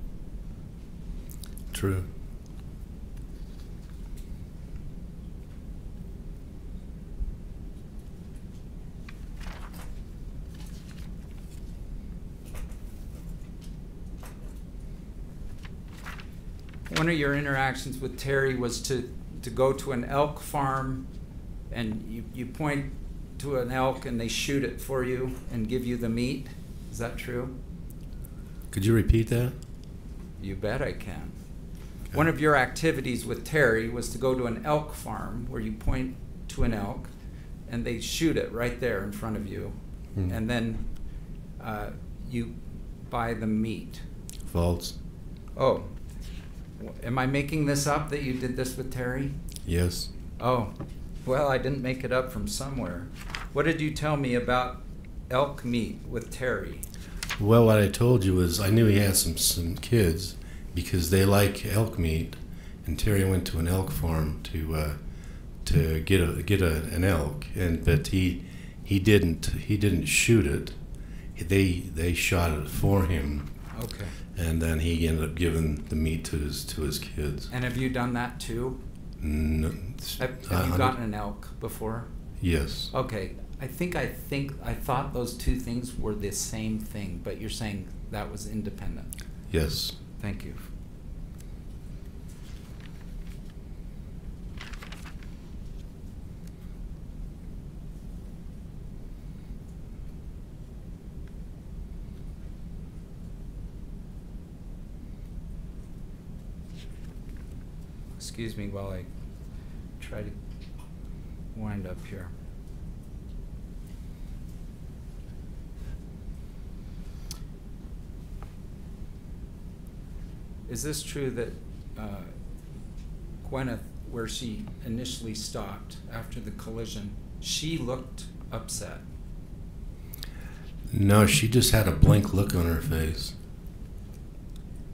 Speaker 10: True.
Speaker 3: One of your interactions with Terry was to go to an elk farm, and you point to an elk and they shoot it for you and give you the meat. Is that true?
Speaker 10: Could you repeat that?
Speaker 3: You bet I can.
Speaker 10: Okay.
Speaker 3: One of your activities with Terry was to go to an elk farm where you point to an elk and they shoot it right there in front of you, and then you buy the meat.
Speaker 10: False.
Speaker 3: Oh, am I making this up that you did this with Terry?
Speaker 10: Yes.
Speaker 3: Oh, well, I didn't make it up from somewhere. What did you tell me about elk meat with Terry?
Speaker 10: Well, what I told you was I knew he had some kids because they like elk meat, and Terry went to an elk farm to get an elk, but he didn't shoot it. They shot it for him.
Speaker 3: Okay.
Speaker 10: And then he ended up giving the meat to his kids.
Speaker 3: And have you done that too?
Speaker 10: No,
Speaker 3: Have you gotten an elk before?
Speaker 10: Yes.
Speaker 3: Okay. I thought those two things were the same thing, but you're saying that was independent.
Speaker 10: Yes.
Speaker 3: Thank you. Excuse me while I try to wind up here. Is this true that Gwyneth, where she initially stopped after the collision, she looked upset?
Speaker 10: No, she just had a blank look on her face.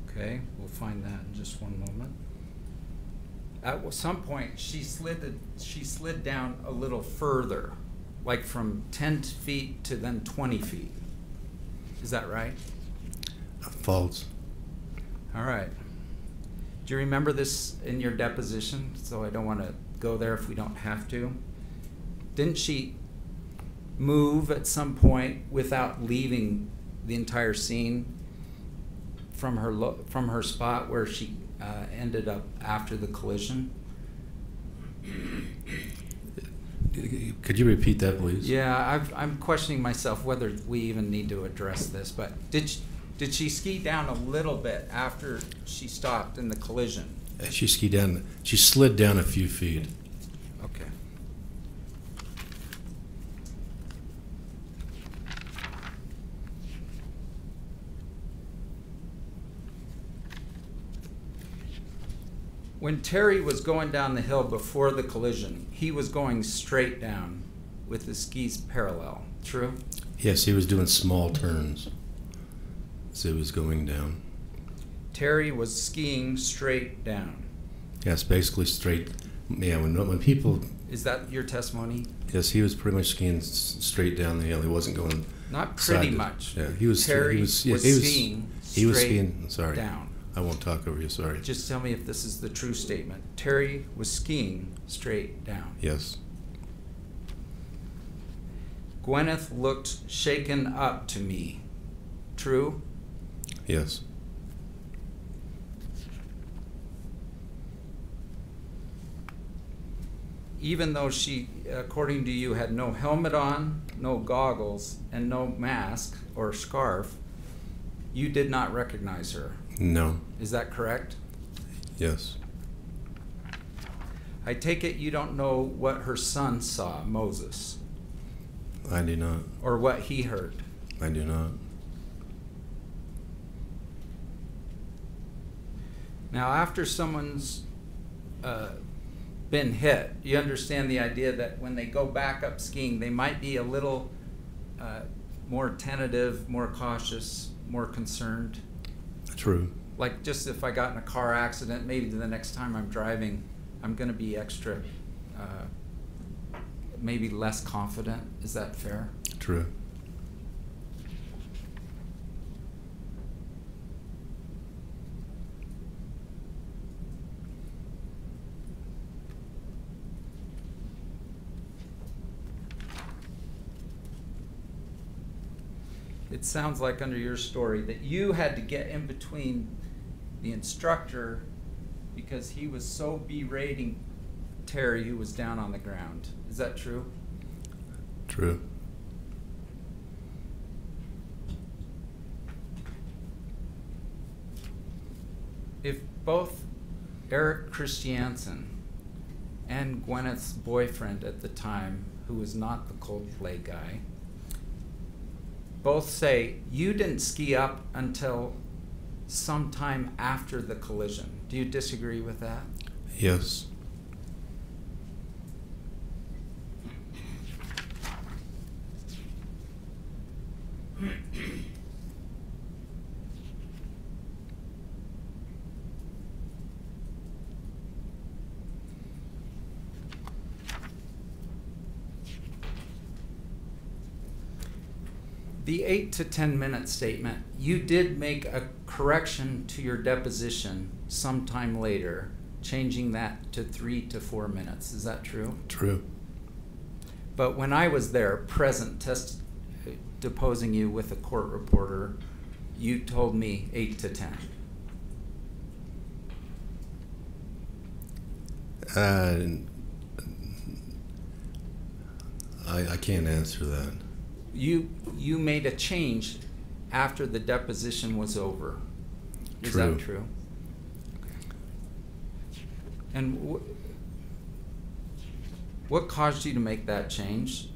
Speaker 3: Okay, we'll find that in just one moment. At some point, she slid down a little further, like from 10 feet to then 20 feet. Is that right?
Speaker 10: False.
Speaker 3: All right. Do you remember this in your deposition? So I don't want to go there if we don't have to. Didn't she move at some point without leaving the entire scene from her spot where she ended up after the collision?
Speaker 10: Could you repeat that, please?
Speaker 3: Yeah, I'm questioning myself whether we even need to address this, but did she ski down a little bit after she stopped in the collision?
Speaker 10: She slid down a few feet.
Speaker 3: Okay. When Terry was going down the hill before the collision, he was going straight down with the skis parallel, true?
Speaker 10: Yes, he was doing small turns as he was going down.
Speaker 3: Terry was skiing straight down.
Speaker 10: Yes, basically straight. Yeah, when people...
Speaker 3: Is that your testimony?
Speaker 10: Yes, he was pretty much skiing straight down the hill. He wasn't going...
Speaker 3: Not pretty
Speaker 10: side
Speaker 3: much.
Speaker 10: Yeah, he was...
Speaker 3: Terry
Speaker 10: was
Speaker 3: skiing
Speaker 10: he was
Speaker 3: straight
Speaker 10: skiing, sorry.
Speaker 3: down.
Speaker 10: I won't talk over you, sorry.
Speaker 3: Just tell me if this is the true statement. Terry was skiing straight down.
Speaker 10: Yes.
Speaker 3: Gwyneth looked shaken up to me. True?
Speaker 10: Yes.
Speaker 3: Even though she, according to you, had no helmet on, no goggles, and no mask or scarf, you did not recognize her.
Speaker 10: No.
Speaker 3: Is that correct?
Speaker 10: Yes.
Speaker 3: I take it you don't know what her son saw, Moses,
Speaker 10: I do not.
Speaker 3: or what he heard.
Speaker 10: I do not.
Speaker 3: Now, after someone's been hit, you understand the idea that when they go back up skiing, they might be a little more tentative, more cautious, more concerned.
Speaker 10: True.
Speaker 3: Like just if I got in a car accident, maybe the next time I'm driving, I'm going to be extra, maybe less confident. Is that fair?
Speaker 10: True.
Speaker 3: It sounds like under your story that you had to get in between the instructor because he was so berating Terry, who was down on the ground. Is that true?
Speaker 10: True.
Speaker 3: If both Eric Christiansen and Gwyneth's boyfriend at the time, who was not the Coldplay guy, both say you didn't ski up until sometime after the collision. Do you disagree with that?
Speaker 10: Yes.
Speaker 3: The 8 to 10 minute statement, you did make a correction to your deposition sometime later, changing that to 3 to 4 minutes. Is that true?
Speaker 10: True.
Speaker 3: But when I was there, present, deposing you with a court reporter, you told me 8 to 10.
Speaker 10: I can't answer that.
Speaker 3: You made a change after the deposition was over. Is
Speaker 10: True.
Speaker 3: that true? And what caused you to make that change,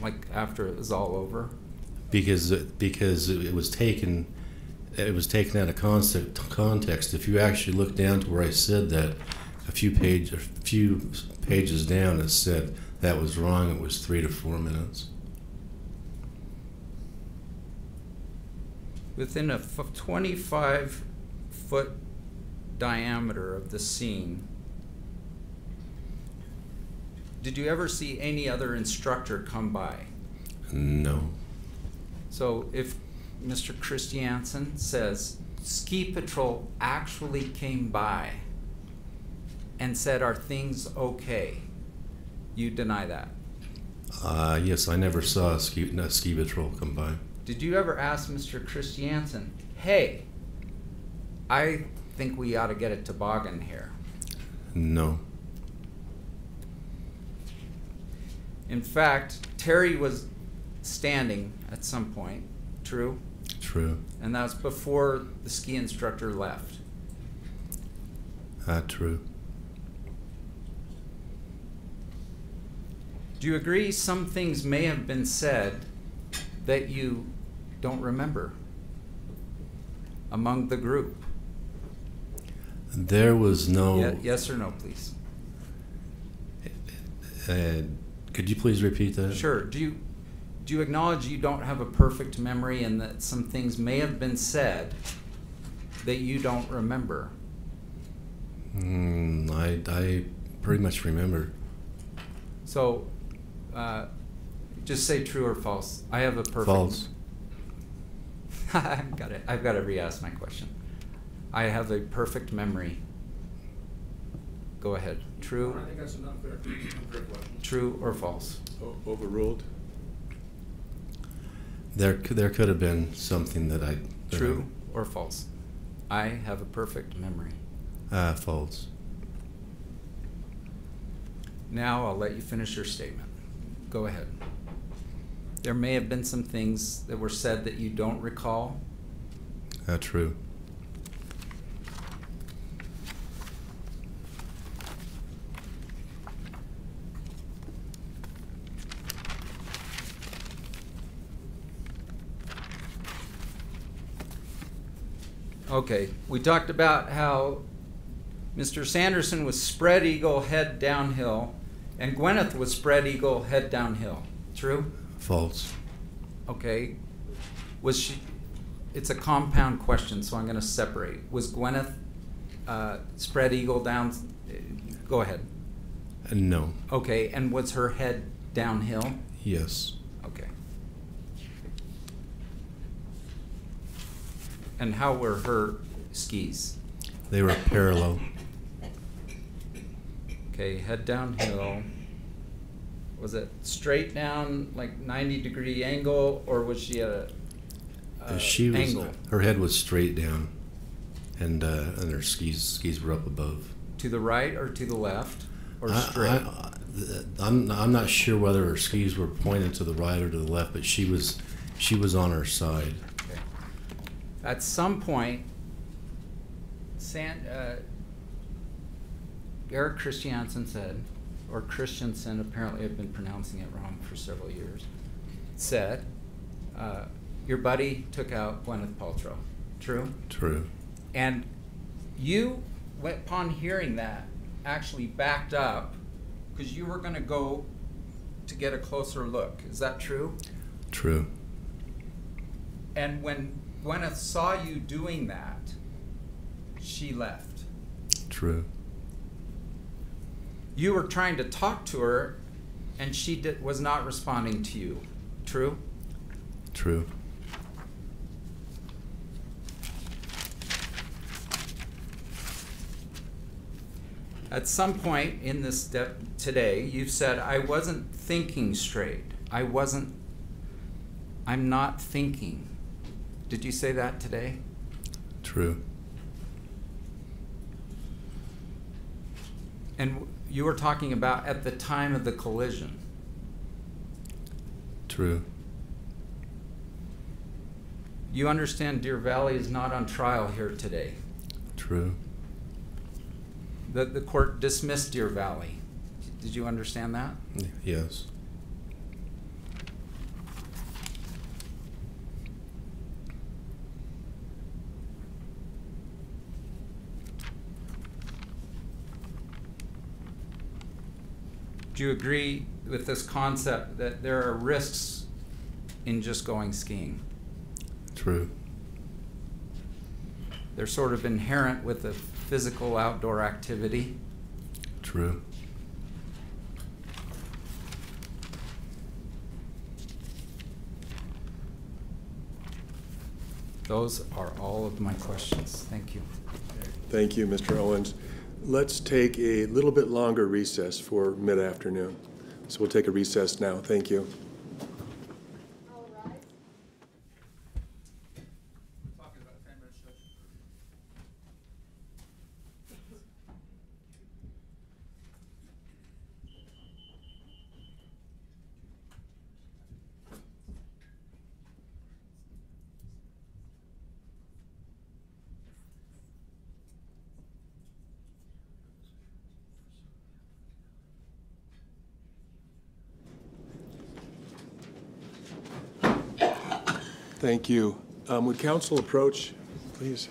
Speaker 3: like after it was all over?
Speaker 10: Because it was taken out of context. If you actually look down to where I said that, a few pages down, it said that was wrong. It was 3 to 4 minutes.
Speaker 3: Within a 25-foot diameter of the scene, did you ever see any other instructor come by?
Speaker 10: No.
Speaker 3: So if Mr. Christiansen says ski patrol actually came by and said, "Are things okay?" you deny that?
Speaker 10: Yes, I never saw a ski patrol come by.
Speaker 3: Did you ever ask Mr. Christiansen, "Hey, I think we ought to get a toboggan here"?
Speaker 10: No.
Speaker 3: In fact, Terry was standing at some point, true?
Speaker 10: True.
Speaker 3: And that was before the ski instructor left.
Speaker 10: True.
Speaker 3: Do you agree some things may have been said that you don't remember among the group?
Speaker 10: There was no...
Speaker 3: Yes or no, please?
Speaker 10: Could you please repeat that?
Speaker 3: Sure. Do you acknowledge you don't have a perfect memory and that some things may have been said that you don't remember?
Speaker 10: I pretty much remember.
Speaker 3: So, just say true or false. I have a perfect...
Speaker 10: False.
Speaker 3: I've got to re-ask my question. I have a perfect memory. Go ahead. True?
Speaker 4: I think that's an unfair question.
Speaker 3: True or false?
Speaker 9: Overruled?
Speaker 10: There could have been something that I...
Speaker 3: True or false? I have a perfect memory.
Speaker 10: False.
Speaker 3: Now I'll let you finish your statement. Go ahead. There may have been some things that were said that you don't recall.
Speaker 10: True.
Speaker 3: Okay, we talked about how Mr. Sanderson was spread eagle head downhill and Gwyneth was spread eagle head downhill. True?
Speaker 10: False.
Speaker 3: Okay. Was she... It's a compound question, so I'm going to separate. Was Gwyneth spread eagle down... Go ahead.
Speaker 10: No.
Speaker 3: Okay, and was her head downhill?
Speaker 10: Yes.
Speaker 3: Okay. And how were her skis?
Speaker 10: They were parallel.
Speaker 3: Okay, head downhill. Was it straight down, like 90-degree angle, or was she at a angle?
Speaker 10: Her head was straight down, and her skis were up above.
Speaker 3: To the right or to the left, or straight?
Speaker 10: I'm not sure whether her skis were pointed to the right or to the left, but she was on her side.
Speaker 3: Okay. At some point, Eric Christiansen said, or Christiansen, apparently I've been pronouncing it wrong for several years, said, your buddy took out Gwyneth Paltrow. True?
Speaker 10: True.
Speaker 3: And you, upon hearing that, actually backed up because you were going to go to get a closer look. Is that true?
Speaker 10: True.
Speaker 3: And when Gwyneth saw you doing that, she left.
Speaker 10: True.
Speaker 3: You were trying to talk to her, and she was not responding to you. True?
Speaker 10: True.
Speaker 3: At some point in this today, you've said, I wasn't thinking straight. I'm not thinking. Did you say that today?
Speaker 10: True.
Speaker 3: And you were talking about at the time of the collision.
Speaker 10: True.
Speaker 3: You understand Deer Valley is not on trial here today.
Speaker 10: True.
Speaker 3: The court dismissed Deer Valley. Did you understand that?
Speaker 10: Yes.
Speaker 3: Do you agree with this concept that there are risks in just going skiing?
Speaker 10: True.
Speaker 3: They're sort of inherent with the physical outdoor activity.
Speaker 10: True.
Speaker 3: Those are all of my questions. Thank you.
Speaker 1: Thank you, Mr. Owens. Let's take a little bit longer recess for mid-afternoon. So we'll take a recess now. Thank you. Thank you. Would counsel approach, please?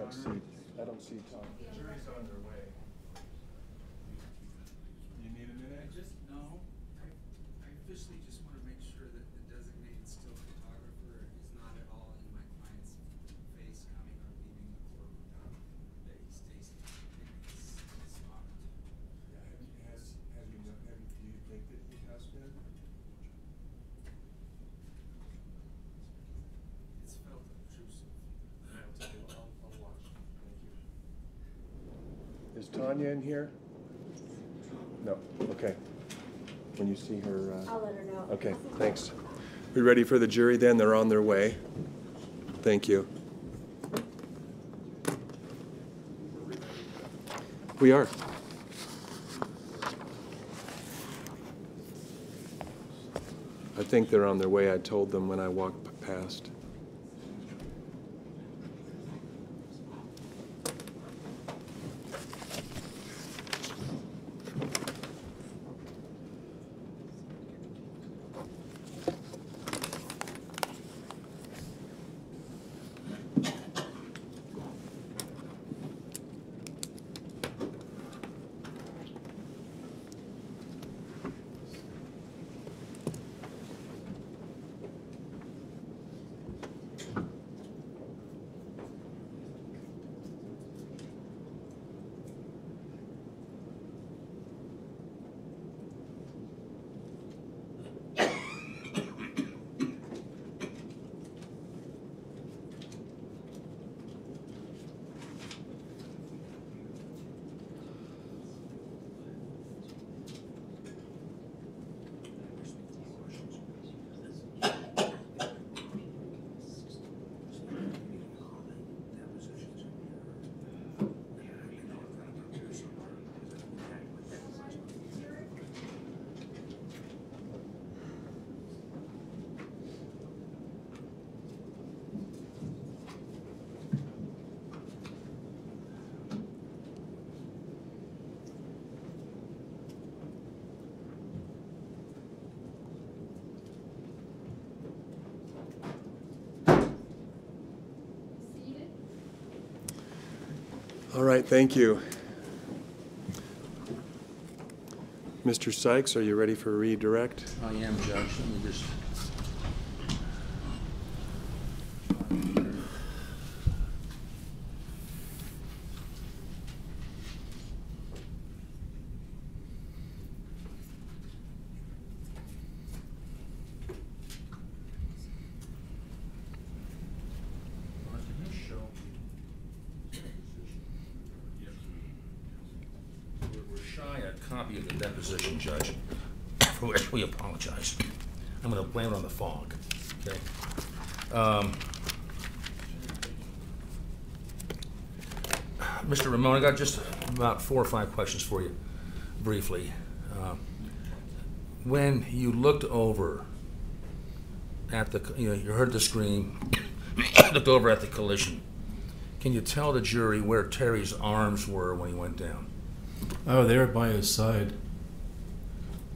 Speaker 1: don't see Tom.
Speaker 4: The jury's on their way.
Speaker 1: You need a minute?
Speaker 11: I officially just want to make sure that the designated still photographer is not at all in my client's face coming or leaving the courtroom. That he stays spot.
Speaker 1: Yeah, do you think that he has been?
Speaker 11: It's felt obtrusive.
Speaker 1: I'll watch. Thank you. Is Tanya in here? No, okay. When you see her,
Speaker 5: I'll let her know.
Speaker 1: okay, thanks. We ready for the jury then? They're on their way. Thank you. We are. I think they're on their way. I told them when I walked past. All right, thank you. Mr. Sykes, are you ready for redirect?
Speaker 6: I am, Judge. Let me just.
Speaker 4: We're shy a copy of the deposition, Judge, for which we apologize. I'm going to blame it on the fog, okay? Mr. Ramon, I got just about 4 or 5 questions for you, briefly. When you looked over at the, you heard the scream, looked over at the collision, can you tell the jury where Terry's arms were when he went down?
Speaker 10: Oh, they were by his side.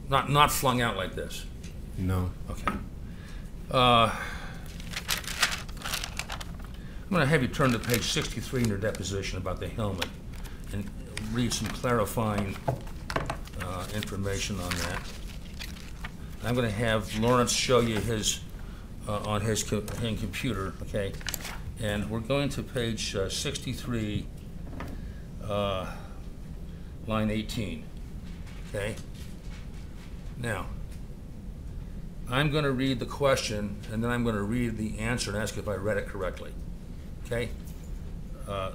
Speaker 4: Not flung out like this?
Speaker 10: No.
Speaker 4: Okay. I'm going to have you turn to page 63 in your deposition about the helmet and read some clarifying information on that. I'm going to have Lawrence show you his on his computer, okay? And we're going to page 63, line 18, okay? Now, I'm going to read the question, and then I'm going to read the answer and ask if I read it correctly, okay?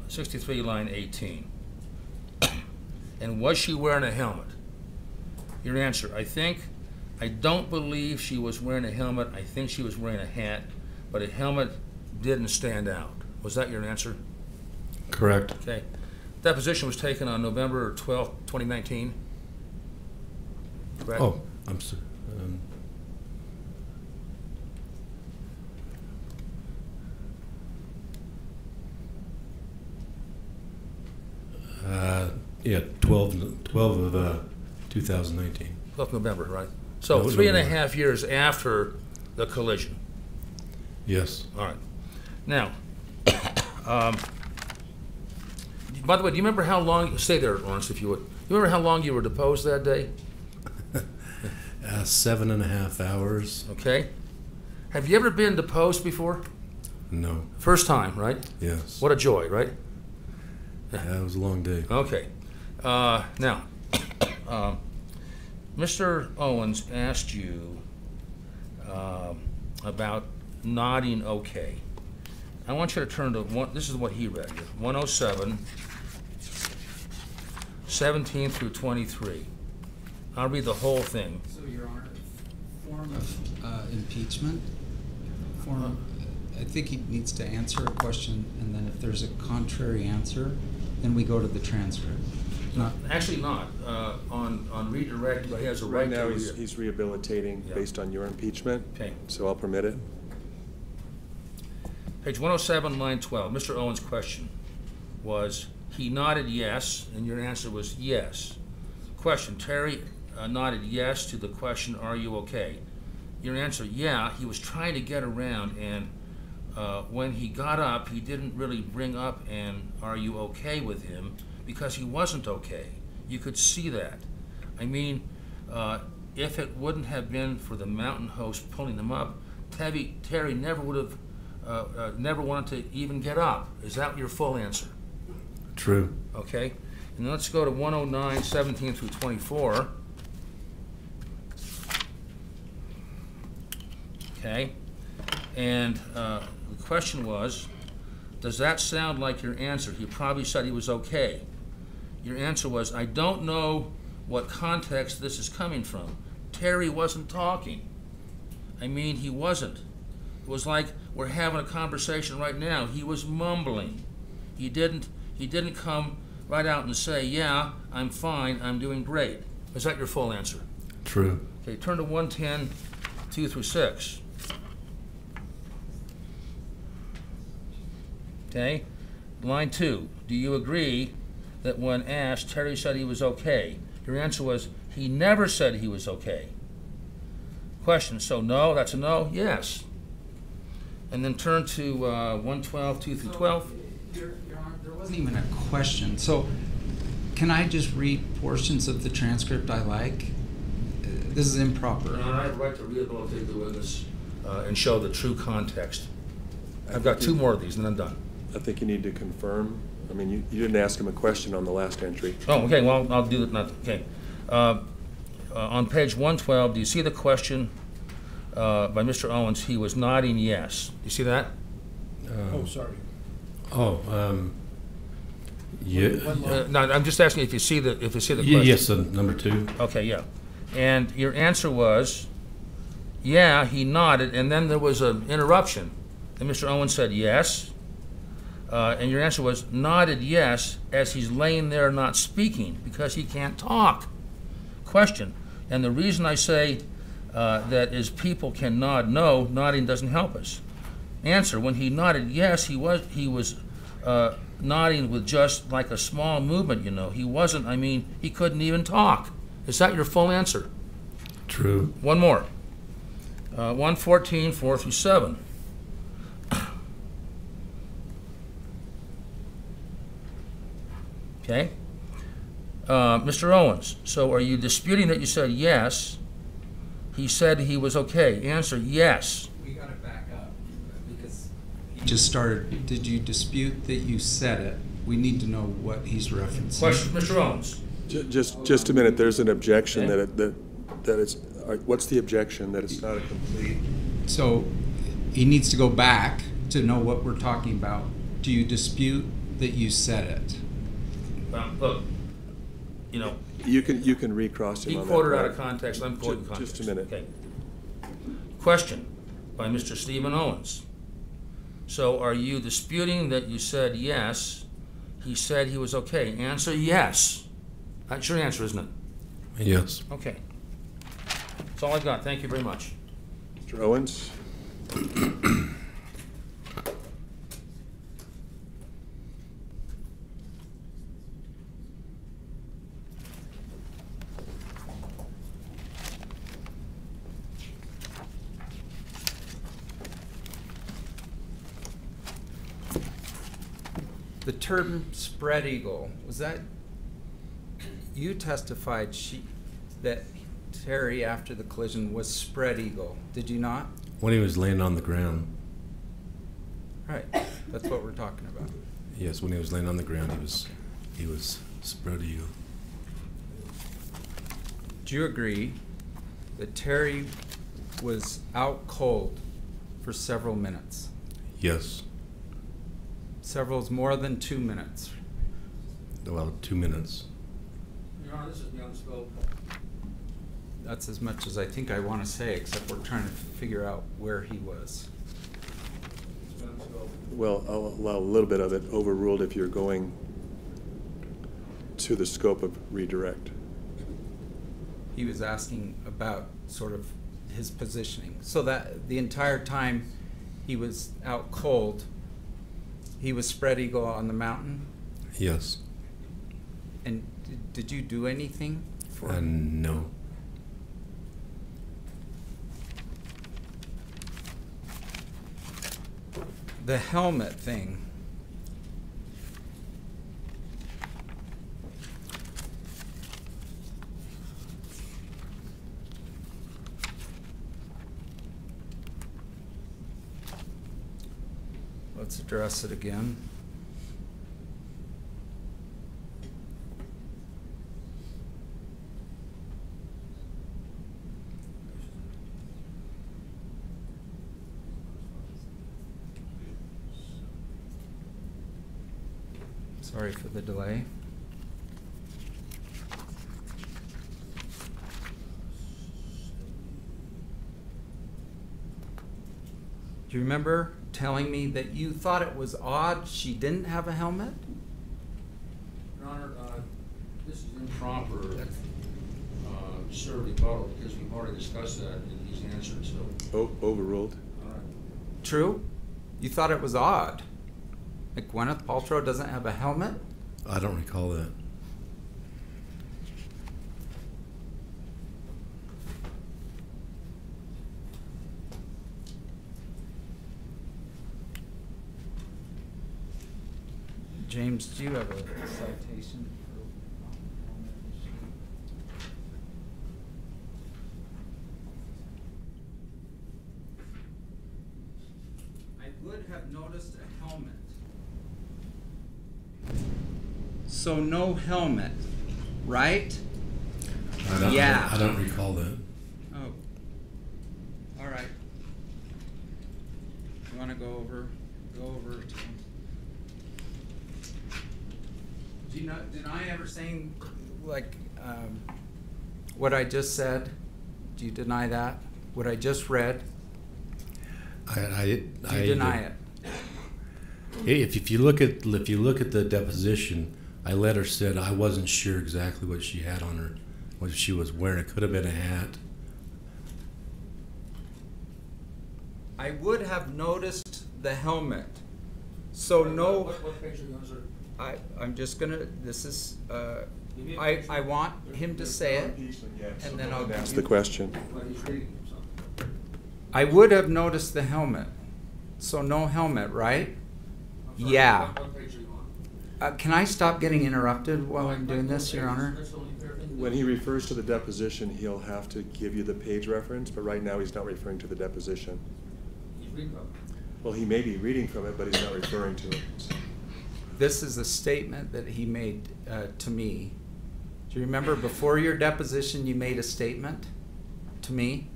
Speaker 4: 63, line 18. And was she wearing a helmet? Your answer, I don't believe she was wearing a helmet. I think she was wearing a hat, but a helmet didn't stand out. Was that your answer?
Speaker 10: Correct.
Speaker 4: Okay. Deposition was taken on November 12th, 2019. Correct?
Speaker 10: Oh, I'm sorry. Yeah, 12 of 2019.
Speaker 4: 12th November, right? So
Speaker 10: No,
Speaker 4: 3.5
Speaker 10: November.
Speaker 4: years after the collision.
Speaker 10: Yes.
Speaker 4: All right. Now, By the way, do you remember how long, stay there, Lawrence, if you would. You remember how long you were deposed that day?
Speaker 10: 7.5 hours.
Speaker 4: Okay. Have you ever been deposed before?
Speaker 10: No.
Speaker 4: First time, right?
Speaker 10: Yes.
Speaker 4: What a joy, right?
Speaker 10: Yeah, it was a long day.
Speaker 4: Okay. Now, Mr. Owens asked you about nodding okay. I want you to turn to this is what he read here, 107, 17 through 23. I'll read the whole thing.
Speaker 11: So, Your Honor, form of impeachment, I think he needs to answer a question, and then if there's a contrary answer, then we go to the transcript.
Speaker 4: Actually not. On redirect, he has a right
Speaker 9: Right now,
Speaker 4: to
Speaker 9: he's rehabilitating
Speaker 4: Yeah.
Speaker 9: based on your impeachment,
Speaker 4: Okay.
Speaker 9: so I'll permit it.
Speaker 4: Page 107, line 12. Mr. Owens' question was, he nodded yes, and your answer was yes. Question, Terry nodded yes to the question, are you okay? Your answer, yeah, he was trying to get around, and when he got up, he didn't really bring up an are you okay with him, because he wasn't okay. You could see that. I mean, if it wouldn't have been for the mountain host pulling him up, Terry never would have, never wanted to even get up. Is that your full answer?
Speaker 10: True.
Speaker 4: Okay. And let's go to 109, 17 through 24. Okay. And the question was, does that sound like your answer? He probably said he was okay. Your answer was, I don't know what context this is coming from. Terry wasn't talking. I mean, he wasn't. It was like we're having a conversation right now. He was mumbling. He didn't come right out and say, yeah, I'm fine, I'm doing great. Is that your full answer?
Speaker 10: True.
Speaker 4: Okay, turn to 110, 2 through 6. Okay, line 2. Do you agree that when asked, Terry said he was okay? Your answer was, he never said he was okay. Question, so no, that's a no? Yes. And then turn to 112, 2 through 12.
Speaker 11: Your Honor, there wasn't even a question. So can I just read portions of the transcript I like? This is improper.
Speaker 4: And I have a right to rehabilitate the witness and show the true context. I've got 2 more of these and then I'm done.
Speaker 9: I think you need to confirm. I mean, you didn't ask him a question on the last entry.
Speaker 4: Oh, okay, well, I'll do that. Okay. On page 112, do you see the question by Mr. Owens? He was nodding yes. You see that?
Speaker 7: Oh, sorry.
Speaker 10: Oh, yeah.
Speaker 4: No, I'm just asking if you see the question.
Speaker 10: Yes, number 2.
Speaker 4: Okay, yeah. And your answer was, yeah, he nodded, and then there was an interruption. And Mr. Owens said yes. And your answer was nodded yes as he's laying there not speaking because he can't talk. Question, and the reason I say that is people can nod no, nodding doesn't help us. Answer, when he nodded yes, he was nodding with just like a small movement, you know. He wasn't, I mean, he couldn't even talk. Is that your full answer?
Speaker 10: True.
Speaker 4: One more. 114, 4 through 7. Okay. Mr. Owens, so are you disputing that you said yes? He said he was okay. Answer, yes.
Speaker 11: We got to back up because he just started. Did you dispute that you said it? We need to know what he's referencing.
Speaker 4: Question, Mr. Owens.
Speaker 9: Just a minute. There's an objection
Speaker 4: Okay.
Speaker 9: that it's. What's the objection that it's not a complete?
Speaker 11: So he needs to go back to know what we're talking about. Do you dispute that you said it?
Speaker 4: Well, look, you know.
Speaker 9: You can recross him
Speaker 4: He
Speaker 9: on that.
Speaker 4: quoted out of context. I'm quoting context.
Speaker 9: Just a minute.
Speaker 4: Okay. Question by Mr. Stephen Owens. So are you disputing that you said yes? He said he was okay. Answer, yes. That's your answer, isn't it?
Speaker 10: Yes.
Speaker 4: Okay. That's all I've got. Thank you very much.
Speaker 9: Mr. Owens?
Speaker 3: The term spread eagle, was that, you testified that Terry, after the collision, was spread eagle, did you not?
Speaker 10: When he was laying on the ground.
Speaker 3: Right, that's what we're talking about.
Speaker 10: Yes, when he was laying on the ground, he was spread eagle.
Speaker 3: Do you agree that Terry was out cold for several minutes?
Speaker 10: Yes.
Speaker 3: Several is more than 2 minutes.
Speaker 10: Well, 2 minutes.
Speaker 4: Your Honor, this is beyond scope.
Speaker 3: That's as much as I think I want to say, except we're trying to figure out where he was.
Speaker 4: It's beyond scope.
Speaker 9: Well, I'll allow a little bit of it overruled if you're going to the scope of redirect.
Speaker 3: He was asking about sort of his positioning. So that the entire time he was out cold, he was spread eagle on the mountain?
Speaker 10: Yes.
Speaker 3: And did you do anything for him?
Speaker 10: No.
Speaker 3: The helmet thing. Let's address it again. Sorry for the delay. Do you remember telling me that you thought it was odd she didn't have a helmet?
Speaker 6: Your Honor, this is improper, sir, rebuttal, because we've already discussed that and he's answered, so.
Speaker 9: Overruled.
Speaker 6: All right.
Speaker 3: True? You thought it was odd. Like Gwyneth Paltrow doesn't have a helmet?
Speaker 10: I don't recall that.
Speaker 3: James, do you have a citation for? I would have noticed a helmet. So no helmet, right? Yeah.
Speaker 10: I don't recall that.
Speaker 3: Oh. All right. You want to go over to Do you know, did I ever say, like, what I just said? Do you deny that? What I just read? Do you deny it?
Speaker 10: If you look at the deposition, I let her said I wasn't sure exactly what she had on her, what she was wearing. It could have been a hat.
Speaker 3: I would have noticed the helmet. So no.
Speaker 4: What picture are you on, sir?
Speaker 3: I'm just gonna. This is. I want him to say it, and then I'll.
Speaker 9: That's the question.
Speaker 4: Well, he's reading something.
Speaker 3: I would have noticed the helmet. So no helmet, right?
Speaker 4: I'm sorry,
Speaker 3: Yeah.
Speaker 4: What page are you on?
Speaker 3: Can I stop getting interrupted while I'm doing this, Your Honor?
Speaker 4: That's the only fair thing.
Speaker 9: When he refers to the deposition, he'll have to give you the page reference, but right now he's not referring to the deposition.
Speaker 4: He's reading from it.
Speaker 9: Well, he may be reading from it, but he's not referring to it.
Speaker 3: This is a statement that he made to me. Do you remember before your deposition you made a statement to me?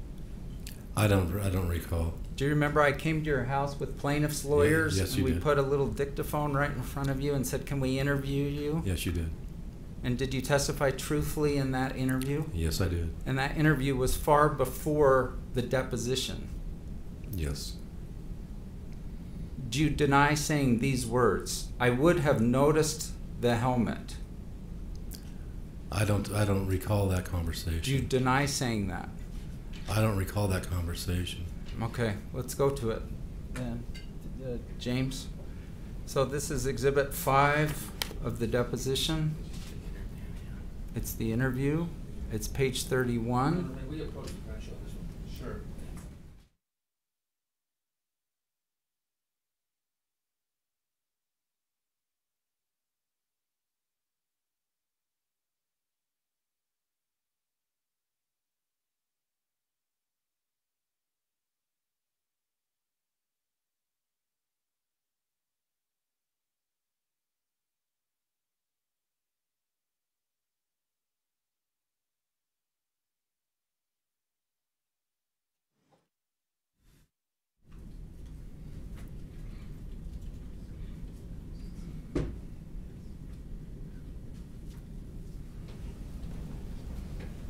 Speaker 10: I don't recall.
Speaker 3: Do you remember I came to your house with plaintiff's lawyers
Speaker 10: yes,
Speaker 3: and
Speaker 10: you
Speaker 3: we
Speaker 10: did.
Speaker 3: put a little dictaphone right in front of you and said, "Can we interview you?"
Speaker 10: Yes, you did.
Speaker 3: And did you testify truthfully in that interview?
Speaker 10: Yes, I did.
Speaker 3: And that interview was far before the deposition.
Speaker 10: Yes.
Speaker 3: Do you deny saying these words? I would have noticed the helmet.
Speaker 10: I don't recall that conversation.
Speaker 3: Do you deny saying that?
Speaker 10: I don't recall that conversation.
Speaker 3: Okay, let's go to it then. James? So this is Exhibit 5 of the deposition. It's the interview. It's page 31.
Speaker 4: We approach the bench on this one.
Speaker 6: Sure.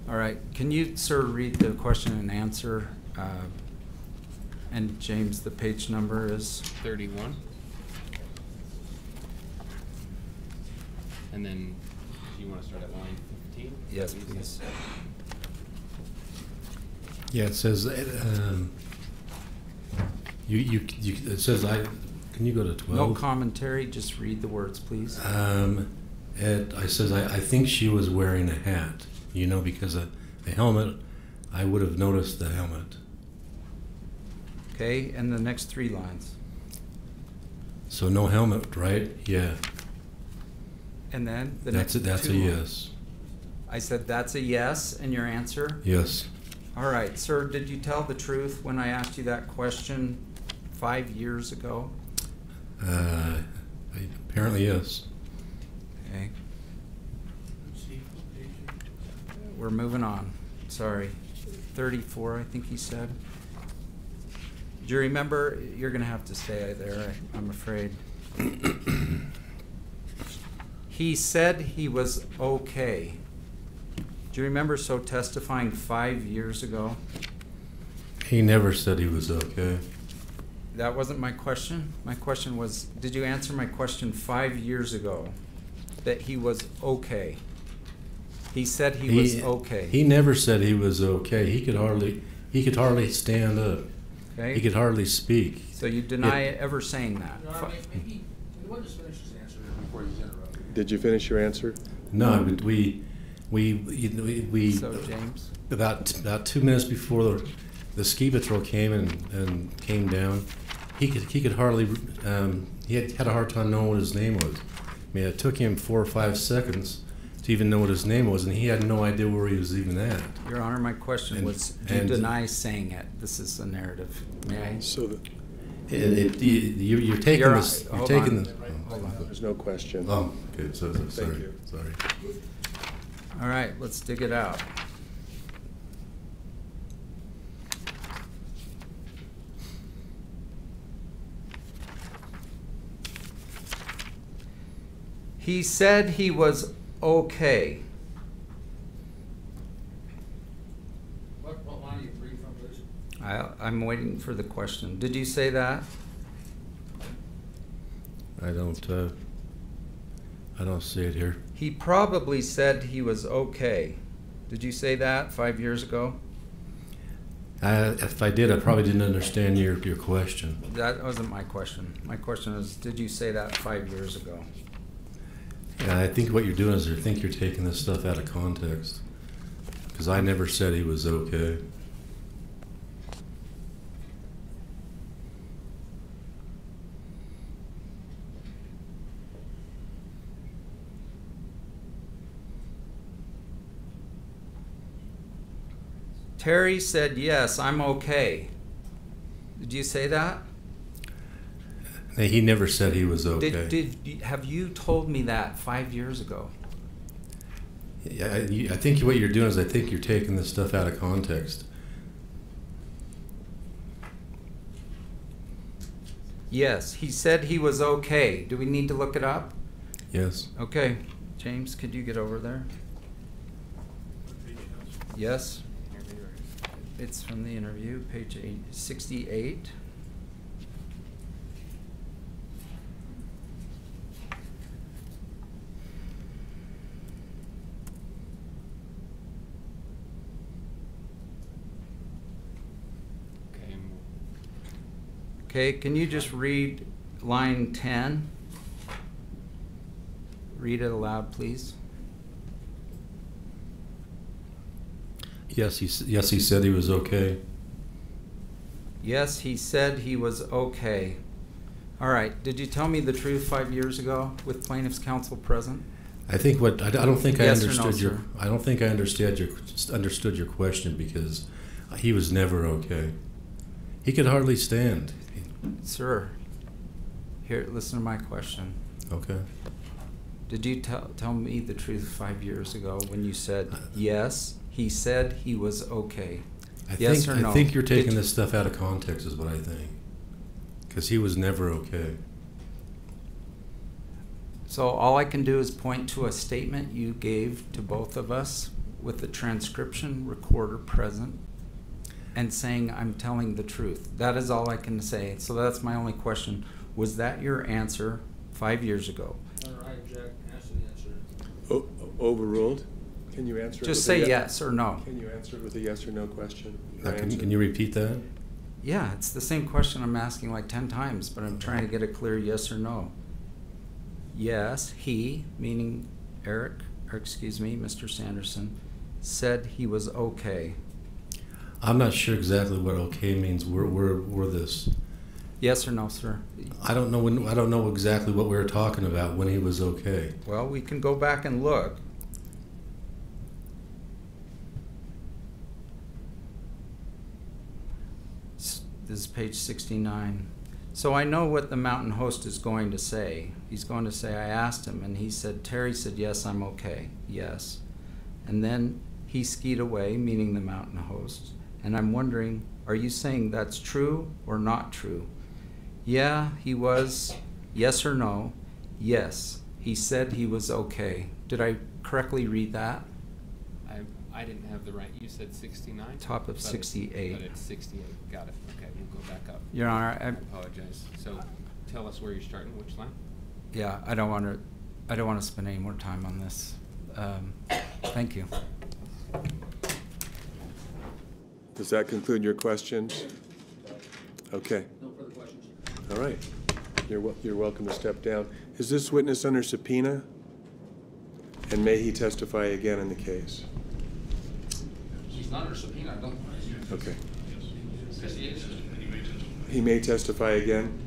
Speaker 8: All right, can you, sir, read the question and answer? And James, the page number is?
Speaker 12: 31. And then, do you want to start at line 15?
Speaker 8: Yes, please.
Speaker 10: Yeah, it says, it says, can you go to 12?
Speaker 8: No commentary, just read the words, please.
Speaker 10: It says, I think she was wearing a hat, you know, because a helmet, I would have noticed the helmet.
Speaker 8: Okay, and the next 3 lines.
Speaker 10: So no helmet, right? Yeah.
Speaker 8: And then the
Speaker 10: That's
Speaker 8: next
Speaker 10: That's a
Speaker 8: 2
Speaker 10: yes.
Speaker 8: I said that's a yes, and your answer?
Speaker 10: Yes.
Speaker 8: All right, sir, did you tell the truth when I asked you that question 5 years ago?
Speaker 10: Apparently yes.
Speaker 8: Okay. We're moving on. Sorry. 34, I think he said. Jury member, you're going to have to stay there, I'm afraid. He said he was okay. Do you remember so testifying 5 years ago?
Speaker 10: He never said he was okay.
Speaker 8: That wasn't my question. My question was, did you answer my question 5 years ago that he was okay? He said he was okay.
Speaker 10: He never said he was okay. He could hardly stand up.
Speaker 8: Okay.
Speaker 10: He could hardly speak.
Speaker 8: So you deny ever saying that?
Speaker 6: Maybe, we'll just finish his answer there before he's interrupted.
Speaker 9: Did you finish your answer?
Speaker 10: No, but we
Speaker 8: So James?
Speaker 10: about 2 minutes before the ski patrol came and came down, he could hardly he had a hard time knowing what his name was. I mean, it took him 4 or 5 seconds to even know what his name was, and he had no idea where he was even at.
Speaker 8: Your Honor, my question was, do you deny saying it? This is the narrative. May I?
Speaker 9: So
Speaker 10: you're taking this. You're taking this.
Speaker 8: Hold on.
Speaker 9: there's no question.
Speaker 10: Oh, okay. So sorry.
Speaker 9: you.
Speaker 10: Sorry.
Speaker 8: All right, let's dig it out. He said he was okay.
Speaker 6: What line are you reading from, please?
Speaker 8: I'm waiting for the question. Did you say that?
Speaker 10: I don't see it here.
Speaker 8: He probably said he was okay. Did you say that 5 years ago?
Speaker 10: If I did, I probably didn't understand your question.
Speaker 8: That wasn't my question. My question is, did you say that 5 years ago?
Speaker 10: Yeah, I think what you're doing is you're taking this stuff out of context. Because I never said he was okay.
Speaker 8: Terry said, yes, I'm okay. Did you say that?
Speaker 10: He never said he was okay.
Speaker 8: Have you told me that 5 years ago?
Speaker 10: Yeah, I think what you're doing is I think you're taking this stuff out of context.
Speaker 8: Yes, he said he was okay. Do we need to look it up?
Speaker 10: Yes.
Speaker 8: Okay. James, could you get over there? Yes. It's from the interview, page 68. Okay, can you just read line 10? Read it aloud, please.
Speaker 10: Yes, he said he was okay.
Speaker 8: Yes, he said he was okay. All right. Did you tell me the truth 5 years ago with plaintiff's counsel present?
Speaker 10: I think I don't think
Speaker 8: Yes
Speaker 10: I understood
Speaker 8: or no,
Speaker 10: your.
Speaker 8: sir?
Speaker 10: I don't think I understood your question because he was never okay. He could hardly stand.
Speaker 8: Sir, here, listen to my question.
Speaker 10: Okay.
Speaker 8: Did you tell me the truth 5 years ago when you said, yes, he said he was okay? Yes or no?
Speaker 10: I think you're taking this stuff out of context is what I think. Because he was never okay.
Speaker 8: So all I can do is point to a statement you gave to both of us with the transcription recorder present and saying I'm telling the truth. That is all I can say. So that's my only question. Was that your answer 5 years ago?
Speaker 4: I object. Ask the answer.
Speaker 9: Overruled? Can you answer it?
Speaker 8: Just
Speaker 9: with a
Speaker 8: say yes or no.
Speaker 9: Can you answer it with a yes or no question?
Speaker 10: Can you repeat that?
Speaker 8: Yeah, it's the same question I'm asking like 10 times, but I'm trying to get a clear yes or no. Yes, he, meaning Eric, or excuse me, Mr. Sanderson, said he was okay.
Speaker 10: I'm not sure exactly what okay means. We're this.
Speaker 8: Yes or no, sir?
Speaker 10: I don't know I don't know exactly what we were talking about when he was okay.
Speaker 8: Well, we can go back and look. This is page 69. So I know what the mountain host is going to say. He's going to say, I asked him, and he said, Terry said, yes, I'm okay. Yes. And then he skied away, meaning the mountain host. And I'm wondering, are you saying that's true or not true? Yeah, he was. Yes or no? Yes. He said he was okay. Did I correctly read that?
Speaker 12: I didn't have the right. You said 69?
Speaker 8: Top of 68.
Speaker 12: But it's 68. Got it. Okay, we'll go back up.
Speaker 8: Your Honor,
Speaker 12: I apologize. So tell us where you're starting, which line?
Speaker 8: Yeah, I don't want to spend any more time on this. Thank you.
Speaker 9: Does that conclude your questions? Okay.
Speaker 2: No further questions.
Speaker 9: All right. You're welcome to step down. Is this witness under subpoena? And may he testify again in the case?
Speaker 6: He's not under subpoena, I don't.
Speaker 9: Okay.
Speaker 6: Yes, he is.
Speaker 9: He may testify again?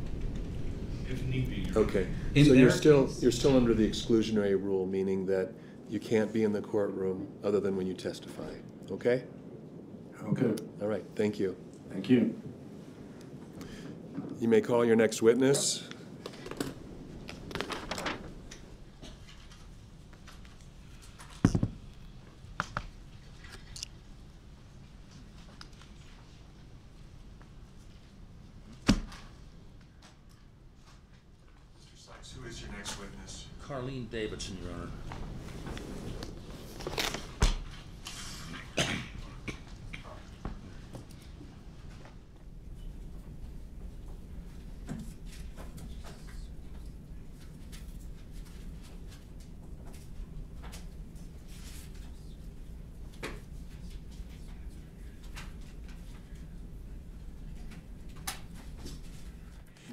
Speaker 7: If need be.
Speaker 9: Okay.
Speaker 8: In
Speaker 9: So
Speaker 8: their
Speaker 9: you're still under the exclusionary rule, meaning that you can't be in the courtroom other than when you testify. Okay?
Speaker 13: Okay.
Speaker 9: All right. Thank you.
Speaker 13: Thank you.
Speaker 9: You may call your next witness. Mr. Sykes, who is your next witness?
Speaker 6: Carlene Davidson, Your Honor.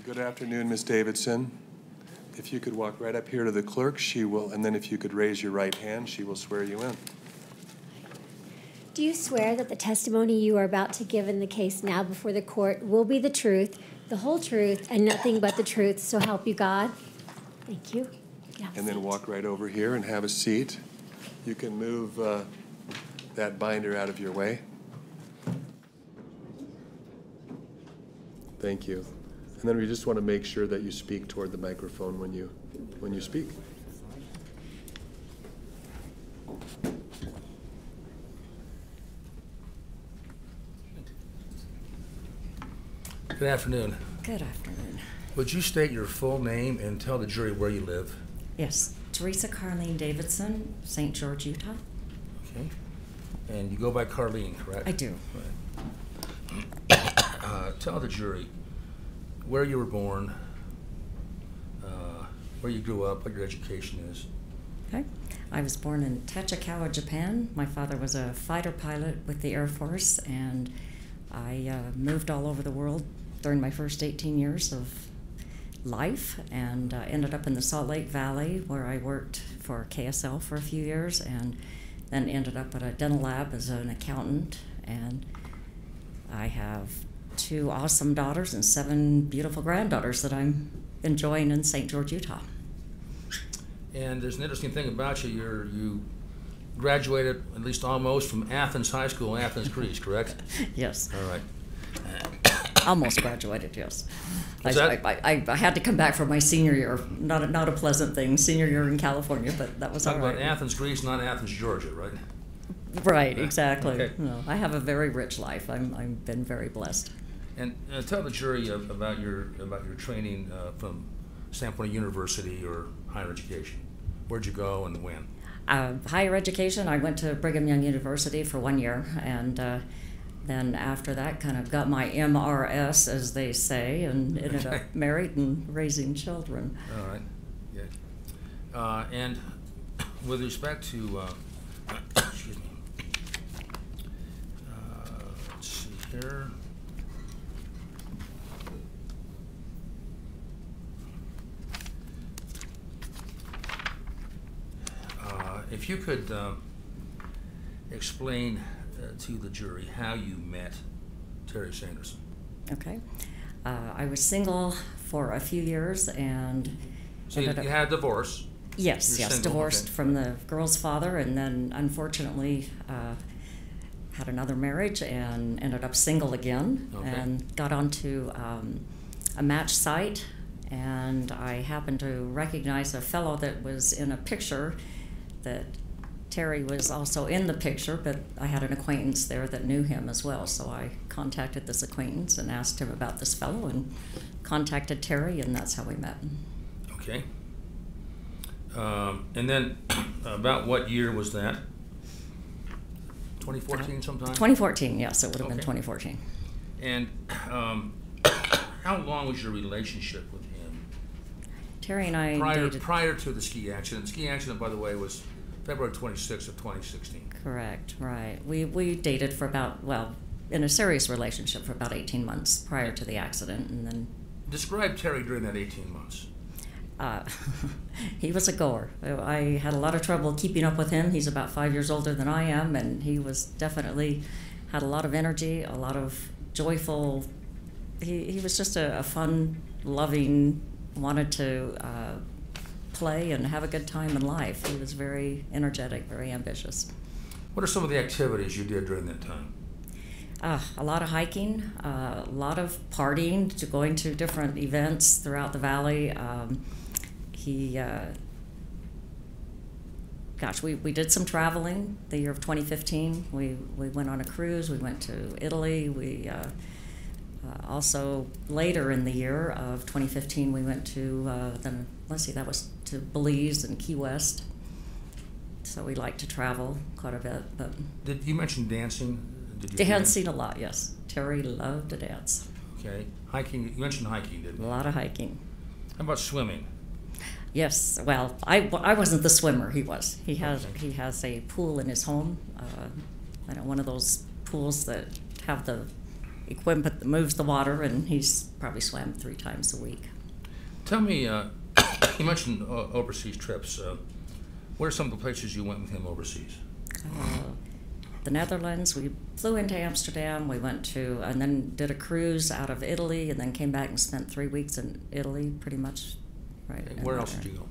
Speaker 9: Good afternoon, Ms. Davidson. If you could walk right up here to the clerk, she will, and then if you could raise your right hand, she will swear you in.
Speaker 5: Do you swear that the testimony you are about to give in the case now before the court will be the truth, the whole truth, and nothing but the truth, so help you God? Thank you.
Speaker 9: And then walk right over here and have a seat. You can move that binder out of your way. Thank you. And then we just want to make sure that you speak toward the microphone when you speak.
Speaker 4: Good afternoon.
Speaker 14: Good afternoon.
Speaker 4: Would you state your full name and tell the jury where you live?
Speaker 14: Yes, Teresa Carlene Davidson, St. George, Utah.
Speaker 4: Okay. And you go by Carlene, correct?
Speaker 14: I do.
Speaker 4: Right. Tell the jury where you were born, where you grew up, what your education is.
Speaker 14: Okay. I was born in Tachikawa, Japan. My father was a fighter pilot with the Air Force, and I moved all over the world during my first 18 years of life, and ended up in the Salt Lake Valley, where I worked for KSL for a few years, and then ended up at a dental lab as an accountant. And I have 2 awesome daughters and 7 beautiful granddaughters that I'm enjoying in St. George, Utah.
Speaker 4: And there's an interesting thing about you. You graduated, at least almost, from Athens High School in Athens, Greece, correct?
Speaker 14: Yes.
Speaker 4: All right.
Speaker 14: Almost graduated, yes.
Speaker 4: I
Speaker 14: had to come back for my senior year. Not a pleasant thing, senior year in California, but that was all
Speaker 4: Talk
Speaker 14: right.
Speaker 4: about Athens, Greece, not Athens, Georgia, right?
Speaker 14: Right, exactly.
Speaker 4: Okay.
Speaker 14: No, I have a very rich life. I've been very blessed.
Speaker 4: And tell the jury about your training from standpoint of university or higher education. Where'd you go and when?
Speaker 14: Higher education, I went to Brigham Young University for 1 year, and then after that kind of got my MRS, as they say, and ended up married and raising children.
Speaker 4: All right, good. And with respect to, excuse me, let's see here. If you could explain to the jury how you met Terry Sanderson.
Speaker 14: Okay. I was single for a few years and...
Speaker 4: So you had a divorce?
Speaker 14: Yes,
Speaker 4: You're
Speaker 14: yes,
Speaker 4: single,
Speaker 14: divorced
Speaker 4: okay.
Speaker 14: from the girl's father, and then unfortunately had another marriage and ended up single again,
Speaker 4: Okay.
Speaker 14: and got onto a match site, and I happened to recognize a fellow that was in a picture that Terry was also in the picture, but I had an acquaintance there that knew him as well, so I contacted this acquaintance and asked him about this fellow and contacted Terry, and that's how we met.
Speaker 4: Okay. And then about what year was that? 2014 sometime?
Speaker 14: 2014, yes, it would have been
Speaker 4: Okay.
Speaker 14: 2014.
Speaker 4: And how long was your relationship with him?
Speaker 14: Terry and I dated...
Speaker 4: Prior to the ski accident. The ski accident, by the way, was February 26th of 2016.
Speaker 14: Correct, right. We dated for about, well, in a serious relationship for about 18 months prior to the accident, and then...
Speaker 4: Describe Terry during that 18 months.
Speaker 14: He was a goer. I had a lot of trouble keeping up with him. He's about 5 years older than I am, and he was definitely had a lot of energy, a lot of joyful... He was just a fun, loving, wanted to play and have a good time in life. He was very energetic, very ambitious.
Speaker 4: What are some of the activities you did during that time?
Speaker 14: A lot of hiking, a lot of partying, to going to different events throughout the valley. We did some traveling the year of 2015. We went on a cruise, we went to Italy. We also, later in the year of 2015, we went to, that was to Belize and Key West. So we like to travel quite a bit. But
Speaker 4: Did you mention dancing?
Speaker 14: dancing a lot, yes. Terry loved to dance.
Speaker 4: Okay. Hiking, you mentioned hiking, didn't you?
Speaker 14: A lot of hiking.
Speaker 4: How about swimming?
Speaker 14: Yes, well, I wasn't the swimmer, he was. He has a pool in his home, one of those pools that have the equipment that moves the water, and he's probably swam 3 times a week.
Speaker 4: Tell me, you mentioned overseas trips. What are some of the places you went with him overseas?
Speaker 14: The Netherlands, we flew into Amsterdam, we went to, and then did a cruise out of Italy, and then came back and spent 3 weeks in Italy, pretty much. Right.
Speaker 4: Okay, where else did you go?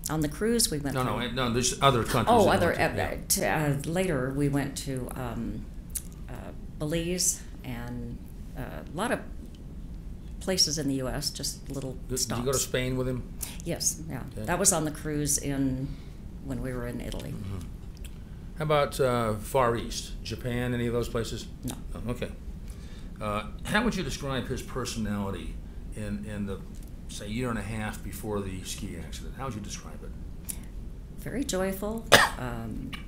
Speaker 14: On the cruise, we went.
Speaker 4: No, there's other countries.
Speaker 14: Oh, later we went to Belize and a lot of places in the U.S., just little stops.
Speaker 4: Did you go to Spain with him?
Speaker 14: Yes, yeah.
Speaker 4: Okay.
Speaker 14: That was on the cruise when we were in Italy.
Speaker 4: Mm-hmm. How about Far East, Japan, any of those places?
Speaker 14: No.
Speaker 4: Oh, okay. How would you describe his personality in the, say, year and a half before the ski accident? How would you describe it?
Speaker 14: Very joyful.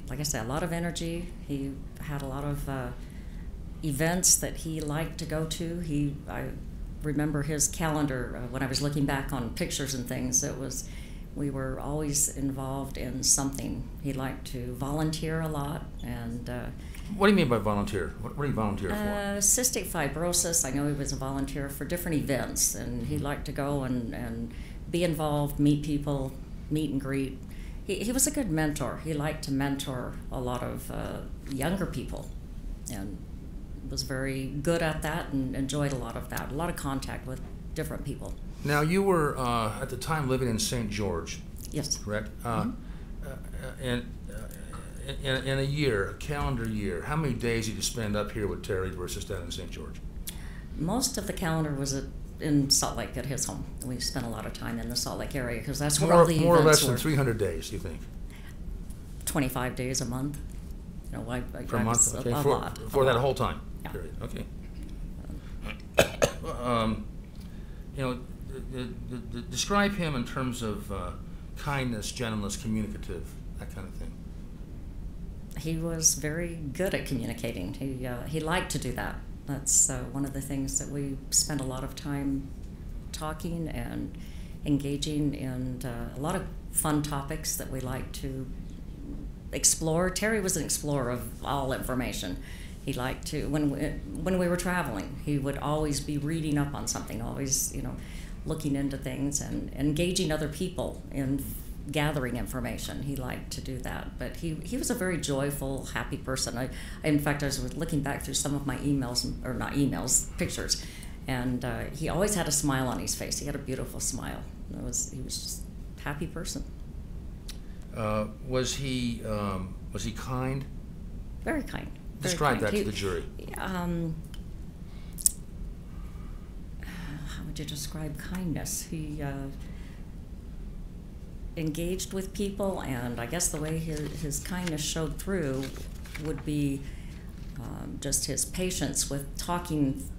Speaker 14: Like I said, a lot of energy. He had a lot of events that he liked to go to. I remember his calendar when I was looking back on pictures and things. We were always involved in something. He liked to volunteer a lot, and
Speaker 4: what do you mean by volunteer? What do you volunteer for?
Speaker 14: Cystic fibrosis. I know he was a volunteer for different events, and he liked to go and be involved, meet people, meet and greet. He was a good mentor. He liked to mentor a lot of younger people, and was very good at that and enjoyed a lot of that, a lot of contact with different people.
Speaker 4: Now, you were, at the time, living in St. George.
Speaker 14: Yes.
Speaker 4: Correct?
Speaker 14: Mm-hmm.
Speaker 4: In a year, a calendar year, how many days did you spend up here with Terry versus down in St. George?
Speaker 14: Most of the calendar was in Salt Lake at his home. We spent a lot of time in the Salt Lake area because that's where all the events were.
Speaker 4: More or less than 300 days, do you think?
Speaker 14: 25 days a month.
Speaker 4: Per month? Okay.
Speaker 14: A lot.
Speaker 4: For that whole time?
Speaker 14: Yeah.
Speaker 4: Period. Okay. Describe him in terms of kindness, gentleness, communicative.
Speaker 6: that kind of thing?
Speaker 14: He was very good at communicating. He liked to do that. That's one of the things that we spent a lot of time talking and engaging in a lot of fun topics that we like to explore. Terry was an explorer of all information. He liked to, when we were traveling, he would always be reading up on something, always, looking into things and engaging other people in gathering information. He liked to do that. But he was a very joyful, happy person. In fact, I was looking back through some of my emails, or not emails, pictures, and he always had a smile on his face. He had a beautiful smile. He was just a happy person.
Speaker 6: Was he kind?
Speaker 14: Very kind.
Speaker 6: Describe that to the jury.
Speaker 14: How would you describe kindness? He engaged with people, and I guess the way his kindness showed through would be just his patience with talking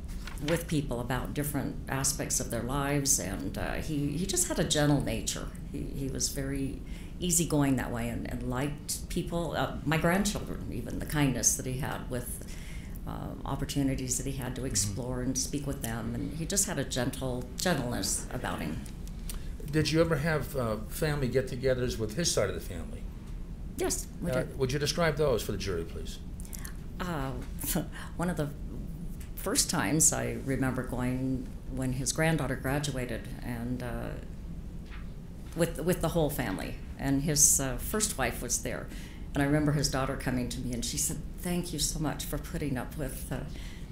Speaker 14: with people about different aspects of their lives, and he just had a gentle nature. He was very easygoing that way, and liked people, my grandchildren even, the kindness that he had with opportunities that he had to explore and speak with them, and he just had a gentleness about him.
Speaker 6: Did you ever have family get-togethers with his side of the family?
Speaker 14: Yes, we did.
Speaker 6: Would you describe those for the jury, please?
Speaker 14: One of the first times I remember going when his granddaughter graduated, and with the whole family, and his first wife was there, and I remember his daughter coming to me, and she said, "Thank you so much for putting up with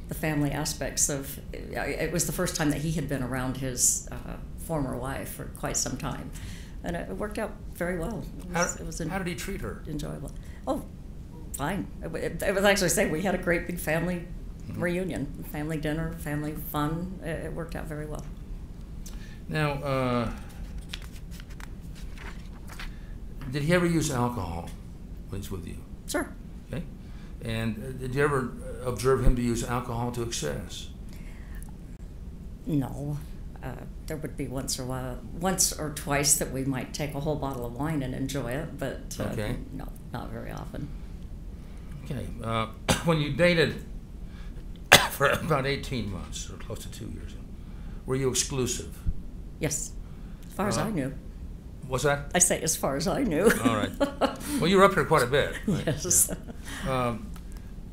Speaker 14: the family aspects of." It was the first time that he had been around his former wife for quite some time, and it worked out very well. How
Speaker 6: did he treat her?
Speaker 14: Enjoyable. Oh, fine. It was actually saying we had a great big family reunion, family dinner, family fun. It worked out very well.
Speaker 6: Now, did he ever use alcohol when he's with you?
Speaker 14: Sure.
Speaker 6: Okay. And did you ever observe him to use alcohol to excess?
Speaker 14: No. There would be once or twice that we might take a whole bottle of wine and enjoy it, but
Speaker 6: okay.
Speaker 14: No, not very often.
Speaker 6: Okay. When you dated for about 18 months, or close to 2 years, were you exclusive?
Speaker 14: Yes, as far as I knew.
Speaker 6: What's that?
Speaker 14: I say as far as I knew.
Speaker 6: All right. Well, you were up here quite a bit. Right?
Speaker 14: Yes.
Speaker 6: Yeah.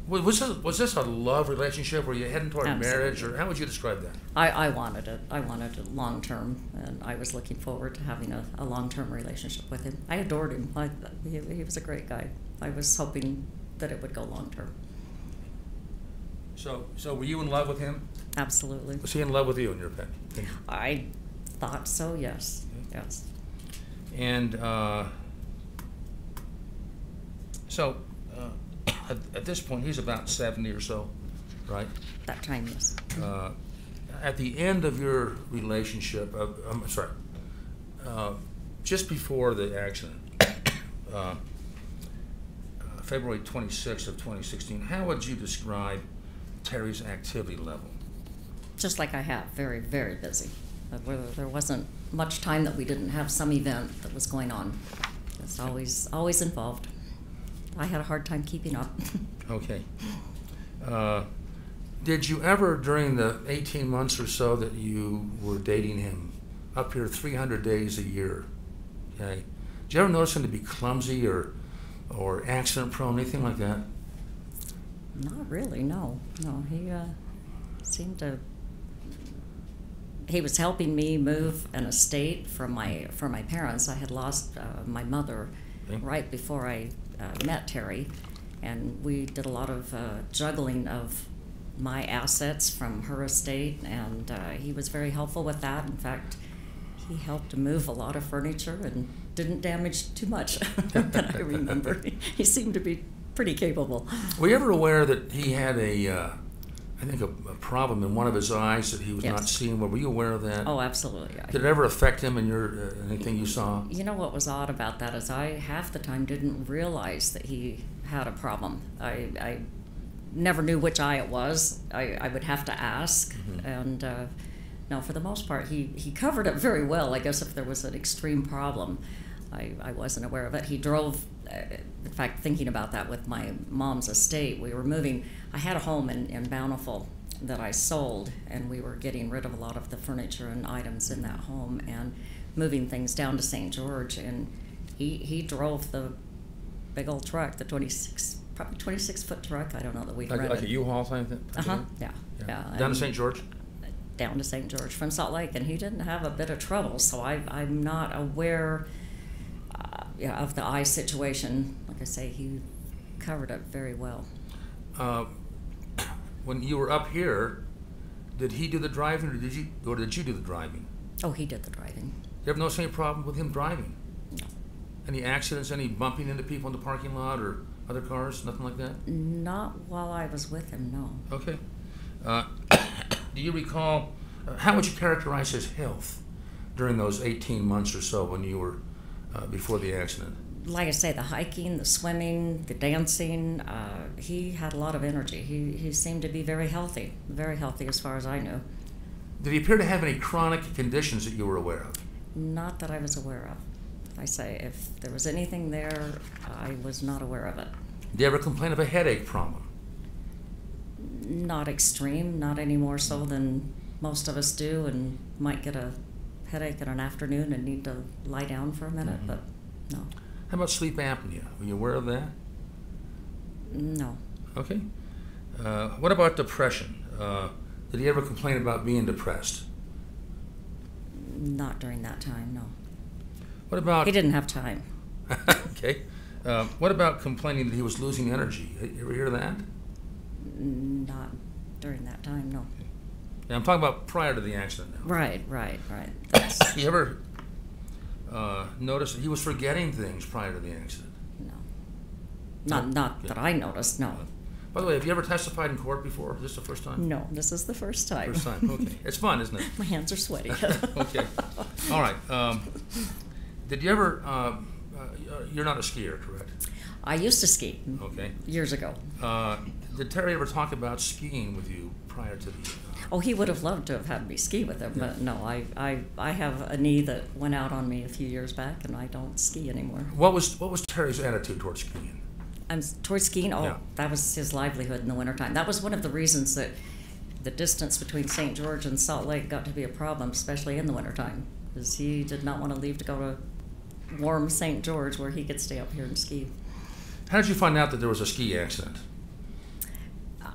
Speaker 6: Was this a love relationship? Were you heading toward marriage, or how would you describe that?
Speaker 14: I wanted it. I wanted it long term, and I was looking forward to having a long term relationship with him. I adored him. He was a great guy. I was hoping that it would go long term.
Speaker 6: So were you in love with him?
Speaker 14: Absolutely.
Speaker 6: Was he in love with you, in your opinion?
Speaker 14: I thought so. Yes. Okay. Yes.
Speaker 6: And at this point, he's about 70 or so, right?
Speaker 14: That time, yes.
Speaker 6: At the end of your relationship, just before the accident, February 26th of 2016, how would you describe Terry's activity level?
Speaker 14: Just like I have, very, very busy. There wasn't much time that we didn't have some event that was going on. It's always involved. I had a hard time keeping up.
Speaker 6: Okay. Did you ever, during the 18 months or so that you were dating him, up here 300 days a year, okay, did you ever notice him to be clumsy or accident prone, anything like that?
Speaker 14: Not really, no. No, he seemed to. He was helping me move an estate for my parents. I had lost my mother right before I met Terry, and we did a lot of juggling of my assets from her estate, and he was very helpful with that. In fact, he helped move a lot of furniture and didn't damage too much that I remember. He seemed to be pretty capable.
Speaker 6: Were you ever aware that he had a problem in one of his eyes that he was not seeing? Were you aware of that?
Speaker 14: Oh, absolutely.
Speaker 6: Did it ever affect him in your anything you saw?
Speaker 14: You know what was odd about that is I half the time didn't realize that he had a problem. I never knew which eye it was. I would have to ask, and no, for the most part, he covered it very well. I guess if there was an extreme problem, I wasn't aware of it. He drove, in fact, thinking about that with my mom's estate, we were moving. I had a home in Bountiful that I sold, and we were getting rid of a lot of the furniture and items in that home and moving things down to St. George. And he drove the big old truck, the 26-foot truck. I don't know that we'd rented.
Speaker 6: Like a U-Haul thing?
Speaker 14: Yeah.
Speaker 6: Down to St. George?
Speaker 14: Down to St. George from Salt Lake, and he didn't have a bit of trouble, so I'm not aware of the eye situation. Like I say, he covered it very well.
Speaker 6: When you were up here, did he do the driving, or did you do the driving?
Speaker 14: Oh, he did the driving.
Speaker 6: You ever notice any problem with him driving?
Speaker 14: No.
Speaker 6: Any accidents, any bumping into people in the parking lot or other cars, nothing like that?
Speaker 14: Not while I was with him, no.
Speaker 6: Okay. Do you recall, how would you characterize his health during those 18 months or so when you were before the accident?
Speaker 14: Like I say, the hiking, the swimming, the dancing, he had a lot of energy. He seemed to be very healthy as far as I knew.
Speaker 6: Did he appear to have any chronic conditions that you were aware of?
Speaker 14: Not that I was aware of. Like I say, if there was anything there, I was not aware of it.
Speaker 6: Did you ever complain of a headache problem?
Speaker 14: Not extreme, not any more so than most of us do, and might get a headache in an afternoon and need to lie down for a minute, but no.
Speaker 6: How about sleep apnea? Were you aware of that?
Speaker 14: No.
Speaker 6: Okay. What about depression? Did he ever complain about being depressed?
Speaker 14: Not during that time, no.
Speaker 6: What about...
Speaker 14: He didn't have time.
Speaker 6: Okay. What about complaining that he was losing energy? You ever hear that?
Speaker 14: Not during that time, no.
Speaker 6: Okay. Yeah, I'm talking about prior to the accident now.
Speaker 14: Right.
Speaker 6: You ever notice that he was forgetting things prior to the accident?
Speaker 14: No. Not that I noticed, no.
Speaker 6: By the way, have you ever testified in court before? Is this the first time?
Speaker 14: No, this is the first time.
Speaker 6: First time, okay. It's fun, isn't it?
Speaker 14: My hands are sweaty.
Speaker 6: Okay. All right. Did you ever, you're not a skier, correct?
Speaker 14: I used to ski.
Speaker 6: Okay.
Speaker 14: Years ago.
Speaker 6: Did Terry ever talk about skiing with you prior to the...
Speaker 14: Oh, he would have loved to have had me ski with him, but no, I have a knee that went out on me a few years back, and I don't ski anymore.
Speaker 6: What was Terry's attitude towards skiing?
Speaker 14: Towards skiing? Oh,
Speaker 6: yeah.
Speaker 14: That was his livelihood in the wintertime. That was one of the reasons that the distance between St. George and Salt Lake got to be a problem, especially in the wintertime, because he did not want to leave to go to warm St. George where he could stay up here and ski.
Speaker 6: How did you find out that there was a ski accident?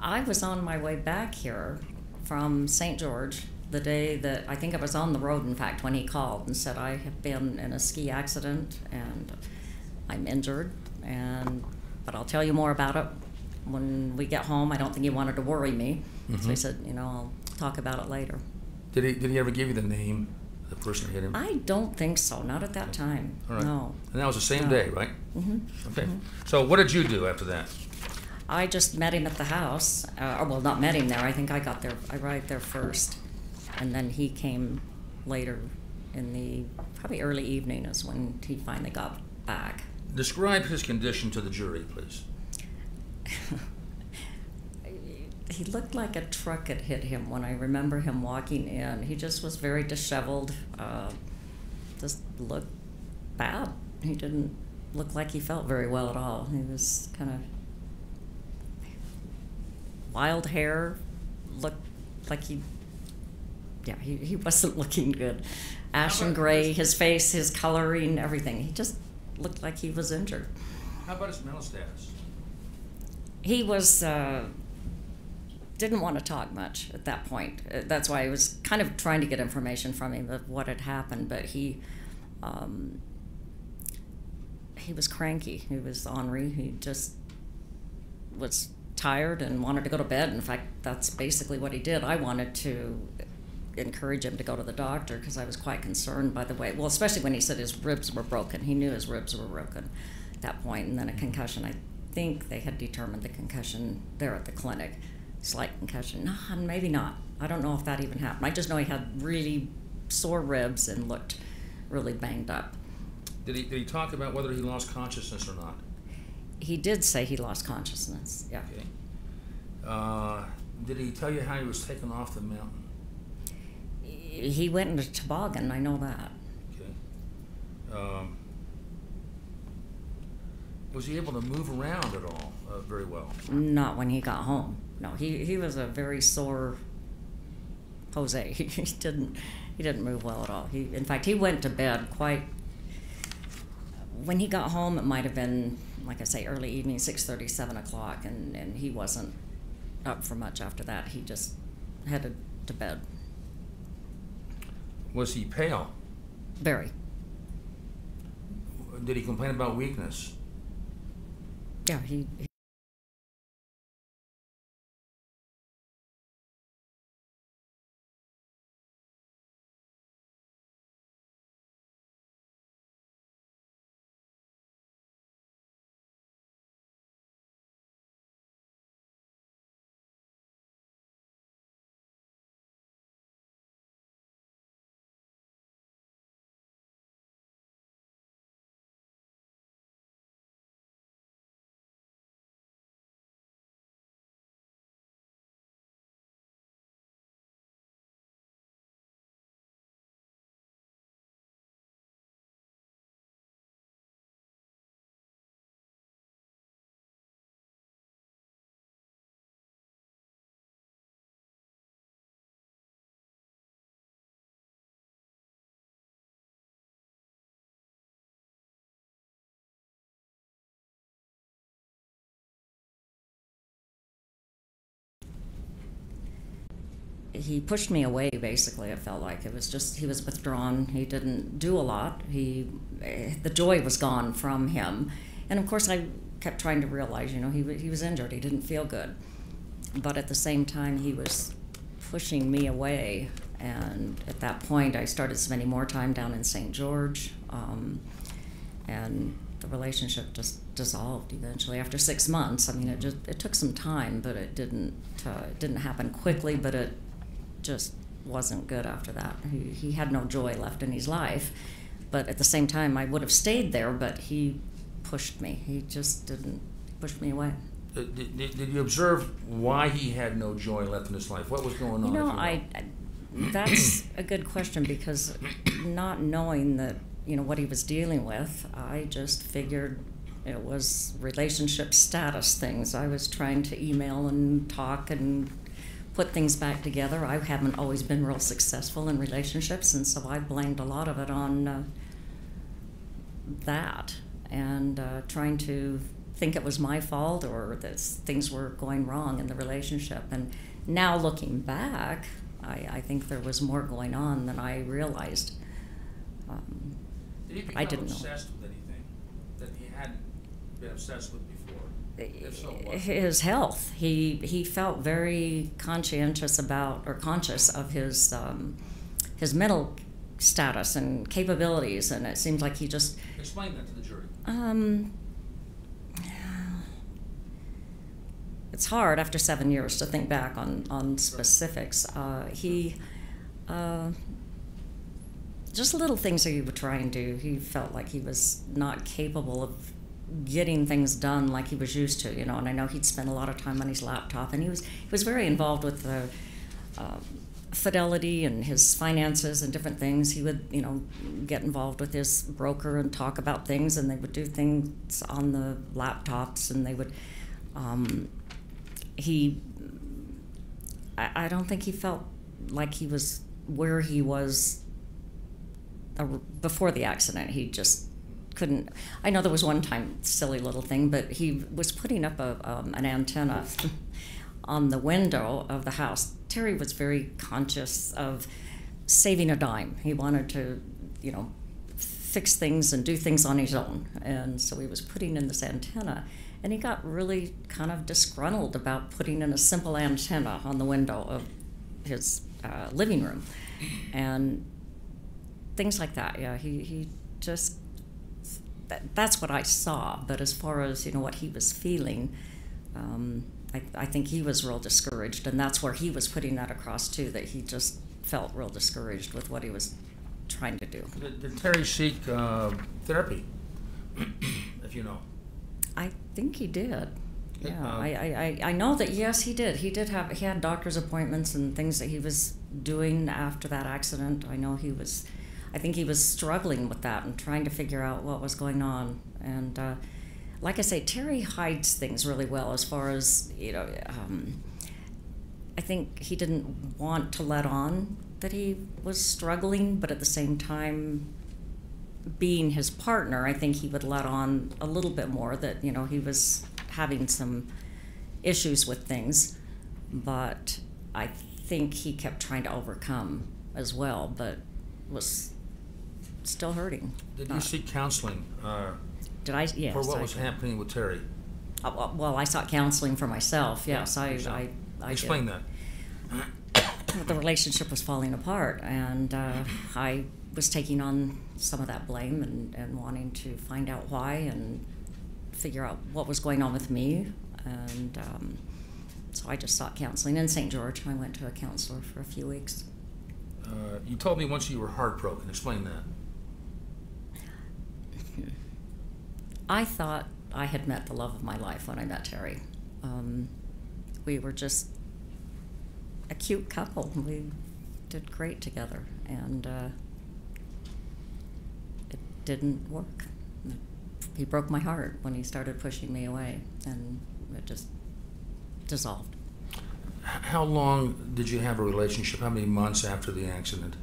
Speaker 14: I was on my way back here from St. George the day that, I think I was on the road, in fact, when he called and said, I have been in a ski accident and I'm injured, but I'll tell you more about it when we get home. I don't think he wanted to worry me. So he said, I'll talk about it later.
Speaker 6: Did he ever give you the name of the person who hit him?
Speaker 14: I don't think so, not at that time.
Speaker 6: All right.
Speaker 14: No.
Speaker 6: And that was the same day, right?
Speaker 14: Mm-hmm.
Speaker 6: Okay. So what did you do after that?
Speaker 14: I just met him at the house. Well, not met him there. I think I arrived there first. And then he came later in the probably early evening is when he finally got back.
Speaker 6: Describe his condition to the jury, please.
Speaker 14: He looked like a truck had hit him when I remember him walking in. He just was very disheveled, just looked bad. He didn't look like he felt very well at all. He was kind of wild hair, looked like he wasn't looking good. Ashen gray, his face, his coloring, everything. He just looked like he was injured.
Speaker 6: How about his mental status?
Speaker 14: He was, didn't want to talk much at that point. That's why I was kind of trying to get information from him of what had happened, but he was cranky. He was ornery. He just was tired and wanted to go to bed. In fact, that's basically what he did. I wanted to encourage him to go to the doctor because I was quite concerned by the way, well, especially when he said his ribs were broken. He knew his ribs were broken at that point, and then a concussion. I think they had determined the concussion there at the clinic. Slight concussion. No, maybe not. I don't know if that even happened. I just know he had really sore ribs and looked really banged up.
Speaker 6: Did he talk about whether he lost consciousness or not?
Speaker 14: He did say he lost consciousness, yeah.
Speaker 6: Okay. Did he tell you how he was taken off the mountain?
Speaker 14: He went in a toboggan, I know that.
Speaker 6: Okay.
Speaker 4: Was he able to move around at all very well?
Speaker 14: Not when he got home. No, he was a very sore Jose. He didn't move well at all. In fact, he went to bed quite. When he got home, it might have been, like I say, early evening, 6:30, 7 o'clock, and he wasn't up for much after that. He just headed to bed.
Speaker 4: Was he pale?
Speaker 14: Very.
Speaker 4: Did he complain about weakness?
Speaker 14: Yeah, he pushed me away, basically. It felt like it was just, he was withdrawn. He didn't do a lot. The joy was gone from him. And of course I kept trying to realize, he was injured. He didn't feel good. But at the same time, he was pushing me away. And at that point, I started spending more time down in St. George. And the relationship just dissolved eventually after 6 months. I mean, it took some time, but it didn't happen quickly, but it just wasn't good after that. He had no joy left in his life, but at the same time, I would have stayed there, but he pushed me. He just didn't push me away.
Speaker 4: Did you observe why he had no joy left in his life? What was going on?
Speaker 14: That's a good question, because not knowing that, what he was dealing with, I just figured it was relationship status things. I was trying to email and talk and put things back together. I haven't always been real successful in relationships, and so I blamed a lot of it on that, and trying to think it was my fault or that things were going wrong in the relationship. And now looking back, I think there was more going on than I realized.
Speaker 4: Did he become obsessed with anything that he hadn't been obsessed with before? If so, what?
Speaker 14: His health. He felt very conscious of his mental status and capabilities, and it seems like he just.
Speaker 4: Explain that to the jury.
Speaker 14: It's hard after 7 years to think back on specifics. Just little things that he would try and do. He felt like he was not capable of getting things done like he was used to, and I know he'd spend a lot of time on his laptop, and he was very involved with the Fidelity and his finances and different things. He would, get involved with his broker and talk about things, and they would do things on the laptops, and they would, I don't think he felt like he was where he was before the accident. He just couldn't. I know there was one time, silly little thing, but he was putting up an antenna on the window of the house. Terry was very conscious of saving a dime. He wanted to, fix things and do things on his own. And so he was putting in this antenna, and he got really kind of disgruntled about putting in a simple antenna on the window of his living room. And things like that. Yeah, he just, that's what I saw. But as far as, what he was feeling, I think he was real discouraged, and that's where he was putting that across too, that he just felt real discouraged with what he was trying to do.
Speaker 4: Did Terry seek therapy, if you know?
Speaker 14: I think he did. Yeah, I know that, yes, he did. He had doctor's appointments and things that he was doing after that accident. I think he was struggling with that and trying to figure out what was going on. And like I say, Terry hides things really well as far as, I think he didn't want to let on that he was struggling, but at the same time, being his partner, I think he would let on a little bit more that, he was having some issues with things, but I think he kept trying to overcome as well, but was still hurting.
Speaker 4: Did you seek counseling?
Speaker 14: Did I? Yes.
Speaker 4: For what was happening with Terry?
Speaker 14: Well, I sought counseling for myself. Yes, I
Speaker 4: Explain
Speaker 14: did.
Speaker 4: that.
Speaker 14: The relationship was falling apart, and I was taking on some of that blame and wanting to find out why and figure out what was going on with me. And so I just sought counseling in St. George. I went to a counselor for a few weeks.
Speaker 4: You told me once you were heartbroken. Explain that.
Speaker 14: I thought I had met the love of my life when I met Terry. We were just a cute couple. We did great together, and it didn't work. He broke my heart when he started pushing me away, and it just dissolved.
Speaker 4: How long did you have a relationship? How many months after the accident?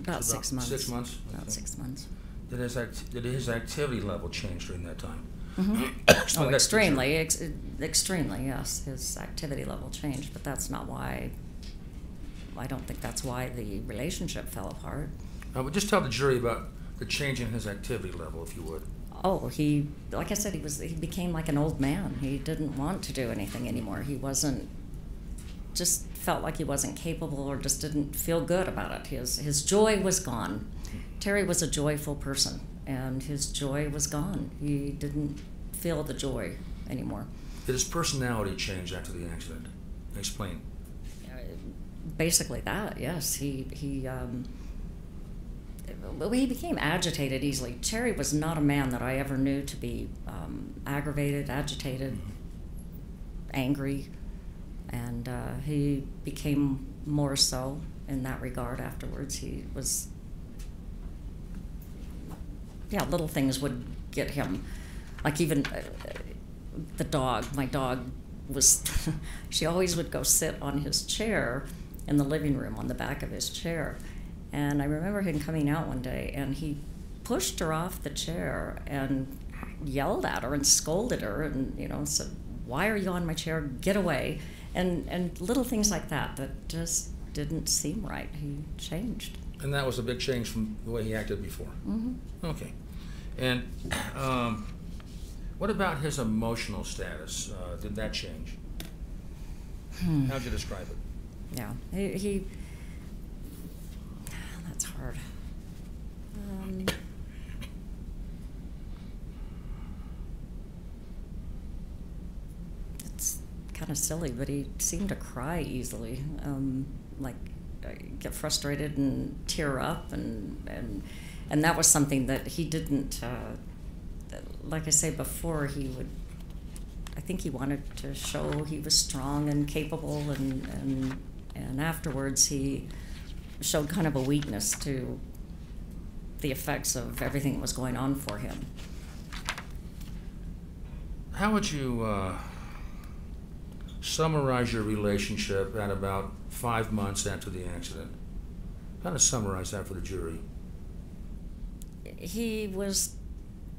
Speaker 14: About 6 months.
Speaker 4: 6 months?
Speaker 14: About 6 months.
Speaker 4: Did his activity level change during that time?
Speaker 14: Mm-hmm. Oh, extremely, extremely, yes. His activity level changed, but that's not why, I don't think that's why the relationship fell apart.
Speaker 4: But just tell the jury about the change in his activity level, if you would.
Speaker 14: Oh, like I said, he became like an old man. He didn't want to do anything anymore. He just felt like he wasn't capable or just didn't feel good about it. His joy was gone. Terry was a joyful person, and his joy was gone. He didn't feel the joy anymore.
Speaker 4: Did his personality change after the accident? Explain.
Speaker 14: Basically that, yes. He became agitated easily. Terry was not a man that I ever knew to be aggravated, agitated, angry, and he became more so in that regard afterwards. He was, little things would get him. Like even the dog, my dog was, she always would go sit on his chair in the living room, on the back of his chair. And I remember him coming out one day, and he pushed her off the chair and yelled at her and scolded her and, said, "Why are you on my chair? Get away." And little things like that just didn't seem right. He changed.
Speaker 4: And that was a big change from the way he acted before?
Speaker 14: Mm-hmm.
Speaker 4: Okay. And what about his emotional status? Did that change? How would you describe it?
Speaker 14: Yeah, he that's hard. It's kind of silly, but he seemed to cry easily. Like get frustrated and tear up, and that was something that he didn't. Like I say before, I think he wanted to show he was strong and capable, and afterwards he showed kind of a weakness to the effects of everything that was going on for him.
Speaker 4: How would you summarize your relationship at about 5 months after the accident? Kind of summarize that for the jury.
Speaker 14: He was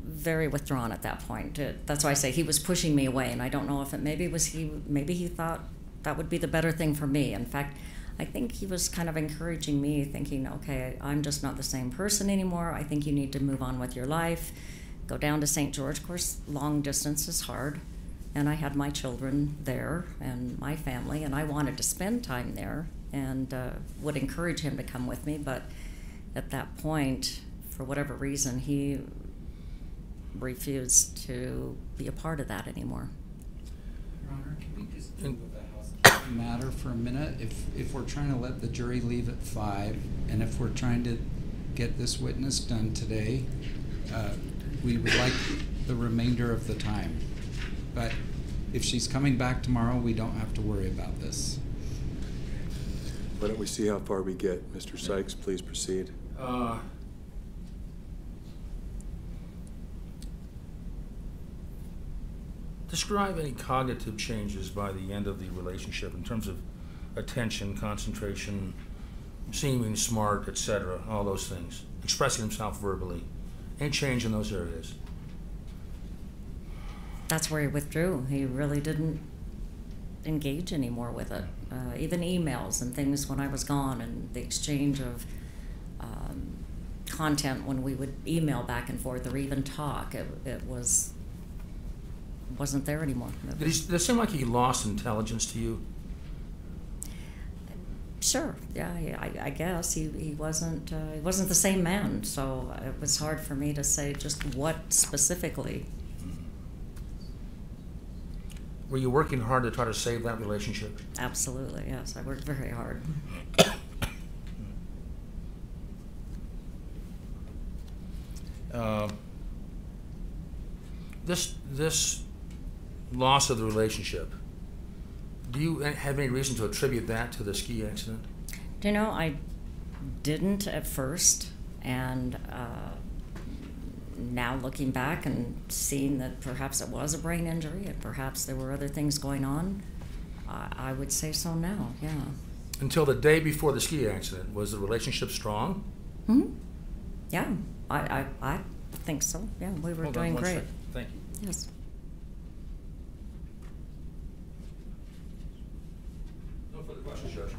Speaker 14: very withdrawn at that point. That's why I say he was pushing me away, and I don't know if it maybe he thought that would be the better thing for me. In fact, I think he was kind of encouraging me, thinking, okay, I'm just not the same person anymore. I think you need to move on with your life. Go down to St. George. Of course, long distance is hard, and I had my children there and my family, and I wanted to spend time there and would encourage him to come with me, but at that point, for whatever reason, he refused to be a part of that anymore.
Speaker 11: Your Honor, can we just deal with the housekeeping matter for a minute? If we're trying to let the jury leave at 5, and if we're trying to get this witness done today, we would like the remainder of the time. But if she's coming back tomorrow, we don't have to worry about this.
Speaker 9: Why don't we see how far we get? Mr. Sykes, please proceed.
Speaker 4: Describe any cognitive changes by the end of the relationship in terms of attention, concentration, seeming smart, etc., all those things, expressing himself verbally. Any change in those areas?
Speaker 14: That's where he withdrew. He really didn't engage anymore with it. Even emails and things when I was gone, and the exchange of content when we would email back and forth or even talk, it wasn't there anymore.
Speaker 4: Did it seem like he lost intelligence to you?
Speaker 14: Sure, yeah, I guess he wasn't the same man, so it was hard for me to say just what specifically.
Speaker 4: Were you working hard to try to save that relationship?
Speaker 14: Absolutely, yes. I worked very hard.
Speaker 4: This loss of the relationship, do you have any reason to attribute that to the ski accident?
Speaker 14: Do you know, I didn't at first, and now looking back and seeing that perhaps it was a brain injury and perhaps there were other things going on, I would say so now, yeah.
Speaker 4: Until the day before the ski accident, was the relationship strong?
Speaker 14: Mm-hmm. Yeah, I think so. Yeah, we were doing great.
Speaker 4: Second. Thank you.
Speaker 14: Yes.
Speaker 4: No further questions, Judge.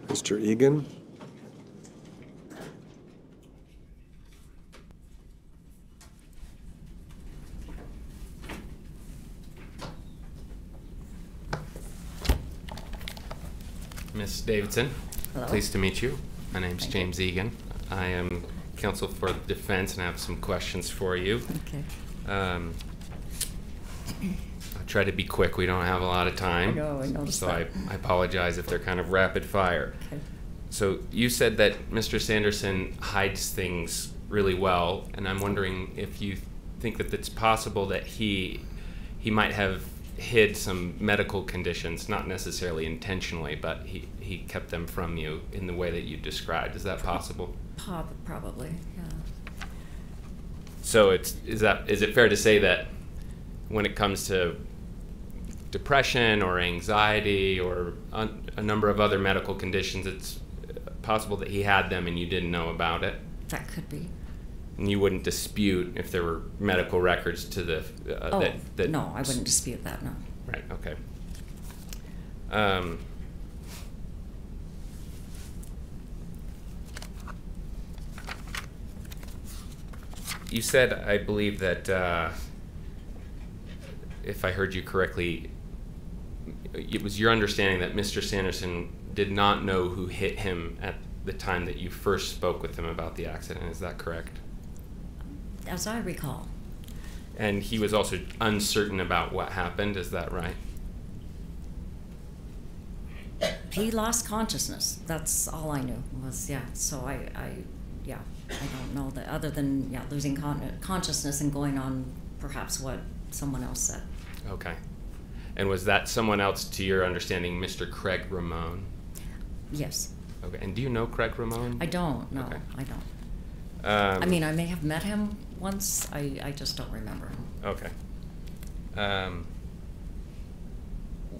Speaker 9: Mr. Egan?
Speaker 12: Ms. Davidson,
Speaker 14: Hello.
Speaker 12: pleased to meet you. My name's
Speaker 14: Thank
Speaker 12: James Egan. I am counsel for the defense and I have some questions for you.
Speaker 14: Okay.
Speaker 12: I'll try to be quick. We don't have a lot of time.
Speaker 14: I know, I noticed
Speaker 12: so
Speaker 14: that.
Speaker 12: I apologize if they're kind of rapid fire.
Speaker 14: Okay.
Speaker 12: So you said that Mr. Sanderson hides things really well, and I'm wondering if you think that it's possible that he might have hid some medical conditions, not necessarily intentionally, but he kept them from you in the way that you described. Is that possible?
Speaker 14: Probably, yeah.
Speaker 12: So is it fair to say that when it comes to depression or anxiety or a number of other medical conditions, it's possible that he had them and you didn't know about it?
Speaker 14: That could be.
Speaker 12: And you wouldn't dispute if there were medical records to the that
Speaker 14: no, I wouldn't dispute that, no.
Speaker 12: Right, okay. You said, I believe, that if I heard you correctly, it was your understanding that Mr. Sanderson did not know who hit him at the time that you first spoke with him about the accident. Is that correct?
Speaker 14: As I recall.
Speaker 12: And he was also uncertain about what happened. Is that right?
Speaker 14: He lost consciousness. That's all I knew was, yeah. So I don't know that other than, yeah, losing consciousness and going on perhaps what someone else said.
Speaker 12: Okay. And was that someone else, to your understanding, Mr. Craig Ramone?
Speaker 14: Yes.
Speaker 12: Okay. And do you know Craig Ramone?
Speaker 14: I don't, no,
Speaker 12: Okay.
Speaker 14: I don't. I mean, I may have met him once. I just don't remember him.
Speaker 12: Okay.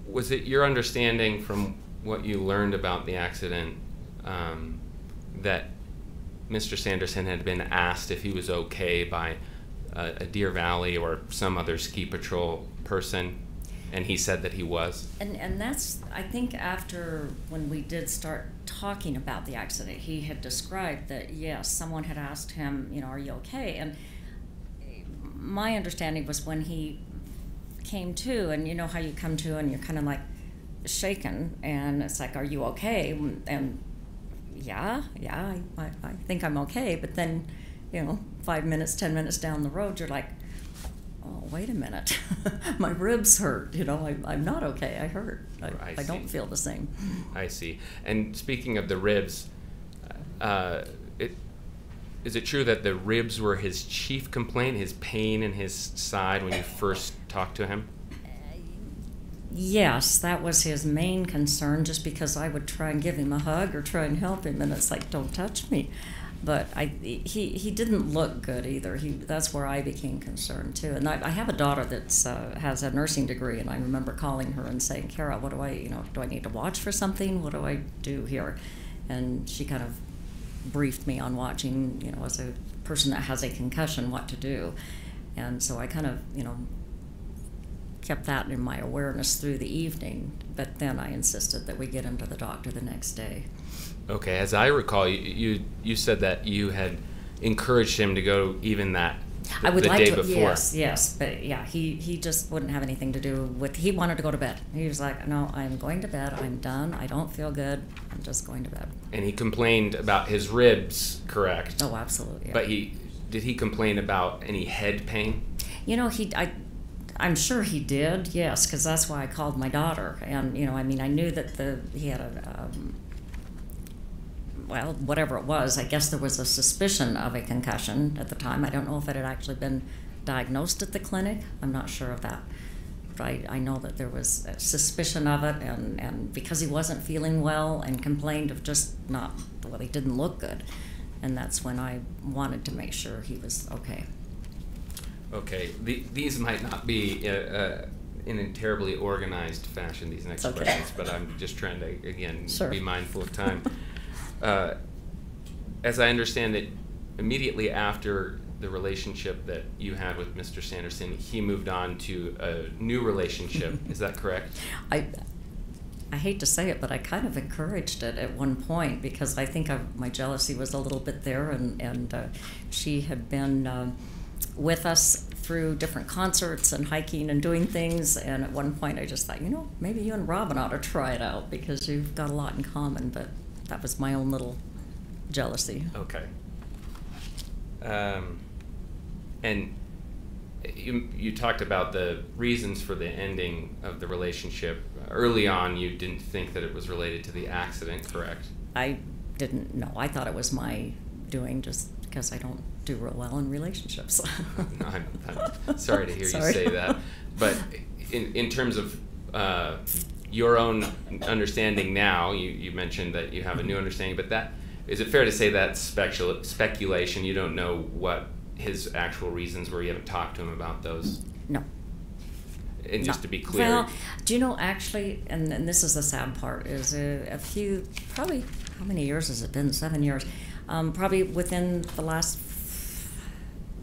Speaker 12: Was it your understanding from what you learned about the accident that Mr. Sanderson had been asked if he was okay by a Deer Valley or some other ski patrol person, and he said that he was?
Speaker 14: And that's, I think, after when we did start talking about the accident, he had described that, yes, someone had asked him, you know, are you okay? And my understanding was when he came to, and you know how you come to and you're kind of like shaken, and it's like, are you okay? And yeah, I think I'm okay. But then, you know, 5 minutes, 10 minutes down the road, you're like, oh, wait a minute, my ribs hurt. You know, I'm not okay. I hurt. I don't feel the same.
Speaker 12: I see. And speaking of the ribs, is it true that the ribs were his chief complaint, his pain in his side when you first talked to him?
Speaker 14: Yes, that was his main concern, just because I would try and give him a hug or try and help him, and it's like, don't touch me. But he didn't look good either. That's where I became concerned too. And I have a daughter that has a nursing degree, and I remember calling her and saying, Kara, what do I need to watch for something? What do I do here? And she kind of briefed me on watching, as a person that has a concussion, what to do. And so I kind of, kept that in my awareness through the evening, but then I insisted that we get him to the doctor the next day.
Speaker 12: Okay, as I recall, you said that you had encouraged him to go even the day before.
Speaker 14: Yes, but yeah, he just wouldn't have anything to do with. He wanted to go to bed. He was like, no, I'm going to bed. I'm done. I don't feel good. I'm just going to bed.
Speaker 12: And he complained about his ribs, correct?
Speaker 14: Oh, absolutely. Yeah.
Speaker 12: But did he complain about any head pain?
Speaker 14: I'm sure he did, yes, because that's why I called my daughter. And, I knew that he had whatever it was, I guess there was a suspicion of a concussion at the time. I don't know if it had actually been diagnosed at the clinic. I'm not sure of that. But I know that there was a suspicion of it, and because he wasn't feeling well and complained of just he didn't look good. And that's when I wanted to make sure he was okay.
Speaker 12: Okay, these might not be in a terribly organized fashion, these next questions, but I'm just trying to, again, be mindful of time. As I understand it, immediately after the relationship that you had with Mr. Sanderson, he moved on to a new relationship. Is that correct?
Speaker 14: I hate to say it, but I kind of encouraged it at one point, because I think my jealousy was a little bit there, and she had been with us through different concerts and hiking and doing things, and at one point I just thought, maybe you and Robin ought to try it out, because you've got a lot in common. But that was my own little jealousy.
Speaker 12: Okay. And you talked about the reasons for the ending of the relationship. Early on, you didn't think that it was related to the accident, correct?
Speaker 14: I didn't know. I thought it was my doing, just because I don't do real well in relationships.
Speaker 12: No, I'm sorry to hear you say that. But in terms of your own understanding now, you mentioned that you have a new understanding, but is it fair to say that's speculation? You don't know what his actual reasons were? You haven't talked to him about those?
Speaker 14: No.
Speaker 12: And just to be clear.
Speaker 14: Well, do you know, actually, and this is the sad part, is a few, probably, how many years has it been? 7 years. Probably within the last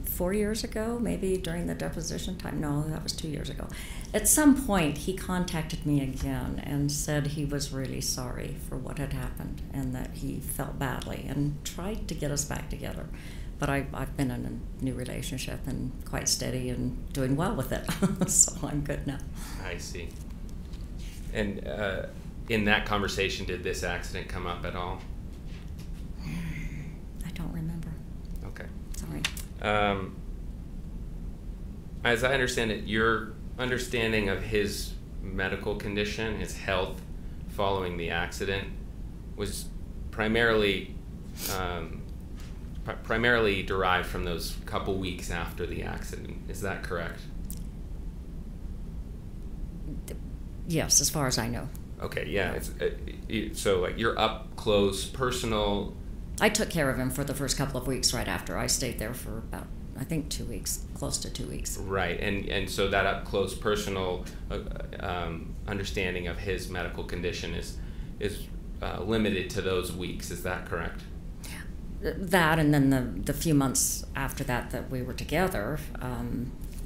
Speaker 14: 4 years ago, maybe during the deposition time. No, that was 2 years ago. At some point, he contacted me again and said he was really sorry for what had happened and that he felt badly, and tried to get us back together. But I've been in a new relationship and quite steady and doing well with it, so I'm good now.
Speaker 12: I see. And in that conversation, did this accident come up at all?
Speaker 14: I don't remember.
Speaker 12: Okay.
Speaker 14: Sorry.
Speaker 12: As I understand it, your understanding of his medical condition, his health following the accident, was primarily derived from those couple weeks after the accident. Is that correct?
Speaker 14: Yes, as far as I know.
Speaker 12: Okay, yeah. So like you're up close, personal.
Speaker 14: I took care of him for the first couple of weeks right after. I stayed there for about, I think, 2 weeks, close to 2 weeks.
Speaker 12: Right, and so that up close, personal understanding of his medical condition is limited to those weeks. Is that correct?
Speaker 14: That, and then the few months after that we were together,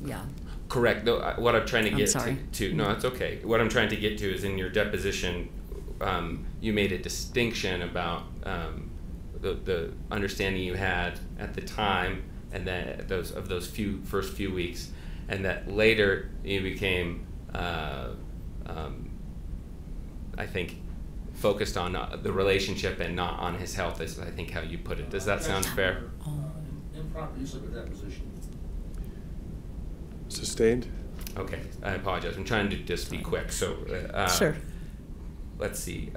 Speaker 14: yeah.
Speaker 12: Correct. Though what I'm trying to get to no, it's okay. What I'm trying to get to is in your deposition, you made a distinction about the understanding you had at the time, and that those first few weeks, and that later you became, I think, focused on the relationship and not on his health, is I think how you put it. Does that sound fair?
Speaker 6: Improper use of a deposition.
Speaker 9: Sustained?
Speaker 12: Okay, I apologize. I'm trying to just be quick. So,
Speaker 14: sure.
Speaker 12: Let's see.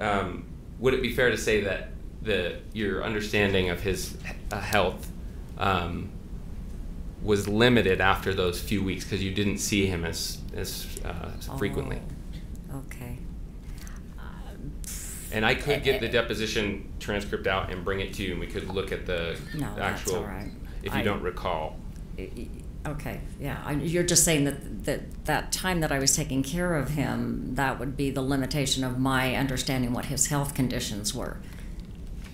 Speaker 12: Would it be fair to say that your understanding of his health was limited after those few weeks because you didn't see him as frequently?
Speaker 14: Okay.
Speaker 12: And I could get the deposition transcript out and bring it to you, and we could look at the
Speaker 14: No, that's
Speaker 12: actual,
Speaker 14: all right.
Speaker 12: if you don't recall.
Speaker 14: Okay, yeah, you're just saying that time that I was taking care of him, that would be the limitation of my understanding what his health conditions were.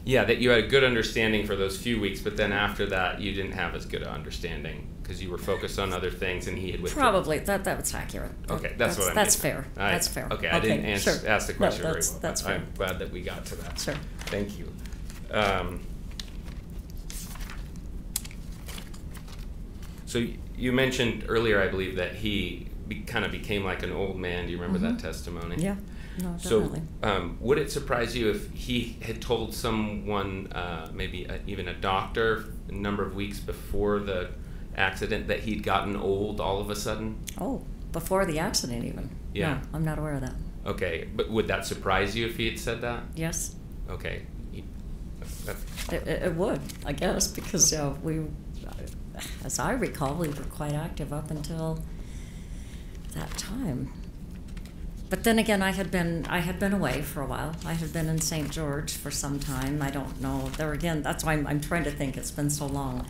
Speaker 12: Yeah, that you had a good understanding for those few weeks, but then after that, you didn't have as good an understanding because you were focused on other things, and he had withdrawn.
Speaker 14: Probably that was accurate.
Speaker 12: Okay, that's what I mean.
Speaker 14: That's fair. That's fair.
Speaker 12: Okay, I didn't ask the question very well.
Speaker 14: That's fair.
Speaker 12: I'm glad that we got to that.
Speaker 14: Sure.
Speaker 12: Thank you. So you mentioned earlier, I believe, that he kind of became like an old man. Do you remember that testimony?
Speaker 14: Yeah. No, definitely.
Speaker 12: So, would it surprise you if he had told someone, maybe even a doctor, a number of weeks before the accident, that he'd gotten old all of a sudden?
Speaker 14: Oh, before the accident even?
Speaker 12: Yeah.
Speaker 14: No, I'm not aware of that.
Speaker 12: Okay, but would that surprise you if he had said that?
Speaker 14: Yes.
Speaker 12: Okay.
Speaker 14: It would, I guess, because we, as I recall, we were quite active up until that time. But then again, I had been away for a while. I had been in St. George for some time. I don't know. There again, that's why I'm trying to think. It's been so long.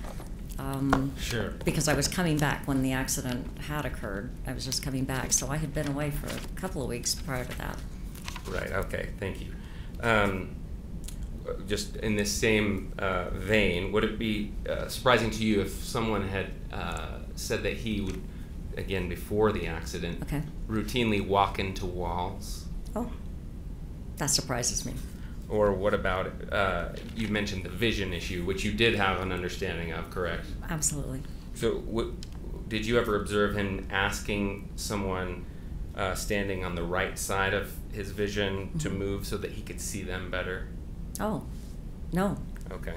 Speaker 12: Sure.
Speaker 14: Because I was coming back when the accident had occurred. I was just coming back, so I had been away for a couple of weeks prior to that.
Speaker 12: Right. Okay. Thank you. Just in this same vein, would it be surprising to you if someone had said that he would, again before the accident, routinely walk into walls?
Speaker 14: Oh, that surprises me.
Speaker 12: Or what about, you mentioned the vision issue, which you did have an understanding of, correct?
Speaker 14: Absolutely.
Speaker 12: So did you ever observe him asking someone standing on the right side of his vision to move so that he could see them better?
Speaker 14: Oh, no.
Speaker 12: Okay.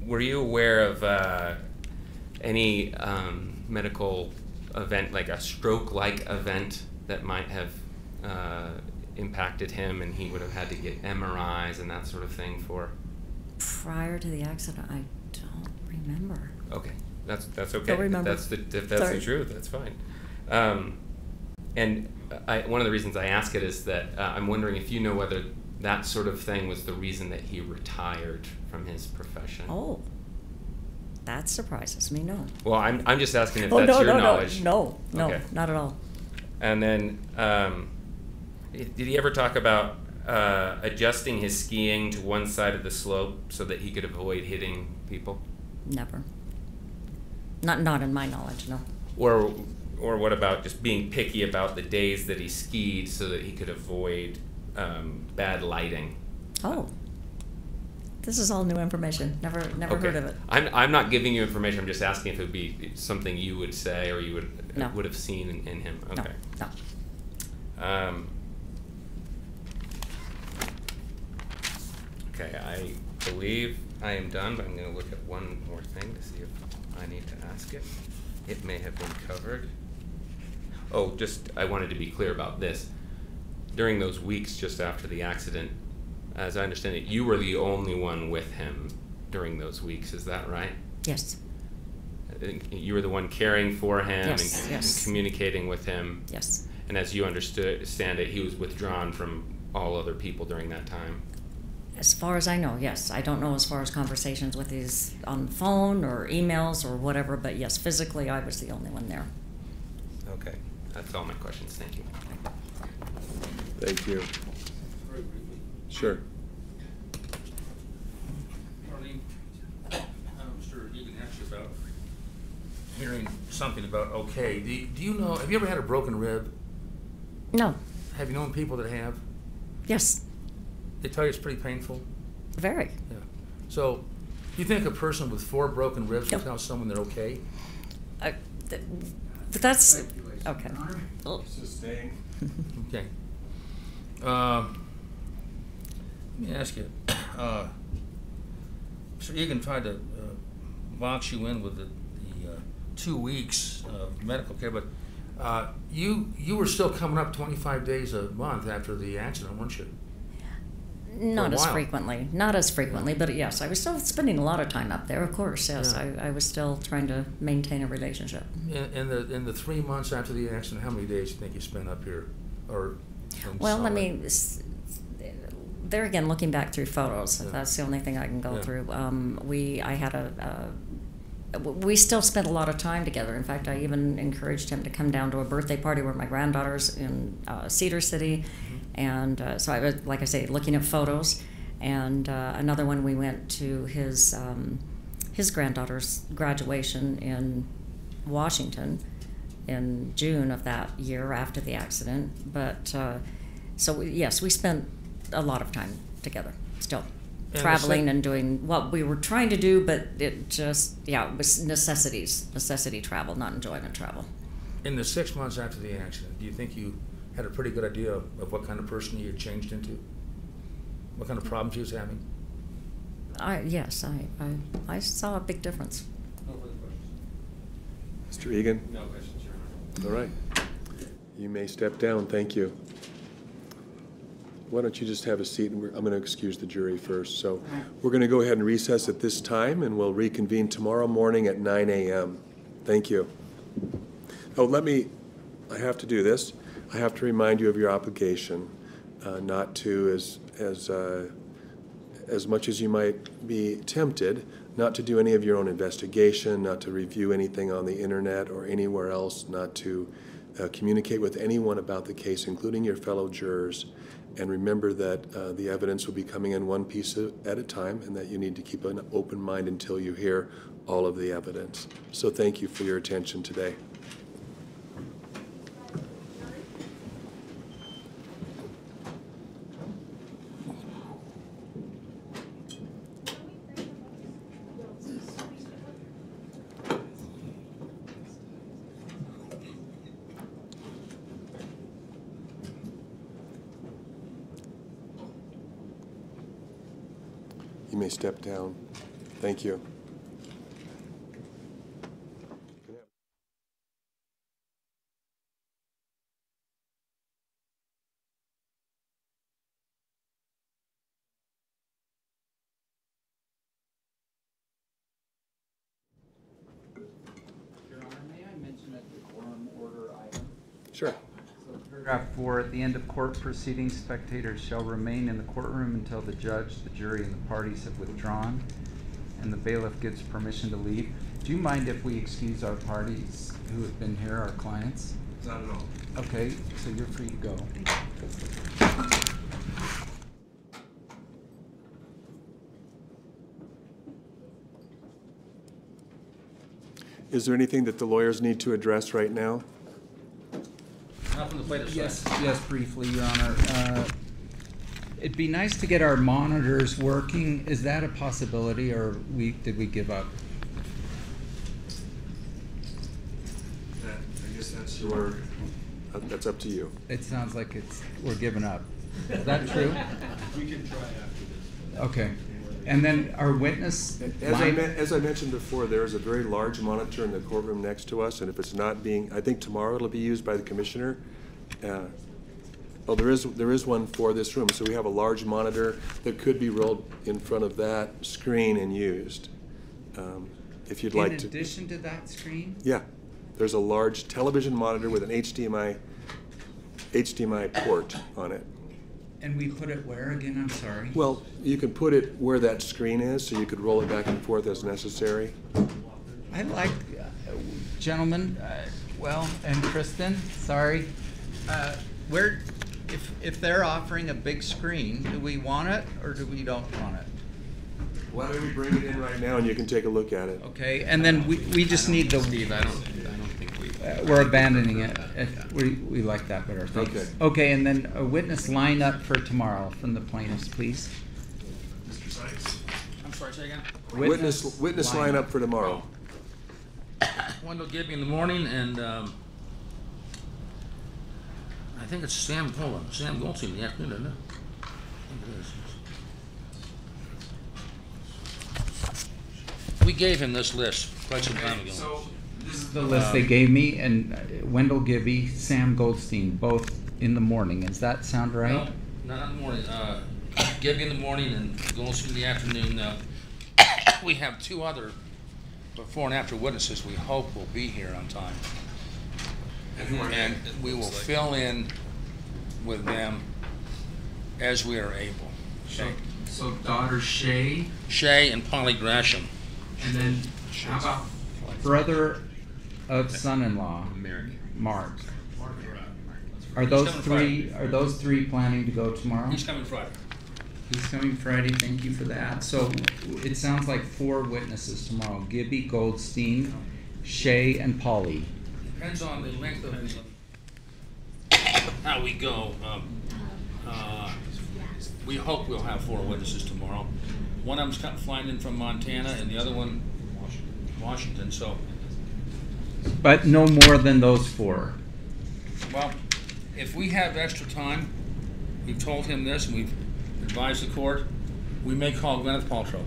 Speaker 12: Were you aware of any medical event, like a stroke-like event, that might have impacted him and he would have had to get MRIs and that sort of thing for?
Speaker 14: Prior to the accident, I don't remember.
Speaker 12: Okay, that's okay.
Speaker 14: Don't remember.
Speaker 12: If that's the truth, that's fine. And one of the reasons I ask it is that I'm wondering if you know whether that sort of thing was the reason that he retired from his profession.
Speaker 14: Oh, that surprises me. No.
Speaker 12: Well, I'm just asking if that's your knowledge.
Speaker 14: No,
Speaker 12: okay.
Speaker 14: Not at all.
Speaker 12: And then, did he ever talk about adjusting his skiing to one side of the slope so that he could avoid hitting people?
Speaker 14: Never. Not in my knowledge, no.
Speaker 12: Or what about just being picky about the days that he skied so that he could avoid bad lighting?
Speaker 14: Oh, this is all new information. Never heard of it.
Speaker 12: I'm not giving you information. I'm just asking if it would be something you would say or you would have seen in him. Okay.
Speaker 14: No.
Speaker 12: Okay, I believe I am done, but I'm going to look at one more thing to see if I need to ask it. It may have been covered. Oh, I wanted to be clear about this. During those weeks just after the accident, as I understand it, you were the only one with him during those weeks. Is that right?
Speaker 14: Yes.
Speaker 12: You were the one caring for him
Speaker 14: and
Speaker 12: communicating with him.
Speaker 14: Yes.
Speaker 12: And as you understand it, he was withdrawn from all other people during that time.
Speaker 14: As far as I know, yes. I don't know as far as conversations with his on the phone or emails or whatever, but yes, physically I was the only one there.
Speaker 12: Okay. That's all my questions. Thank you.
Speaker 9: Thank you. Sure.
Speaker 4: Marlene, I'm sure you can ask about hearing something about okay. Do you know, have you ever had a broken rib?
Speaker 14: No.
Speaker 4: Have you known people that have?
Speaker 14: Yes.
Speaker 4: They tell you it's pretty painful?
Speaker 14: Very.
Speaker 4: Yeah. So, do you think a person with 4 broken ribs will tell someone they're okay?
Speaker 14: But that's okay.
Speaker 9: Sustain.
Speaker 4: Okay. Let me ask you. So Egan tried to box you in with the 2 weeks of medical care, but you were still coming up 25 days a month after the accident, weren't you?
Speaker 14: Not
Speaker 6: a
Speaker 14: as
Speaker 6: while.
Speaker 14: frequently, not as frequently, but yes, I was still spending a lot of time up there, of course, yes.
Speaker 6: Yeah.
Speaker 14: I was still trying to maintain a relationship.
Speaker 6: In the 3 months after the accident, how many days do you think you spent up here? Or
Speaker 14: Well, I mean, there again, looking back through photos,
Speaker 6: Yeah.
Speaker 14: that's the only thing I can go
Speaker 6: Yeah.
Speaker 14: through. We still spent a lot of time together. In fact, I even encouraged him to come down to a birthday party where my granddaughter's in Cedar City.
Speaker 6: Mm-hmm.
Speaker 14: And so I was, like I say, looking at photos. And another one, we went to his granddaughter's graduation in Washington in June of that year after the accident. But yes, we spent a lot of time together still.
Speaker 6: And
Speaker 14: Traveling and doing what we were trying to do, but it just, it was necessity travel, not enjoyment travel.
Speaker 6: In the 6 months after the accident, do you think you had a pretty good idea of what kind of person you had changed into? What kind of problems he was having?
Speaker 14: Yes, I saw a big difference.
Speaker 2: No further questions.
Speaker 9: Mr. Egan?
Speaker 2: No questions, Your Honor.
Speaker 9: All right. You may step down. Thank you. Why don't you just have a seat, and I'm going to excuse the jury first. So we're going to go ahead and recess at this time, and we'll reconvene tomorrow morning at 9 a.m. Thank you. Oh, I have to do this. I have to remind you of your obligation, not to, as much as you might be tempted, not to do any of your own investigation, not to review anything on the internet or anywhere else, not to communicate with anyone about the case, including your fellow jurors. And remember that the evidence will be coming in one piece at a time, and that you need to keep an open mind until you hear all of the evidence. So thank you for your attention today. You may step down. Thank you.
Speaker 8: Your Honor, may I mention a decorum order item?
Speaker 9: Sure.
Speaker 3: Paragraph 4, at the end of court proceedings, spectators shall remain in the courtroom until the judge, the jury, and the parties have withdrawn, and the bailiff gives permission to leave. Do you mind if we excuse our parties who have been here, our clients?
Speaker 6: Not at all.
Speaker 3: Okay, so you're free to go.
Speaker 9: Is there anything that the lawyers need to address right now?
Speaker 2: Not from the plaintiff's side.
Speaker 3: Yes, briefly, Your Honor. It'd be nice to get our monitors working. Is that a possibility, or did we give up?
Speaker 9: I guess that's up to you.
Speaker 3: It sounds like we're giving up. Is that true?
Speaker 2: We can try after this.
Speaker 3: Okay. And then our witness line.
Speaker 9: As I mentioned before, there is a very large monitor in the courtroom next to us, and if it's not being, I think tomorrow it'll be used by the commissioner. There is one for this room, so we have a large monitor that could be rolled in front of that screen and used. If you'd like to.
Speaker 3: In addition to that screen?
Speaker 9: Yeah, there's a large television monitor with an HDMI port on it.
Speaker 3: And we put it where again? I'm sorry.
Speaker 9: Well, you can put it where that screen is, so you could roll it back and forth as necessary.
Speaker 3: I'd like, gentlemen, and Kristen, sorry.
Speaker 15: If they're offering a big screen, do we want it or do we don't want it?
Speaker 9: Why don't we bring it in right now and you can take a look at it?
Speaker 3: Okay, and then we just need the.
Speaker 12: Steve, I don't think we.
Speaker 3: We're abandoning it. We like that better. Thanks.
Speaker 9: Okay.
Speaker 3: Okay, and then a witness line up for tomorrow from the plaintiffs, please.
Speaker 6: Mr. Sykes?
Speaker 2: I'm sorry, say again?
Speaker 9: Witness line up for tomorrow.
Speaker 6: Wendell Gibby in the morning, and I think it's Sam Goldstein in the afternoon, isn't it? I think it is. We gave him this list quite some time ago.
Speaker 15: So
Speaker 3: This is the list they gave me, and Wendell Gibby, Sam Goldstein, both in the morning. Does that sound right?
Speaker 6: No, not in the morning.
Speaker 4: Gibby in the morning and Goldstein in the afternoon. We have two other before and after witnesses we hope will be here on time. And we will fill in with them as we are able.
Speaker 15: So daughter Shay,
Speaker 4: And Polly Gresham.
Speaker 15: and then how about brother of son-in-law, Mark? Are those three planning to go tomorrow?
Speaker 4: He's coming Friday.
Speaker 15: He's coming Friday, thank you for that. So it sounds like 4 witnesses tomorrow, Gibby, Goldstein, Shay, and Polly.
Speaker 4: Depends on the length of how we go. We hope we'll have 4 witnesses tomorrow. One of them's flying in from Montana and the other one Washington, so.
Speaker 15: But no more than those 4.
Speaker 4: Well, if we have extra time, we've told him this and we've advised the court, we may call Gwyneth Paltrow.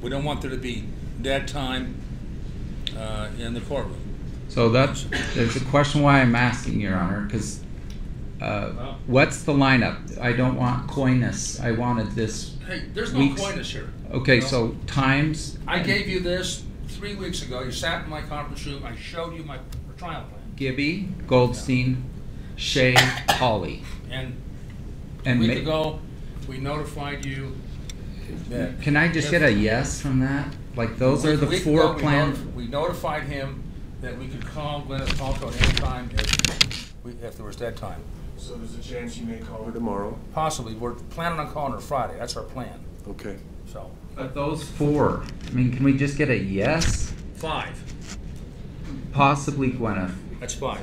Speaker 4: We don't want there to be dead time in the courtroom.
Speaker 15: So there's a question why I'm asking, Your Honor, because what's the lineup? I don't want coyness. I wanted this.
Speaker 4: Hey, there's no
Speaker 15: weeks.
Speaker 4: coyness here.
Speaker 15: Okay,
Speaker 4: You know?
Speaker 15: so times.
Speaker 4: I gave you this 3 weeks ago. You sat in my conference room. I showed you my trial plan.
Speaker 15: Gibby, Goldstein, Shay, Polly.
Speaker 4: And
Speaker 15: And
Speaker 4: a week ago, we notified you that.
Speaker 15: Can I just get a yes from that? Like those are the
Speaker 4: A week
Speaker 15: 4
Speaker 4: ago,
Speaker 15: plans?
Speaker 4: we notified him that we could call Gwyneth Paltrow at any time if there was dead time.
Speaker 9: So there's a chance you may call her tomorrow?
Speaker 4: Possibly. We're planning on calling her Friday. That's our plan.
Speaker 9: Okay.
Speaker 4: So.
Speaker 15: But those 4, I mean, can we just get a yes?
Speaker 4: 5.
Speaker 15: Possibly Gwyneth.
Speaker 4: That's 5.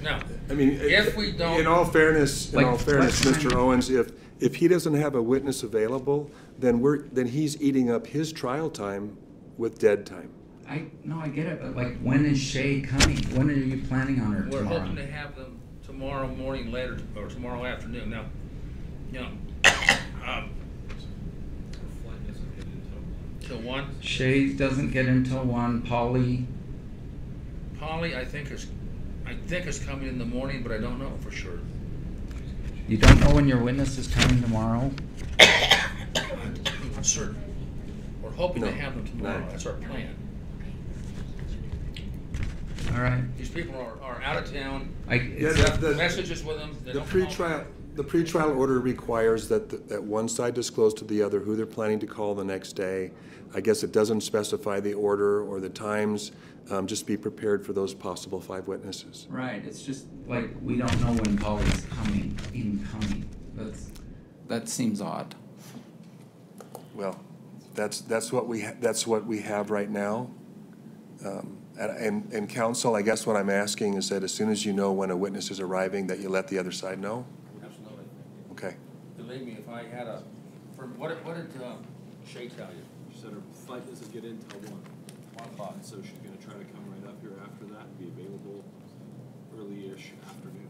Speaker 4: Now,
Speaker 9: I mean,
Speaker 4: if we don't.
Speaker 9: In all fairness,
Speaker 15: Like,
Speaker 9: Mr. Owens, if he doesn't have a witness available, then he's eating up his trial time with dead time.
Speaker 15: I get it, but like, when is Shay coming? When are you planning on her
Speaker 4: We're
Speaker 15: tomorrow?
Speaker 4: hoping to have them tomorrow morning later, or tomorrow afternoon. Now, you know, till 1.
Speaker 15: Shay doesn't get until 1. Polly,
Speaker 4: I think is coming in the morning, but I don't know for sure.
Speaker 15: you don't know when your witness is coming tomorrow?
Speaker 4: I'm not certain. We're hoping to have them tomorrow.
Speaker 9: No.
Speaker 4: That's our plan.
Speaker 15: All right.
Speaker 4: These people are out of town.
Speaker 9: Yeah,
Speaker 4: Messages with them. They
Speaker 9: The
Speaker 4: don't
Speaker 9: pretrial order requires that one side disclose to the other who they're planning to call the next day. I guess it doesn't specify the order or the times. Just be prepared for those possible 5 witnesses.
Speaker 15: Right, it's just like, we don't know when Polly's coming, even coming. That seems odd.
Speaker 9: Well, that's what we have right now. And counsel, I guess what I'm asking is that as soon as you know when a witness is arriving, that you let the other side know?
Speaker 4: Absolutely.
Speaker 9: Okay.
Speaker 4: Believe me, if I had what did Shay tell you?
Speaker 2: She said her flight doesn't get in till 1 o'clock, so she's gonna try to come right up here after that and be available early-ish afternoon.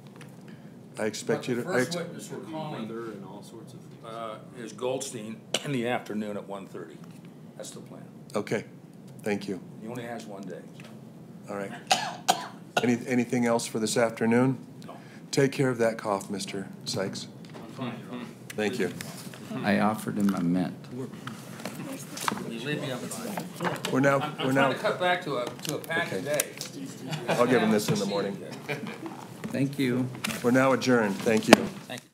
Speaker 9: I expect you to.
Speaker 4: The first witness we're calling
Speaker 2: Weather and all sorts of things.
Speaker 4: is Goldstein in the afternoon at 1:30. That's the plan.
Speaker 9: Okay, thank you.
Speaker 4: He only has 1 day.
Speaker 9: All right. Anything else for this afternoon?
Speaker 4: No.
Speaker 9: Take care of that cough, Mr. Sykes.
Speaker 4: I'm fine.
Speaker 9: Thank you.
Speaker 8: I offered him a mint.
Speaker 4: You leave me, I'm fine.
Speaker 9: We're now.
Speaker 4: I'm trying to cut back to a pack a day.
Speaker 9: I'll give him this in the morning.
Speaker 8: Thank you.
Speaker 9: We're now adjourned. Thank you.
Speaker 4: Thank you.